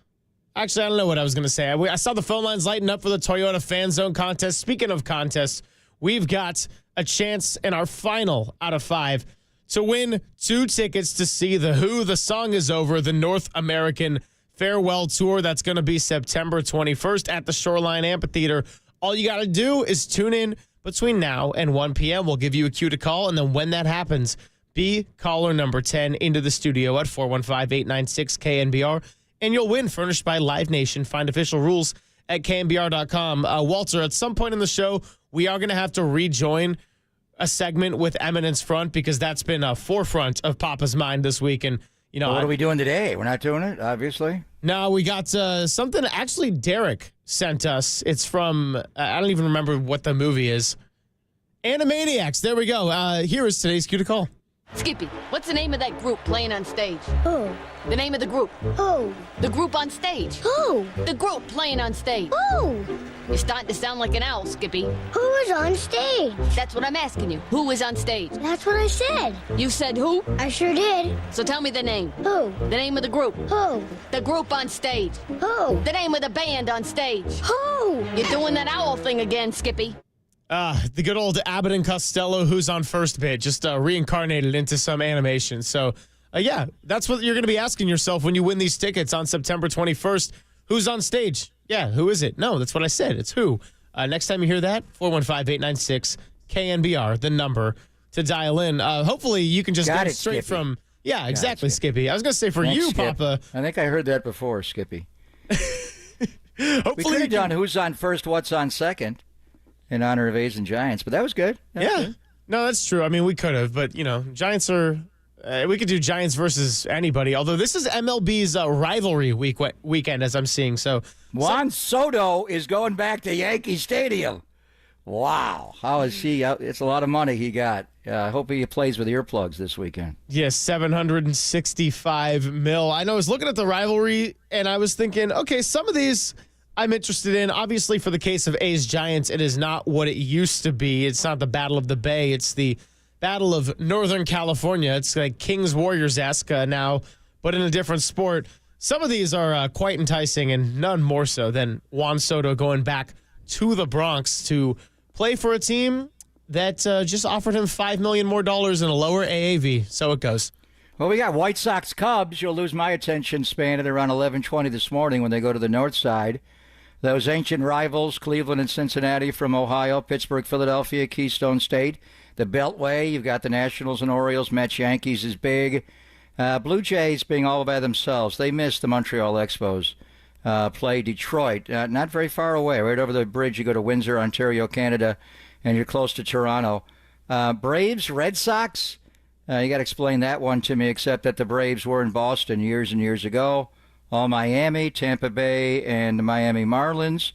Actually, I don't know what I was going to say. I saw the phone lines lighting up for the Toyota Fan Zone contest. Speaking of contests, we've got a chance in our final out of 5 to win 2 tickets to see The Who. The Song Is Over, the North American Farewell Tour. That's going to be September 21st at the Shoreline Amphitheater. All you got to do is tune in between now and 1 p.m. We'll give you a cue to call, and then when that happens, be caller number 10 into the studio at 415-896-KNBR. And you'll win, furnished by Live Nation. Find official rules at KNBR.com. Walter, at some point in the show, we are going to have to rejoin a segment with Eminence Front because that's been a forefront of Papa's mind this week. And, you know, Well, what are we doing today? We're not doing it, obviously. No, we got something actually Derek sent us. It's from, I don't even remember what the movie is. Animaniacs. There we go. Here is today's cue to call. Skippy, what's the name of that group playing on stage? Who? The name of the group. Who? The group on stage. Who? The group playing on stage. Who? You're starting to sound like an owl, Skippy. Who was on stage? That's what I'm asking you. Who is on stage? That's what I said. You said who? I sure did. So tell me the name. Who? The name of the group. Who? The group on stage. Who? The name of the band on stage. Who? You're doing that owl thing again, Skippy. The good old Abbott and Costello, who's on first bit, just reincarnated into some animation. So, yeah, that's what you're going to be asking yourself when you win these tickets on September 21st. Who's on stage? Yeah, who is it? No, that's what I said. It's who. Next time you hear that, 415-896-KNBR, the number to dial in. Hopefully you can just get it straight Skippy. from... Yeah, exactly, Skippy. I was going to say for Thanks, you, Skip. Papa. I think I heard that before, Skippy. Hopefully we could have done who's on first, what's on second in honor of A's and Giants, but that was good. That was good. No, that's true. I mean, we could have, but, Giants are... we could do Giants versus anybody, although this is MLB's rivalry weekend, as I'm seeing. So Juan Soto is going back to Yankee Stadium. Wow. How is he? It's a lot of money he got. I hope he plays with earplugs this weekend. Yes, $765 million. I know I was looking at the rivalry, and I was thinking, okay, some of these I'm interested in. Obviously, for the case of A's Giants, it is not what it used to be. It's not the Battle of the Bay. It's the Battle of Northern California. It's like Kings Warriors-esque now, but in a different sport. Some of these are quite enticing, and none more so than Juan Soto going back to the Bronx to play for a team that just offered him $5 million more and a lower AAV. So it goes. Well, we got White Sox Cubs. You'll lose my attention span at around 11:20 this morning when they go to the north side. Those ancient rivals, Cleveland and Cincinnati from Ohio, Pittsburgh, Philadelphia, Keystone State. The Beltway, you've got the Nationals and Orioles. Mets, Yankees is big. Blue Jays being all by themselves. They missed the Montreal Expos. Play Detroit, not very far away. Right over the bridge, you go to Windsor, Ontario, Canada, and you're close to Toronto. Braves, Red Sox. You got to explain that one to me, except that the Braves were in Boston years and years ago. All Miami, Tampa Bay, and the Miami Marlins.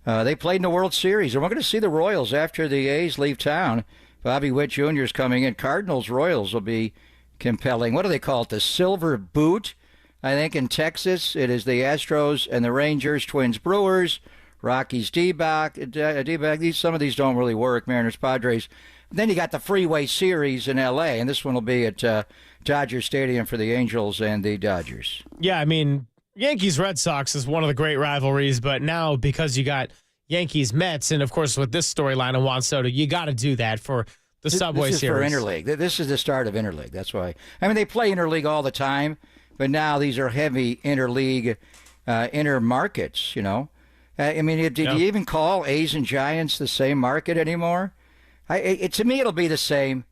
They played in the World Series, and we're going to see the Royals after the A's leave town. Bobby Witt Jr. is coming in. Cardinals-Royals will be compelling. What do they call it? The Silver Boot? I think in Texas, it is the Astros and the Rangers, Twins, Brewers, Rockies, D-back. Some of these don't really work, Mariners, Padres. Then you got the Freeway Series in L.A., and this one will be at Dodger Stadium for the Angels and the Dodgers. Yeah, I mean, Yankees-Red Sox is one of the great rivalries, but now because you got Yankees-Mets, and of course with this storyline of Juan Soto, you got to do that for the Subway Series. This is for Interleague. This is the start of Interleague. That's why. I mean, they play Interleague all the time, but now these are heavy Interleague, inter-markets, I mean, did you even call A's and Giants the same market anymore? To me, it'll be the same.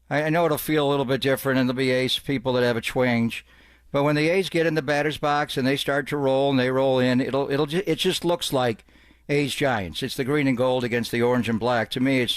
I know it'll feel a little bit different, and there'll be A's people that have a twinge. But when the A's get in the batter's box and they start to roll and they roll in, it just looks like A's Giants. It's the green and gold against the orange and black. To me,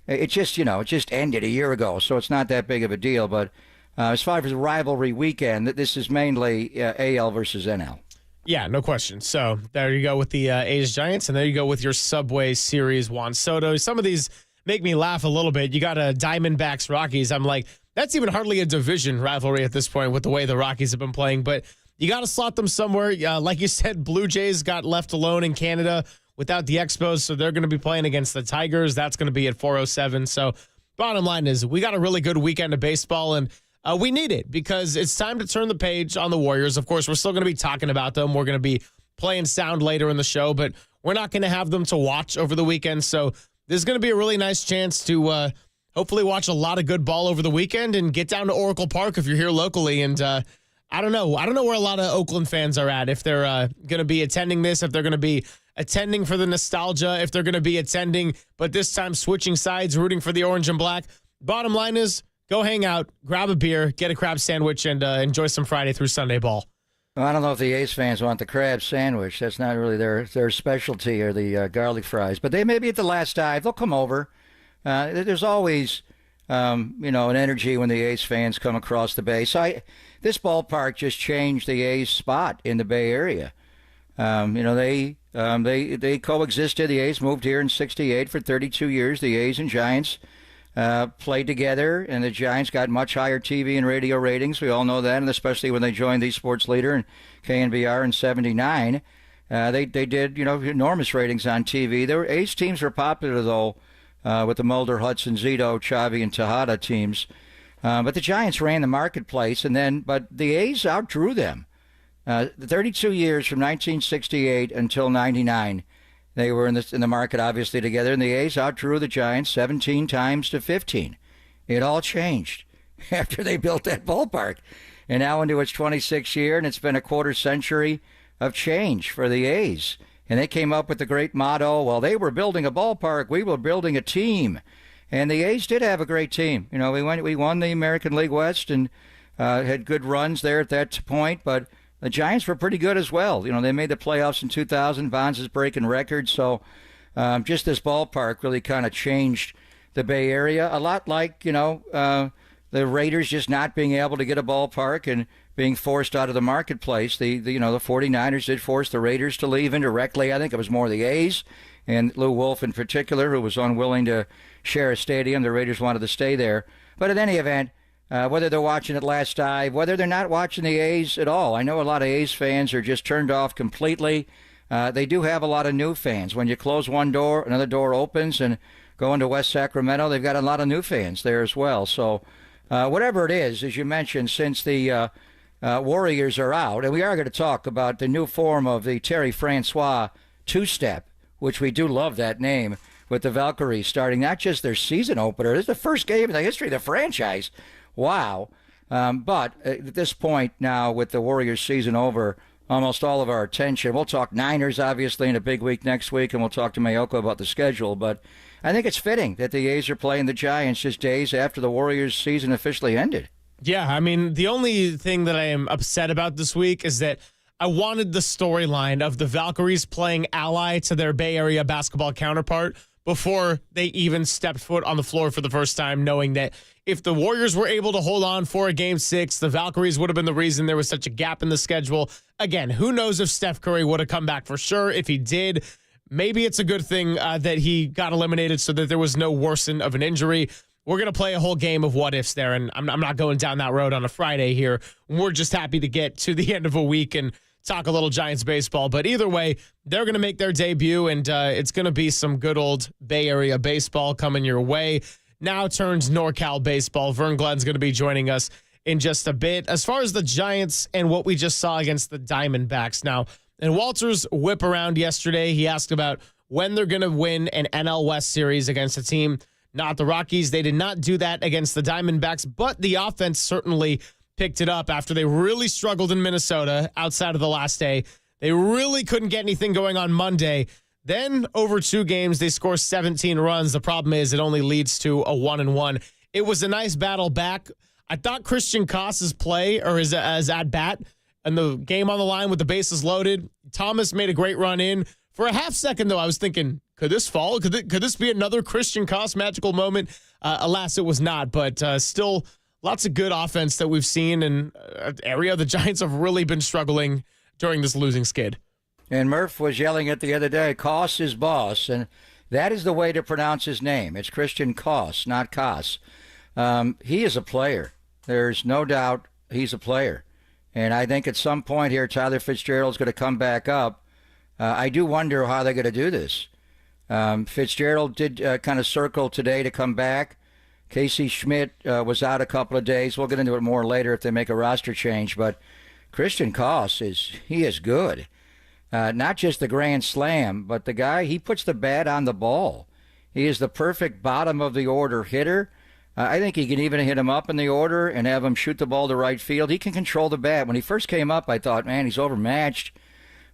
it just ended a year ago, so it's not that big of a deal. But as far as the rivalry weekend, this is mainly AL versus NL. Yeah, no question. So there you go with the A's Giants, and there you go with your Subway Series Juan Soto. Some of these make me laugh a little bit. You got a Diamondbacks Rockies. I'm like, that's even hardly a division rivalry at this point with the way the Rockies have been playing. But you got to slot them somewhere. Like you said, Blue Jays got left alone in Canada without the Expos, so they're going to be playing against the Tigers. That's going to be at 4:07. So bottom line is we got a really good weekend of baseball, and we need it because it's time to turn the page on the Warriors. Of course, we're still going to be talking about them. We're going to be playing sound later in the show, but we're not going to have them to watch over the weekend. So there's going to be a really nice chance to hopefully watch a lot of good ball over the weekend and get down to Oracle Park if you're here locally. And I don't know where a lot of Oakland fans are at, if they're going to be attending this, if they're going to be attending for the nostalgia, if they're going to be attending, but this time switching sides, rooting for the orange and black. Bottom line is, go hang out, grab a beer, get a crab sandwich, and enjoy some Friday through Sunday ball. Well, I don't know if the A's fans want the crab sandwich. That's not really their specialty, or the garlic fries. But they may be at the last dive. They'll come over. There's always, an energy when the A's fans come across the Bay. So this ballpark just changed the A's spot in the Bay Area. They coexisted. The A's moved here in '68 for 32 years. The A's and Giants. played together, and the Giants got much higher TV and radio ratings. We all know that, and especially when they joined the sports leader and KNBR in '79. They did, enormous ratings on TV. A's teams were popular, though, with the Mulder, Hudson, Zito, Chavi, and Tejada teams. But the Giants ran the marketplace, but the A's outdrew them. 32 years from 1968 until '99. They were in the market, obviously, together, and the A's outdrew the Giants 17 times to 15. It all changed after they built that ballpark. And now into its 26th year, and it's been a quarter century of change for the A's. And they came up with the great motto, well, they were building a ballpark, we were building a team. And the A's did have a great team. We won the American League West and had good runs there at that point, but the Giants were pretty good as well. They made the playoffs in 2000. Bonds is breaking records. So just this ballpark really kind of changed the Bay Area. A lot like, the Raiders just not being able to get a ballpark and being forced out of the marketplace. The 49ers did force the Raiders to leave indirectly. I think it was more the A's and Lou Wolf in particular, who was unwilling to share a stadium. The Raiders wanted to stay there. But in any event, whether they're watching it last dive, whether they're not watching the A's at all. I know a lot of A's fans are just turned off completely. They do have a lot of new fans. When you close one door, another door opens, and go into West Sacramento, they've got a lot of new fans there as well. So whatever it is, as you mentioned, since the Warriors are out, and we are going to talk about the new form of the Terry Francois two-step, which we do love that name, with the Valkyries starting not just their season opener, this is the first game in the history of the franchise. Wow. But at this point now, with the Warriors season over, almost all of our attention, we'll talk Niners, obviously, in a big week next week, and we'll talk to Mayoko about the schedule. But I think it's fitting that the A's are playing the Giants just days after the Warriors season officially ended. Yeah, I mean, the only thing that I am upset about this week is that I wanted the storyline of the Valkyries playing ally to their Bay Area basketball counterpart before they even stepped foot on the floor for the first time, knowing that if the Warriors were able to hold on for a Game 6, the Valkyries would have been the reason there was such a gap in the schedule. Again, who knows if Steph Curry would have come back for sure. If he did, maybe it's a good thing that he got eliminated so that there was no worsen of an injury. We're going to play a whole game of what-ifs there, and I'm not going down that road on a Friday here. We're just happy to get to the end of a week and talk a little Giants baseball. But either way, they're going to make their debut, and it's going to be some good old Bay Area baseball coming your way. Now turns NorCal baseball. Vern Glenn's going to be joining us in just a bit. As far as the Giants and what we just saw against the Diamondbacks. Now, in Walter's whip around yesterday, he asked about when they're going to win an NL West series against a team, not the Rockies. They did not do that against the Diamondbacks, but the offense certainly picked it up after they really struggled in Minnesota outside of the last day. They really couldn't get anything going on Monday. Then over 2 games, they score 17 runs. The problem is it only leads to a 1-1. It was a nice battle back. I thought Christian Koss's play, or his at-bat, and the game on the line with the bases loaded, Thomas made a great run in. For a half second, though, I was thinking, could this fall? Could this be another Christian Koss magical moment? Alas, it was not, but still lots of good offense that we've seen in an area the Giants have really been struggling during this losing skid. And Murph was yelling it the other day, Koss is boss, and that is the way to pronounce his name. It's Christian Koss, not Koss. He is a player. There's no doubt he's a player. And I think at some point here, Tyler Fitzgerald's going to come back up. I do wonder how they're going to do this. Fitzgerald did kind of circle today to come back. Casey Schmidt was out a couple of days. We'll get into it more later if they make a roster change. But Christian Koss is good. Not just the grand slam, but the guy, he puts the bat on the ball. He is the perfect bottom of the order hitter. I think he can even hit him up in the order and have him shoot the ball to right field. He can control the bat. When he first came up, I thought, man, he's overmatched.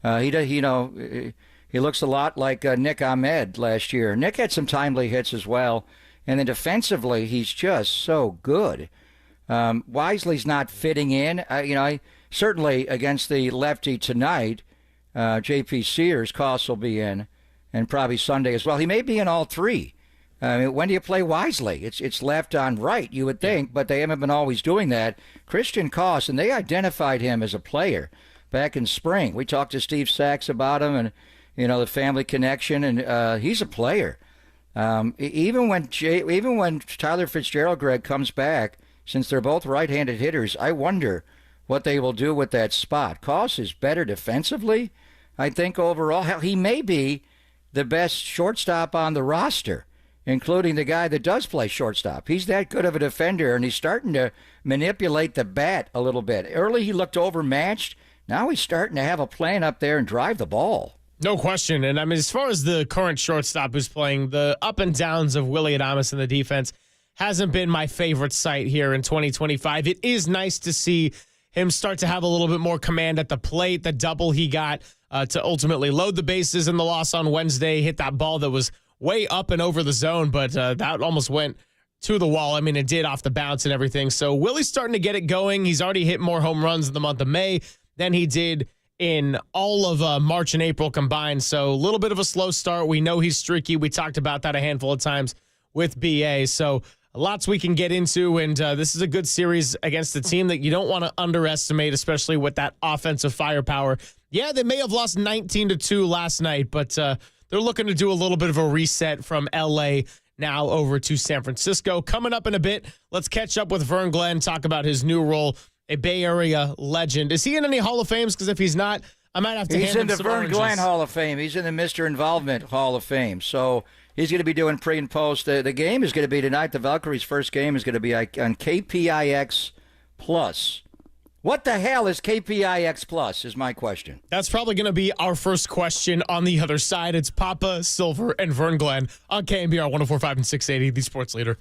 He looks a lot like Nick Ahmed last year. Nick had some timely hits as well. And then defensively, he's just so good. Wisely's not fitting in. Certainly against the lefty tonight, J.P. Sears, Koss will be in, and probably Sunday as well. He may be in all 3. When do you play Wisely? It's left on right, you would think, but they haven't been always doing that. Christian Koss, and they identified him as a player back in spring. We talked to Steve Sachs about him and, the family connection, and he's a player. Even when Tyler Fitzgerald, Greg, comes back, since they're both right-handed hitters, I wonder what they will do with that spot. Koss is better defensively, I think, overall. Hell, he may be the best shortstop on the roster, including the guy that does play shortstop. He's that good of a defender, and he's starting to manipulate the bat a little bit. Early he looked overmatched. Now he's starting to have a plan up there and drive the ball. No question. And I mean, as far as the current shortstop who's playing, the up and downs of Willy Adames in the defense hasn't been my favorite sight here in 2025. It is nice to see him start to have a little bit more command at the plate. The double he got to ultimately load the bases in the loss on Wednesday, hit that ball that was way up and over the zone, but that almost went to the wall. I mean, it did off the bounce and everything. So Willie's starting to get it going. He's already hit more home runs in the month of May than he did in all of March and April combined. So a little bit of a slow start. We know he's streaky. We talked about that a handful of times with BA. So lots we can get into, and this is a good series against a team that you don't want to underestimate, especially with that offensive firepower. Yeah, they may have lost 19-2 last night, but they're looking to do a little bit of a reset from L.A. now over to San Francisco. Coming up in a bit, let's catch up with Vern Glenn, talk about his new role, a Bay Area legend. Is he in any Hall of Fames? Because if he's not, I might have to hand him some He's in the Vern oranges. Glenn Hall of Fame. He's in the Mr. Involvement Hall of Fame. So he's going to be doing pre and post. The game is going to be tonight. The Valkyries' first game is going to be on KPIX Plus. What the hell is KPIX Plus is my question. That's probably going to be our first question on the other side. It's Papa Silver and Vern Glenn on KNBR 104.5 and 680, the sports leader.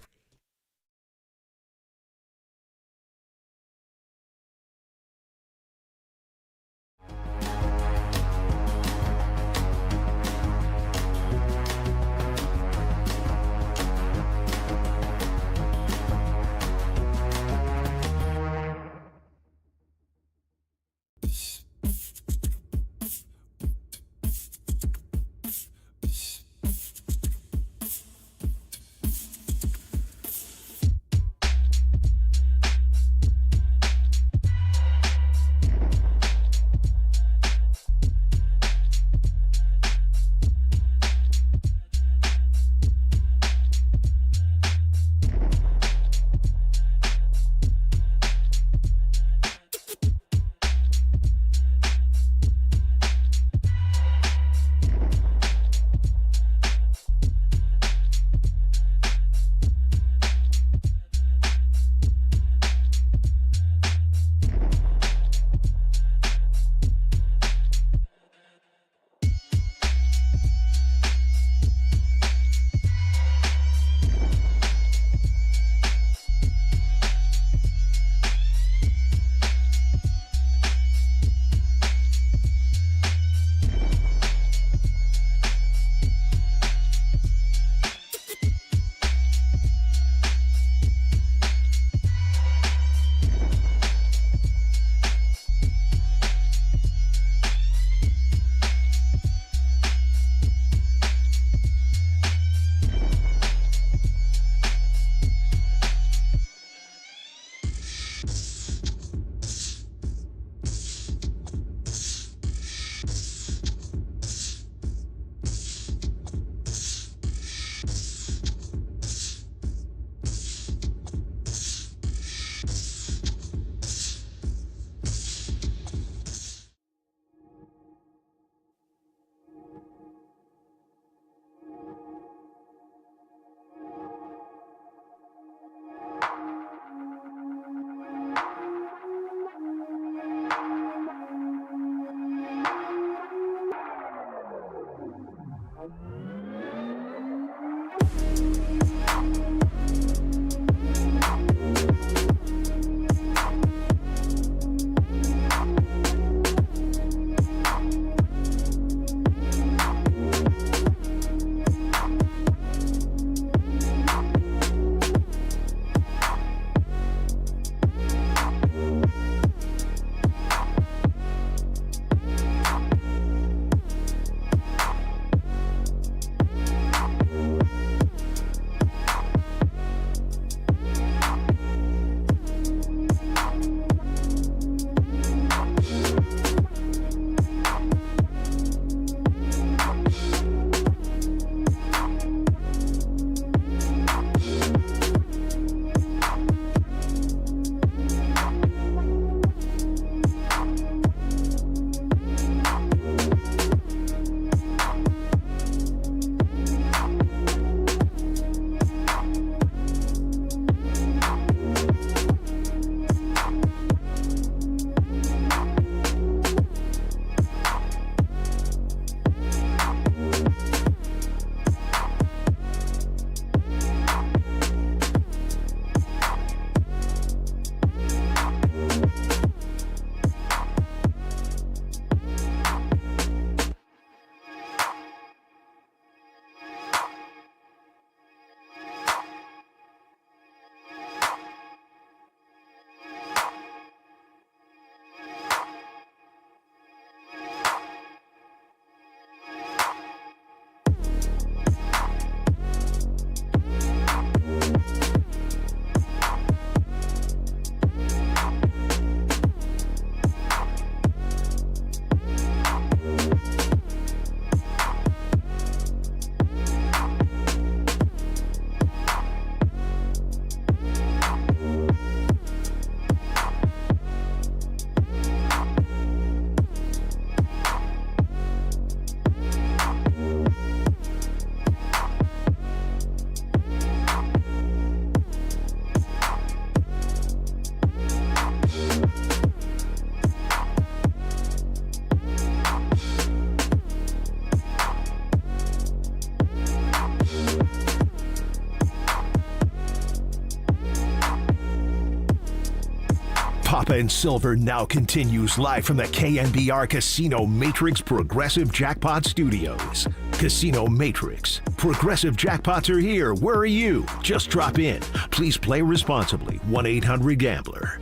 Papa and Silver now continues live from the KNBR Casino Matrix Progressive Jackpot Studios. Casino Matrix. Progressive jackpots are here. Where are you? Just drop in. Please play responsibly. 1-800-GAMBLER.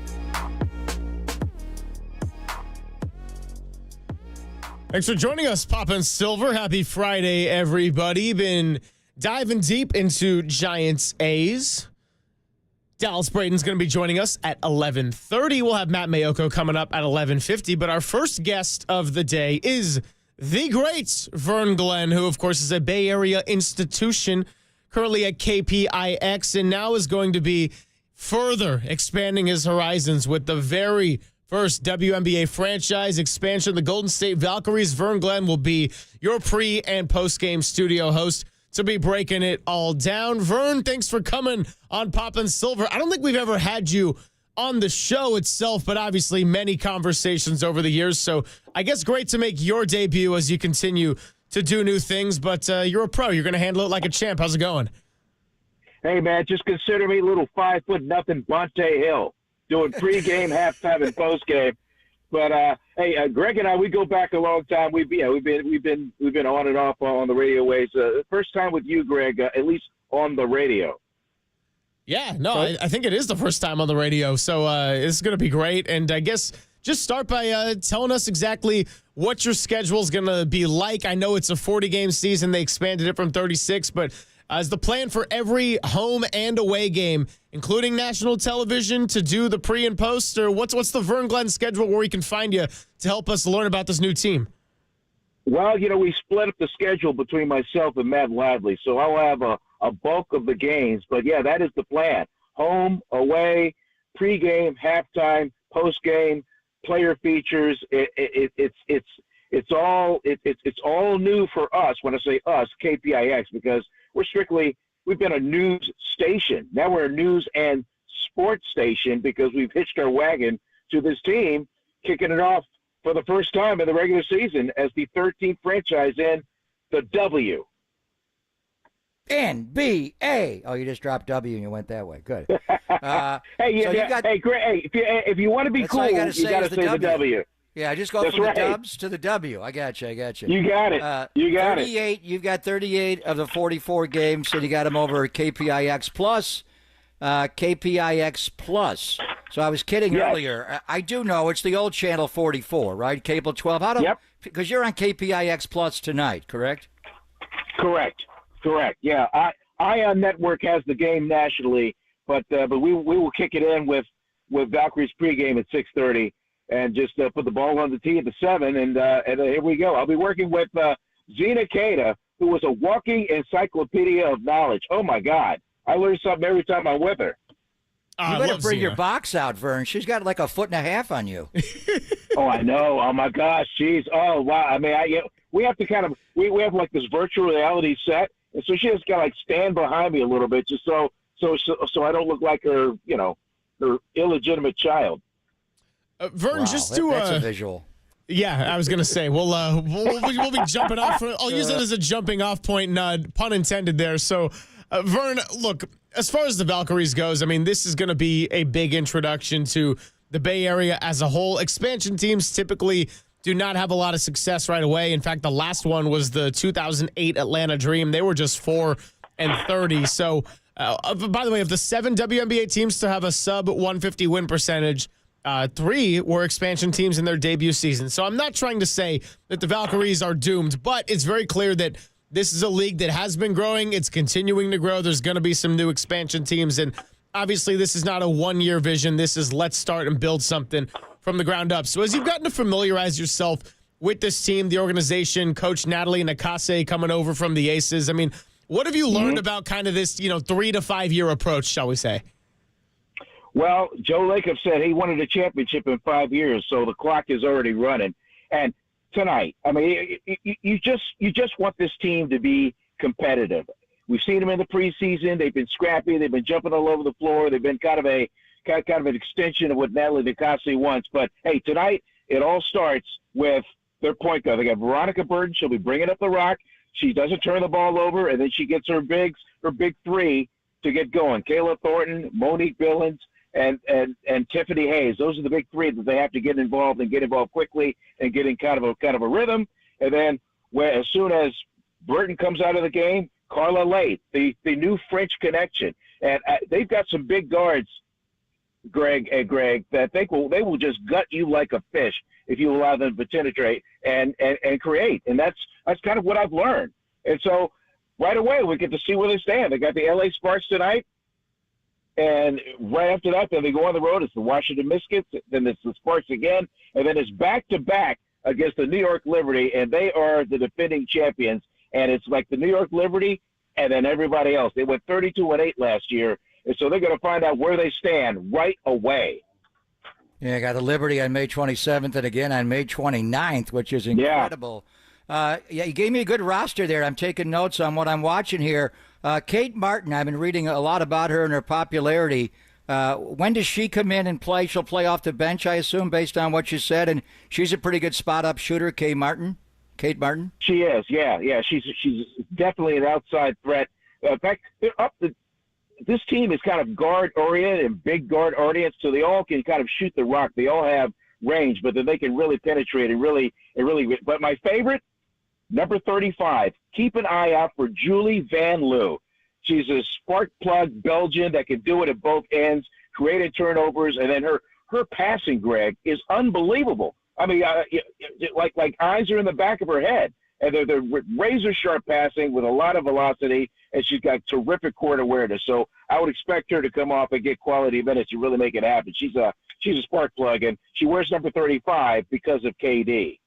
Thanks for joining us, Papa and Silver. Happy Friday, everybody. Been diving deep into Giants A's. Dallas Braden's going to be joining us at 11:30. We'll have Matt Mayoko coming up at 11:50. But our first guest of the day is the great Vern Glenn, who, of course, is a Bay Area institution, currently at KPIX, and now is going to be further expanding his horizons with the very first WNBA franchise expansion, the Golden State Valkyries. Vern Glenn will be your pre- and post-game studio host to be breaking it all down. Vern, thanks for coming on Pop and Silver. I don't think we've ever had you on the show itself, but obviously many conversations over the years. So I guess great to make your debut as you continue to do new things, but you're a pro. You're going to handle it like a champ. How's it going? Hey, man, just consider me little 5'0" Bonte Hill, doing pregame, halftime, and postgame. But hey, Greg and I, we go back a long time. We've been on and off on the radio waves. First time with you, Greg, at least on the radio. Yeah, no, I think it is the first time on the radio. So it's going to be great. And I guess just start by telling us exactly what your schedule is going to be like. I know it's a 40-game season. They expanded it from 36, but is the plan for every home and away game, including national television, to do the pre and post, or what's the Vern Glenn schedule where we can find you to help us learn about this new team? Well, we split up the schedule between myself and Matt Ladley, so I'll have a bulk of the games. But yeah, that is the plan: home, away, pregame, halftime, postgame, player features. It's all new for us. When I say us, KPIX, because we've been a news station. Now we're a news and sports station because we've hitched our wagon to this team, kicking it off for the first time in the regular season as the 13th franchise in the W. NBA. Oh, you just dropped W and you went that way. Good. Hey, Greg, if you want to be cool, you got to say the W. Yeah, just go from the dubs to the W. I got you. You got it. You got 38, it. You've got 38 of the 44 games, and you got them over at KPIX Plus. KPIX Plus. So I was kidding earlier. I do know it's the old channel 44, right? Cable 12. Yep. Because you're on KPIX Plus tonight, correct? Correct. Yeah, Ion Network has the game nationally, but we will kick it in with Valkyrie's pregame at 6:30. And just put the ball on the tee at the 7, and here we go. I'll be working with Zena Cada, who was a walking encyclopedia of knowledge. Oh, my God. I learn something every time I'm with her. You better bring your box out, Vern. She's got like 1.5 foot on you. Oh, I know. Oh, my gosh. Jeez. Oh, wow. I mean, we have to we have like this virtual reality set, and so she just got to stand behind me a little bit just so I don't look like her, her illegitimate child. Vern, that's a visual. Yeah, I was gonna say we'll be jumping off. I'll use it as a jumping off point, pun intended there. So, Vern, look, as far as the Valkyries goes, I mean, this is going to be a big introduction to the Bay Area as a whole. Expansion teams typically do not have a lot of success right away. In fact, the last one was the 2008 Atlanta Dream. They were just 4-30. So, by the way, of the 7 WNBA teams to have a sub 150 win percentage, 3 were expansion teams in their debut season. So I'm not trying to say that the Valkyries are doomed, but it's very clear that this is a league that has been growing. It's continuing to grow. There's going to be some new expansion teams, and obviously this is not a one-year vision. This is let's start and build something from the ground up. So as you've gotten to familiarize yourself with this team, the organization, Coach Natalie Nakase coming over from the Aces, I mean, what have you learned about kind of this, 3 to 5 year approach, shall we say? Well, Joe Lacob said he wanted a championship in 5 years, so the clock is already running. And tonight, I mean, you just want this team to be competitive. We've seen them in the preseason. They've been scrappy. They've been jumping all over the floor. They've been kind of an extension of what Natalie Nakase wants. But hey, tonight it all starts with their point guard. They got Veronica Burton. She'll be bringing up the rock. She doesn't turn the ball over, and then she gets her big 3 to get going. Kayla Thornton, Monique Billings, and Tiffany Hayes. Those are the big three that they have to get involved quickly and get in kind of a rhythm. And then as soon as Burton comes out of the game, Carla Late, the new French connection. And they've got some big guards, Greg, that they will just gut you like a fish if you allow them to penetrate and create. And that's kind of what I've learned. And so right away we get to see where they stand. They got the LA Sparks tonight. And right after that, then they go on the road. It's the Washington Mystics, then it's the Sparks again, and then it's back-to-back against the New York Liberty, and they are the defending champions. And it's like the New York Liberty and then everybody else. They went 32-8 last year, and so they're going to find out where they stand right away. Yeah, I got the Liberty on May 27th and again on May 29th, which is incredible. Yeah, you gave me a good roster there. I'm taking notes on what I'm watching here. Kate Martin, I've been reading a lot about her and her popularity. When does she come in and play? She'll play off the bench, I assume, based on what you said. And she's a pretty good spot-up shooter, Kate Martin. She is, yeah. She's definitely an outside threat. In fact, this team is kind of guard-oriented and big guard-oriented, so they all can kind of shoot the rock. They all have range, but then they can really penetrate and really. But my favorite, number 35, keep an eye out for Julie Van Loo. She's a spark plug Belgian that can do it at both ends, creating turnovers, and then her passing, Greg, is unbelievable. I mean, like eyes are in the back of her head, and they're razor-sharp passing with a lot of velocity, and she's got terrific court awareness. So I would expect her to come off and get quality minutes to really make it happen. She's a spark plug, and she wears number 35 because of KD.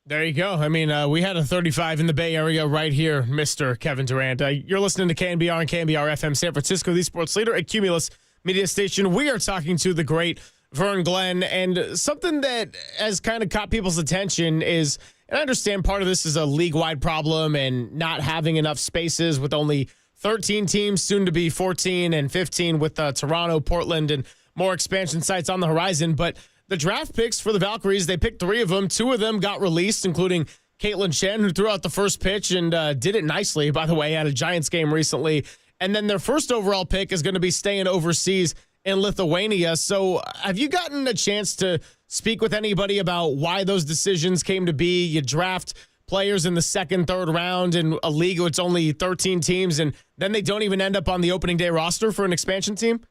There you go. I mean, we had a 35 in the Bay Area right here, Mr. Kevin Durant. You're listening to KNBR and KNBR FM San Francisco, the sports leader at Cumulus Media Station. We are talking to the great Vern Glenn, and something that has kind of caught people's attention is, and I understand part of this is a league-wide problem and not having enough spaces with only 13 teams, soon to be 14 and 15 with Toronto, Portland, and more expansion sites on the horizon. But the draft picks for the Valkyries, they picked 3 of them. 2 of them got released, including Caitlin Chen, who threw out the first pitch and did it nicely, by the way, at a Giants game recently. And then their first overall pick is going to be staying overseas in Lithuania. So have you gotten a chance to speak with anybody about why those decisions came to be? You draft players in the second, third round in a league where it's only 13 teams, and then they don't even end up on the opening day roster for an expansion team?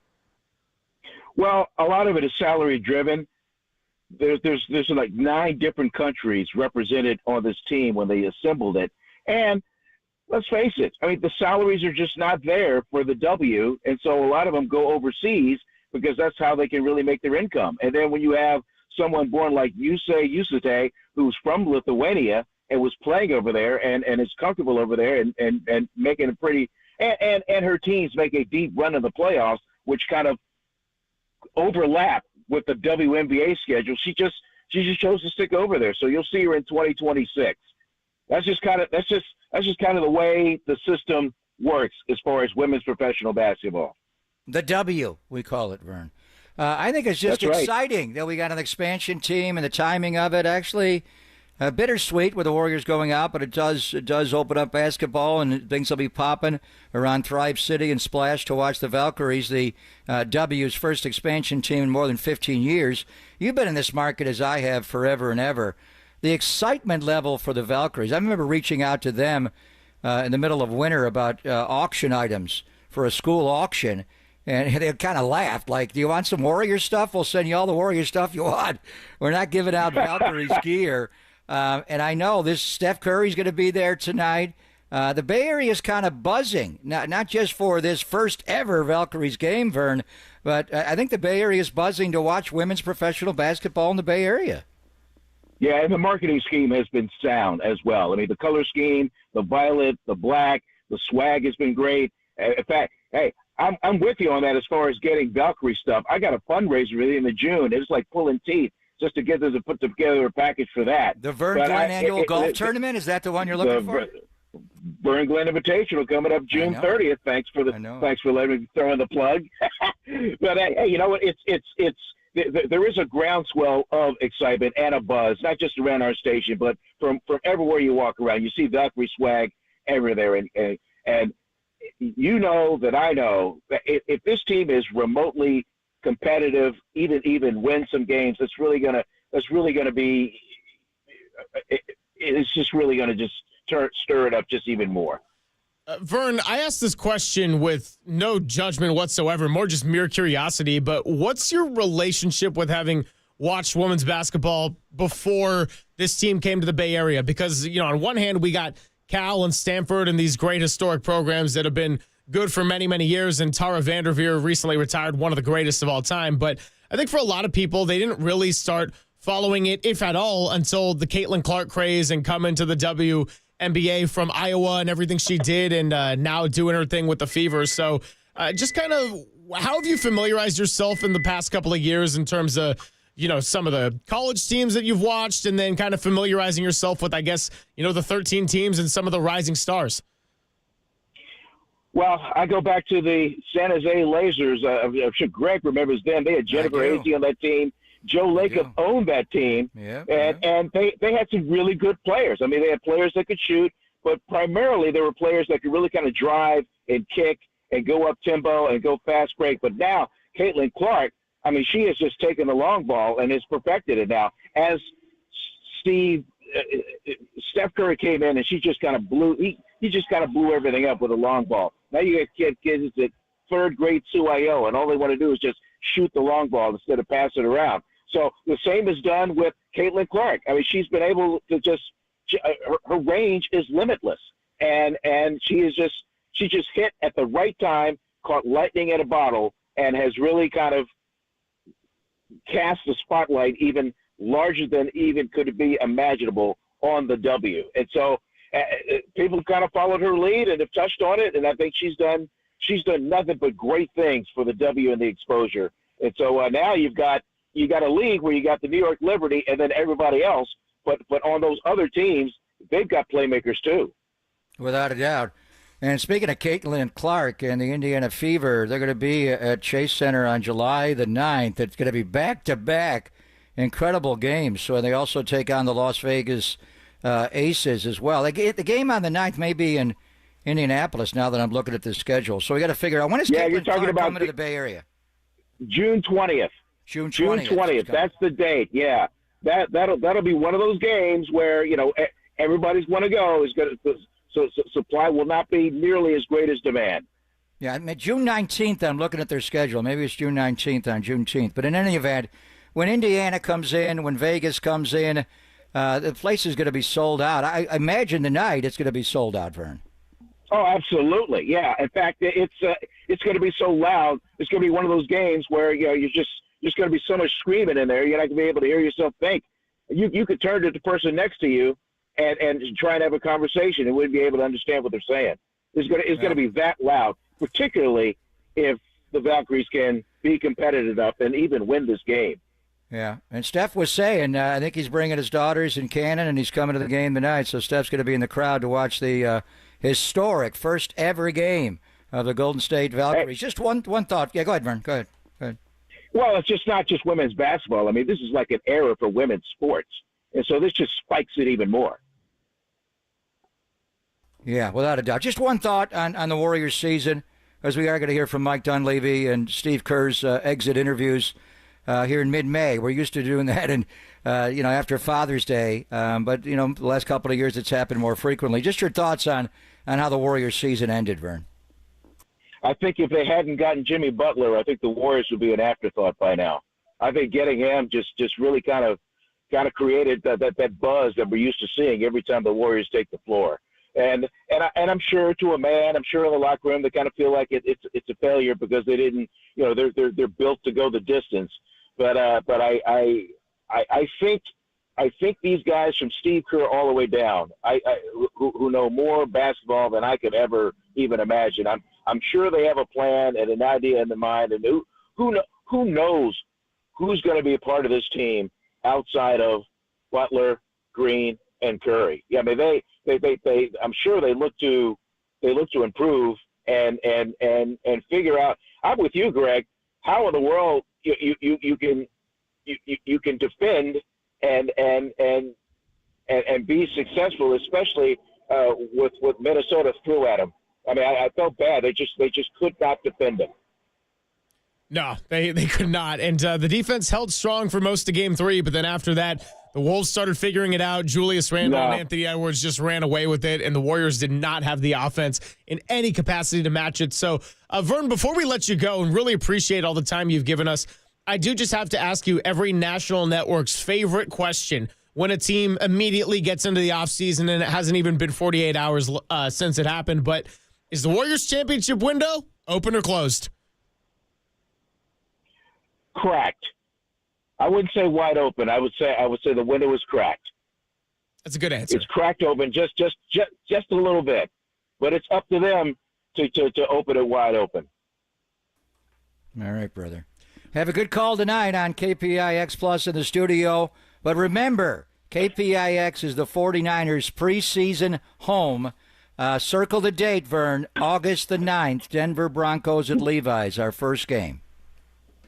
Well, a lot of it is salary driven. There's like 9 different countries represented on this team when they assembled it. And let's face it, I mean, the salaries are just not there for the W, and so a lot of them go overseas because that's how they can really make their income. And then when you have someone born like Jusite, who's from Lithuania and was playing over there and is comfortable over there and making a pretty and her teams make a deep run in the playoffs, which kind of overlap with the WNBA schedule. She just chose to stick over there. So you'll see her in 2026. That's just kind of the way the system works as far as women's professional basketball. The W, we call it, Vern. I think it's just exciting that we got an expansion team and the timing of it. Actually, bittersweet with the Warriors going out, but it does open up basketball, and things will be popping around Thrive City and Splash to watch the Valkyries, the W's first expansion team in more than 15 years. You've been in this market as I have forever and ever. The excitement level for the Valkyries, I remember reaching out to them in the middle of winter about auction items for a school auction, and they kind of laughed, like, do you want some Warrior stuff? We'll send you all the Warrior stuff you want. We're not giving out Valkyries gear. And I know this Steph Curry's going to be there tonight. The Bay Area is kind of buzzing, not just for this first ever Valkyries game, Vern, but I think the Bay Area is buzzing to watch women's professional basketball in the Bay Area. Yeah, and the marketing scheme has been sound as well. I mean, the color scheme, the violet, the black, the swag has been great. In fact, hey, I'm with you on that as far as getting Valkyrie stuff. I got a fundraiser with in June. It's like pulling teeth just to get them to put together a package for that. The Vern Glenn annual golf tournament, is that the one you're looking for? Vern Glenn Invitational coming up June 30th. Thanks for letting me throw in the plug. But hey, you know what? There is a groundswell of excitement and a buzz, not just around our station, but from everywhere you walk around. You see Valkyrie swag everywhere, and you know that I know that if this team is remotely competitive, even win some games. It's just really going to just stir it up just even more. Vern, I asked this question with no judgment whatsoever, more just mere curiosity, but what's your relationship with having watched women's basketball before this team came to the Bay Area? Because, on one hand, we got Cal and Stanford and these great historic programs that have been good for many, many years, and Tara Vanderveer recently retired, one of the greatest of all time. But I think for a lot of people, they didn't really start following it, if at all, until the Caitlin Clark craze and come into the WNBA from Iowa and everything she did, and now doing her thing with the Fever. So just kind of, how have you familiarized yourself in the past couple of years in terms of, some of the college teams that you've watched, and then kind of familiarizing yourself with, I guess, the 13 teams and some of the rising stars? Well, I go back to the San Jose Lasers. I'm sure Greg remembers them. They had Jennifer Hasey on that team. Joe Lacob owned that team, and they had some really good players. I mean, they had players that could shoot, but primarily they were players that could really kind of drive and kick and go up tempo and go fast break. But now, Caitlin Clark, I mean, she has just taken the long ball and has perfected it now. As Steph Curry came in and she just kind of blew – he just kind of blew everything up with a long ball. Now you got kids at third grade CYO, and all they want to do is just shoot the long ball instead of pass it around. So the same is done with Caitlin Clark. I mean, she's been able to her range is limitless, and she just hit at the right time, caught lightning in a bottle, and has really kind of cast the spotlight even larger than even could be imaginable on the W. And so people kind of followed her lead and have touched on it, and I think she's done nothing but great things for the W and the exposure. And so now you got a league where you got the New York Liberty and then everybody else, but on those other teams, they've got playmakers too. Without a doubt. And speaking of Caitlin Clark and the Indiana Fever, they're going to be at Chase Center on July the 9th. It's going to be back-to-back incredible games. So they also take on the Las Vegas Aces as well. The game on the 9th may be in Indianapolis now that I'm looking at the schedule. So we got to figure out, when is Caitlin Clark coming to the Bay Area? June 20th. June 20th. That's the date. Yeah. That'll be one of those games where, everybody's want to go. So supply will not be nearly as great as demand. Yeah, I mean, June 19th, I'm looking at their schedule. Maybe it's June 19th on Juneteenth. But in any event, when Indiana comes in, when Vegas comes in, the place is going to be sold out. I imagine tonight it's going to be sold out, Vern. Oh, absolutely. Yeah. In fact, it's going to be so loud. It's going to be one of those games where, you're just going to be so much screaming in there, you're not going to be able to hear yourself think. You could turn to the person next to you and try and have a conversation and wouldn't be able to understand what they're saying. It's going to be that loud, particularly if the Valkyries can be competitive enough and even win this game. Yeah, and Steph was saying, I think he's bringing his daughters in Cannon, and he's coming to the game tonight, so Steph's going to be in the crowd to watch the historic first ever game of the Golden State Valkyries. Hey. Just one thought. Yeah, go ahead, Vern. Go ahead. Well, it's just not just women's basketball. I mean, this is like an era for women's sports, and so this just spikes it even more. Yeah, without a doubt. Just one thought on the Warriors season, as we are going to hear from Mike Dunleavy and Steve Kerr's exit interviews here in mid-May. We're used to doing that, and after Father's Day. But the last couple of years, it's happened more frequently. Just your thoughts on how the Warriors season ended, Vern. I think if they hadn't gotten Jimmy Butler, I think the Warriors would be an afterthought by now. I think getting him just really kind of created that buzz that we're used to seeing every time the Warriors take the floor. And I'm sure to a man, I'm sure in the locker room they kind of feel like it's a failure because they didn't, they're built to go the distance. But I think these guys from Steve Kerr all the way down, who know more basketball than I could ever even imagine. I'm sure they have a plan and an idea in their mind, and who knows who's going to be a part of this team outside of Butler, Green, and Curry. Yeah, I mean they I'm sure they look to improve and figure out. I'm with you, Greg. How in the world you can defend and be successful, especially with what Minnesota threw at them. I mean, I felt bad. They just could not defend them. No, they could not. And the defense held strong for most of game 3, but then after that, the Wolves started figuring it out. Julius Randle and Anthony Edwards just ran away with it, and the Warriors did not have the offense in any capacity to match it. So, Vern, before we let you go, and really appreciate all the time you've given us, I do just have to ask you every national network's favorite question when a team immediately gets into the offseason, and it hasn't even been 48 hours since it happened. But is the Warriors championship window open or closed? Cracked. I wouldn't say wide open. I would say the window is cracked. That's a good answer. It's cracked open just a little bit, but it's up to them to open it wide open. All right, brother. Have a good call tonight on KPIX Plus in the studio. But remember, KPIX is the 49ers preseason home. Circle the date, Vern. August the 9th, Denver Broncos at Levi's, our first game.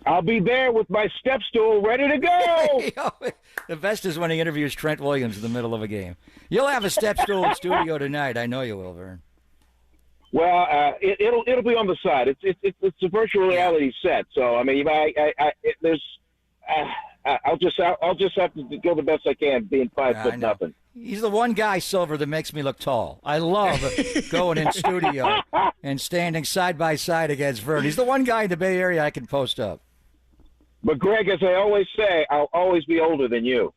I'll be there with my step stool ready to go. The best is when he interviews Trent Williams in the middle of a game. You'll have a step stool in studio tonight. I know you will, Vern. Well, it'll be on the side. It's a virtual reality set. So I mean, I'll just have to go the best I can, being 5'0". He's the one guy, Silver, that makes me look tall. I love going in studio and standing side by side against Vern. He's the one guy in the Bay Area I can post up. But Greg, as I always say, I'll always be older than you.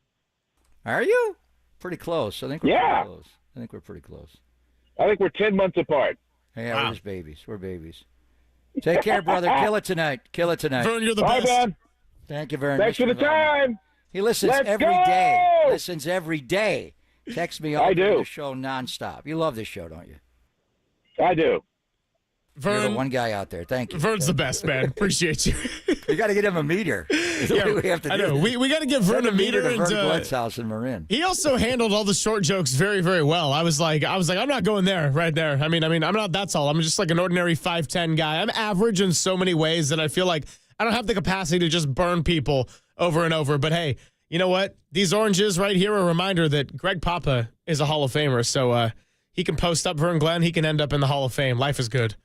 Are you? Pretty close. I think we're pretty close. I think we're pretty close. I think we're 10 months apart. Yeah, we're just babies. We're babies. Take care, brother. Kill it tonight. Kill it tonight. Vern, you're the Bye, best. man. Thank you very Thanks much. for the time. He listens every day. Listens every day. Texts me all the show nonstop. You love this show, don't you? I do. Vern, you're the one guy out there. Thank you. Vern's the best, man. Appreciate you. We got to get him a meter. Yeah, we have to I know. We got to give Vern a meter. To and, Vern Glen's house in Marin. He also handled all the short jokes very, very well. I was like, I'm not going there, right there. I mean, I'm not that tall. I'm just like an ordinary 5'10" guy. I'm average in so many ways that I feel like I don't have the capacity to just burn people over and over. But hey, you know what? These oranges right here are a reminder that Greg Papa is a Hall of Famer. So he can post up Vern Glenn. He can end up in the Hall of Fame. Life is good.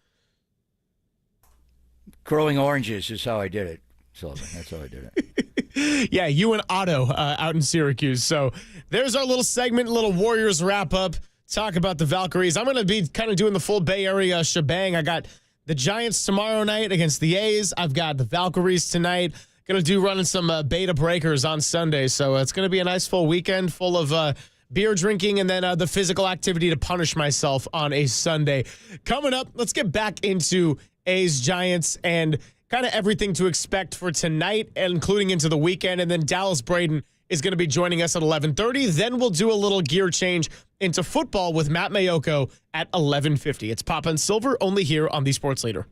Growing oranges is how I did it, Sullivan. That's how I did it. Yeah, you and Otto out in Syracuse. So there's our little segment, little Warriors wrap up. Talk about the Valkyries. I'm going to be kind of doing the full Bay Area shebang. I got the Giants tomorrow night against the A's. I've got the Valkyries tonight. Going to do running some beta breakers on Sunday. So it's going to be a nice full weekend full of beer drinking and then the physical activity to punish myself on a Sunday. Coming up, let's get back into A's, Giants, and kind of everything to expect for tonight, including into the weekend. And then Dallas Braden is going to be joining us at 11:30. Then we'll do a little gear change into football with Matt Mayoko at 11:50. It's Papa and Silver, only here on the Sports Leader.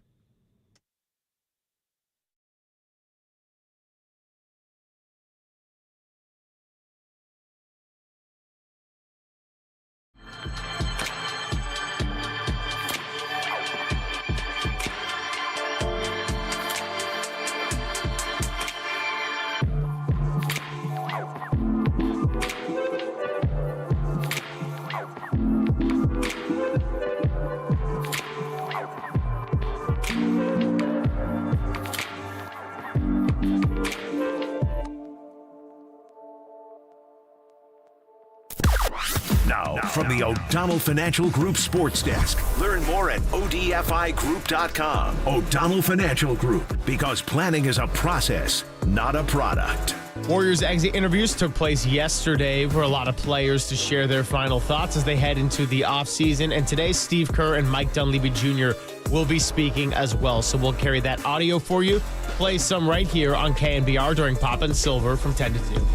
Now, from the O'Donnell Financial Group Sports Desk. Learn more at odfigroup.com. O'Donnell Financial Group, because planning is a process, not a product. Warriors exit interviews took place yesterday for a lot of players to share their final thoughts as they head into the offseason. And today, Steve Kerr and Mike Dunleavy Jr. will be speaking as well. So we'll carry that audio for you. Play some right here on KNBR during Pop and Silver from 10 to 2.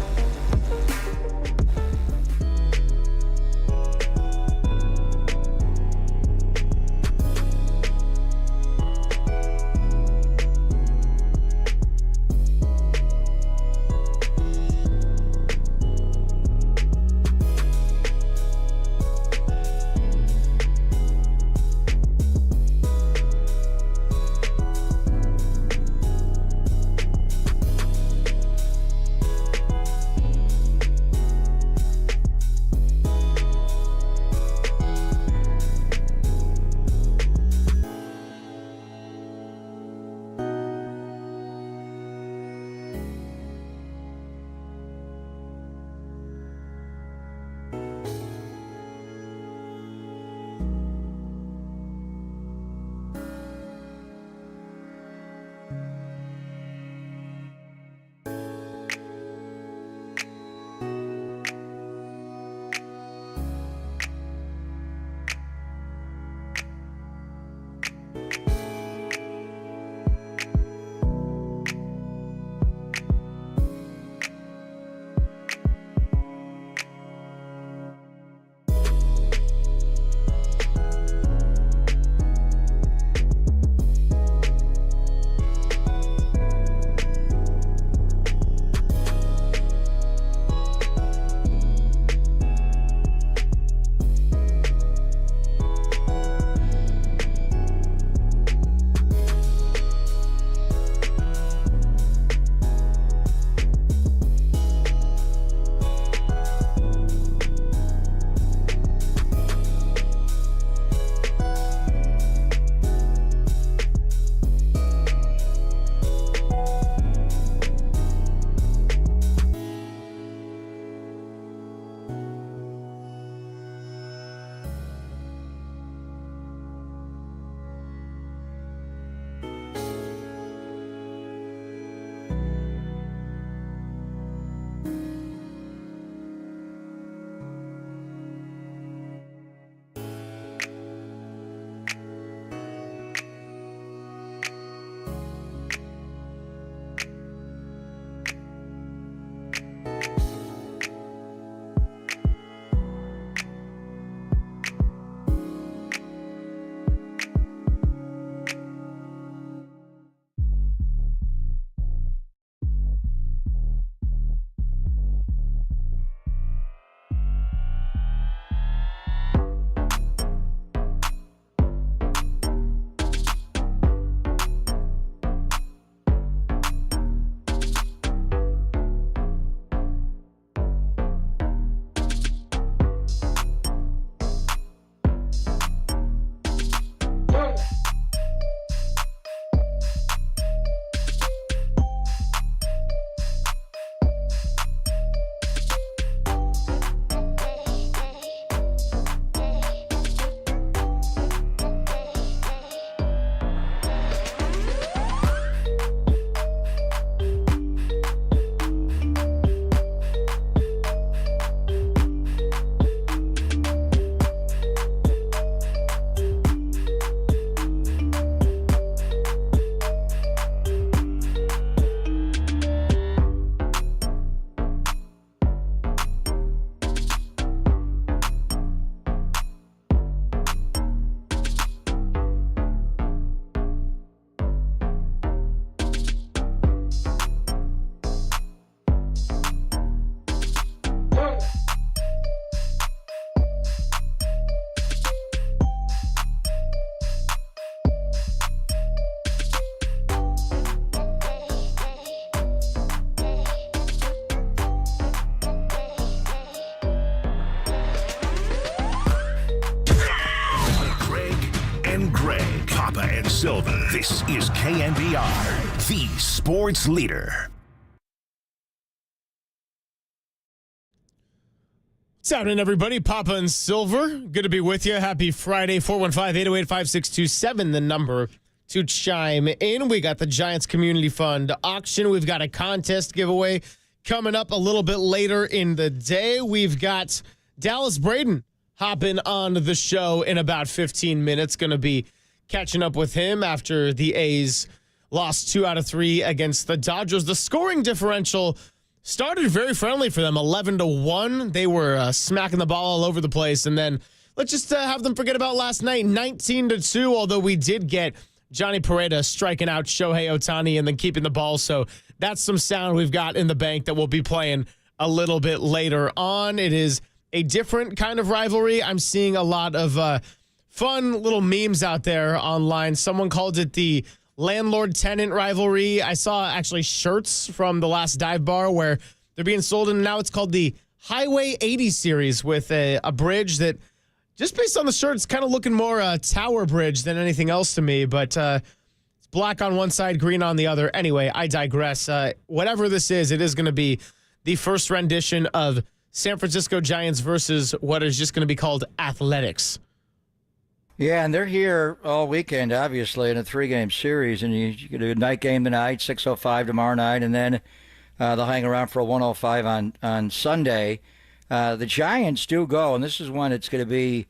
and Silver. This is KNBR, the sports leader. What's happening, everybody? Papa and Silver. Good to be with you. Happy Friday. 415-808-5627, the number to chime in. We got the Giants Community Fund auction. We've got a contest giveaway coming up a little bit later in the day. We've got Dallas Braden hopping on the show in about 15 minutes. Going to be catching up with him after the A's lost 2 out of 3 against the Dodgers. The scoring differential started very friendly for them, 11-1. They were smacking the ball all over the place. And then let's just have them forget about last night, 19-2, although we did get Johnny Pereda striking out Shohei Ohtani and then keeping the ball. So that's some sound we've got in the bank that we'll be playing a little bit later on. It is a different kind of rivalry. I'm seeing a lot of fun little memes out there online. Someone called it the landlord-tenant rivalry. I saw actually shirts from the last dive bar where they're being sold, and now it's called the Highway 80 series with a bridge that, just based on the shirt, it's kind of looking more Tower Bridge than anything else to me, but it's black on one side, green on the other. Anyway, I digress. Whatever this is, it is going to be the first rendition of San Francisco Giants versus what is just going to be called Athletics. Yeah, and they're here all weekend, obviously, in a 3-game series. And you get a night game tonight, 6:05 tomorrow night, and then they'll hang around for a 1:05 on Sunday. The Giants do go, and this is one that's going to be,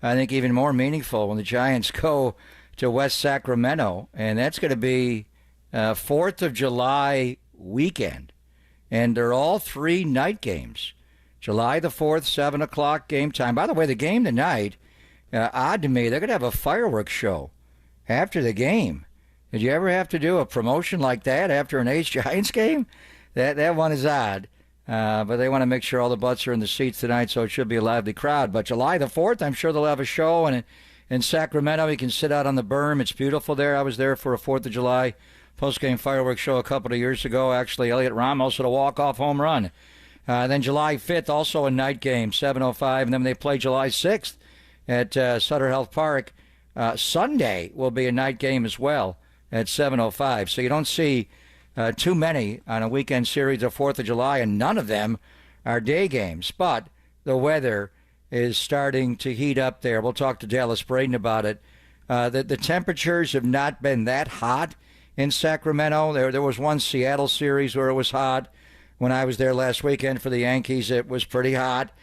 I think, even more meaningful when the Giants go to West Sacramento. And that's going to be 4th of July weekend. And they're all 3 night games. July the 4th, 7 o'clock game time. By the way, the game tonight, odd to me, they're going to have a fireworks show after the game. Did you ever have to do a promotion like that after an A's-Giants game? That one is odd. But they want to make sure all the butts are in the seats tonight, so it should be a lively crowd. But July the 4th, I'm sure they'll have a show. And in Sacramento, you can sit out on the berm. It's beautiful there. I was there for a 4th of July post-game fireworks show a couple of years ago. Actually, Elliot Ramos hit a walk-off home run. Then July 5th, also a night game, 7:05. And then they play July 6th. At Sutter Health Park. Sunday will be a night game as well at 7:05. So you don't see too many on a weekend series of 4th of July, and none of them are day games. But the weather is starting to heat up there. We'll talk to Dallas Braden about it. The temperatures have not been that hot in Sacramento. There was one Seattle series where it was hot. When I was there last weekend for the Yankees, it was pretty hot.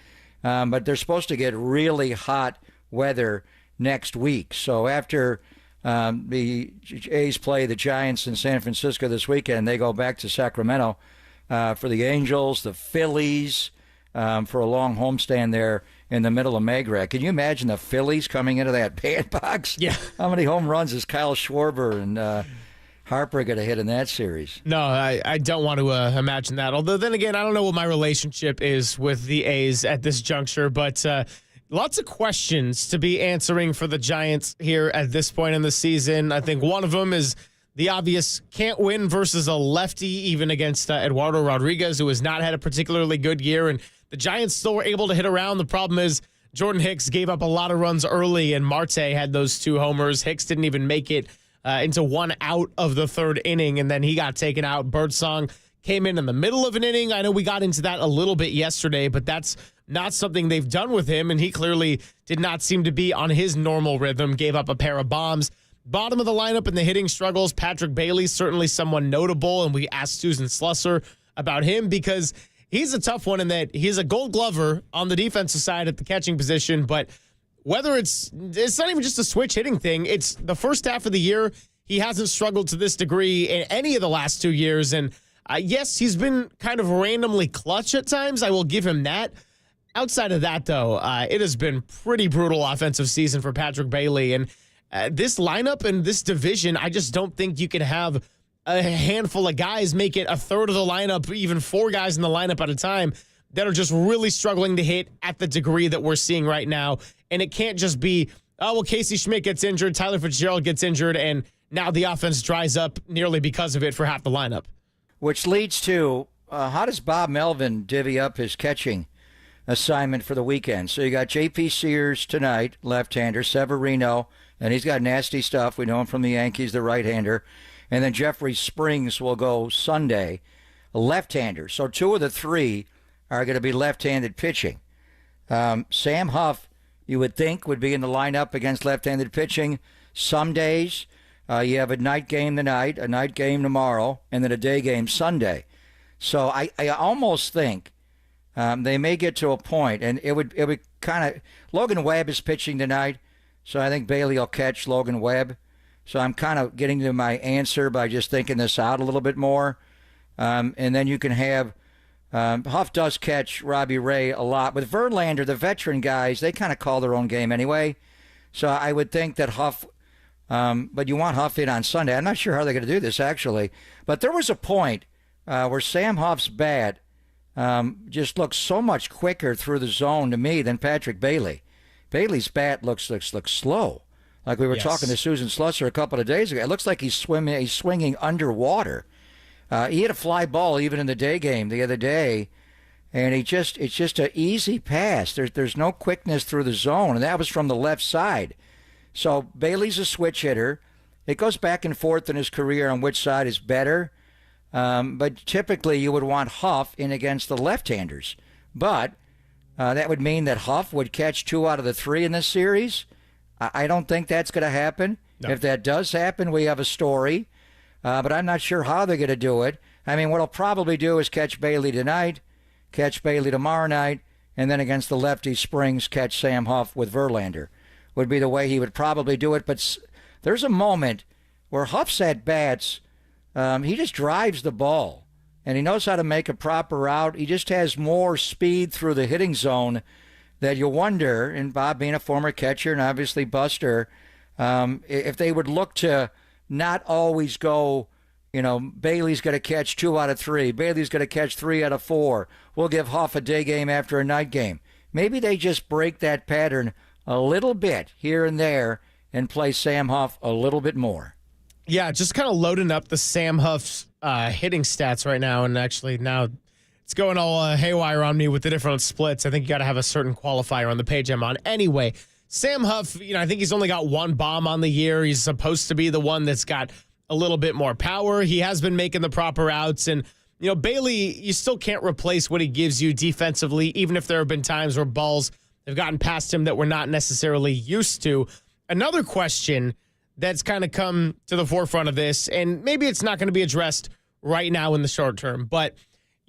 But they're supposed to get really hot weather next week. So after the A's play the Giants in San Francisco this weekend, they go back to Sacramento for the Angels, the Phillies, for a long homestand there in the middle of Magreth. Can you imagine the Phillies coming into that bandbox? Yeah. How many home runs is Kyle Schwarber and Harper going to hit in that series? No, I don't want to imagine that. Although, then again, I don't know what my relationship is with the A's at this juncture, but lots of questions to be answering for the Giants here at this point in the season. I think one of them is the obvious can't win versus a lefty, even against Eduardo Rodriguez, who has not had a particularly good year, and the Giants still were able to hit around. The problem is Jordan Hicks gave up a lot of runs early, and Marte had those 2 homers. Hicks didn't even make it into 1 out of the 3rd inning, and then he got taken out. Birdsong came in the middle of an inning. I know we got into that a little bit yesterday, but that's not something they've done with him, and he clearly did not seem to be on his normal rhythm, gave up a pair of bombs. Bottom of the lineup in the hitting struggles, Patrick Bailey, certainly someone notable, and we asked Susan Slusser about him because he's a tough one in that he's a Gold Glover on the defensive side at the catching position, but whether it's not even just a switch hitting thing, it's the first half of the year, he hasn't struggled to this degree in any of the last 2 years, and yes, he's been kind of randomly clutch at times. I will give him that. Outside of that, though, it has been pretty brutal offensive season for Patrick Bailey, and this lineup and this division, I just don't think you can have a handful of guys make it a third of the lineup, even 4 guys in the lineup at a time that are just really struggling to hit at the degree that we're seeing right now. And it can't just be, oh, well, Casey Schmidt gets injured, Tyler Fitzgerald gets injured, and now the offense dries up nearly because of it for half the lineup. Which leads to, how does Bob Melvin divvy up his catching assignment for the weekend? So you got J.P. Sears tonight, left-hander, Severino and he's got nasty stuff. We know him from the Yankees, the right-hander. And then Jeffrey Springs will go Sunday, a left-hander. So 2 of the 3 are going to be left-handed pitching. Sam Huff, you would think, would be in the lineup against left-handed pitching. Some days you have a night game tonight, a night game tomorrow, and then a day game Sunday. So I almost think they may get to a point, and it would kind of. Logan Webb is pitching tonight, so I think Bailey will catch Logan Webb. So I'm kind of getting to my answer by just thinking this out a little bit more. And then you can have Huff does catch Robbie Ray a lot. With Verlander, the veteran guys, they kind of call their own game anyway. So I would think that Huff, but you want Huff in on Sunday. I'm not sure how they're going to do this, actually. But there was a point where Sam Huff's bat just looks so much quicker through the zone to me than Patrick Bailey. Bailey's bat looks slow. Like we were talking to Susan Slusser a couple of days ago. It looks like he's swinging underwater. He had a fly ball even in the day game the other day, and it's just an easy pass. There's no quickness through the zone, and that was from the left side. So Bailey's a switch hitter. It goes back and forth in his career on which side is better. But typically you would want Huff in against the left-handers. But that would mean that Huff would catch 2 out of the 3 in this series. I don't think that's going to happen. No. If that does happen, we have a story. But I'm not sure how they're going to do it. I mean, what he'll probably do is catch Bailey tonight, catch Bailey tomorrow night, and then against the lefty Springs, catch Sam Huff with Verlander. Would be the way he would probably do it. But there's a moment where Huff's at bats, he just drives the ball, and he knows how to make a proper route. He just has more speed through the hitting zone that you wonder, and Bob being a former catcher and obviously Buster, if they would look to not always go, Bailey's going to catch 2 out of 3. Bailey's going to catch 3 out of 4. We'll give Huff a day game after a night game. Maybe they just break that pattern a little bit here and there and play Sam Huff a little bit more. Yeah, just kind of loading up the Sam Huff's hitting stats right now, and actually now it's going all haywire on me with the different splits. I think you got to have a certain qualifier on the page I'm on. Anyway, Sam Huff, I think he's only got 1 bomb on the year. He's supposed to be the one that's got a little bit more power. He has been making the proper outs. And, Bailey, you still can't replace what he gives you defensively, even if there have been times where balls have gotten past him that we're not necessarily used to. Another question that's kind of come to the forefront of this, and maybe it's not going to be addressed right now in the short term, but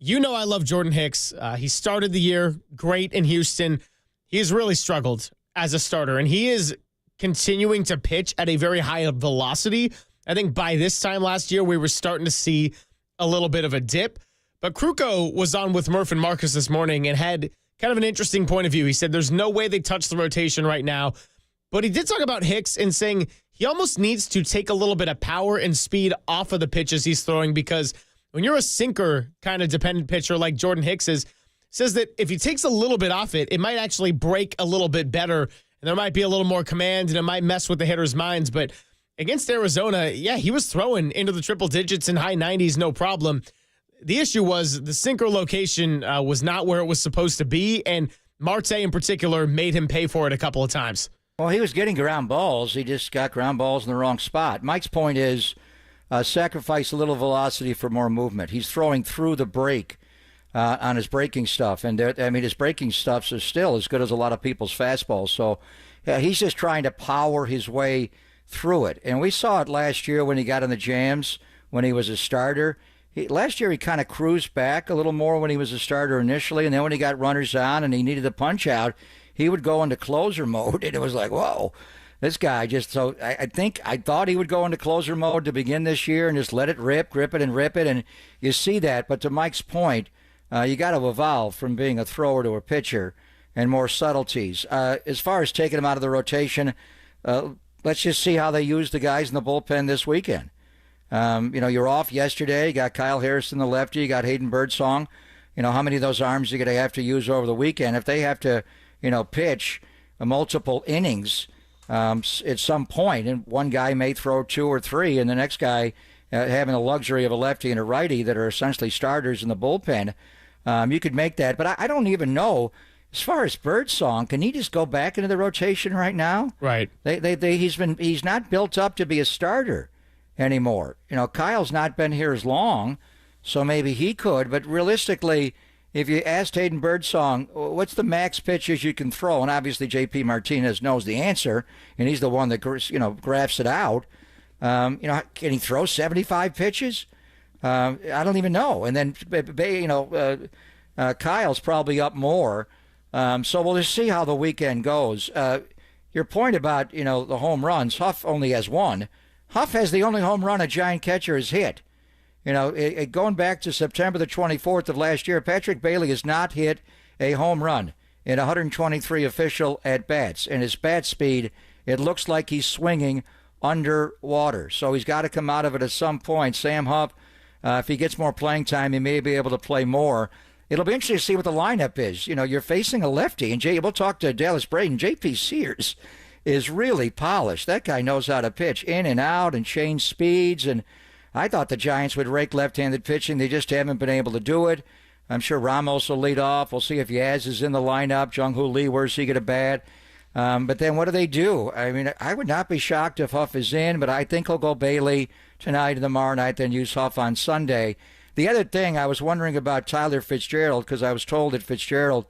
I love Jordan Hicks. He started the year great in Houston. He has really struggled as a starter, and he is continuing to pitch at a very high velocity. I think by this time last year, we were starting to see a little bit of a dip. But Kruko was on with Murph and Marcus this morning and had kind of an interesting point of view. He said there's no way they touch the rotation right now. But he did talk about Hicks and saying he almost needs to take a little bit of power and speed off of the pitches he's throwing, because when you're a sinker kind of dependent pitcher like Jordan Hicks is, says that if he takes a little bit off it, it might actually break a little bit better, and there might be a little more command, and it might mess with the hitters' minds. But against Arizona, he was throwing into the triple digits and high 90s, no problem. The issue was the sinker location was not where it was supposed to be, and Marte in particular made him pay for it a couple of times. Well, he was getting ground balls. He just got ground balls in the wrong spot. Mike's point is sacrifice a little velocity for more movement. He's throwing through the break on his breaking stuff. And his breaking stuff is still as good as a lot of people's fastballs. So he's just trying to power his way through it. And we saw it last year when he got in the jams, when he was a starter. Last year he kind of cruised back a little more when he was a starter initially. And then when he got runners on and he needed the punch out, he would go into closer mode. And it was like, whoa. This guy just, so I thought he would go into closer mode to begin this year and just let it rip, grip it and rip it. And you see that. But to Mike's point, you got to evolve from being a thrower to a pitcher and more subtleties. As far as taking him out of the rotation, let's just see how they use the guys in the bullpen this weekend. You're off yesterday. You got Kyle Harrison, the lefty. You got Hayden Birdsong. How many of those arms are you going to have to use over the weekend? If they have to, pitch multiple innings, at some point, and one guy may throw 2 or 3, and the next guy having the luxury of a lefty and a righty that are essentially starters in the bullpen, you could make that. But I don't even know as far as Birdsong, can he just go back into the rotation right now? Right. He's not built up to be a starter anymore. Kyle's not been here as long, so maybe he could. But realistically, if you asked Hayden Birdsong, what's the max pitches you can throw? And obviously J.P. Martinez knows the answer, and he's the one that graphs it out. Can he throw 75 pitches? I don't even know. And then, Kyle's probably up more. So we'll just see how the weekend goes. Your point about, the home runs, Huff only has one. Huff has the only home run a Giant catcher has hit. Going back to September the 24th of last year, Patrick Bailey has not hit a home run in 123 official at-bats. And his bat speed, it looks like he's swinging underwater. So he's got to come out of it at some point. Sam Huff, if he gets more playing time, he may be able to play more. It'll be interesting to see what the lineup is. You're facing a lefty, and we'll talk to Dallas Braden. J.P. Sears is really polished. That guy knows how to pitch in and out and change speeds. And I thought the Giants would rake left-handed pitching. They just haven't been able to do it. I'm sure Ramos will lead off. We'll see if Yaz is in the lineup. Jung-Hoo Lee, where's he going to bat? But then what do? I mean, I would not be shocked if Huff is in, but I think he'll go Bailey tonight and tomorrow night, then use Huff on Sunday. The other thing, I was wondering about Tyler Fitzgerald, because I was told that Fitzgerald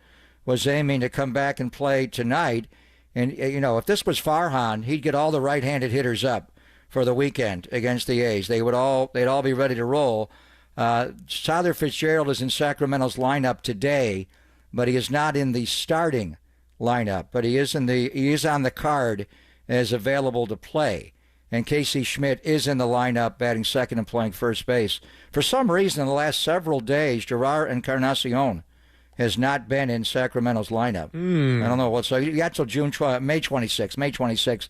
was aiming to come back and play tonight. And, if this was Farhan, he'd get all the right-handed hitters up for the weekend against the A's. They'd all be ready to roll. Tyler Fitzgerald is in Sacramento's lineup today, but he is not in the starting lineup. But he is on the card as available to play. And Casey Schmidt is in the lineup, batting second and playing first base. For some reason, in the last several days, Gerard Encarnacion has not been in Sacramento's lineup. I don't know what. So you got till May 26th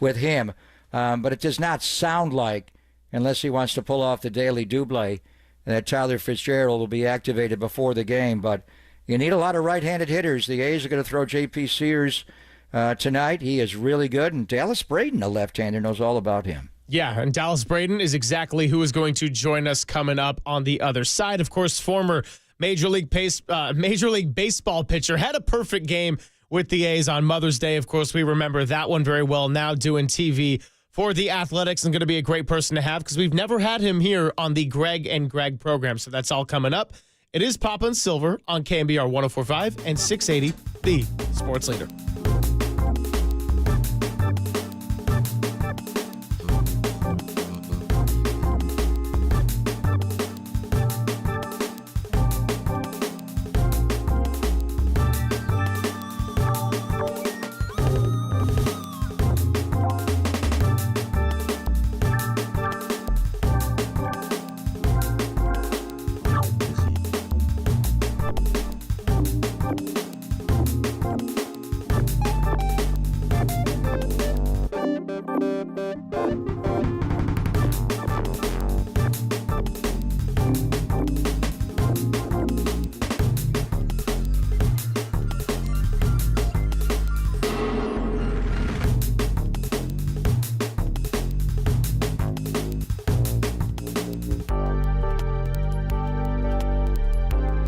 with him. But it does not sound like, unless he wants to pull off the daily double, that Tyler Fitzgerald will be activated before the game. But you need a lot of right-handed hitters. The A's are going to throw J.P. Sears tonight. He is really good. And Dallas Braden, a left-hander, knows all about him. Yeah, and Dallas Braden is exactly who is going to join us coming up on the other side. Of course, former Major League Baseball pitcher, had a perfect game with the A's on Mother's Day. Of course, we remember that one very well. Now doing TV for the Athletics, and going to be a great person to have because we've never had him here on the Greg and Greg program. So that's all coming up. It is Papa and Silver on KNBR 104.5 and 680, the sports leader.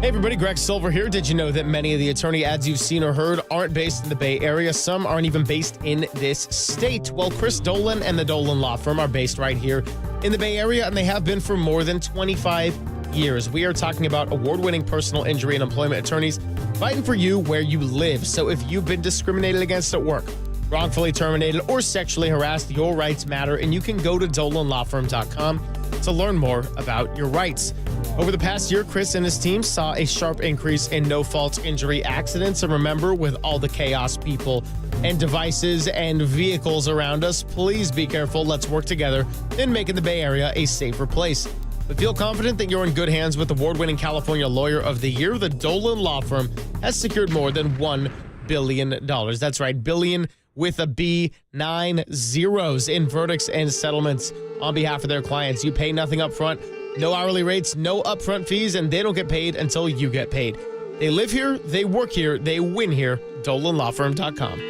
Hey everybody, Greg Silver here. Did you know that many of the attorney ads you've seen or heard aren't based in the Bay Area? Some aren't even based in this state. Well, Chris Dolan and the Dolan Law Firm are based right here in the Bay Area, and they have been for more than 25 years. We are talking about award-winning personal injury and employment attorneys fighting for you where you live. So if you've been discriminated against at work, wrongfully terminated, or sexually harassed, your rights matter, and you can go to DolanLawFirm.com to learn more about your rights. Over the past year, Chris and his team saw a sharp increase in no-fault injury accidents. And remember, with all the chaos, people and devices and vehicles around us, please be careful. Let's work together in making the Bay Area a safer place. But feel confident that you're in good hands with award-winning California Lawyer of the Year. The Dolan Law Firm has secured more than $1 billion. That's right, billion with a B, 9 zeros in verdicts and settlements on behalf of their clients. You pay nothing up front. No hourly rates, no upfront fees, and they don't get paid until you get paid. They live here, they work here, they win here. DolanLawFirm.com.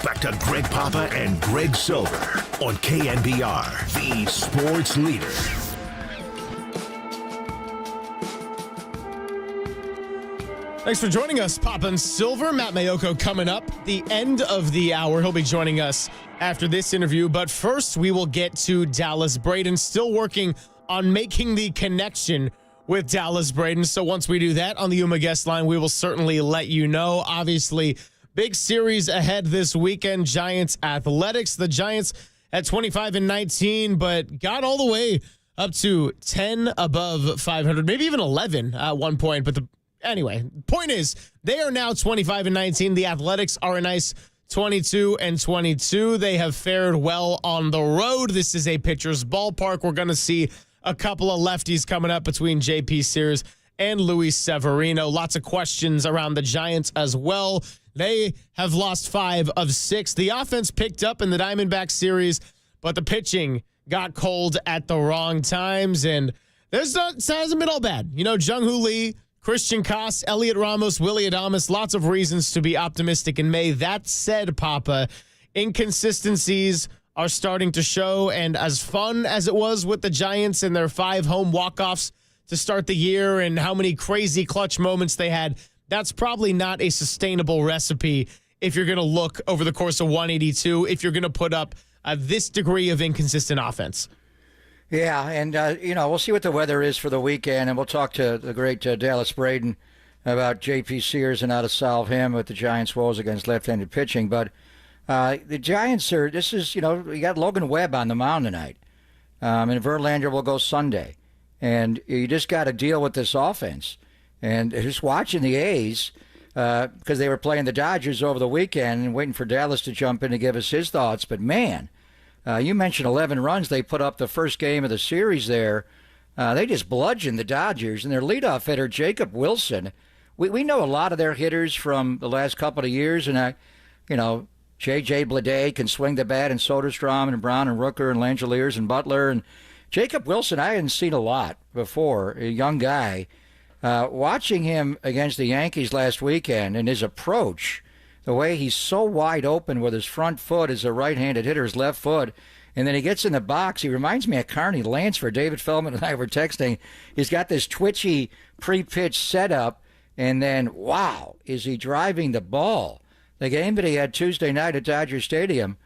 back to Greg Papa and Greg Silver on KNBR, the sports leader. Thanks for joining us, Papa and Silver. Matt Mayoko coming up the end of the hour. He'll be joining us after this interview. But first, we will get to Dallas Braden, still working on making the connection with Dallas Braden. So once we do that on the Yuma guest line, we will certainly let you know. Obviously, big series ahead this weekend, Giants Athletics. The Giants at 25-19, but got all the way up to 10 above 500, maybe even 11 at one point. But anyway, point is, they are now 25-19. The Athletics are a nice 22-22. They have fared well on the road. This is a pitcher's ballpark. We're going to see a couple of lefties coming up between J.P. Sears and Luis Severino. Lots of questions around the Giants as well. They have lost 5 of 6. The offense picked up in the Diamondback series, but the pitching got cold at the wrong times, and it hasn't been all bad. You know, Jung-Hoo Lee, Christian Koss, Elliot Ramos, Willy Adames, lots of reasons to be optimistic in May. That said, Papa, inconsistencies are starting to show, and as fun as it was with the Giants and their 5 home walk-offs to start the year and how many crazy clutch moments they had, that's probably not a sustainable recipe if you're going to look over the course of 182, if you're going to put up this degree of inconsistent offense. Yeah, and, we'll see what the weather is for the weekend, and we'll talk to the great Dallas Braden about J.P. Sears and how to solve him with the Giants' woes against left-handed pitching. But the Giants you got Logan Webb on the mound tonight, and Verlander will go Sunday. And you just got to deal with this offense. And just watching the A's, because they were playing the Dodgers over the weekend and waiting for Dallas to jump in to give us his thoughts. But, man, you mentioned 11 runs they put up the first game of the series there. They just bludgeoned the Dodgers. And their leadoff hitter, Jacob Wilson, we know a lot of their hitters from the last couple of years. And, J.J. Bleday can swing the bat, and Soderstrom and Brown and Rooker and Langeliers and Butler. And Jacob Wilson, I hadn't seen a lot before, a young guy. Watching him against the Yankees last weekend and his approach, the way he's so wide open with his front foot as a right-handed hitter, his left foot, and then he gets in the box. He reminds me of Carney Lansford. David Feldman and I were texting. He's got this twitchy pre-pitch setup, and then, wow, is he driving the ball. The game that he had Tuesday night at Dodger Stadium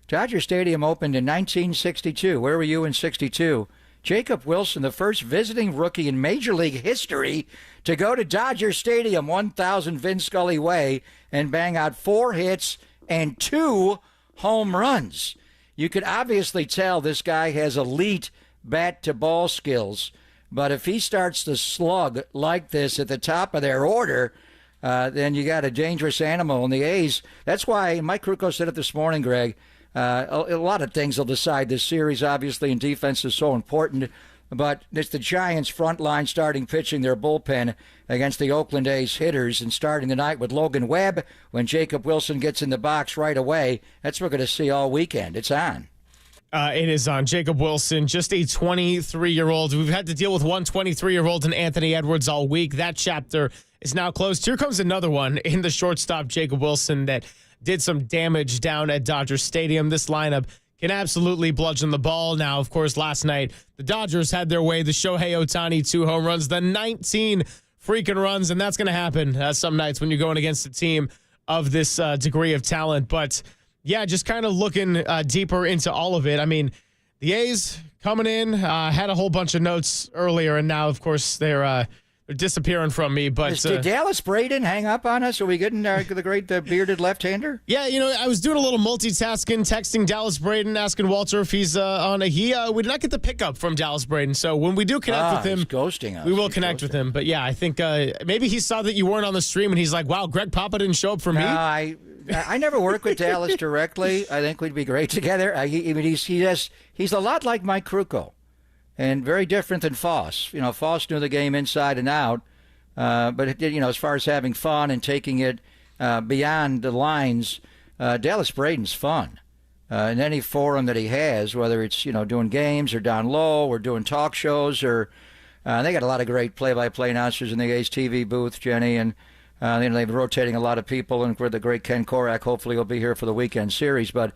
opened in 1962. Where were you in 62? Jacob Wilson, the first visiting rookie in Major League history to go to Dodger Stadium, 1000 Vin Scully Way, and bang out 4 hits and 2 home runs. You could obviously tell this guy has elite bat-to-ball skills, but if he starts to slug like this at the top of their order, then you got a dangerous animal in the A's. That's why Mike Krukow said it this morning, Greg. A lot of things will decide this series, obviously, and defense is so important. But it's the Giants' front line starting pitching their bullpen against the Oakland A's hitters, and starting the night with Logan Webb. When Jacob Wilson gets in the box right away, that's what we're going to see all weekend. It's on. It is on. Jacob Wilson, just a 23-year-old. We've had to deal with one 23-year-old in Anthony Edwards all week. That chapter is now closed. Here comes another one in the shortstop, Jacob Wilson, that did some damage down at Dodger Stadium. This lineup can absolutely bludgeon the ball. Now, of course, last night, the Dodgers had their way. The Shohei Ohtani 2 home runs, the 19 freaking runs, and that's going to happen some nights when you're going against a team of this degree of talent. But, yeah, just kind of looking deeper into all of it. I mean, the A's coming in, had a whole bunch of notes earlier, and now, of course, they're disappearing from me. But did Dallas Braden hang up on us? Are we getting the great bearded left-hander? Yeah, I was doing a little multitasking, texting Dallas Braden, asking Walter if he's on. We did not get the pickup from Dallas Braden, so when we do connect with him, he's ghosting us. We will connect with him. But yeah, I think maybe he saw that you weren't on the stream, and he's like, "Wow, Greg Papa didn't show up for me." I never work with Dallas directly. I think we'd be great together. He's a lot like Mike Krukow. And very different than Foss. Foss knew the game inside and out. But it did, as far as having fun and taking it beyond the lines, Dallas Braden's fun. In any forum that he has, whether it's, doing games or down low or doing talk shows, or they got a lot of great play-by-play announcers in the A's TV booth, Jenny, and They've been rotating a lot of people, and the great Ken Korak hopefully will be here for the weekend series. But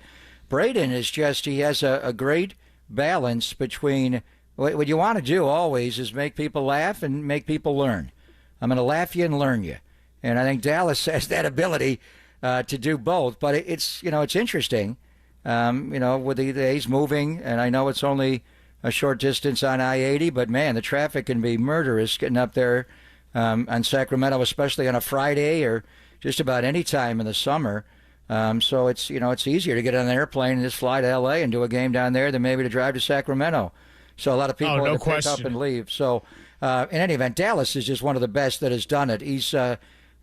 Braden is he has a great balance between what you want to do always is make people laugh and make people learn. I'm going to laugh you and learn you. And I think Dallas has that ability to do both. But it's interesting, with the A's moving, and I know it's only a short distance on I-80, but man, the traffic can be murderous getting up there on Sacramento, especially on a Friday or just about any time in the summer. So it's easier to get on an airplane and just fly to L.A. and do a game down there than maybe to drive to Sacramento. So a lot of people have to pick up and leave. So in any event, Dallas is just one of the best that has done it. He's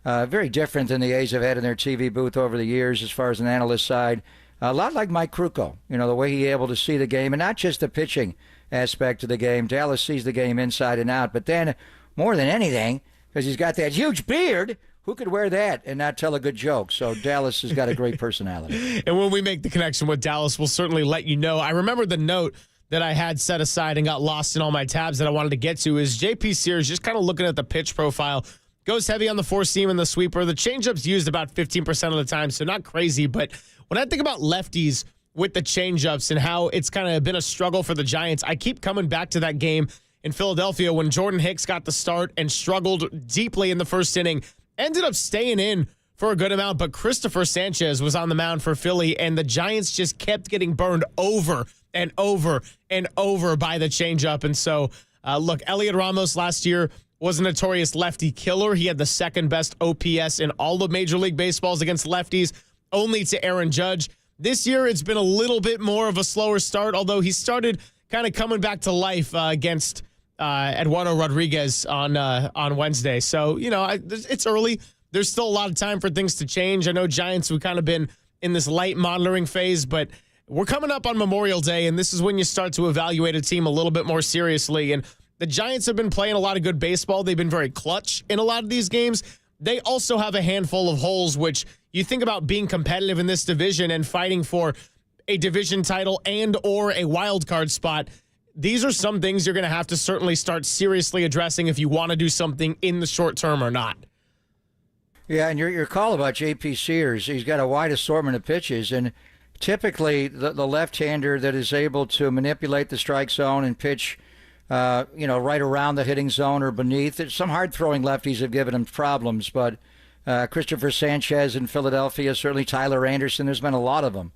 very different than the A's have had in their TV booth over the years as far as an analyst side. A lot like Mike Krukow, the way he's able to see the game, and not just the pitching aspect of the game. Dallas sees the game inside and out. But then, more than anything, because he's got that huge beard, who could wear that and not tell a good joke? So Dallas has got a great personality. And when we make the connection with Dallas, we'll certainly let you know. I remember the note that I had set aside and got lost in all my tabs that I wanted to get to is JP Sears just kind of looking at the pitch profile. Goes heavy on the four seam and the sweeper. The changeup's used about 15% of the time, so not crazy. But when I think about lefties with the changeups and how it's kind of been a struggle for the Giants, I keep coming back to that game in Philadelphia when Jordan Hicks got the start and struggled deeply in the first inning. Ended up staying in for a good amount, but Christopher Sanchez was on the mound for Philly, and the Giants just kept getting burned over and over and over by the changeup. And so, look, Elliot Ramos last year was a notorious lefty killer. He had the second best OPS in all of Major League Baseballs against lefties, only to Aaron Judge. This year, it's been a little bit more of a slower start, although he started kind of coming back to life against Eduardo Rodriguez on Wednesday. So, it's early. There's still a lot of time for things to change. I know Giants, we've kind of been in this light monitoring phase, but we're coming up on Memorial Day, and this is when you start to evaluate a team a little bit more seriously. And the Giants have been playing a lot of good baseball. They've been very clutch in a lot of these games. They also have a handful of holes, which you think about being competitive in this division and fighting for a division title and or a wild card spot. These are some things you're going to have to certainly start seriously addressing if you want to do something in the short term or not. Yeah, and your call about J.P. Sears, he's got a wide assortment of pitches, and typically the left-hander that is able to manipulate the strike zone and pitch, right around the hitting zone or beneath. Some hard-throwing lefties have given him problems, but Christopher Sanchez in Philadelphia, certainly Tyler Anderson, there's been a lot of them.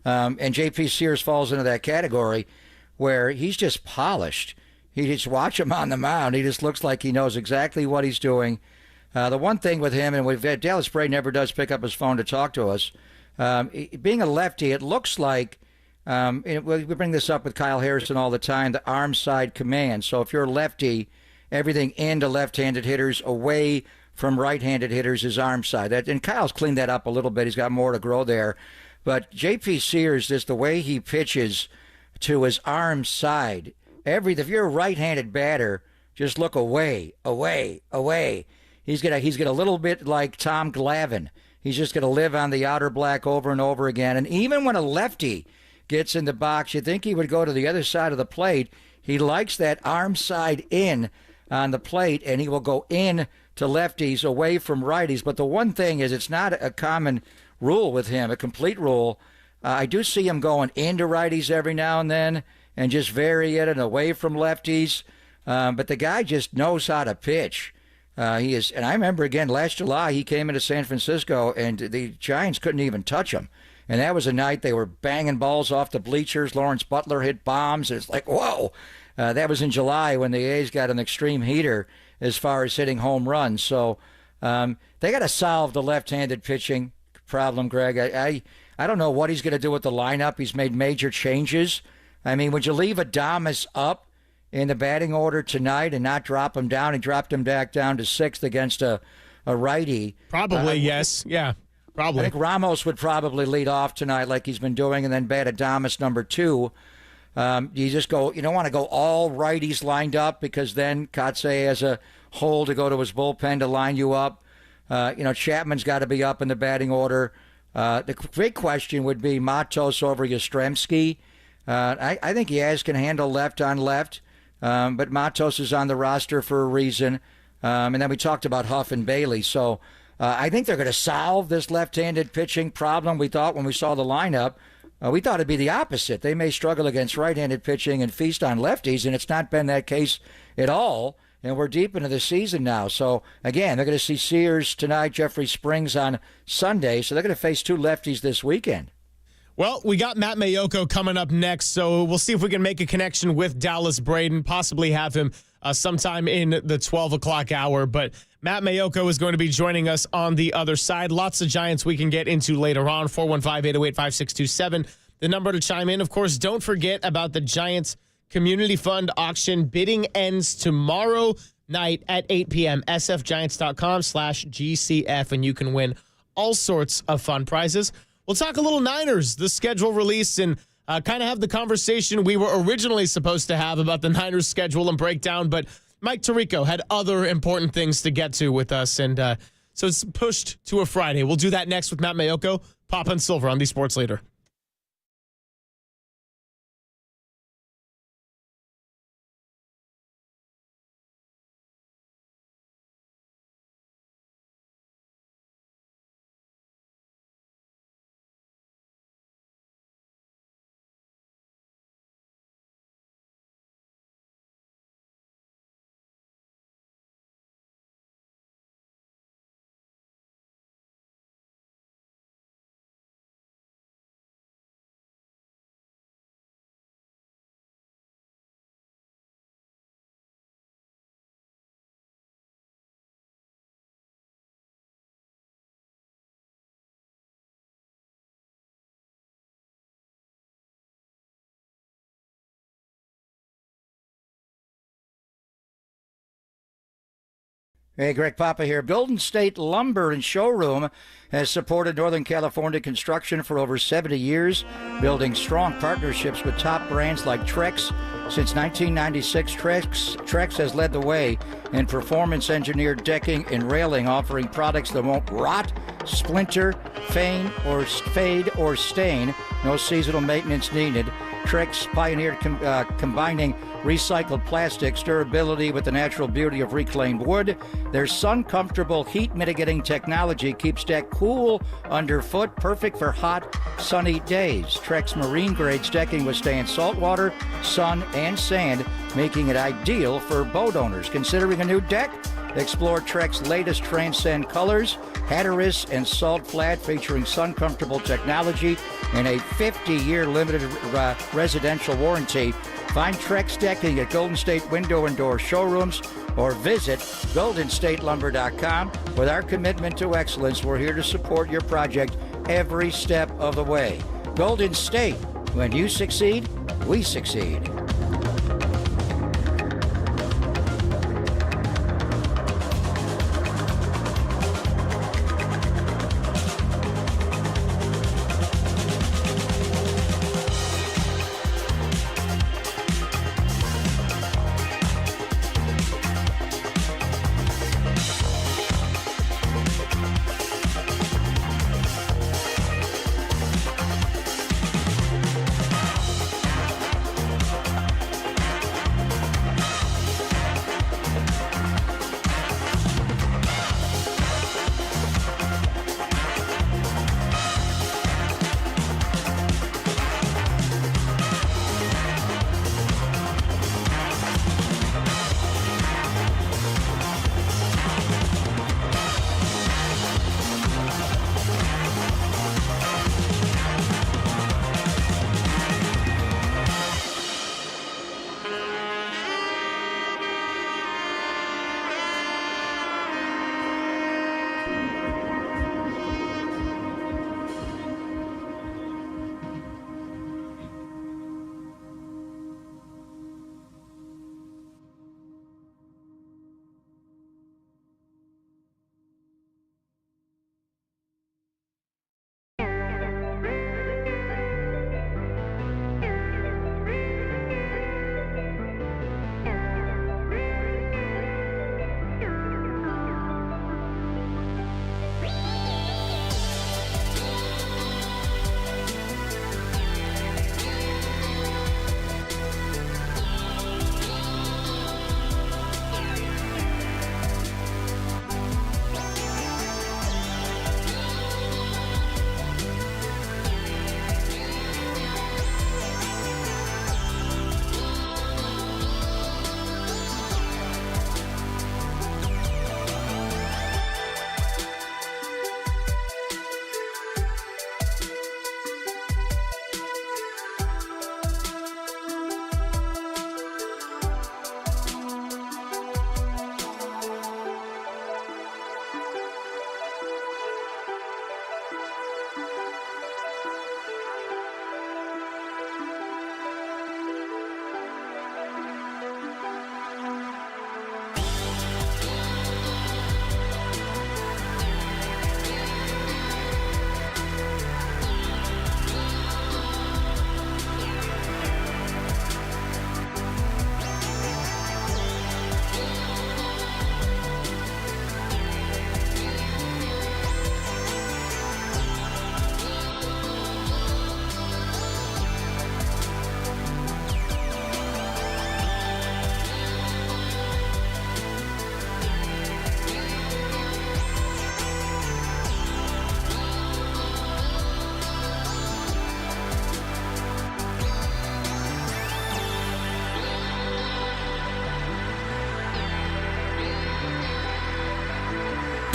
And J.P. Sears falls into that category where he's just polished. You just watch him on the mound. He just looks like he knows exactly what he's doing. The one thing with him, and Dallas Bray never does pick up his phone to talk to us, being a lefty, it looks like, we bring this up with Kyle Harrison all the time, the arm side command. So if you're a lefty, everything into left-handed hitters, away from right-handed hitters is arm side. And Kyle's cleaned that up a little bit. He's got more to grow there. But J.P. Sears, just the way he pitches to his arm side, if you're a right-handed batter, just look away, away, away. He's gonna a little bit like Tom Glavine. He's just gonna live on the outer black over and over again. And even when a lefty gets in the box, you think he would go to the other side of the plate. He likes that arm side in on the plate, and he will go in to lefties away from righties. But the one thing is, it's not a common rule with him, a complete rule. I do see him going into righties every now and then and just vary it and away from lefties. But the guy just knows how to pitch. He is, and I remember again last July he came into San Francisco and the Giants couldn't even touch him, and that was a night they were banging balls off the bleachers. Lawrence Butler hit bombs. It's like whoa. That was in July when the A's got an extreme heater as far as hitting home runs. So they got to solve the left-handed pitching problem, Greg. I don't know what he's going to do with the lineup. He's made major changes. I mean, would you leave Adames up in the batting order tonight and not drop him down? He dropped him back down to sixth against a righty. Probably, yes. Yeah, probably. I think Ramos would probably lead off tonight like he's been doing, and then bat Adames number 2. You don't want to go all righties lined up because then Kotsay has a hole to go to his bullpen to line you up. Chapman's got to be up in the batting order. The big question would be Matos over Yastrzemski. I think Yaz can handle left on left. But Matos is on the roster for a reason. And then we talked about Huff and Bailey. So I think they're going to solve this left-handed pitching problem. We thought when we saw the lineup, we thought it'd be the opposite. They may struggle against right-handed pitching and feast on lefties, and it's not been that case at all. And we're deep into the season now. So, again, they're going to see Sears tonight, Jeffrey Springs on Sunday. So they're going to face 2 lefties this weekend. Well, we got Matt Mayoko coming up next, so we'll see if we can make a connection with Dallas Braden, possibly have him sometime in the 12 o'clock hour. But Matt Mayoko is going to be joining us on the other side. Lots of Giants we can get into later on. 415-808-5627, the number to chime in. Of course, don't forget about the Giants Community Fund auction. Bidding ends tomorrow night at 8 p.m. sfgiants.com/GCF, and you can win all sorts of fun prizes. We'll talk a little Niners, the schedule release, and kind of have the conversation we were originally supposed to have about the Niners schedule and breakdown, but Mike Tirico had other important things to get to with us, and so it's pushed to a Friday. We'll do that next with Matt Mayoko, Papa and Silver on the Sports Leader. Hey, Greg Papa here. Golden State Lumber and Showroom has supported Northern California construction for over 70 years, building strong partnerships with top brands like Trex. Since 1996, Trex has led the way in performance-engineered decking and railing, offering products that won't rot, splinter, fade, or stain. No seasonal maintenance needed. Trex pioneered combining recycled plastics, durability with the natural beauty of reclaimed wood. Their sun-comfortable heat-mitigating technology keeps deck cool underfoot, perfect for hot, sunny days. Trex marine-grade decking withstands salt water, sun, and sand, making it ideal for boat owners. Considering a new deck? Explore Trek's latest Transcend colors, Hatteras and Salt Flat, featuring sun-comfortable technology and a 50-year limited residential warranty. Find Trex decking at Golden State Window and Door showrooms or visit goldenstatelumber.com. With our commitment to excellence, we're here to support your project every step of the way. Golden State, when you succeed, we succeed.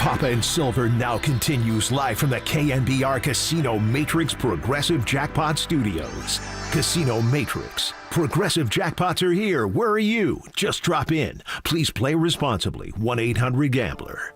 Papa and Silver now continues live from the KNBR Casino Matrix Progressive Jackpot Studios. Casino Matrix. Progressive jackpots are here. Where are you? Just drop in. Please play responsibly. 1-800-GAMBLER.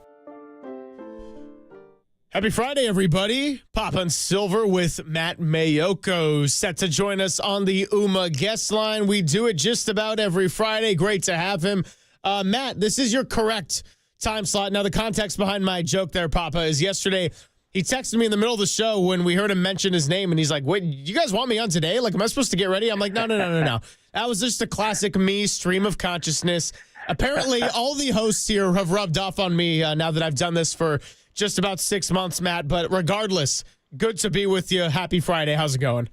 Happy Friday, everybody. Papa and Silver with Matt Mayoko set to join us on the UMA guest line. We do it just about every Friday. Great to have him. Matt, this is your correct time slot. Now, the context behind my joke there, Papa, is yesterday he texted me in the middle of the show when we heard him mention his name, and he's like, wait, you guys want me on today? Like, am I supposed to get ready? I'm like, no. That was just a classic me stream of consciousness. Apparently, all the hosts here have rubbed off on me now that I've done this for just about 6 months, Matt. But regardless, good to be with you. Happy Friday. How's it going?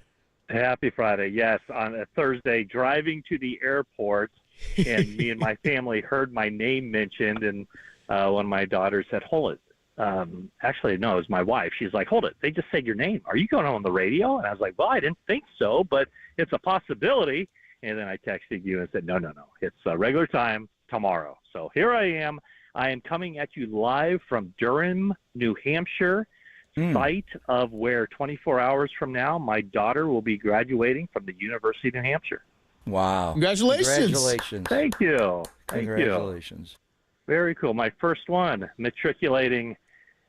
Happy Friday. Yes, on a Thursday, driving to the airport, and me and my family heard my name mentioned, and one of my daughters said, hold it. Actually, no, it was my wife. She's like, hold it. They just said your name. Are you going on the radio? And I was like, well, I didn't think so, but it's a possibility. And then I texted you and said, no. It's regular time tomorrow. So here I am. I am coming at you live from Durham, New Hampshire, site of where 24 hours from now, my daughter will be graduating from the University of New Hampshire. Wow. Congratulations. Thank you. Congratulations. Very cool. My first one, matriculating,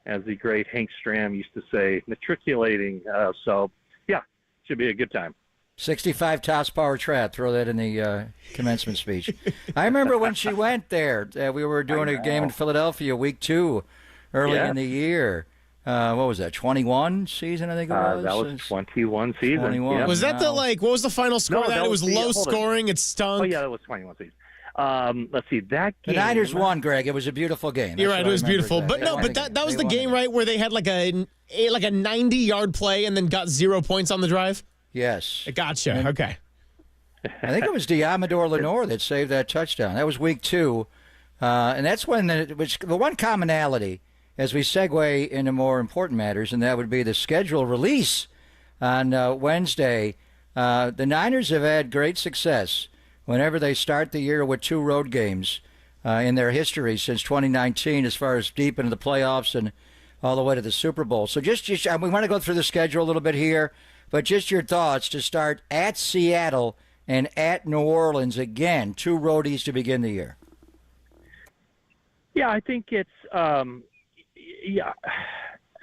as the great Hank Stram used to say, matriculating. So, yeah, should be a good time. 65 tops power trap. Throw that in the commencement speech. I remember when she went there. We were doing a game in Philadelphia, week 2, early in the year. What was that, 21 season, I think it was? That was 21 season. 21. Yep. Was that what was the final score? No, it was low scoring. It stunk. Oh, yeah, that was 21 season. Let's see, that game. The Niners won, Greg. It was a beautiful game. You're right. It was beautiful. But that was the game, right, where they had like a 90-yard play and then got 0 points on the drive? Yes. Gotcha. Okay. I think it was Diamador Lenore that saved that touchdown. That was week 2. And that's when the one commonality, as we segue into more important matters, and that would be the schedule release on Wednesday. The Niners have had great success whenever they start the year with 2 road games in their history since 2019, as far as deep into the playoffs and all the way to the Super Bowl. So just we want to go through the schedule a little bit here, but just your thoughts to start at Seattle and at New Orleans again, 2 roadies to begin the year. Yeah, I think it's yeah.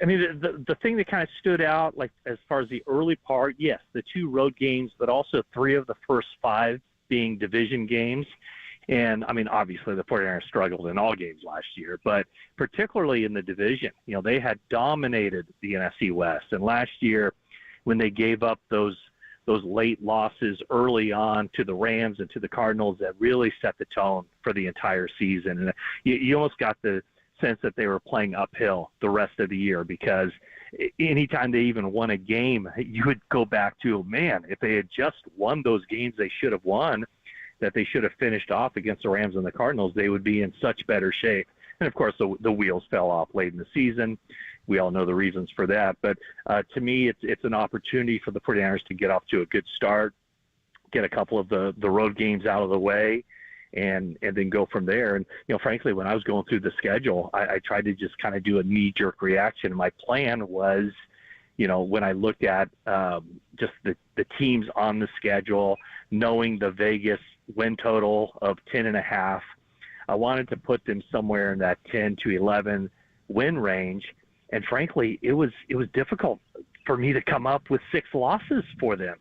I mean, the thing that kind of stood out, like as far as the early part, yes, the 2 road games, but also 3 of the first 5 being division games. And, I mean, obviously the 49ers struggled in all games last year, but particularly in the division. You know, they had dominated the NFC West. And last year when they gave up those late losses early on to the Rams and to the Cardinals, that really set the tone for the entire season. And you almost got the sense that they were playing uphill the rest of the year, because anytime they even won a game, you would go back to, man, if they had just won those games they should have won, that they should have finished off against the Rams and the Cardinals, they would be in such better shape. And, of course, the wheels fell off late in the season. We all know the reasons for that. But to me, it's an opportunity for the 49ers to get off to a good start, get a couple of the road games out of the way, and then go from there. And, you know, frankly, when I was going through the schedule, I tried to just kind of do a knee-jerk reaction. My plan was, you know, when I looked at just the teams on the schedule, knowing the Vegas win total of 10.5, I wanted to put them somewhere in that 10 to 11 win range. And frankly, it was difficult for me to come up with 6 losses for them.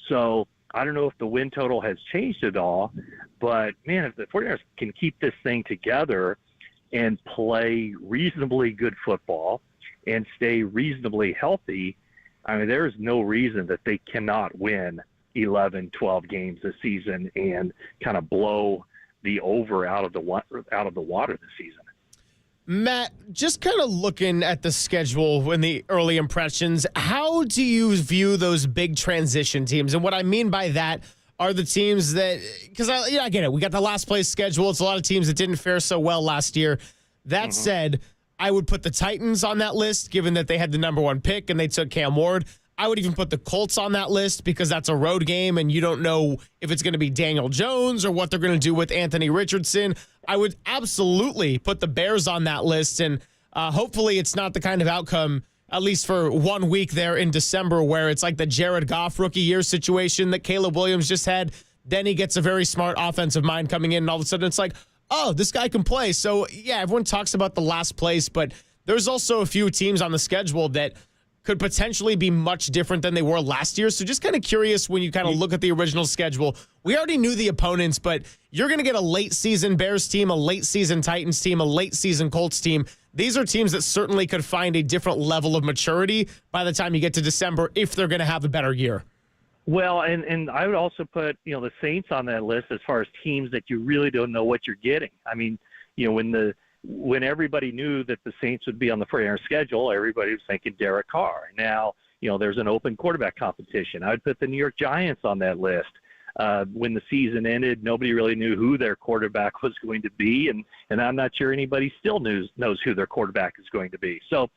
So I don't know if the win total has changed at all, but man, if the 49ers can keep this thing together and play reasonably good football and stay reasonably healthy, I mean, there is no reason that they cannot win 11, 12 games this season and kind of blow the over out of the water this season. Matt, just kind of looking at the schedule and the early impressions, how do you view those big transition teams? And what I mean by that are the teams that, because I get it, we got the last place schedule. It's a lot of teams that didn't fare so well last year. That said, I would put the Titans on that list, given that they had the number 1 pick and they took Cam Ward. I would even put the Colts on that list because that's a road game and you don't know if it's going to be Daniel Jones or what they're going to do with Anthony Richardson. I would absolutely put the Bears on that list. And hopefully it's not the kind of outcome, at least for 1 week there in December, where it's like the Jared Goff rookie year situation that Caleb Williams just had. Then he gets a very smart offensive mind coming in, and all of a sudden it's like, oh, this guy can play. So, yeah, everyone talks about the last place, but there's also a few teams on the schedule that could potentially be much different than they were last year. So just kind of curious when you kind of look at the original schedule. We already knew the opponents, but you're going to get a late season Bears team, a late season Titans team, a late season Colts team. These are teams that certainly could find a different level of maturity by the time you get to December if they're going to have a better year. Well, and I would also put, the Saints on that list as far as teams that you really don't know what you're getting. I mean, when everybody knew that the Saints would be on the 49ers schedule, everybody was thinking Derek Carr. Now, there's an open quarterback competition. I would put the New York Giants on that list. When the season ended, nobody really knew who their quarterback was going to be, and I'm not sure anybody still knows who their quarterback is going to be. So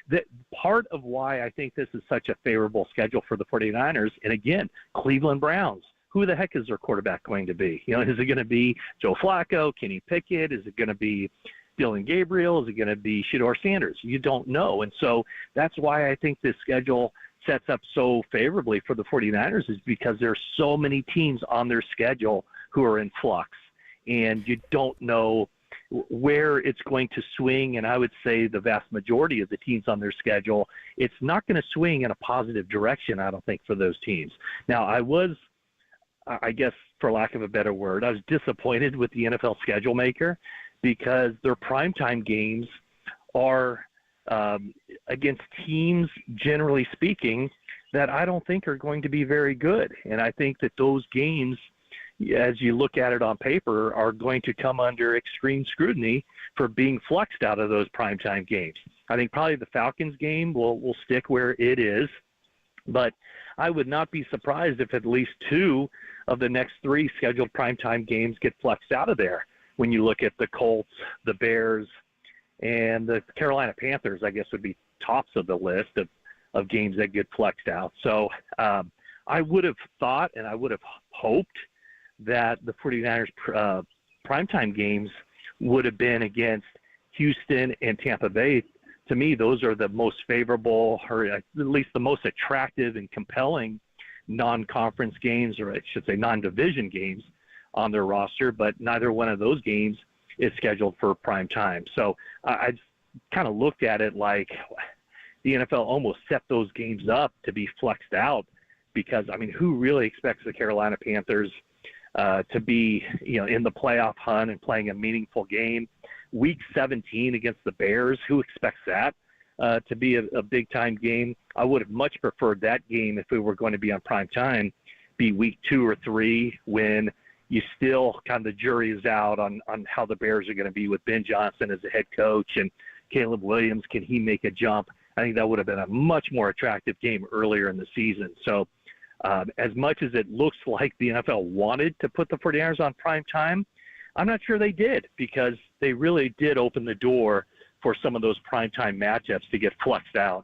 that part of why I think this is such a favorable schedule for the 49ers, and again, Cleveland Browns. Who the heck is their quarterback going to be? Is it going to be Joe Flacco, Kenny Pickett? Is it going to be Dylan Gabriel? Is it going to be Shedeur Sanders? You don't know. And so that's why I think this schedule sets up so favorably for the 49ers, is because there's so many teams on their schedule who are in flux, and you don't know where it's going to swing. And I would say the vast majority of the teams on their schedule, it's not going to swing in a positive direction, I don't think, for those teams. Now, I guess, for lack of a better word, I was disappointed with the NFL schedule maker, because their primetime games are against teams, generally speaking, that I don't think are going to be very good. And I think that those games, as you look at it on paper, are going to come under extreme scrutiny for being flexed out of those primetime games. I think probably the Falcons game will stick where it is, but I would not be surprised if at least 2 of the next 3 scheduled primetime games get flexed out of there. When you look at the Colts, the Bears, and the Carolina Panthers, I guess would be tops of the list of games that get flexed out. So I would have thought, and I would have hoped, that the 49ers primetime games would have been against Houston and Tampa Bay. To me, those are the most favorable, or at least the most attractive and compelling non-conference games, or I should say non-division games, on their roster, but neither one of those games is scheduled for prime time. So I kind of looked at it like the NFL almost set those games up to be flexed out, because, I mean, who really expects the Carolina Panthers to be, in the playoff hunt and playing a meaningful game? Week 17 against the Bears, who expects that to be a big-time game? I would have much preferred that game, if we were going to be on prime time, be week 2 or 3, when you still kind of, the jury is out on how the Bears are going to be with Ben Johnson as the head coach, and Caleb Williams, can he make a jump? I think that would have been a much more attractive game earlier in the season. So as much as it looks like the NFL wanted to put the 49ers on prime time, I'm not sure they did, because they really did open the door for some of those primetime matchups to get flexed out.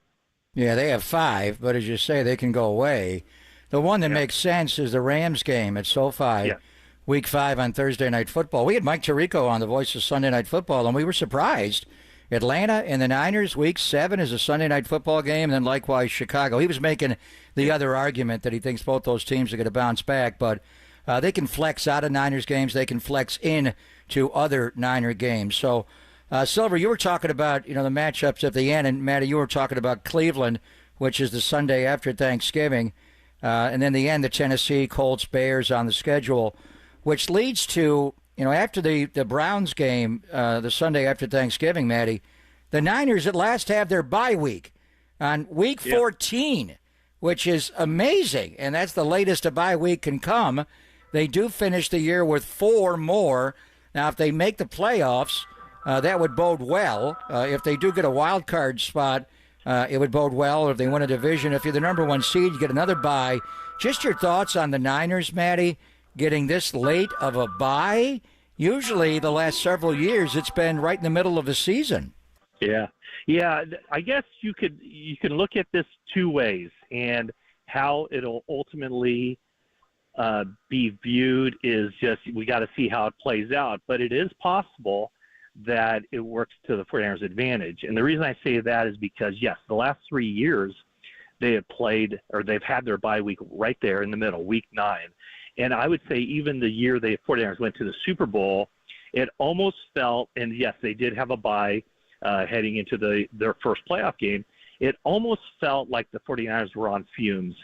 Yeah, they have 5, but as you say, they can go away. The one that makes sense is the Rams game at SoFi, Week 5 on Thursday Night Football. We had Mike Tirico on the Voice of Sunday Night Football, and we were surprised. Atlanta and the Niners, Week 7 is a Sunday Night Football game, and then likewise Chicago. He was making the other argument that he thinks both those teams are going to bounce back, but they can flex out of Niners games. They can flex in to other Niner games. So, Silver, you were talking about, the matchups at the end, and Matty, you were talking about Cleveland, which is the Sunday after Thanksgiving, and then the end, the Tennessee Colts Bears on the schedule, which leads to, after the Browns game, the Sunday after Thanksgiving, Matty, the Niners at last have their bye week on week 14, which is amazing, and that's the latest a bye week can come. They do finish the year with 4 more. Now, if they make the playoffs, that would bode well. If they do get a wild card spot, it would bode well. Or if they win a division, if you're the number 1 seed, you get another bye. Just your thoughts on the Niners, Matty, getting this late of a bye? Usually the last several years, it's been right in the middle of the season. Yeah. I guess you can look at this 2 ways, and how it'll ultimately be viewed is just, we got to see how it plays out. But it is possible that it works to the 49ers' advantage. And the reason I say that is because, yes, the last 3 years they have played, or they've had their bye week right there in the middle, week 9. And I would say even the year the 49ers went to the Super Bowl, it almost felt, and yes, they did have a bye heading into their first playoff game, it almost felt like the 49ers were on fumes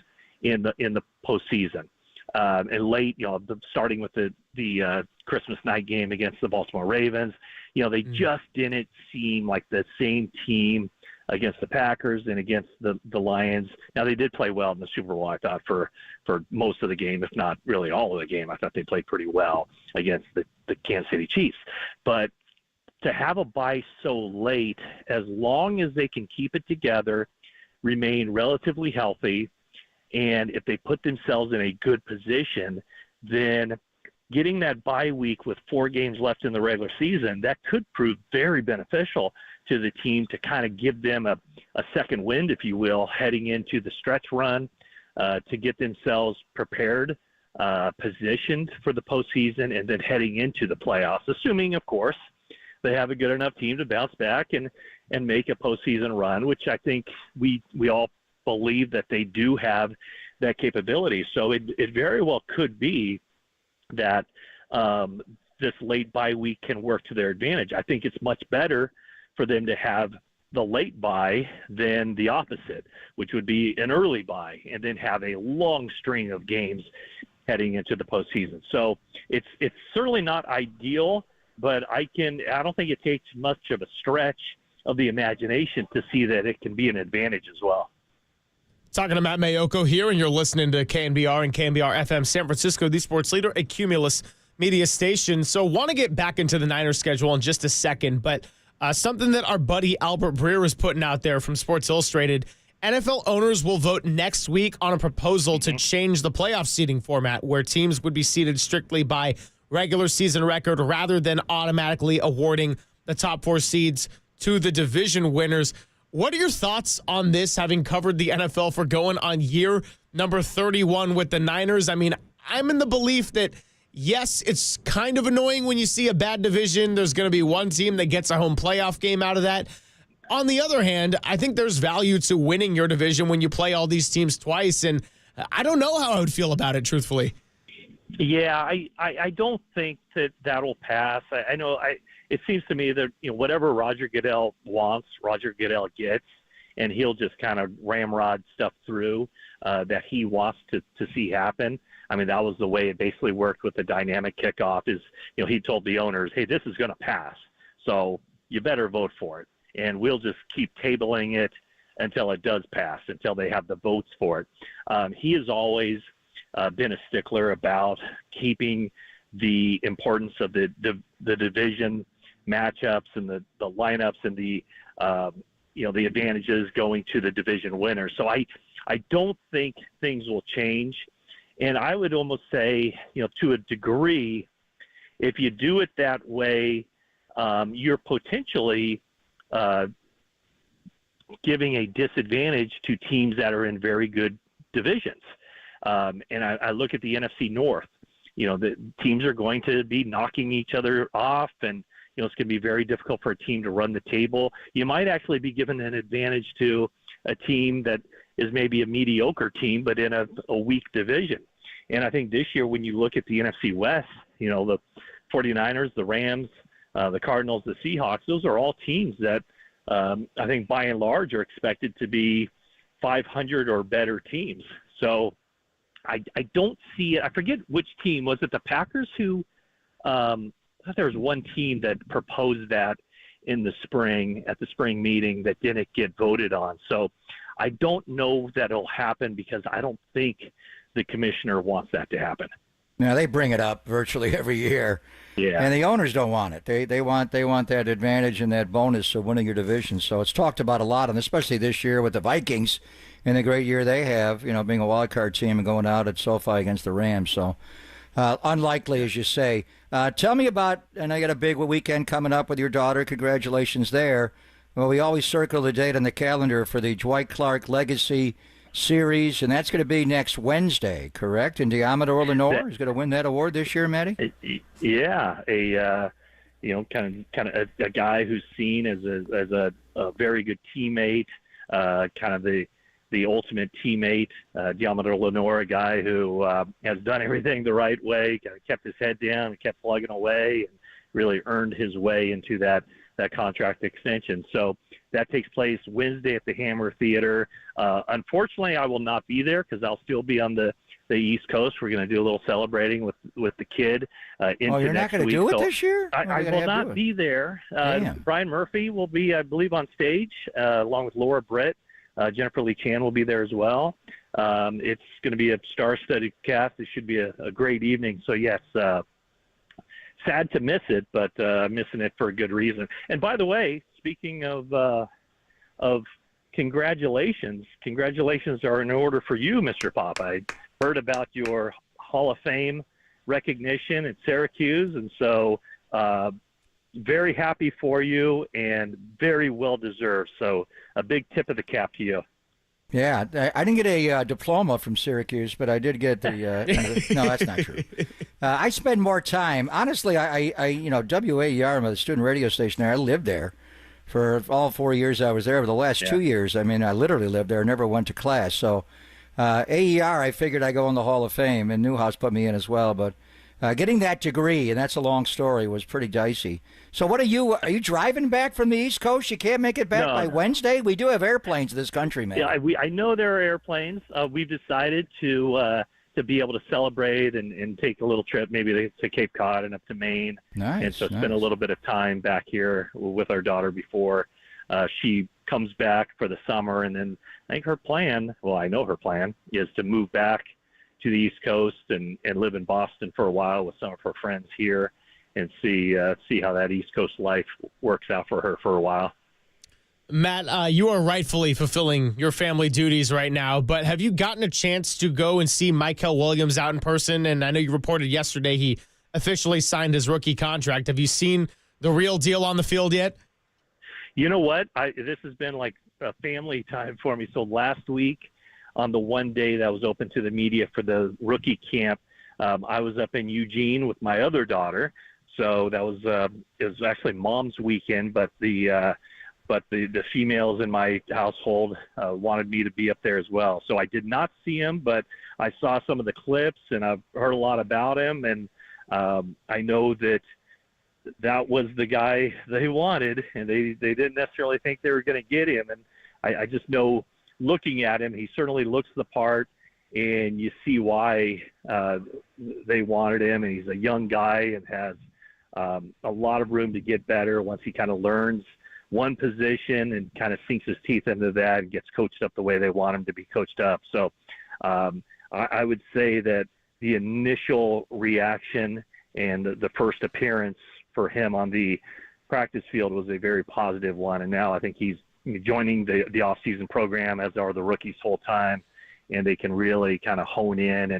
in the postseason. And late, starting with the Christmas night game against the Baltimore Ravens, they just didn't seem like the same team against the Packers and against the Lions. Now, they did play well in the Super Bowl, I thought, for most of the game, if not really all of the game. I thought they played pretty well against the Kansas City Chiefs. But to have a bye so late, as long as they can keep it together, remain relatively healthy, and if they put themselves in a good position, then getting that bye week with 4 games left in the regular season, that could prove very beneficial to the team to kind of give them a second wind, if you will, heading into the stretch run, to get themselves prepared, positioned for the postseason, and then heading into the playoffs, assuming, of course, they have a good enough team to bounce back and make a postseason run, which I think we all believe that they do have that capability. So it very well could be that this late bye week can work to their advantage. I think it's much better for them to have the late bye than the opposite, which would be an early bye and then have a long string of games heading into the postseason. So it's certainly not ideal, but I don't think it takes much of a stretch of the imagination to see that it can be an advantage as well. Talking to Matt Mayoko here, and you're listening to KNBR and KNBR FM San Francisco, the sports leader, a Cumulus media station. So want to get back into the Niners schedule in just a second, but something that our buddy Albert Breer is putting out there from Sports Illustrated, NFL owners will vote next week on a proposal to change the playoff seeding format where teams would be seeded strictly by regular season record rather than automatically awarding the top 4 seeds to the division winners. What are your thoughts on this, having covered the NFL for going on year number 31 with the Niners? I mean, I'm in the belief that, yes, it's kind of annoying when you see a bad division. There's going to be one team that gets a home playoff game out of that. On the other hand, I think there's value to winning your division when you play all these teams twice, and I don't know how I would feel about it, truthfully. Yeah, I don't think that'll pass. I know it seems to me that whatever Roger Goodell wants, Roger Goodell gets, and he'll just kind of ramrod stuff through that he wants to see happen. I mean, that was the way it basically worked with the dynamic kickoff. Is he told the owners, hey, this is going to pass, so you better vote for it, and we'll just keep tabling it until it does pass, until they have the votes for it. He has always been a stickler about keeping the importance of the division matchups and the lineups and the advantages going to the division winner. So I don't think things will change. And I would almost say, to a degree, if you do it that way, you're potentially giving a disadvantage to teams that are in very good divisions. And I look at the NFC North. The teams are going to be knocking each other off, and it's going to be very difficult for a team to run the table. You might actually be given an advantage to a team that is maybe a mediocre team, but in a weak division. And I think this year, when you look at the NFC West, the 49ers, the Rams, the Cardinals, the Seahawks, those are all teams that I think by and large are expected to be 500 or better teams. So I don't see it. I forget which team. Was it the Packers who I thought there was one team that proposed that in the spring, at the spring meeting, that didn't get voted on. So I don't know that it'll happen because I don't think the commissioner wants that to happen. Now, they bring it up virtually every year. Yeah. And the owners don't want it. They want that advantage and that bonus of winning your division. So it's talked about a lot, and especially this year with the Vikings and the great year they have, being a wild card team and going out at SoFi against the Rams. So unlikely, as you say. Tell me about, and I got a big weekend coming up with your daughter. Congratulations there. Well, we always circle the date on the calendar for the Dwight Clark Legacy Series, and that's going to be next Wednesday, correct? And Diamador Lenore is going to win that award this year, Matty? Yeah, kind of a guy who's seen as a very good teammate, kind of the ultimate teammate, Diamador Lenore, a guy who has done everything the right way, kind of kept his head down and kept plugging away and really earned his way into that contract extension. So that takes place Wednesday at the Hammer Theater. Unfortunately, I will not be there because I'll still be on the East Coast. We're going to do a little celebrating with the kid. You're not going to do it this year? I will not be there. Brian Murphy will be, I believe, on stage along with Laura Britt. Jennifer Lee Chan will be there as well. It's going to be a star-studded cast. It should be a great evening. So, yes, sad to miss it, but missing it for a good reason. And by the way, speaking of congratulations are in order for you, Mr. Pop. I heard about your Hall of Fame recognition at Syracuse, and so very happy for you and very well deserved. So a big tip of the cap to you. Yeah, I didn't get a diploma from Syracuse, but I did get the. No, that's not true. I spend more time. Honestly, I WAER, the student radio station there. I lived there for all 4 years I was there. Over the last 2 years, I literally lived there. Never went to class. So AER, I figured I'd go in the Hall of Fame, and Newhouse put me in as well. But getting that degree, and that's a long story, was pretty dicey. So what are you driving back from the East Coast? You can't make it back by Wednesday? We do have airplanes in this country, man. Yeah, I know there are airplanes. We've decided to be able to celebrate and take a little trip, maybe to Cape Cod and up to Maine. Nice. And so spend a little bit of time back here with our daughter before she comes back for the summer. And then I think her plan, well, I know her plan, is to move back to the East Coast and live in Boston for a while with some of her friends here and see how that East Coast life works out for her for a while. Matt, you are rightfully fulfilling your family duties right now, but have you gotten a chance to go and see Michael Williams out in person? And I know you reported yesterday he officially signed his rookie contract. Have you seen the real deal on the field yet? You know what? This has been like a family time for me. So last week, on the one day that was open to the media for the rookie camp, I was up in Eugene with my other daughter. So that was it was actually Mom's weekend, but the females in my household wanted me to be up there as well. So I did not see him, but I saw some of the clips and I've heard a lot about him, and I know that was the guy they wanted, and they didn't necessarily think they were going to get him. And I just know, looking at him, he certainly looks the part, and you see why they wanted him. And he's a young guy and has a lot of room to get better once he kind of learns one position and kind of sinks his teeth into that and gets coached up the way they want him to be coached up. So I would say that the initial reaction and the first appearance for him on the practice field was a very positive one. And now I think he's joining the off-season program, as are the rookies full time, and they can really kind of hone in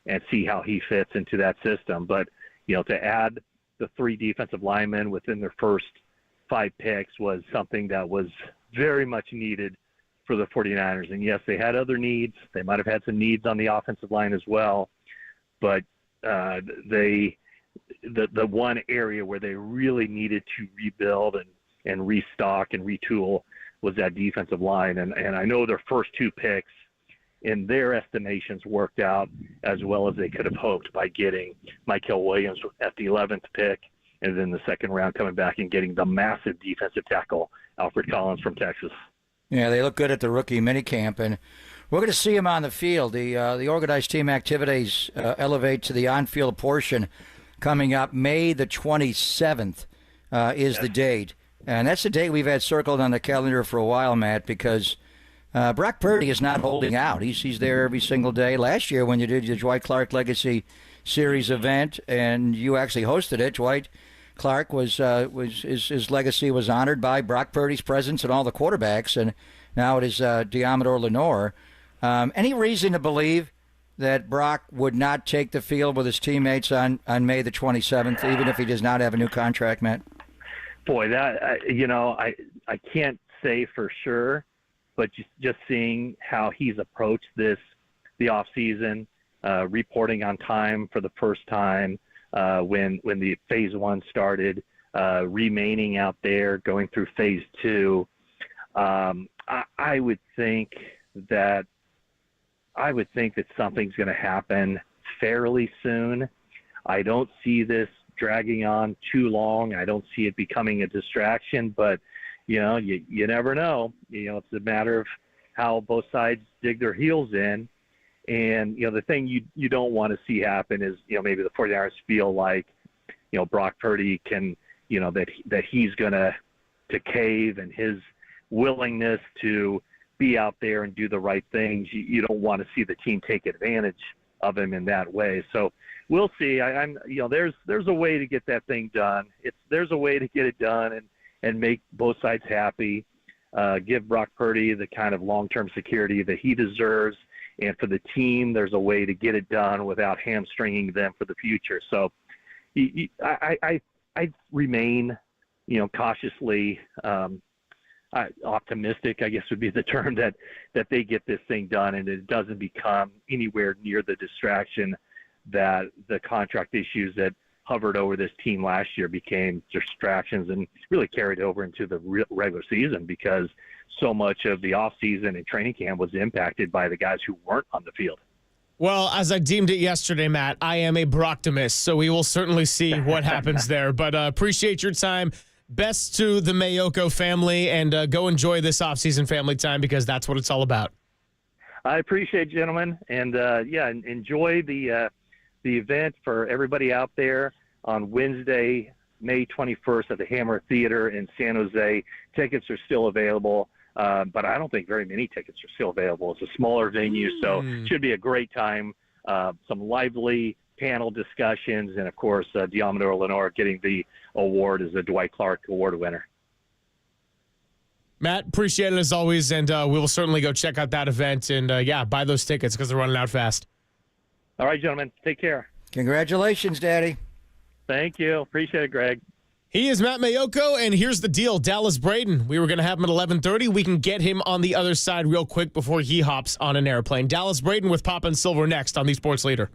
and see how he fits into that system. But, to add the 3 defensive linemen within their first 5 picks was something that was very much needed for the 49ers. And yes, they had other needs. They might have had some needs on the offensive line as well, but the one area where they really needed to rebuild and restock and retool was that defensive line. And I know their first 2 picks in their estimations worked out as well as they could have hoped by getting Michael Williams at the 11th pick, and then the second round coming back and getting the massive defensive tackle, Alfred Collins from Texas. Yeah, they look good at the rookie minicamp, and we're going to see him on the field. The organized team activities elevate to the on-field portion coming up. May the 27th is the date, and that's the date we've had circled on the calendar for a while, Matt, because Brock Purdy is not holding out. He's there every single day. Last year when you did the Dwight Clark Legacy Series event, and you actually hosted it, Dwight Clark was his legacy was honored by Brock Purdy's presence and all the quarterbacks, and now it is Diamador Lenore. Any reason to believe that Brock would not take the field with his teammates on May the 27th, even if he does not have a new contract, Matt? Boy, that I can't say for sure, but just seeing how he's approached the off season, reporting on time for the first time when the phase 1 started, remaining out there, going through phase 2. I would think that something's going to happen fairly soon. I don't see this dragging on too long. I don't see it becoming a distraction, but you never know. It's a matter of how both sides dig their heels in. And, the thing you don't want to see happen is, maybe the 49ers feel like, Brock Purdy can, that he's going to cave, and his willingness to be out there and do the right things. You don't want to see the team take advantage of him in that way. So we'll see. There's a way to get that thing done. There's a way to get it done and make both sides happy. Give Brock Purdy the kind of long-term security that he deserves. And for the team, there's a way to get it done without hamstringing them for the future. So I remain, cautiously optimistic, I guess would be the term, that they get this thing done and it doesn't become anywhere near the distraction that the contract issues that hovered over this team last year became distractions and really carried over into the regular season, because so much of the offseason and training camp was impacted by the guys who weren't on the field. Well, as I deemed it yesterday, Matt, I am a Brocktimist, so we will certainly see what happens there. But appreciate your time. Best to the Mayoko family, and go enjoy this offseason family time, because that's what it's all about. I appreciate it, gentlemen. And, enjoy the event for everybody out there on Wednesday, May 21st at the Hammer Theater in San Jose. Tickets are still available, but I don't think very many tickets are still available. It's a smaller venue, so it should be a great time. Some lively panel discussions, and, of course, Diamador Lenore getting the award as a Dwight Clark Award winner. Matt, appreciate it as always, and we will certainly go check out that event and, buy those tickets because they're running out fast. All right, gentlemen. Take care. Congratulations, Daddy. Thank you. Appreciate it, Greg. He is Matt Mayoko, and here's the deal. Dallas Braden, we were going to have him at 11:30. We can get him on the other side real quick before he hops on an airplane. Dallas Braden with Pop and Silver next on the Sports Leader.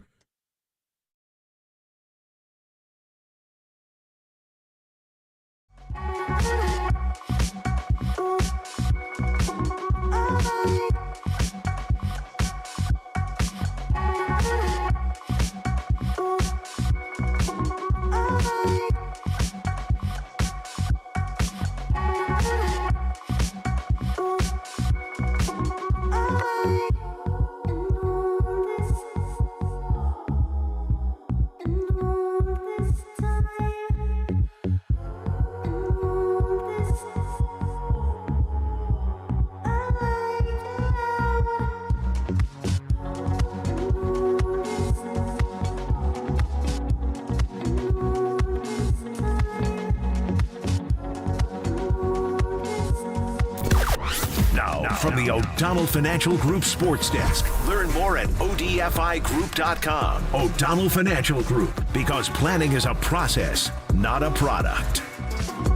From the O'Donnell Financial Group Sports Desk. Learn more at ODFIGroup.com. O'Donnell Financial Group, because planning is a process, not a product.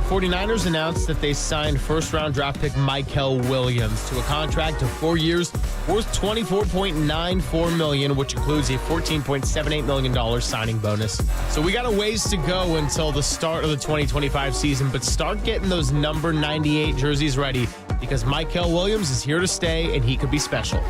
49ers announced that they signed first-round draft pick Mykel Williams to a contract of 4 years worth $24.94 million, which includes a $14.78 million signing bonus. So we got a ways to go until the start of the 2025 season, but start getting those number 98 jerseys ready, because Mykel Williams is here to stay, and he could be special.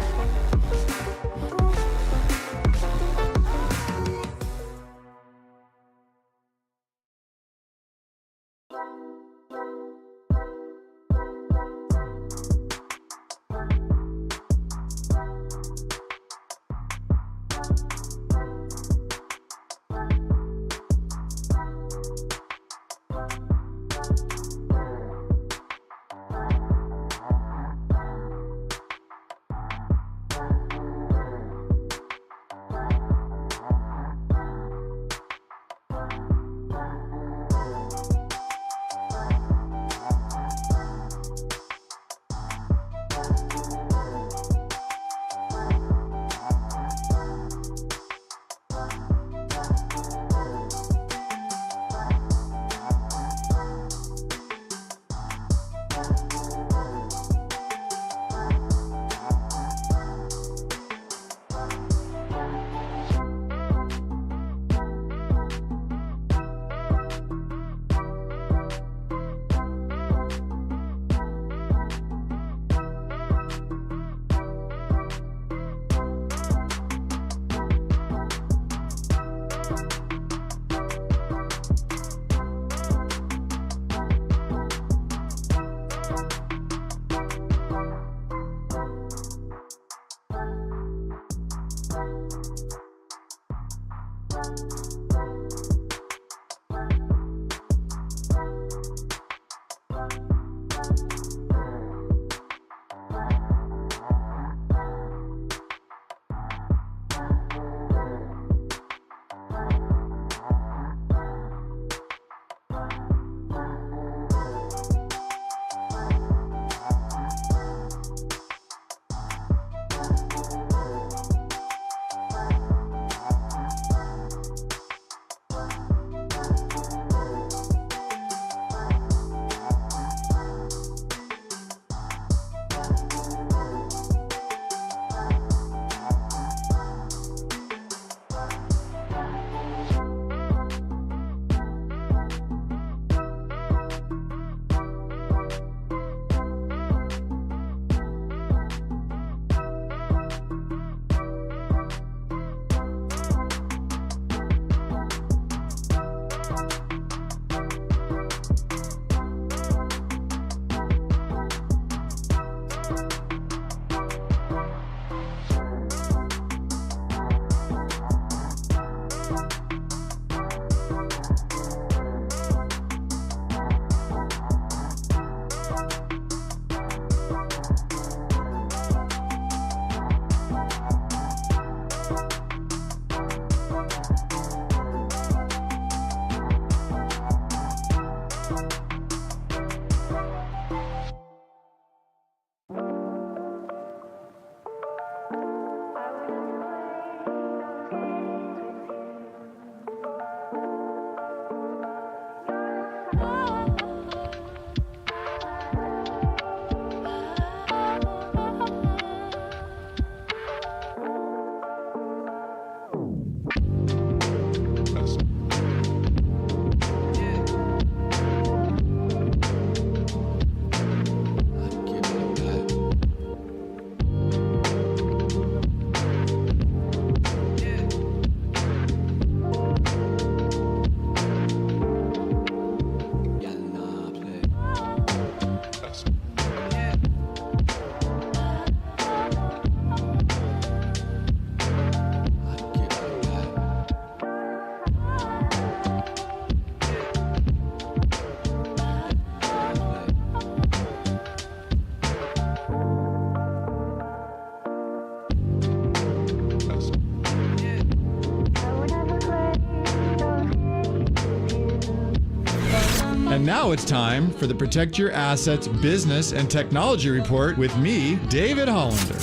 And now it's time for the Protect Your Assets Business and Technology Report with me, David Hollander.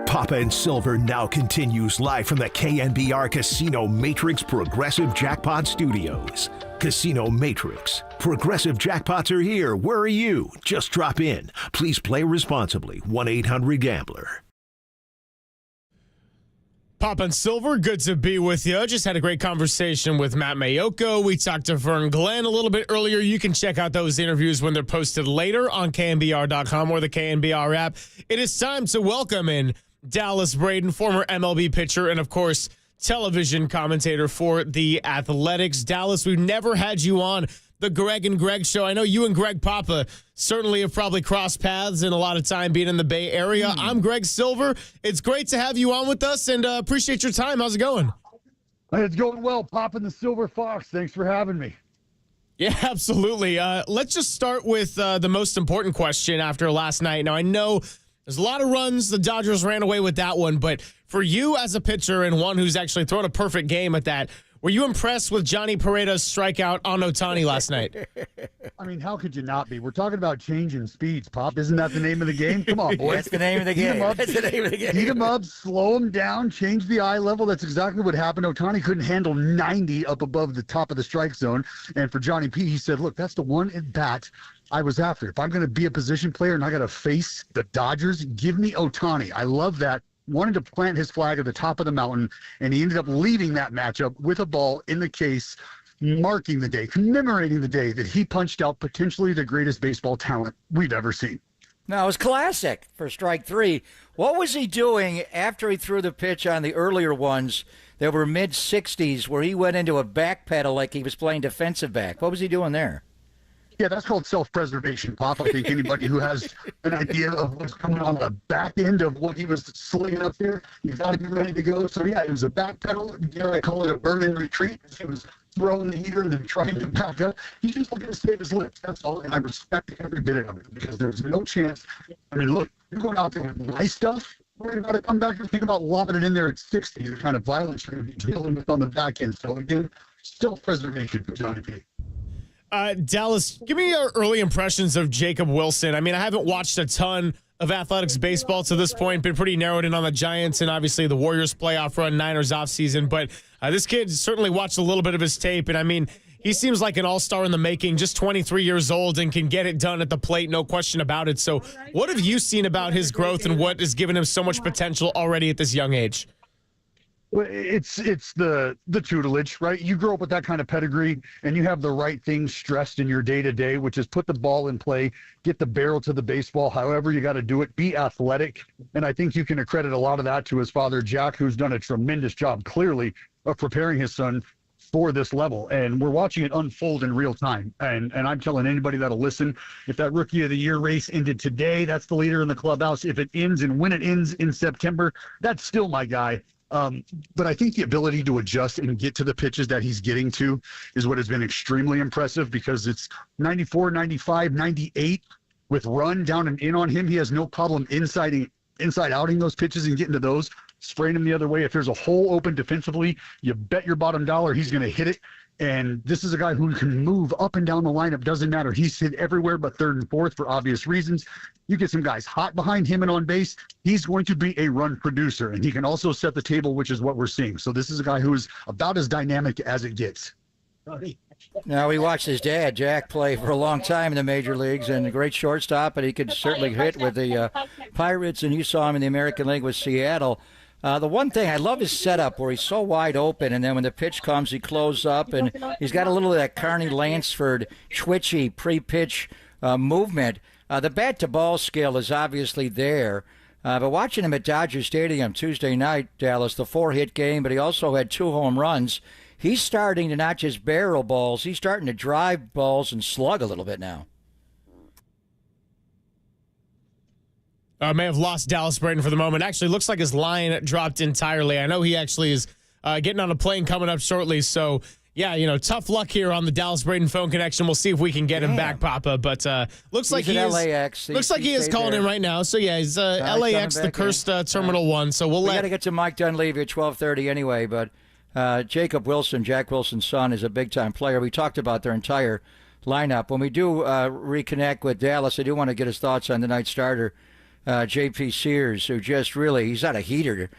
Papa and Silver now continues live from the KNBR Casino Matrix Progressive Jackpot Studios. Casino Matrix. Progressive jackpots are here. Where are you? Just drop in. Please play responsibly. 1-800-GAMBLER. Papa and Silver, good to be with you. Just had a great conversation with Matt Mayoko. We talked to Vern Glenn a little bit earlier. You can check out those interviews when they're posted later on KNBR.com or the KNBR app. It is time to welcome in Dallas Braden, former MLB pitcher, and of course, television commentator for the Athletics. Dallas, we've never had you on the Greg and Greg show. I know you and Greg Papa certainly have probably crossed paths in a lot of time being in the Bay Area. I'm Greg Silver. It's great to have you on with us, and appreciate your time. How's it going? It's going well, Papa the Silver Fox. Thanks for having me. Yeah, absolutely. Let's just start with the most important question after last night. Now, I know there's a lot of runs. The Dodgers ran away with that one. But for you as a pitcher and one who's actually thrown a perfect game at that, Were you impressed with Johnny Pereira's strikeout on Ohtani last night? I mean, how could you not be? We're talking about changing speeds, Pop. Isn't that the name of the game? Come on, boys. That's the name of the game. That's the name of the game. Heat him up, slow him down, change the eye level. That's exactly what happened. Ohtani couldn't handle 90 up above the top of the strike zone. And for Johnny P, he said, look, that's the one at bat I was after. If I'm going to be a position player and I got to face the Dodgers, give me Ohtani. I love that. Wanted to plant his flag at the top of the mountain, and he ended up leaving that matchup with a ball in the case, marking the day, commemorating the day that he punched out potentially the greatest baseball talent we've ever seen. No, it was classic for strike three. What was he doing after he threw the pitch on the earlier ones that were mid-60s where he went into a back pedal like he was playing defensive back? What was he doing there? Yeah, that's called self-preservation, Pop. I think anybody who has an idea of what's coming on the back end of what he was slinging up there, you got to be ready to go. So, yeah, it was a back pedal. Dare I call it a burn-in retreat? He was throwing the heater and then trying to back up. He's just looking to save his lips. That's all. And I respect every bit of it because there's no chance. I mean, look, you're going out there with nice stuff. Worried about it, come back and think about lobbing it in there at 60, the kind of violence you're going to be dealing with on the back end. So, again, self-preservation for Johnny P. Dallas, give me your early impressions of Jacob Wilson. I mean, I haven't watched a ton of athletics baseball to this point, been pretty narrowed in on the Giants and obviously the Warriors playoff run, Niners offseason. But this kid certainly watched a little bit of his tape. And I mean, he seems like an all-star in the making, just 23 years old and can get it done at the plate, no question about it. So what have you seen about his growth and what has given him so much potential already at this young age? Well, it's the tutelage, right? You grow up with that kind of pedigree, and you have the right things stressed in your day-to-day, which is put the ball in play, get the barrel to the baseball, however you got to do it, be athletic. And I think you can accredit a lot of that to his father, Jack, who's done a tremendous job, clearly, of preparing his son for this level. And we're watching it unfold in real time. And I'm telling anybody that'll listen, if that Rookie of the Year race ended today, that's the leader in the clubhouse. If it ends and when it ends in September, that's still my guy. But I think the ability to adjust and get to the pitches that he's getting to is what has been extremely impressive because it's 94, 95, 98 with run down and in on him. He has no problem inside outing those pitches and getting to those, spraying them the other way. If there's a hole open defensively, you bet your bottom dollar he's going to hit it. And this is a guy who can move up and down the lineup. Doesn't matter. He's hit everywhere but third and fourth for obvious reasons. You get some guys hot behind him and on base, he's going to be a run producer. And he can also set the table, which is what we're seeing. So this is a guy who is about as dynamic as it gets. Now, we watched his dad, Jack, play for a long time in the major leagues and a great shortstop, and he could certainly hit with the Pirates, and you saw him in the American League with Seattle. The one thing, I love his setup where he's so wide open, and then when the pitch comes, he closes up, and he's got a little of that Carney Lansford twitchy pre-pitch movement. The bat-to-ball skill is obviously there. But watching him at Dodger Stadium Tuesday night, Dallas, the 4-hit game, but he also had 2 home runs. He's starting to not just barrel balls, he's starting to drive balls and slug a little bit now. May have lost Dallas Braden for the moment. Actually, looks like his line dropped entirely. I know he actually is getting on a plane coming up shortly. So, yeah, tough luck here on the Dallas Braden phone connection. We'll see if we can get him back, Papa. But looks like he is LAX. Looks like he is calling in right now. So, yeah, he's LAX, the cursed Terminal 1. So we got to get to Mike Dunlevy at 12:30 anyway. But Jacob Wilson, Jack Wilson's son, is a big-time player. We talked about their entire lineup. When we do reconnect with Dallas, I do want to get his thoughts on the night starter, J.P. Sears, who just really, he's not a heater.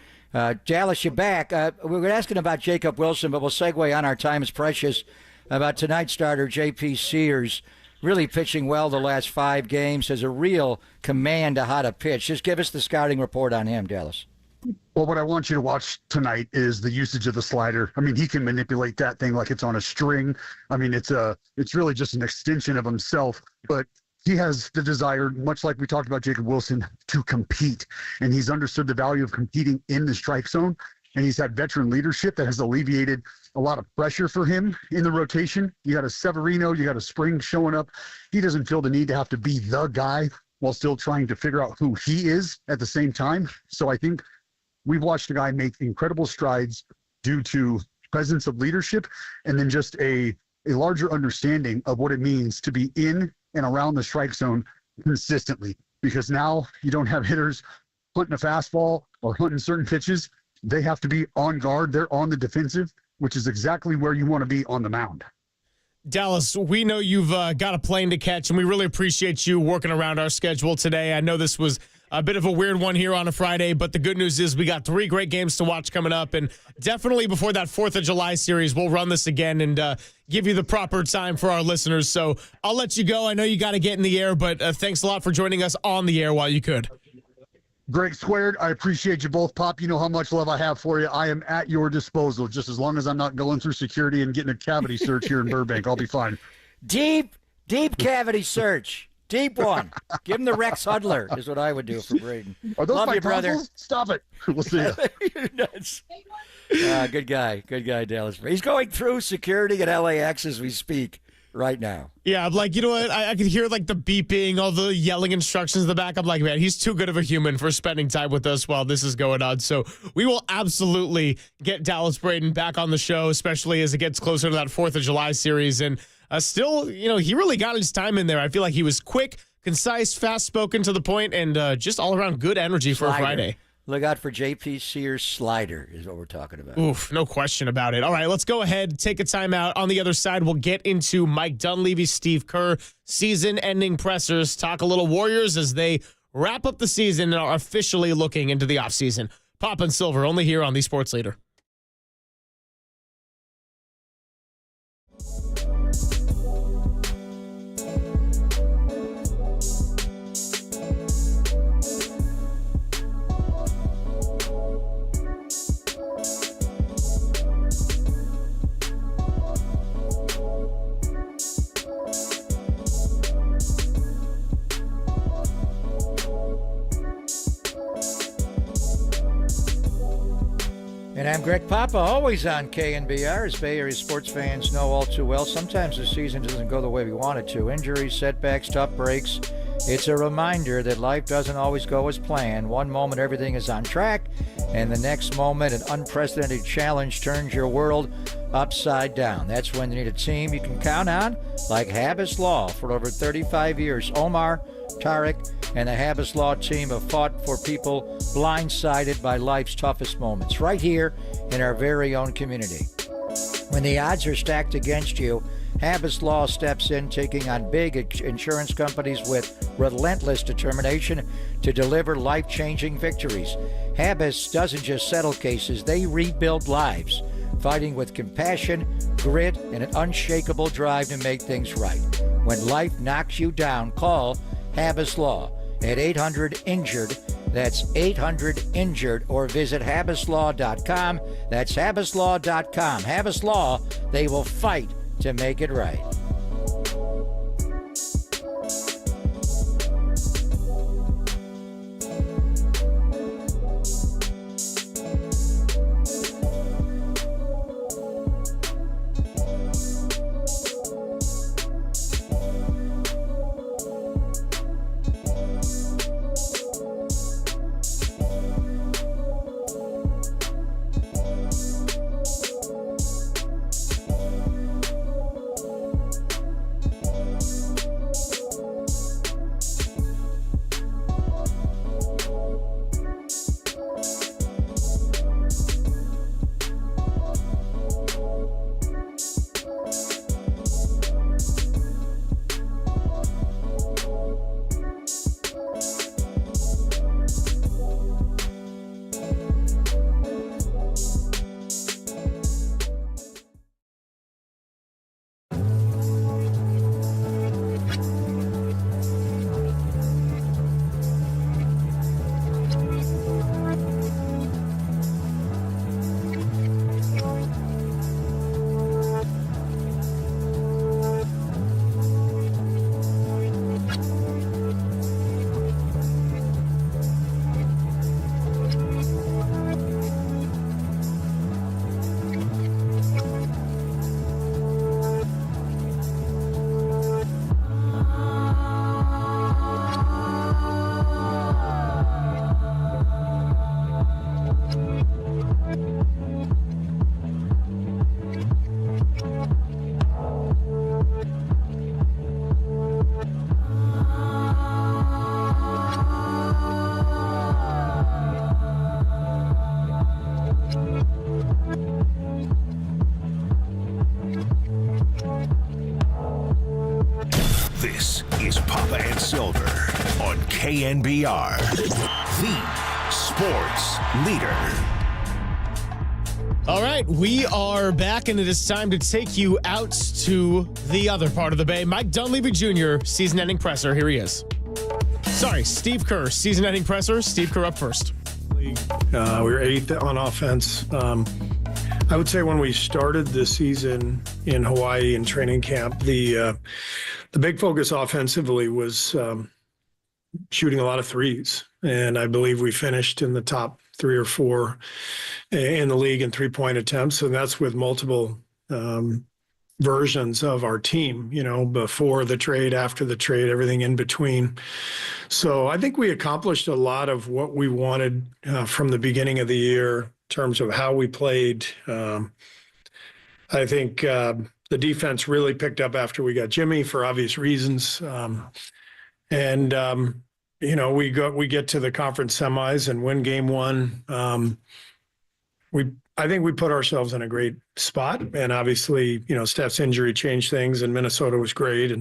Dallas, you're back. We were asking about Jacob Wilson, but we'll segue on. Our time is precious. About tonight's starter, J.P. Sears, really pitching well the last 5 games, has a real command of how to pitch. Just give us the scouting report on him, Dallas. Well, what I want you to watch tonight is the usage of the slider. I mean, he can manipulate that thing like it's on a string. I mean, it's really just an extension of himself, but he has the desire, much like we talked about Jacob Wilson, to compete. And he's understood the value of competing in the strike zone. And he's had veteran leadership that has alleviated a lot of pressure for him in the rotation. You got a Severino, you got a Spring showing up. He doesn't feel the need to have to be the guy while still trying to figure out who he is at the same time. So I think we've watched a guy make incredible strides due to presence of leadership and then just a larger understanding of what it means to be in and around the strike zone consistently, because now you don't have hitters hunting a fastball or hunting certain pitches. They have to be on guard. They're on the defensive. which is exactly where you want to be on the mound. Dallas, we know you've got a plane to catch, and we really appreciate you working around our schedule today. I know this was a bit of a weird one here on a Friday, but the good news is we got 3 great games to watch coming up, and definitely before that 4th of July series, we'll run this again and give you the proper time for our listeners. So I'll let you go. I know you got to get in the air, but thanks a lot for joining us on the air while you could. Greg Squared, I appreciate you both, Pop. You know how much love I have for you. I am at your disposal. Just as long as I'm not going through security and getting a cavity search here in Burbank, I'll be fine. Deep cavity search. Deep one. Give him the Rex Hudler is what I would do for Braden. Are those Love my you, brother. tonsils? Stop it. We'll see you. You're nuts. Good guy, Dallas. He's going through security at LAX as we speak right now. Yeah, I'm like, you know what? I could hear like the beeping, all the yelling instructions in the back. I'm like, man, he's too good of a human for spending time with us while this is going on. So we will absolutely get Dallas Braden back on the show, especially as it gets closer to that 4th of July series. And still, he really got his time in there. I feel like he was quick, concise, fast-spoken to the point, and just all-around good energy for a Friday. Look out for J.P. Sears' slider is what we're talking about. Oof, no question about it. All right, let's go ahead, take a timeout. On the other side, we'll get into Mike Dunleavy, Steve Kerr, season-ending pressers, talk a little Warriors as they wrap up the season and are officially looking into the offseason. Pop and Silver, only here on the Sports Leader. And I'm Greg Papa, always on KNBR, as Bay Area sports fans know all too well. Sometimes the season doesn't go the way we want it to. Injuries, setbacks, tough breaks. It's a reminder that life doesn't always go as planned. One moment everything is on track, and the next moment an unprecedented challenge turns your world upside down. That's when you need a team you can count on, like Habas Law. For over 35 years, Omar, Tariq, and the Habas Law team have fought for people blindsided by life's toughest moments, right here in our very own community. When the odds are stacked against you, Habas Law steps in, taking on big insurance companies with relentless determination to deliver life-changing victories. Habas doesn't just settle cases, they rebuild lives, fighting with compassion, grit, and an unshakable drive to make things right. When life knocks you down, call Habas Law at 800-INJURED. That's 800-INJURED, or visit habaslaw.com. That's habaslaw.com. Habas Law, they will fight to make it right. Bubba and Silver on KNBR, the sports leader. All right, we are back, and it is time to take you out to the other part of the Bay. Mike Dunleavy Jr., season-ending presser. Here he is. Sorry, Steve Kerr, season-ending presser. Steve Kerr up first. We were 8th on offense. I would say when we started the season in Hawaii in training camp, the big focus offensively was shooting a lot of threes. And I believe we finished in the top 3 or 4 in the league in three-point attempts. And that's with multiple versions of our team, before the trade, after the trade, everything in between. So I think we accomplished a lot of what we wanted from the beginning of the year in terms of how we played. I think the defense really picked up after we got Jimmy for obvious reasons. We get to the conference semis and win game 1. I think we put ourselves in a great spot, and obviously, Steph's injury changed things, and Minnesota was great.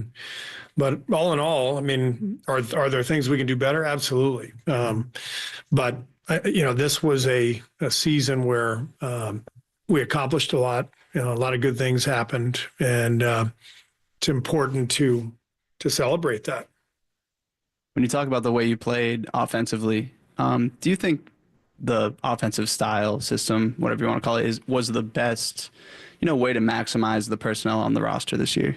But all in all, I mean, are there things we can do better? Absolutely. But this was a season where we accomplished a lot. A lot of good things happened, and it's important to celebrate that. When you talk about the way you played offensively, do you think the offensive style, system, whatever you want to call it, was the best, way to maximize the personnel on the roster this year?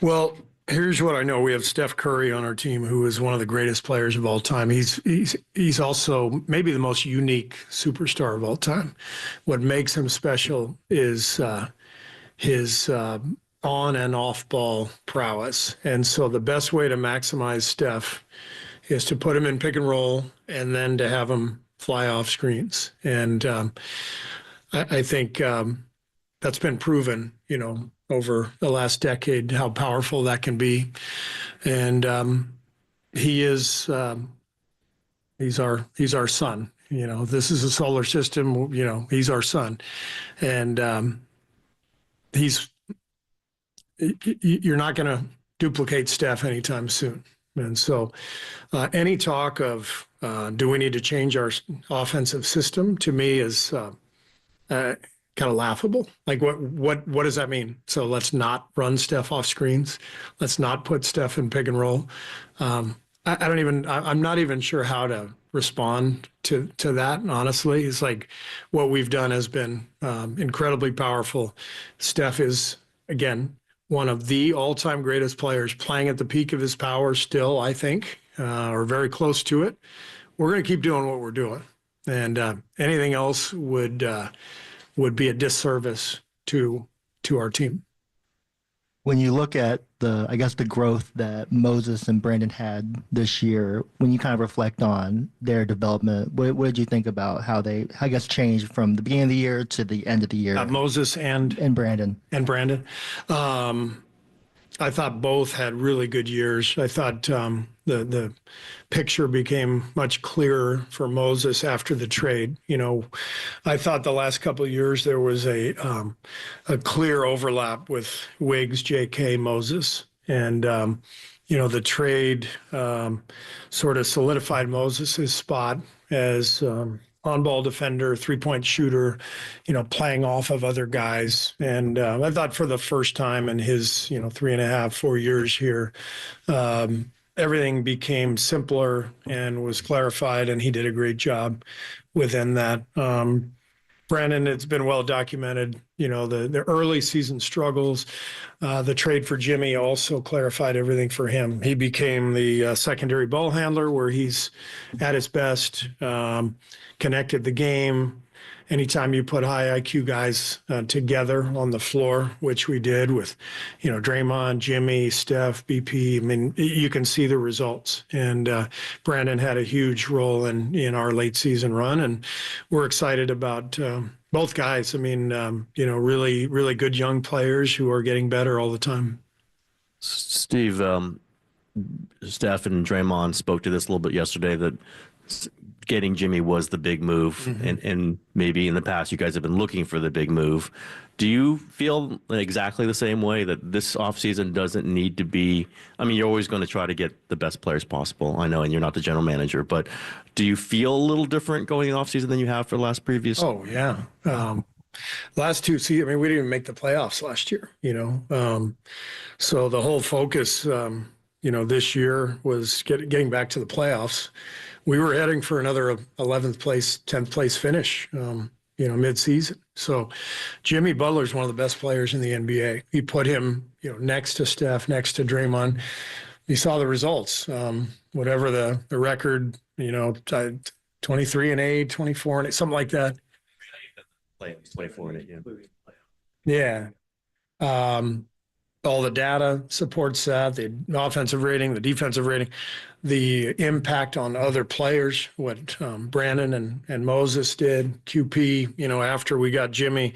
Well, here's what I know. We have Steph Curry on our team, who is one of the greatest players of all time. He's also maybe the most unique superstar of all time. What makes him special is his on and off ball prowess. And so the best way to maximize Steph is to put him in pick and roll and then to have him fly off screens. And I think that's been proven, over the last decade, how powerful that can be. And he's our son. This is a solar system. He's our son, and you're not going to duplicate Steph anytime soon. And so any talk of do we need to change our offensive system, to me is kind of laughable. Like what does that mean? So let's not run Steph off screens. Let's not put Steph in pick and roll. I'm not even sure how to respond to that. Honestly, it's like what we've done has been incredibly powerful. Steph is, again, one of the all-time greatest players, playing at the peak of his power still, I think, or very close to it. We're going to keep doing what we're doing. And anything else would be a disservice to our team. When you look at the growth that Moses and Brandon had this year, when you kind of reflect on their development, what did you think about how they, changed from the beginning of the year to the end of the year? Moses and Brandon. I thought both had really good years. I thought the picture became much clearer for Moses after the trade. I thought the last couple of years there was a clear overlap with Wiggs, J.K., Moses. And, the trade sort of solidified Moses' spot as on-ball defender, three-point shooter, playing off of other guys. And I thought for the first time in his, 3.5, 4 years here, everything became simpler and was clarified, and he did a great job within that. Brandon, it's been well documented, the early season struggles. The trade for Jimmy also clarified everything for him. He became the secondary ball handler where he's at his best, connected the game. Anytime you put high IQ guys together on the floor, which we did with, Draymond, Jimmy, Steph, BP, I mean, you can see the results. And Brandon had a huge role in our late season run, and we're excited about both guys. I mean, really, really good young players who are getting better all the time. Steve, Steph and Draymond spoke to this a little bit yesterday, that getting Jimmy was the big move, and maybe in the past you guys have been looking for the big move. Do you feel exactly the same way that this offseason doesn't need to be? I mean, you're always going to try to get the best players possible. I know, and you're not the general manager, but do you feel a little different going offseason than you have for the last previous? Oh, yeah. Last two seasons, I mean, we didn't even make the playoffs last year, so the whole focus, this year was getting back to the playoffs. We were heading for another 11th place, 10th place finish, mid-season. So Jimmy Butler is one of the best players in the NBA. He put him, next to Steph, next to Draymond. You saw the results. Whatever the record, 23-8, 24-8, something like that. 24-8, yeah. All the data supports that, the offensive rating, the defensive rating, the impact on other players, what Brandon and Moses did, QP, after we got Jimmy.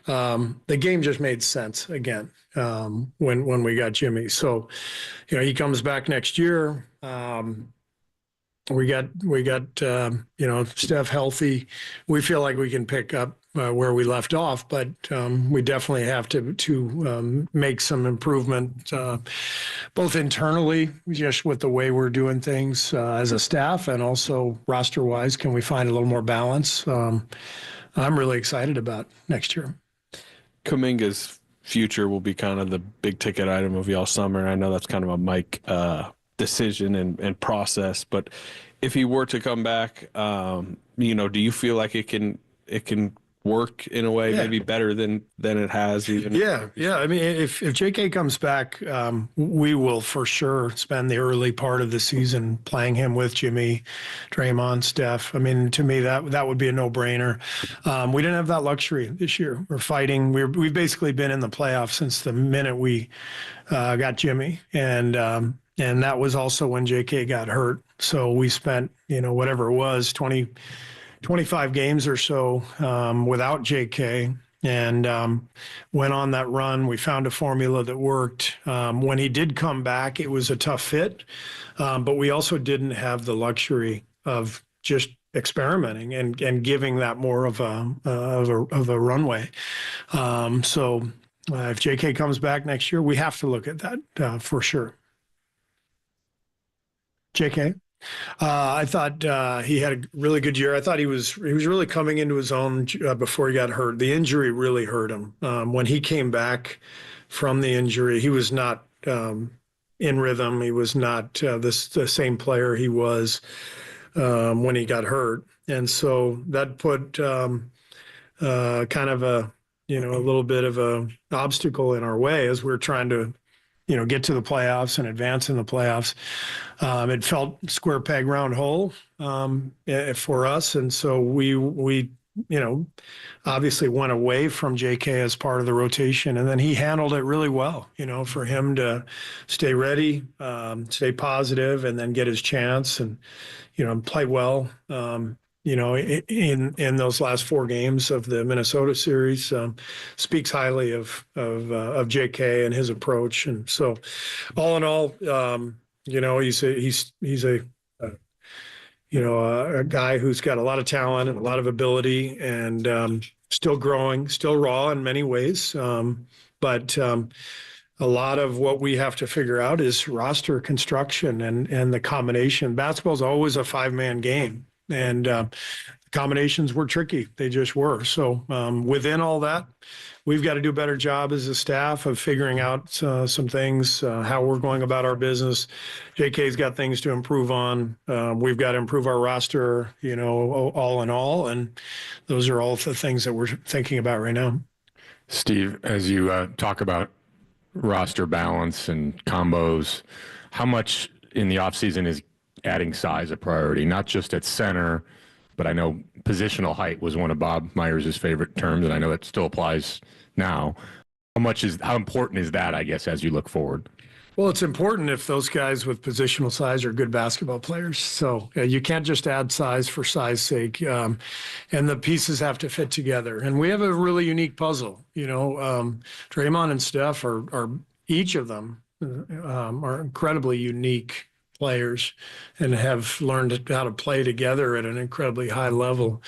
The game just made sense again when we got Jimmy. So, he comes back next year. We got Steph healthy. We feel like we can pick up where we left off, but we definitely have to make some improvement, both internally, just with the way we're doing things as a staff, and also roster-wise. Can we find a little more balance? I'm really excited about next year. Kuminga's future will be kind of the big ticket item of y'all summer. I know that's kind of a Mike decision and process, but if he were to come back, do you feel like it can work in a way maybe better than it has even? Yeah. I mean, if JK comes back, we will for sure spend the early part of the season playing him with Jimmy, Draymond, Steph. I mean, to me, that would be a no-brainer. We didn't have that luxury this year. We're fighting. We've basically been in the playoffs since the minute we got Jimmy, and that was also when JK got hurt. So we spent, whatever it was, 25 games or so without JK, and went on that run. We found a formula that worked. When he did come back, it was a tough fit, but we also didn't have the luxury of just experimenting and giving that more of a runway. So if JK comes back next year, we have to look at that for sure. JK? I thought he had a really good year. I thought he was really coming into his own before he got hurt. The injury really hurt him. When he came back from the injury, he was not in rhythm. He was not the same player he was when he got hurt. And so that put kind of a little bit of a obstacle in our way as we're trying to get to the playoffs and advance in the playoffs. It felt square peg, round hole for us. And so we obviously went away from JK as part of the rotation. And then he handled it really well, for him to stay ready, stay positive, and then get his chance and, play well. In those last 4 games of the Minnesota series, speaks highly of JK and his approach. And so, all in all, he's a guy who's got a lot of talent and a lot of ability, and still growing, still raw in many ways. But a lot of what we have to figure out is roster construction and the combination. Basketball's always a 5-man game. And combinations were tricky. They just were. So within all that, we've got to do a better job as a staff of figuring out some things, how we're going about our business. JK's got things to improve on. We've got to improve our roster, all in all. And those are all the things that we're thinking about right now. Steve, as you talk about roster balance and combos, how much in the offseason is adding size a priority, not just at center, but I know positional height was one of Bob Myers' favorite terms, and I know it still applies now. How important is that, I guess, as you look forward? Well, it's important if those guys with positional size are good basketball players. So you can't just add size for size sake, and the pieces have to fit together. And we have a really unique puzzle. Draymond and Steph are each of them are incredibly unique players and have learned how to play together at an incredibly high level.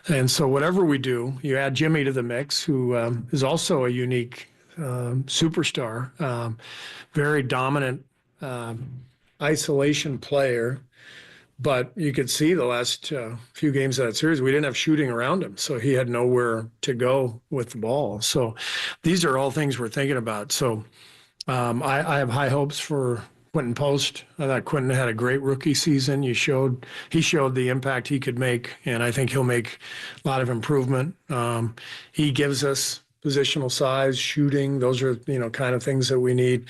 And so whatever we do, you add Jimmy to the mix, who is also a unique superstar, very dominant isolation player. But you could see the last few games of that series, we didn't have shooting around him. So he had nowhere to go with the ball. So these are all things we're thinking about. So I have high hopes for Quentin Post. I thought Quentin had a great rookie season. He showed the impact he could make, and I think he'll make a lot of improvement. He gives us positional size, shooting. Those are, kind of things that we need.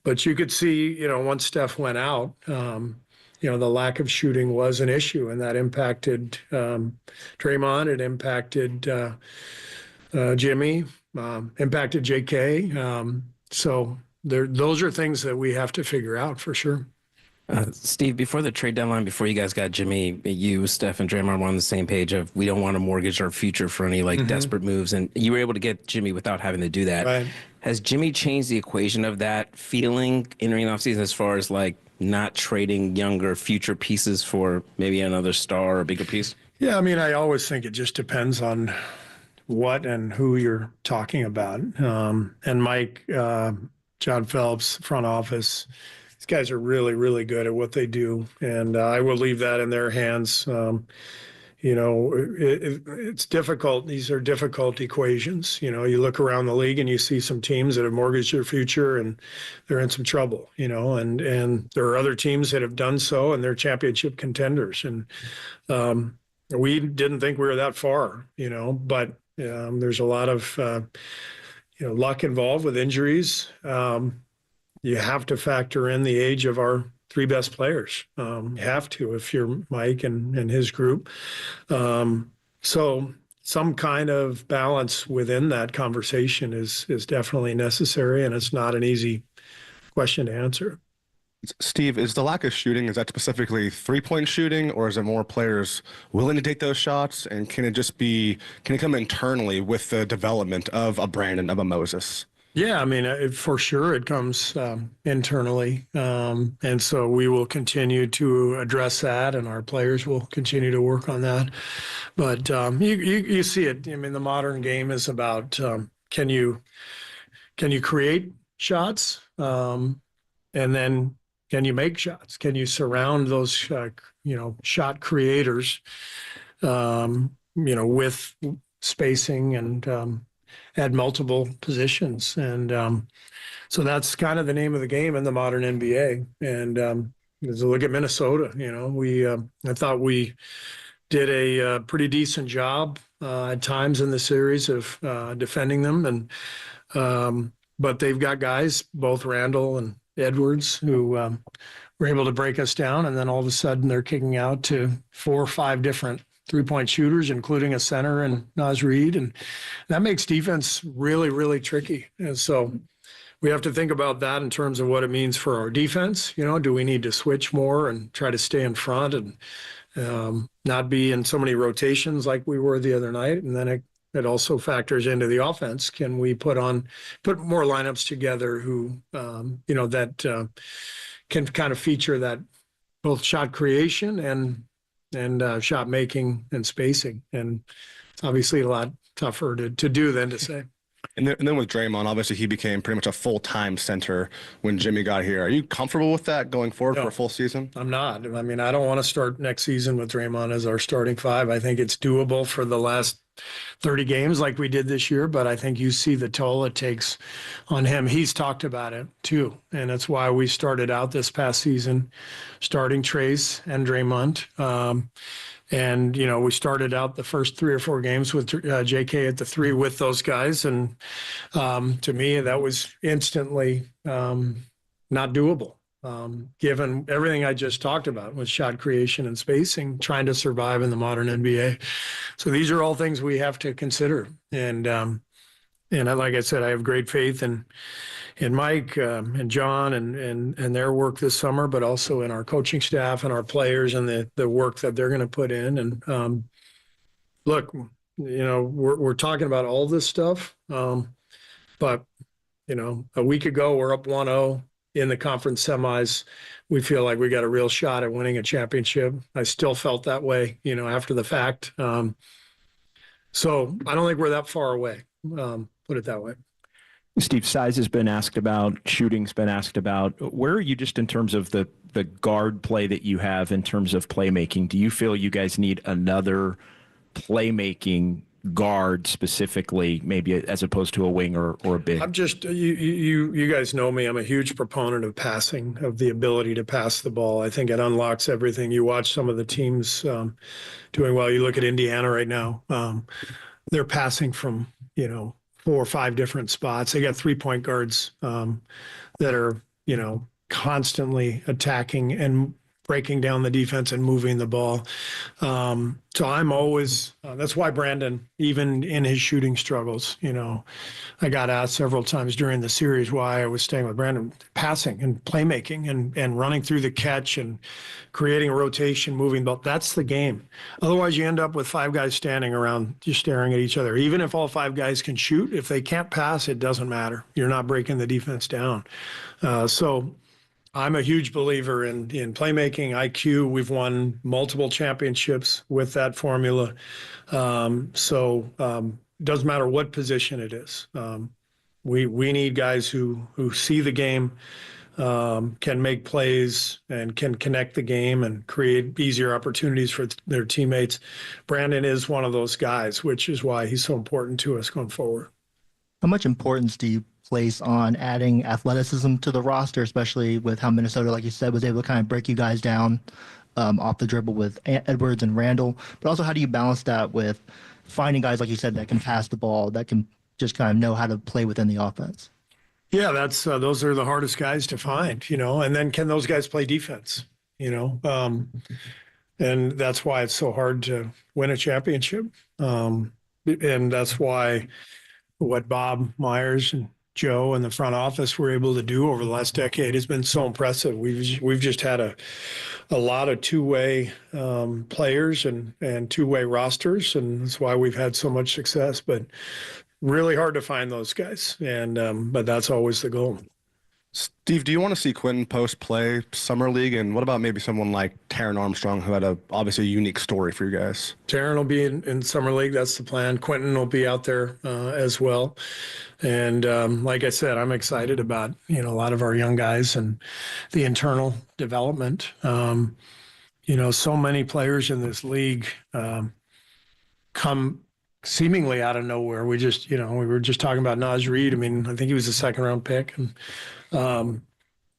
But you could see, once Steph went out, the lack of shooting was an issue, and that impacted Draymond. It impacted Jimmy, impacted JK. So those are things that we have to figure out for sure. Steve, before the trade deadline, before you guys got Jimmy, you, Steph, and Draymond were on the same page of we don't want to mortgage our future for any desperate moves, and you were able to get Jimmy without having to do that. Right. Has Jimmy changed the equation of that feeling entering the offseason as far as not trading younger future pieces for maybe another star or a bigger piece? Yeah, I always think it just depends on what and who you're talking about. And Mike, John Phelps, front office, these guys are really, really good at what they do. And I will leave that in their hands. It's difficult. These are difficult equations. You look around the league and you see some teams that have mortgaged their future and they're in some trouble, and there are other teams that have done so and they're championship contenders. And we didn't think we were that far, but there's a lot of, luck involved with injuries. You have to factor in the age of our three best players. You have to if you're Mike and his group. So some kind of balance within that conversation is definitely necessary, and it's not an easy question to answer. Steve, is the lack of shooting, is that specifically three-point shooting, or is it more players willing to take those shots? And can it come internally with the development of a Brandon, of a Moses? Yeah, for sure it comes internally. And so we will continue to address that, and our players will continue to work on that. But you see it. The modern game is about can you create shots, and then can you make shots? Can you surround those shot creators with spacing and at multiple positions. And so that's kind of the name of the game in the modern NBA. And look at Minnesota. I thought we did a pretty decent job at times in the series of defending them. And but they've got guys, both Randall and Edwards, who were able to break us down. And then all of a sudden they're kicking out to 4 or 5 different three-point shooters, including a center and Naz Reid. And that makes defense really, really tricky. And so we have to think about that in terms of what it means for our defense. Do we need to switch more and try to stay in front and not be in so many rotations like we were the other night? And then it also factors into the offense. Can we put more lineups together who, that can kind of feature that both shot creation and shot making and spacing? And it's obviously a lot tougher to do than to say. And then with Draymond, obviously he became pretty much a full-time center when Jimmy got here. Are you comfortable with that going forward for a full season? I'm not. I don't want to start next season with Draymond as our starting 5. I think it's doable for the last 30 games like we did this year, but I think you see the toll it takes on him. He's talked about it too, and that's why we started out this past season starting Trace and Draymond. And, we started out the first 3 or 4 games with JK at the 3 with those guys. And to me, that was instantly not doable, given everything I just talked about with shot creation and spacing, trying to survive in the modern NBA. So these are all things we have to consider. And like I said, I have great faith in Mike and John and their work this summer, but also in our coaching staff and our players and the work that they're going to put in. And look, we're talking about all this stuff, but a week ago we're up 1-0 in the conference semis, we feel like we got a real shot at winning a championship. I still felt that way, after the fact. So I don't think we're that far away. Put it that way. Steve, size has been asked about, shooting's been asked about. Where are you just in terms of the guard play that you have in terms of playmaking? Do you feel you guys need another playmaking guard specifically, maybe as opposed to a wing or a big? I'm just, you guys know me. I'm a huge proponent of passing, of the ability to pass the ball. I think it unlocks everything. You watch some of the teams doing well. You look at Indiana right now. They're passing from, 4 or 5 different spots. They got 3-point guards that are, constantly attacking and breaking down the defense and moving the ball. So I'm always, that's why Brandon, even in his shooting struggles, I got asked several times during the series why I was staying with Brandon, passing and playmaking and running through the catch and creating a rotation, moving the ball. That's the game. Otherwise, you end up with 5 guys standing around just staring at each other. Even if all 5 guys can shoot, if they can't pass, it doesn't matter. You're not breaking the defense down. So I'm a huge believer in playmaking, IQ. We've won multiple championships with that formula. Doesn't matter what position it is. We need guys who see the game, can make plays, and can connect the game and create easier opportunities for their teammates. Brandon is one of those guys, which is why he's so important to us going forward. How much importance do you place on adding athleticism to the roster, especially with how Minnesota, like you said, was able to kind of break you guys down off the dribble with Edwards and Randall? But also, how do you balance that with finding guys, like you said, that can pass the ball, that can just kind of know how to play within the offense? Yeah, that's those are the hardest guys to find, and then can those guys play defense, and that's why it's so hard to win a championship. And that's why what Bob Myers and Joe and the front office were able to do over the last decade has been so impressive. We've just had a lot of two-way players and two-way rosters, and that's why we've had so much success. But really hard to find those guys, and but that's always the goal. Steve, do you want to see Quentin Post play Summer League? And what about maybe someone like Taron Armstrong, who had obviously a unique story for you guys? Taron will be in Summer League. That's the plan. Quentin will be out there as well. And like I said, I'm excited about, a lot of our young guys and the internal development. So many players in this league come seemingly out of nowhere. We just, we were just talking about Naz Reid. I mean, I think he was a 2nd-round pick. And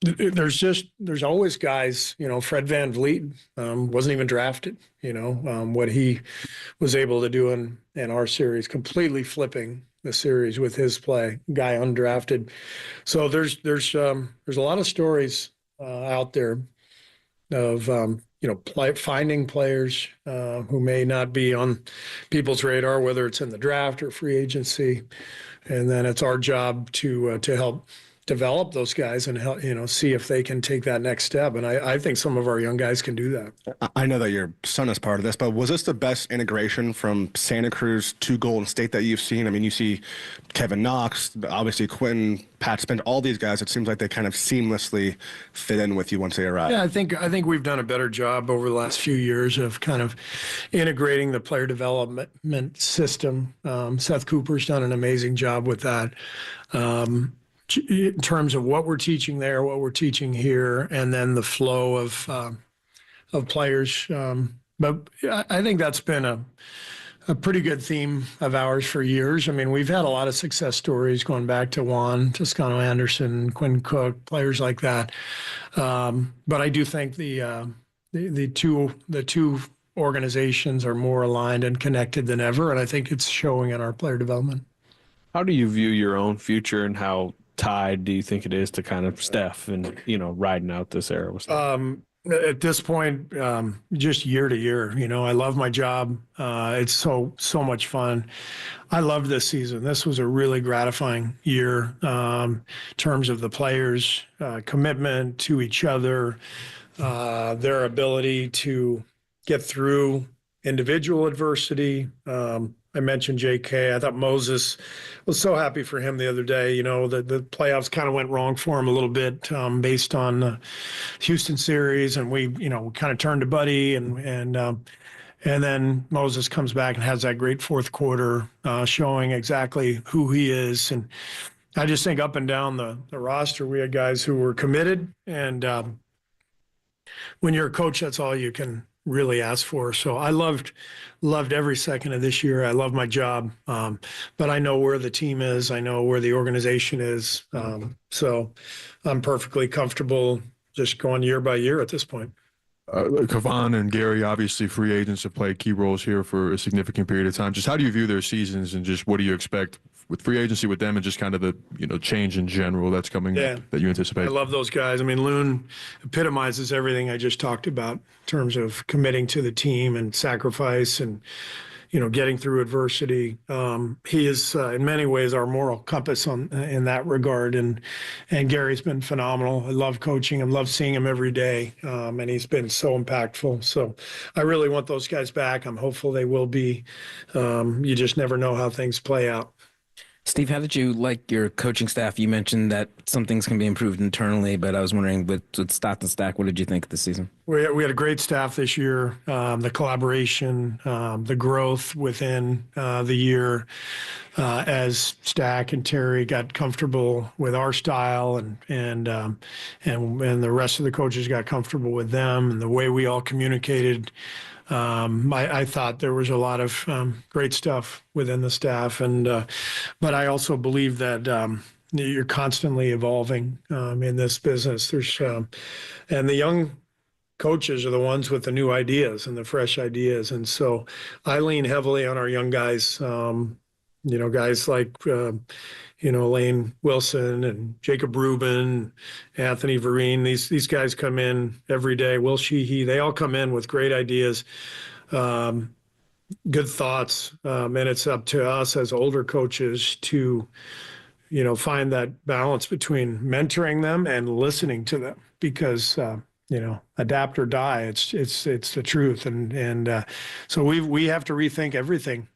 there's always guys, Fred VanVleet wasn't even drafted, what he was able to do in our series, completely flipping the series with his play, guy undrafted. So there's a lot of stories out there of, finding players who may not be on people's radar, whether it's in the draft or free agency. And then it's our job to help develop those guys and help, see if they can take that next step. And I think some of our young guys can do that. I know that your son is part of this, but was this the best integration from Santa Cruz to Golden State that you've seen? I mean, you see Kevin Knox, obviously Quentin, Pat Spence, all these guys, it seems like they kind of seamlessly fit in with you once they arrive. Yeah, I think we've done a better job over the last few years of kind of integrating the player development system. Seth Cooper's done an amazing job with that. In terms of what we're teaching there, what we're teaching here, and then the flow of players. But I think that's been a pretty good theme of ours for years. I mean, we've had a lot of success stories going back to Juan, Toscano Anderson, Quinn Cook, players like that. But I do think the two organizations are more aligned and connected than ever, and I think it's showing in our player development. How do you view your own future, and how tied do you think it is to kind of Steph and, riding out this era with Steph? At this point, just year to year, I love my job. It's so much fun. I loved this season. This was a really gratifying year in terms of the players' commitment to each other, their ability to get through individual adversity. I mentioned J.K. I thought Moses was so happy for him the other day. You know, the playoffs kind of went wrong for him a little bit based on the Houston series, and we kind of turned to Buddy, and then Moses comes back and has that great fourth quarter, showing exactly who he is. And I just think up and down the roster, we had guys who were committed, and when you're a coach, that's all you can really ask for. So I loved every second of this year. I love my job, but I know where the team is. I know where the organization is. So I'm perfectly comfortable just going year by year at this point. Kevon and Gary, obviously free agents have played key roles here for a significant period of time. Just how do you view their seasons, and just what do you expect with free agency with them, and just kind of the change in general that's coming that you anticipate? I love those guys. I mean, Loon epitomizes everything I just talked about in terms of committing to the team and sacrifice and getting through adversity. He is in many ways our moral compass in that regard. And Gary's been phenomenal. I love coaching him, love seeing him every day. And he's been so impactful. So I really want those guys back. I'm hopeful they will be. You just never know how things play out. Steve, how did you like your coaching staff? You mentioned that some things can be improved internally, but I was wondering with Stock and Stack, what did you think of the season? We had a great staff this year. The collaboration, the growth within the year, as Stack and Terry got comfortable with our style, and the rest of the coaches got comfortable with them, and the way we all communicated. I thought there was a lot of great stuff within the staff, but I also believe that you're constantly evolving in this business. And the young coaches are the ones with the new ideas and the fresh ideas, and so I lean heavily on our young guys. Guys like Lane Wilson and Jacob Rubin, Anthony Vereen. These guys come in every day. Will Sheehy, they all come in with great ideas, good thoughts, and it's up to us as older coaches to, find that balance between mentoring them and listening to them, because adapt or die. It's the truth, and so we have to rethink everything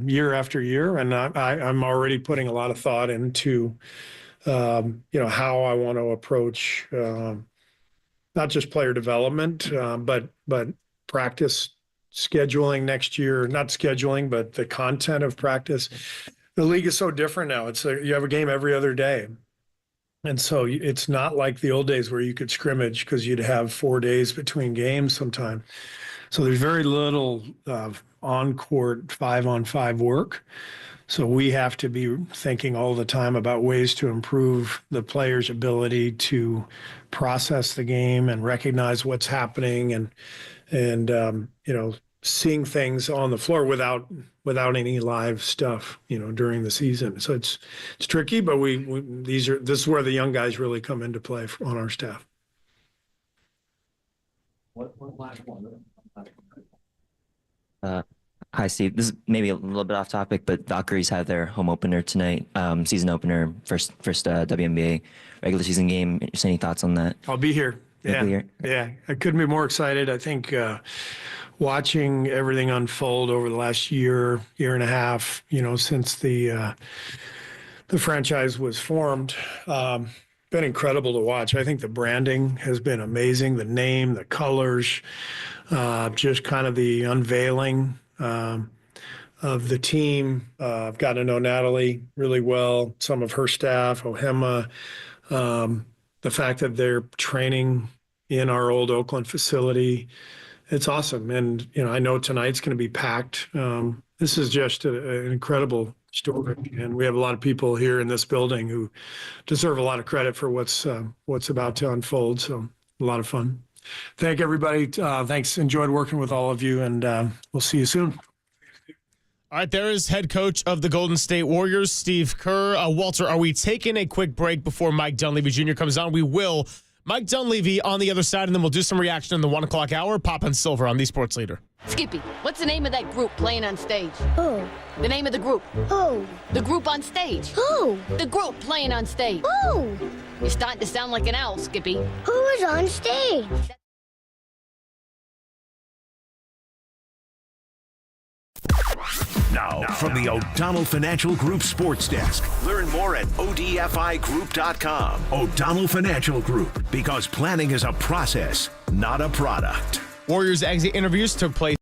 year after year, and I'm already putting a lot of thought into how I want to approach not just player development, but practice scheduling next year. Not scheduling, but the content of practice. The league is so different now. It's you have a game every other day. And so it's not like the old days where you could scrimmage because you'd have 4 days between games sometime. So there's very little on-court 5-on-5 work. So we have to be thinking all the time about ways to improve the player's ability to process the game and recognize what's happening and seeing things on the floor without any live stuff, during the season. So it's tricky, but this is where the young guys really come into play on our staff. Hi, Steve. This is maybe a little bit off topic, but Valkyries had their home opener tonight, season opener, first WNBA regular season game. Just any thoughts on that? I'll be here. Yeah. I couldn't be more excited. I think watching everything unfold over the last year and a half, since the franchise was formed, been incredible to watch. I think the branding has been amazing. The name, the colors, just kind of the unveiling of the team. I've gotten to know Natalie really well, some of her staff, Ohema, the fact that they're training in our old Oakland facility. It's awesome. And, I know tonight's going to be packed. This is just an incredible story. And we have a lot of people here in this building who deserve a lot of credit for what's about to unfold. So a lot of fun. Thank everybody. Thanks. Enjoyed working with all of you, and we'll see you soon. All right, there is head coach of the Golden State Warriors, Steve Kerr. Walter, are we taking a quick break before Mike Dunleavy Jr. comes on? We will. Mike Dunleavy on the other side, and then we'll do some reaction in the 1 o'clock hour. Pop and Silver on the Sports Leader. Skippy, what's the name of that group playing on stage? Who? The name of the group. Who? The group on stage. Who? The group playing on stage. Who? You're starting to sound like an owl, Skippy. Who was on stage? Now, from the O'Donnell Financial Group Sports Desk. Learn more at odfigroup.com. O'Donnell Financial Group, because planning is a process, not a product. Warriors exit interviews took place